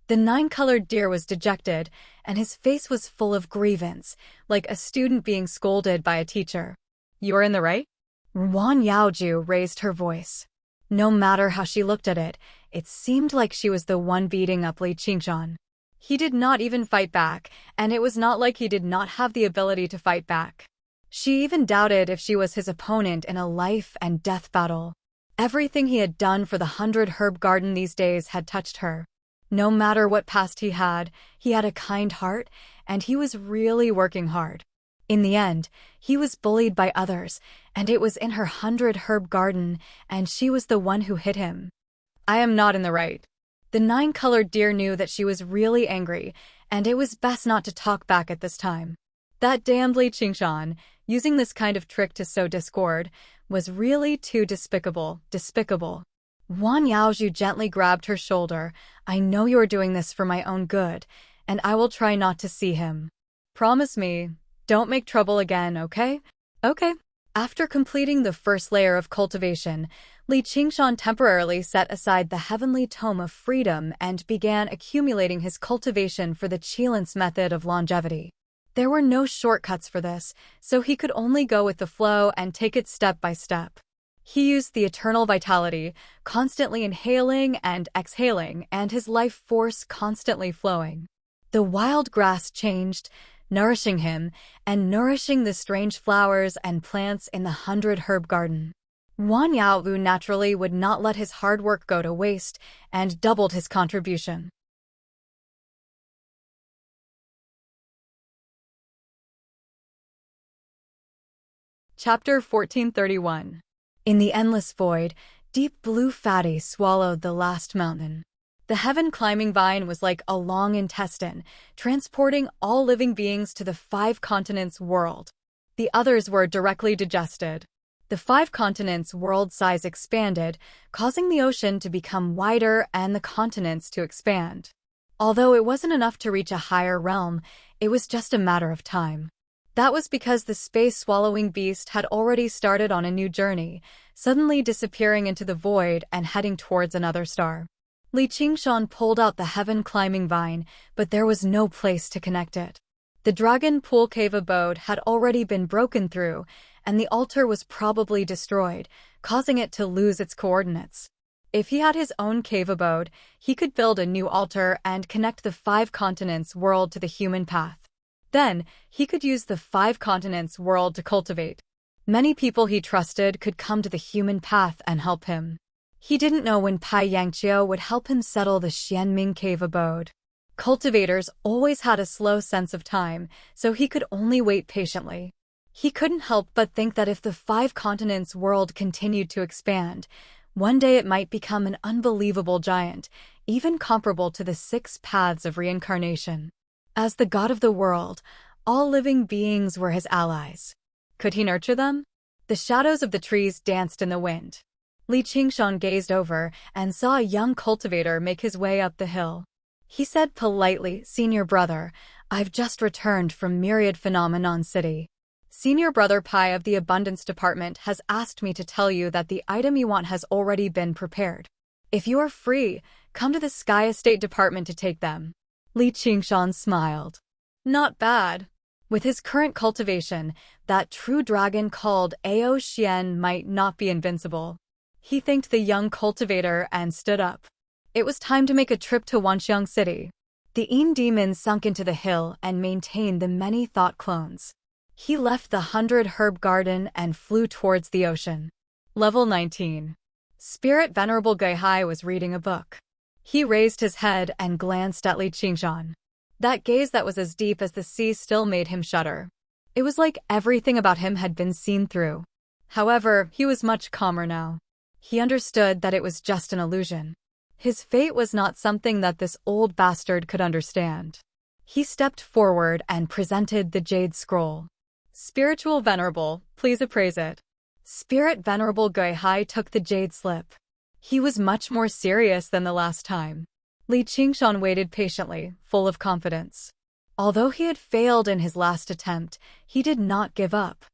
The nine-colored deer was dejected, and his face was full of grievance, like a student being scolded by a teacher. "You're in the right?" Wan Yaoju raised her voice. No matter how she looked at it, it seemed like she was the one beating up Li Qingshan. He did not even fight back, and it was not like he did not have the ability to fight back. She even doubted if she was his opponent in a life-and-death battle. Everything he had done for the 100 Herb Garden these days had touched her. No matter what past he had a kind heart, and he was really working hard. In the end, he was bullied by others, and it was in her 100 Herb Garden, and she was the one who hit him. "I am not in the right." The nine-colored deer knew that she was really angry, and it was best not to talk back at this time. That damned Li Qingshan, using this kind of trick to sow discord, was really too despicable. Wan Yaoju gently grabbed her shoulder. "I know you're doing this for my own good, and I will try not to see him. Promise me, don't make trouble again, okay?" "Okay." After completing the first layer of cultivation, Li Qingshan temporarily set aside the heavenly tome of freedom and began accumulating his cultivation for the Qilance method of longevity. There were no shortcuts for this, so he could only go with the flow and take it step by step. He used the eternal vitality, constantly inhaling and exhaling, and his life force constantly flowing. The wild grass changed, nourishing him, and nourishing the strange flowers and plants in the 100 Herb Garden. Wan Yaowu naturally would not let his hard work go to waste, and doubled his contribution. Chapter 1431. In the endless void, deep blue fatty swallowed the last mountain. The heaven-climbing vine was like a long intestine, transporting all living beings to the 5 continents world. The others were directly digested. The 5 continents world size expanded, causing the ocean to become wider and the continents to expand. Although it wasn't enough to reach a higher realm, it was just a matter of time. That was because the space-swallowing beast had already started on a new journey, suddenly disappearing into the void and heading towards another star. Li Qingshan pulled out the heaven-climbing vine, but there was no place to connect it. The Dragon Pool Cave abode had already been broken through, and the altar was probably destroyed, causing it to lose its coordinates. If he had his own cave abode, he could build a new altar and connect the 5 continents world to the human path. Then, he could use the 5 continents world to cultivate. Many people he trusted could come to the human path and help him. He didn't know when Pai Yangqiu would help him settle the Xianming cave abode. Cultivators always had a slow sense of time, so he could only wait patiently. He couldn't help but think that if the 5 continents world continued to expand, one day it might become an unbelievable giant, even comparable to the 6 paths of reincarnation. As the god of the world, all living beings were his allies. Could he nurture them? The shadows of the trees danced in the wind. Li Qingshan gazed over and saw a young cultivator make his way up the hill. He said politely, "Senior brother, I've just returned from Myriad Phenomenon City. Senior Brother Pai of the Abundance Department has asked me to tell you that the item you want has already been prepared. If you are free, come to the Sky Estate Department to take them." Li Qingshan smiled. Not bad. With his current cultivation, that true dragon called Ao Xian might not be invincible. He thanked the young cultivator and stood up. It was time to make a trip to Wanxiang City. The Yin demon sunk into the hill and maintained the many thought clones. He left the 100 herb garden and flew towards the ocean. Level 19. Spirit Venerable Geihai was reading a book. He raised his head and glanced at Li Qingshan. That gaze that was as deep as the sea still made him shudder. It was like everything about him had been seen through. However, he was much calmer now. He understood that it was just an illusion. His fate was not something that this old bastard could understand. He stepped forward and presented the jade scroll. Spiritual Venerable, please appraise it. Spirit Venerable Geihai took the jade slip. He was much more serious than the last time. Li Qingshan waited patiently, full of confidence. Although he had failed in his last attempt, he did not give up.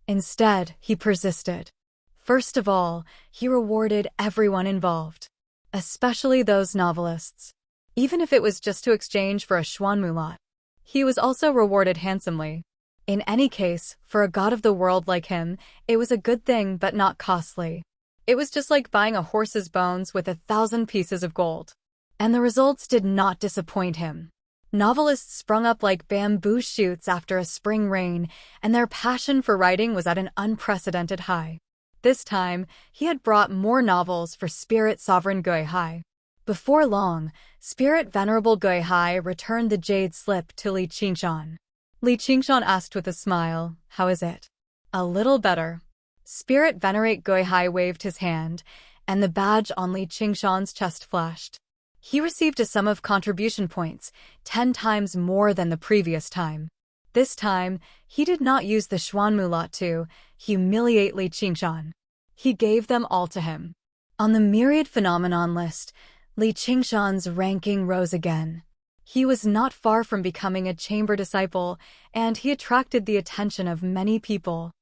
Instead, he persisted. First of all, he rewarded everyone involved, especially those novelists. Even if it was just to exchange for a Xuanmulat. He was also rewarded handsomely. In any case, for a god of the world like him, it was a good thing but not costly. It was just like buying a horse's bones with 1,000 pieces of gold. And the results did not disappoint him. Novelists sprung up like bamboo shoots after a spring rain, and their passion for writing was at an unprecedented high. This time, he had brought more novels for Spirit Sovereign Geihai. Before long, Spirit Venerable Geihai returned the jade slip to Li Qingshan. Li Qingshan asked with a smile, "How is it?" "A little better." Spirit Venerate Geihai waved his hand, and the badge on Li Qingshan's chest flashed. He received a sum of contribution points, 10 times more than the previous time. This time, he did not use the Xuanmulat to humiliate Li Qingshan. He gave them all to him. On the Myriad Phenomenon list, Li Qingshan's ranking rose again. He was not far from becoming a chamber disciple, and he attracted the attention of many people.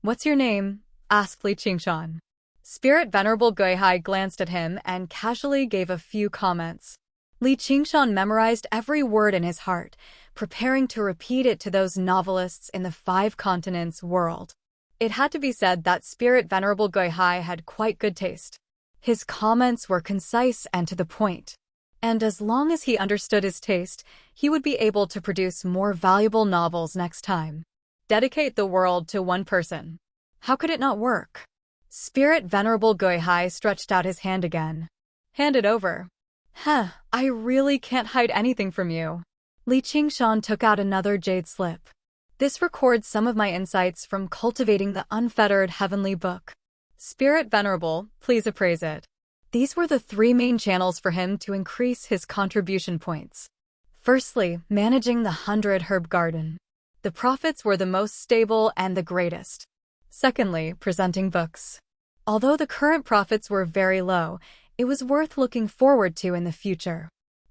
"What's your name?" asked Li Qingshan. Spirit Venerable Geihai glanced at him and casually gave a few comments. Li Qingshan memorized every word in his heart, preparing to repeat it to those novelists in the 5 continents world. It had to be said that Spirit Venerable Geihai had quite good taste. His comments were concise and to the point. And as long as he understood his taste, he would be able to produce more valuable novels next time. Dedicate the world to one person. How could it not work? Spirit Venerable Geihai stretched out his hand again. "Hand it over." I really can't hide anything from you." Li Qingshan took out another jade slip. "This records some of my insights from cultivating the unfettered heavenly book. Spirit Venerable, please appraise it." These were the 3 main channels for him to increase his contribution points. Firstly, managing the 100 herb garden. The profits were the most stable and the greatest. Secondly, presenting books. Although the current profits were very low, it was worth looking forward to in the future.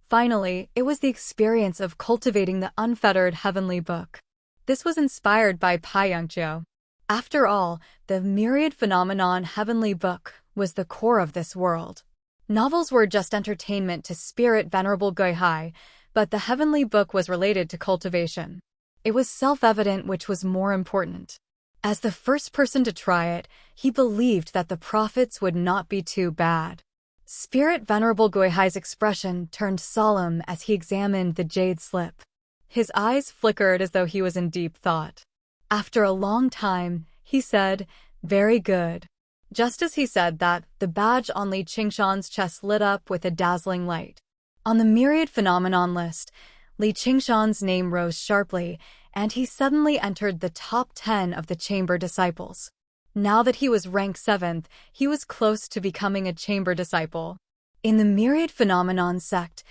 Finally, it was the experience of cultivating the unfettered heavenly book. This was inspired by Pai Yangqiu. After all, the Myriad Phenomenon heavenly book was the core of this world. Novels were just entertainment to Spirit Venerable Geihai, but the heavenly book was related to cultivation. It was self-evident which was more important. As the first person to try it, he believed that the profits would not be too bad. Spirit Venerable Guihai's expression turned solemn as he examined the jade slip. His eyes flickered as though he was in deep thought. After a long time, he said, "Very good." Just as he said that, the badge on Li Qingshan's chest lit up with a dazzling light. On the myriad phenomenon list, Li Qingshan's name rose sharply, and he suddenly entered the top 10 of the chamber disciples. Now that he was ranked 7th, he was close to becoming a chamber disciple. In the myriad phenomenon sect,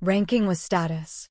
ranking was status.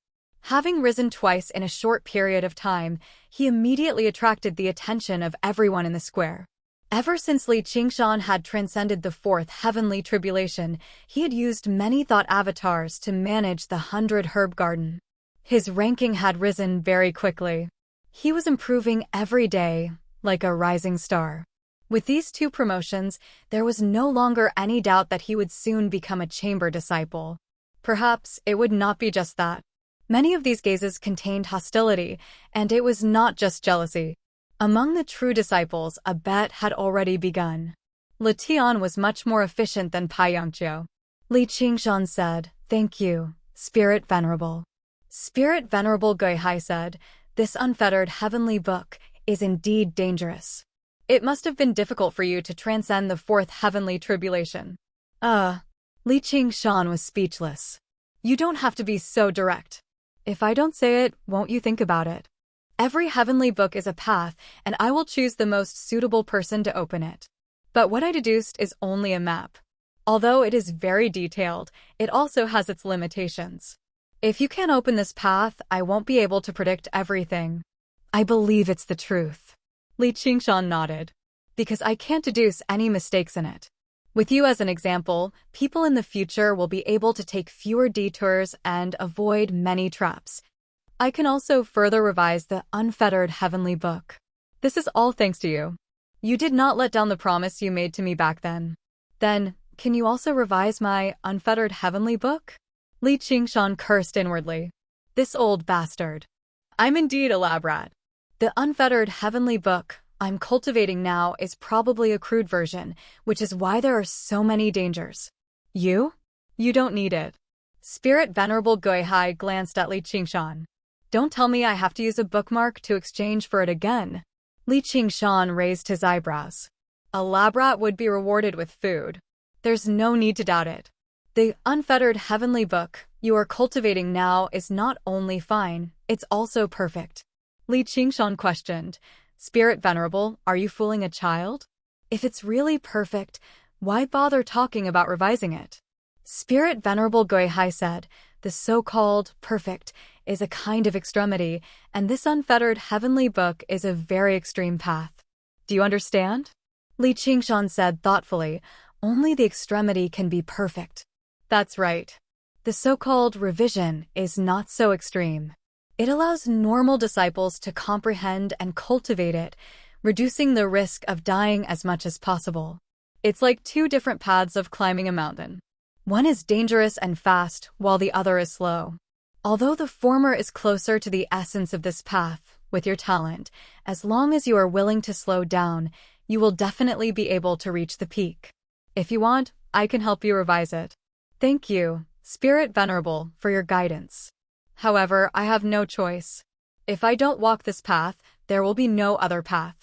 Having risen twice in a short period of time, he immediately attracted the attention of everyone in the square. Ever since Li Qingshan had transcended the 4th heavenly tribulation, he had used many thought avatars to manage the 100 herb garden. His ranking had risen very quickly. He was improving every day, like a rising star. With these 2 promotions, there was no longer any doubt that he would soon become a chamber disciple. Perhaps it would not be just that. Many of these gazes contained hostility, and it was not just jealousy. Among the true disciples, a bet had already begun. Le Tian was much more efficient than Pai Yongqiu. Li Qingshan said, "Thank you, Spirit Venerable." Spirit Venerable Guihai said, "This unfettered heavenly book is indeed dangerous. It must have been difficult for you to transcend the 4th heavenly tribulation." Li Qingshan was speechless. "You don't have to be so direct. If I don't say it, won't you think about it? Every heavenly book is a path, and I will choose the most suitable person to open it. But what I deduced is only a map. Although it is very detailed, it also has its limitations. If you can't open this path, I won't be able to predict everything. I believe it's the truth." Li Qingshan nodded. "Because I can't deduce any mistakes in it. With you as an example, people in the future will be able to take fewer detours and avoid many traps. I can also further revise the unfettered heavenly book. This is all thanks to you. You did not let down the promise you made to me back then. Then, can you also revise my unfettered heavenly book?" Li Qingshan cursed inwardly. This old bastard. I'm indeed a lab rat. The unfettered heavenly book I'm cultivating now is probably a crude version, which is why there are so many dangers. You? You don't need it. Spirit Venerable Guihai glanced at Li Qingshan. Don't tell me I have to use a bookmark to exchange for it again. Li Qingshan raised his eyebrows. A lab rat would be rewarded with food. There's no need to doubt it. The unfettered heavenly book you are cultivating now is not only fine, it's also perfect. Li Qingshan questioned, "Spirit Venerable, are you fooling a child? If it's really perfect, why bother talking about revising it?" Spirit Venerable Guihai said, "The so-called perfect is a kind of extremity, and this unfettered heavenly book is a very extreme path. Do you understand?" Li Qingshan said thoughtfully, "Only the extremity can be perfect." That's right. The so-called revision is not so extreme. It allows normal disciples to comprehend and cultivate it, reducing the risk of dying as much as possible. It's like 2 different paths of climbing a mountain. One is dangerous and fast, while the other is slow. Although the former is closer to the essence of this path, with your talent, as long as you are willing to slow down, you will definitely be able to reach the peak. If you want, I can help you revise it. Thank you, Spirit Venerable, for your guidance. However, I have no choice. If I don't walk this path, there will be no other path.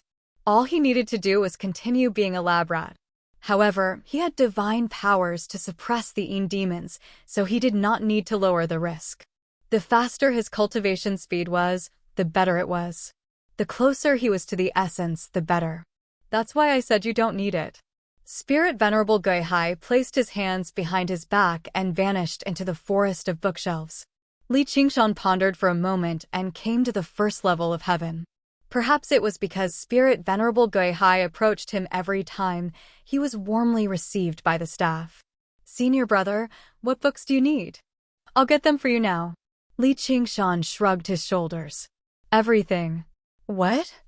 All he needed to do was continue being a lab rat. However, he had divine powers to suppress the Een demons, so he did not need to lower the risk. The faster his cultivation speed was, the better it was. The closer he was to the essence, the better. That's why I said you don't need it. Spirit Venerable Guihai placed his hands behind his back and vanished into the forest of bookshelves. Li Qingshan pondered for a moment and came to the first level of heaven. Perhaps it was because Spirit Venerable Guihai approached him every time, he was warmly received by the staff. "Senior brother, what books do you need? I'll get them for you now." Li Qingshan shrugged his shoulders. "Everything." "What?"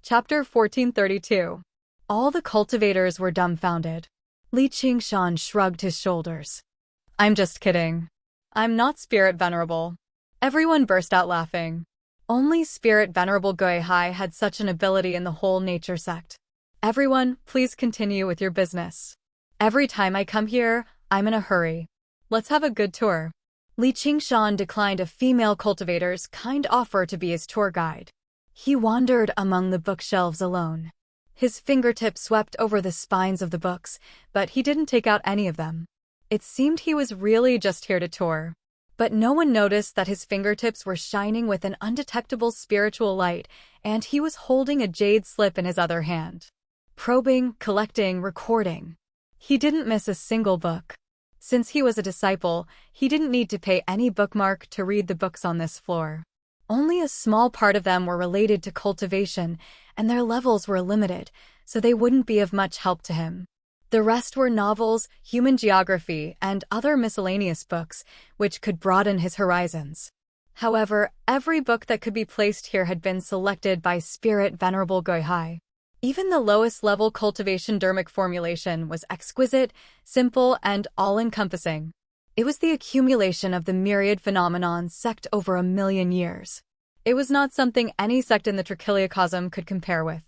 Chapter 1432. All the cultivators were dumbfounded. Li Qingshan shrugged his shoulders. "I'm just kidding. I'm not Spirit Venerable." Everyone burst out laughing. Only Spirit Venerable Guihai had such an ability in the whole nature sect. Everyone, please continue with your business. Every time I come here, I'm in a hurry. Let's have a good tour. Li Qingshan declined a female cultivator's kind offer to be his tour guide. He wandered among the bookshelves alone. His fingertips swept over the spines of the books, but he didn't take out any of them. It seemed he was really just here to tour. But no one noticed that his fingertips were shining with an undetectable spiritual light, and he was holding a jade slip in his other hand. Probing, collecting, recording. He didn't miss a single book. Since he was a disciple, he didn't need to pay any bookmark to read the books on this floor. Only a small part of them were related to cultivation, and their levels were limited, so they wouldn't be of much help to him. The rest were novels, human geography, and other miscellaneous books, which could broaden his horizons. However, every book that could be placed here had been selected by Spirit Venerable Guihai. Even the lowest-level cultivation dermic formulation was exquisite, simple, and all-encompassing. It was the accumulation of the myriad phenomenon sect over 1,000,000 years. It was not something any sect in the Trichiliocosm could compare with.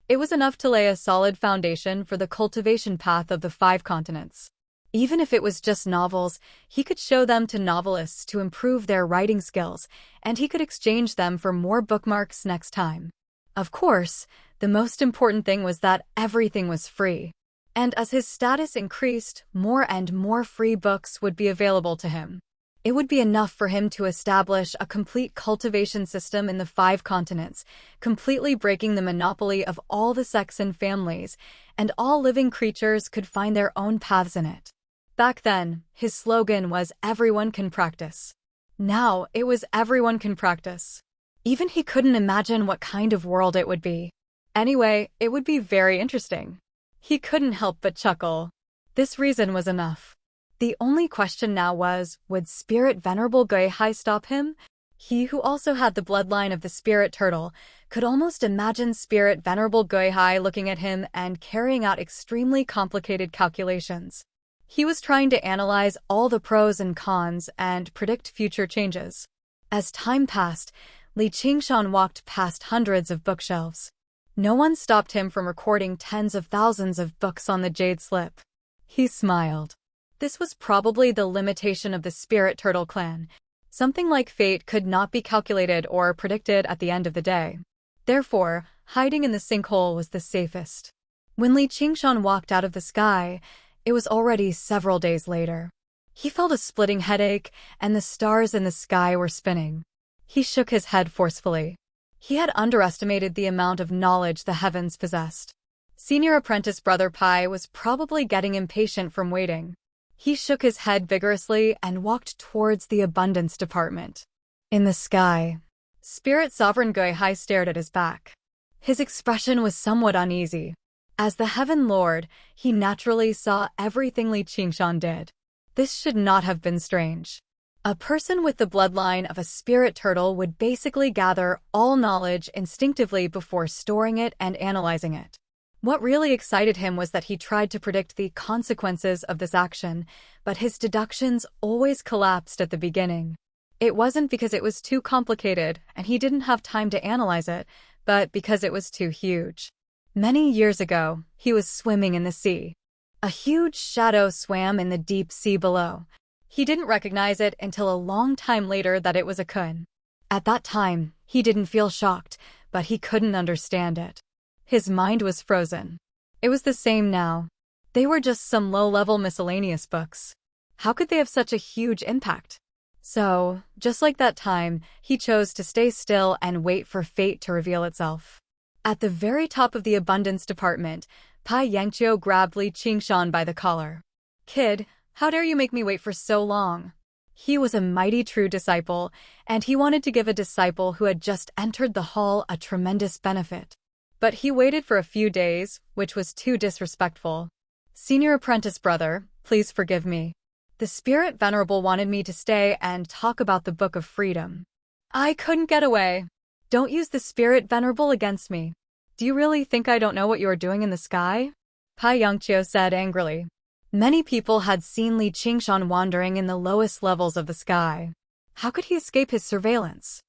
It was enough to lay a solid foundation for the cultivation path of the 5 continents. Even if it was just novels, he could show them to novelists to improve their writing skills, and he could exchange them for more bookmarks next time. Of course, the most important thing was that everything was free. And as his status increased, more and more free books would be available to him. It would be enough for him to establish a complete cultivation system in the 5 continents, completely breaking the monopoly of all the sects and families, and all living creatures could find their own paths in it. Back then, his slogan was "Everyone can practice." Now, it was "Everyone can practice." Even he couldn't imagine what kind of world it would be. Anyway, it would be very interesting. He couldn't help but chuckle. This reason was enough. The only question now was, would Spirit Venerable Guihai stop him? He who also had the bloodline of the spirit turtle could almost imagine Spirit Venerable Guihai looking at him and carrying out extremely complicated calculations. He was trying to analyze all the pros and cons and predict future changes. As time passed, Li Qingshan walked past hundreds of bookshelves. No one stopped him from recording tens of thousands of books on the jade slip. He smiled. This was probably the limitation of the Spirit Turtle clan. Something like fate could not be calculated or predicted at the end of the day. Therefore, hiding in the sinkhole was the safest. When Li Qingshan walked out of the sky, it was already several days later. He felt a splitting headache, and the stars in the sky were spinning. He shook his head forcefully. He had underestimated the amount of knowledge the heavens possessed. Senior apprentice Brother Pai was probably getting impatient from waiting. He shook his head vigorously and walked towards the abundance department. In the sky, Spirit Sovereign Guihai stared at his back. His expression was somewhat uneasy. As the Heaven Lord, he naturally saw everything Li Qingshan did. This should not have been strange. A person with the bloodline of a spirit turtle would basically gather all knowledge instinctively before storing it and analyzing it. What really excited him was that he tried to predict the consequences of this action, but his deductions always collapsed at the beginning. It wasn't because it was too complicated and he didn't have time to analyze it, but because it was too huge. Many years ago, he was swimming in the sea. A huge shadow swam in the deep sea below. He didn't recognize it until a long time later that it was a kun. At that time, he didn't feel shocked, but he couldn't understand it. His mind was frozen. It was the same now. They were just some low-level miscellaneous books. How could they have such a huge impact? So, just like that time, he chose to stay still and wait for fate to reveal itself. At the very top of the abundance department, Pai Yangqiu grabbed Li Qingshan by the collar. "Kid, how dare you make me wait for so long?" He was a mighty true disciple, and he wanted to give a disciple who had just entered the hall a tremendous benefit. But he waited for a few days, which was too disrespectful. "Senior apprentice brother, please forgive me. The Spirit Venerable wanted me to stay and talk about the Book of Freedom. I couldn't get away. Don't use the Spirit Venerable against me. Do you really think I don't know what you are doing in the sky?" Pai Yangqiu said angrily. Many people had seen Li Qingshan wandering in the lowest levels of the sky. How could he escape his surveillance?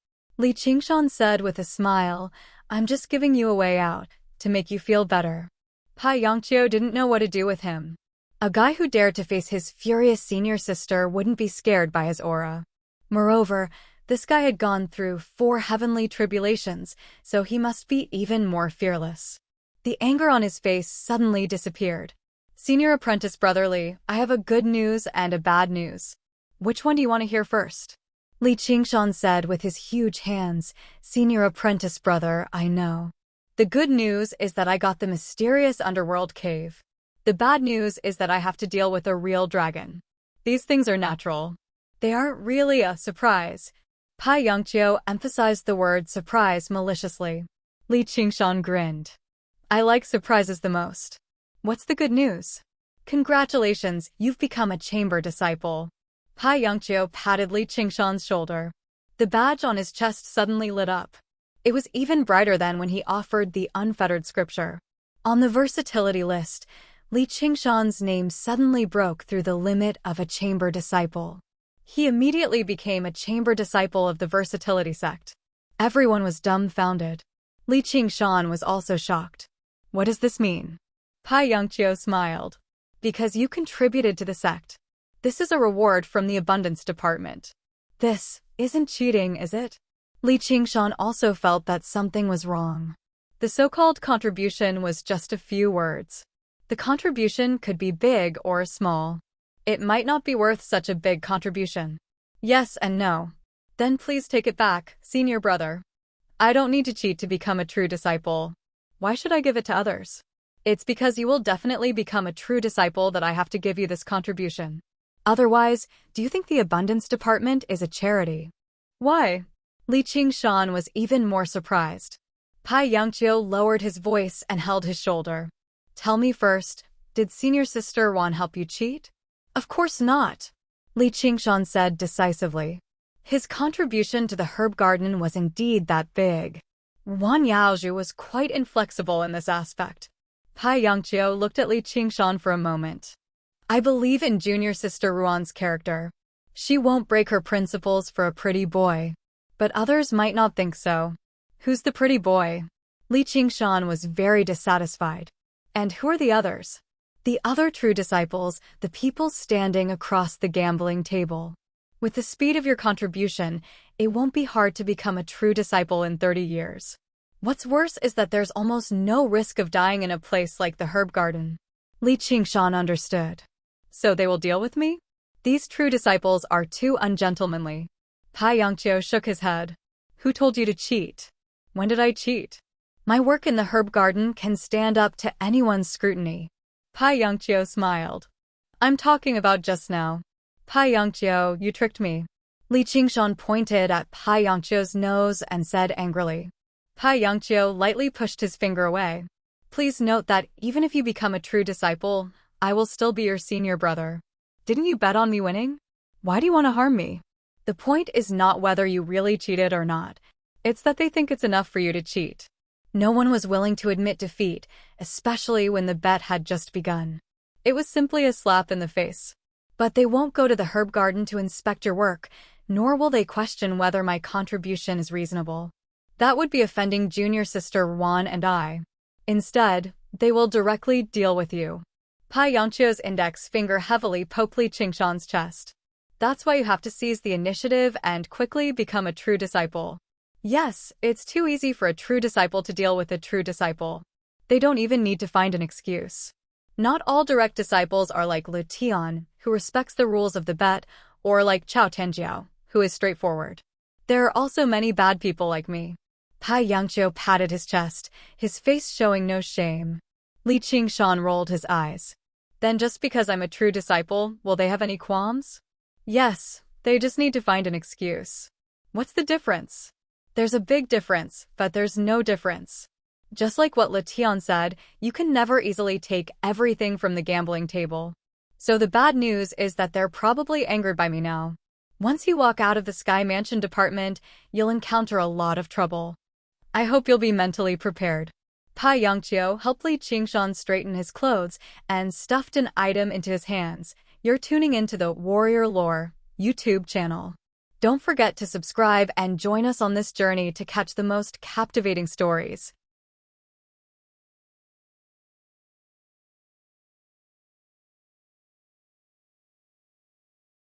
Li Qingshan said with a smile, I'm just giving you a way out, to make you feel better. Pai Yongqiu didn't know what to do with him. A guy who dared to face his furious senior sister wouldn't be scared by his aura. Moreover, this guy had gone through 4 heavenly tribulations, so he must be even more fearless. The anger on his face suddenly disappeared. Senior apprentice brother Li, I have a good news and a bad news. Which one do you want to hear first? Li Qingshan said with his huge hands, Senior apprentice brother, I know. The good news is that I got the mysterious underworld cave. The bad news is that I have to deal with a real dragon. These things are natural. They aren't really a surprise. Pai Yongqiu emphasized the word surprise maliciously. Li Qingshan grinned. I like surprises the most. What's the good news? Congratulations, you've become a chamber disciple. Pai Yongqiu patted Li Qingshan's shoulder. The badge on his chest suddenly lit up. It was even brighter than when he offered the unfettered scripture. On the versatility list, Li Qingshan's name suddenly broke through the limit of a chamber disciple. He immediately became a chamber disciple of the versatility sect. Everyone was dumbfounded. Li Qingshan was also shocked. What does this mean? Pai Yongqiu smiled. Because you contributed to the sect. This is a reward from the abundance department. This isn't cheating, is it? Li Qingshan also felt that something was wrong. The so-called contribution was just a few words. The contribution could be big or small. It might not be worth such a big contribution. Yes and no. Then please take it back, senior brother. I don't need to cheat to become a true disciple. Why should I give it to others? It's because you will definitely become a true disciple that I have to give you this contribution. Otherwise, do you think the abundance department is a charity? Why? Li Qingshan was even more surprised. Pai Yongqiu lowered his voice and held his shoulder. Tell me first, did senior sister Wan help you cheat? Of course not, Li Qingshan said decisively. His contribution to the herb garden was indeed that big. Wan Yaozhu was quite inflexible in this aspect. Pai Yongqiu looked at Li Qingshan for a moment. I believe in junior sister Ruan's character. She won't break her principles for a pretty boy. But others might not think so. Who's the pretty boy? Li Qingshan was very dissatisfied. And who are the others? The other true disciples, the people standing across the gambling table. With the speed of your contribution, it won't be hard to become a true disciple in 30 years. What's worse is that there's almost no risk of dying in a place like the herb garden. Li Qingshan understood. So they will deal with me? These true disciples are too ungentlemanly. Pai Yongqiu shook his head. Who told you to cheat? When did I cheat? My work in the herb garden can stand up to anyone's scrutiny. Pai Yongqiu smiled. I'm talking about just now. Pai Yongqiu, you tricked me. Li Qingshan pointed at Pai Yongqiu's nose and said angrily. Pai Yongqiu lightly pushed his finger away. Please note that even if you become a true disciple, I will still be your senior brother. Didn't you bet on me winning? Why do you want to harm me? The point is not whether you really cheated or not. It's that they think it's enough for you to cheat. No one was willing to admit defeat, especially when the bet had just begun. It was simply a slap in the face. But they won't go to the herb garden to inspect your work, nor will they question whether my contribution is reasonable. That would be offending junior sister Wan and I. Instead, they will directly deal with you. Pai Yongqiu's index finger heavily poked Li Qingshan's chest. That's why you have to seize the initiative and quickly become a true disciple. Yes, it's too easy for a true disciple to deal with a true disciple. They don't even need to find an excuse. Not all direct disciples are like Lu Tian, who respects the rules of the bet, or like Chao Tenjiao, who is straightforward. There are also many bad people like me. Pai Yongqiu patted his chest, his face showing no shame. Li Qingshan rolled his eyes. Then just because I'm a true disciple, will they have any qualms? Yes, they just need to find an excuse. What's the difference? There's a big difference, but there's no difference. Just like what Letian said, you can never easily take everything from the gambling table. So the bad news is that they're probably angered by me now. Once you walk out of the Sky Mansion department, you'll encounter a lot of trouble. I hope you'll be mentally prepared. Pai Yongqiu helped Li Qingshan straighten his clothes and stuffed an item into his hands. You're tuning into the Warrior Lore YouTube channel. Don't forget to subscribe and join us on this journey to catch the most captivating stories.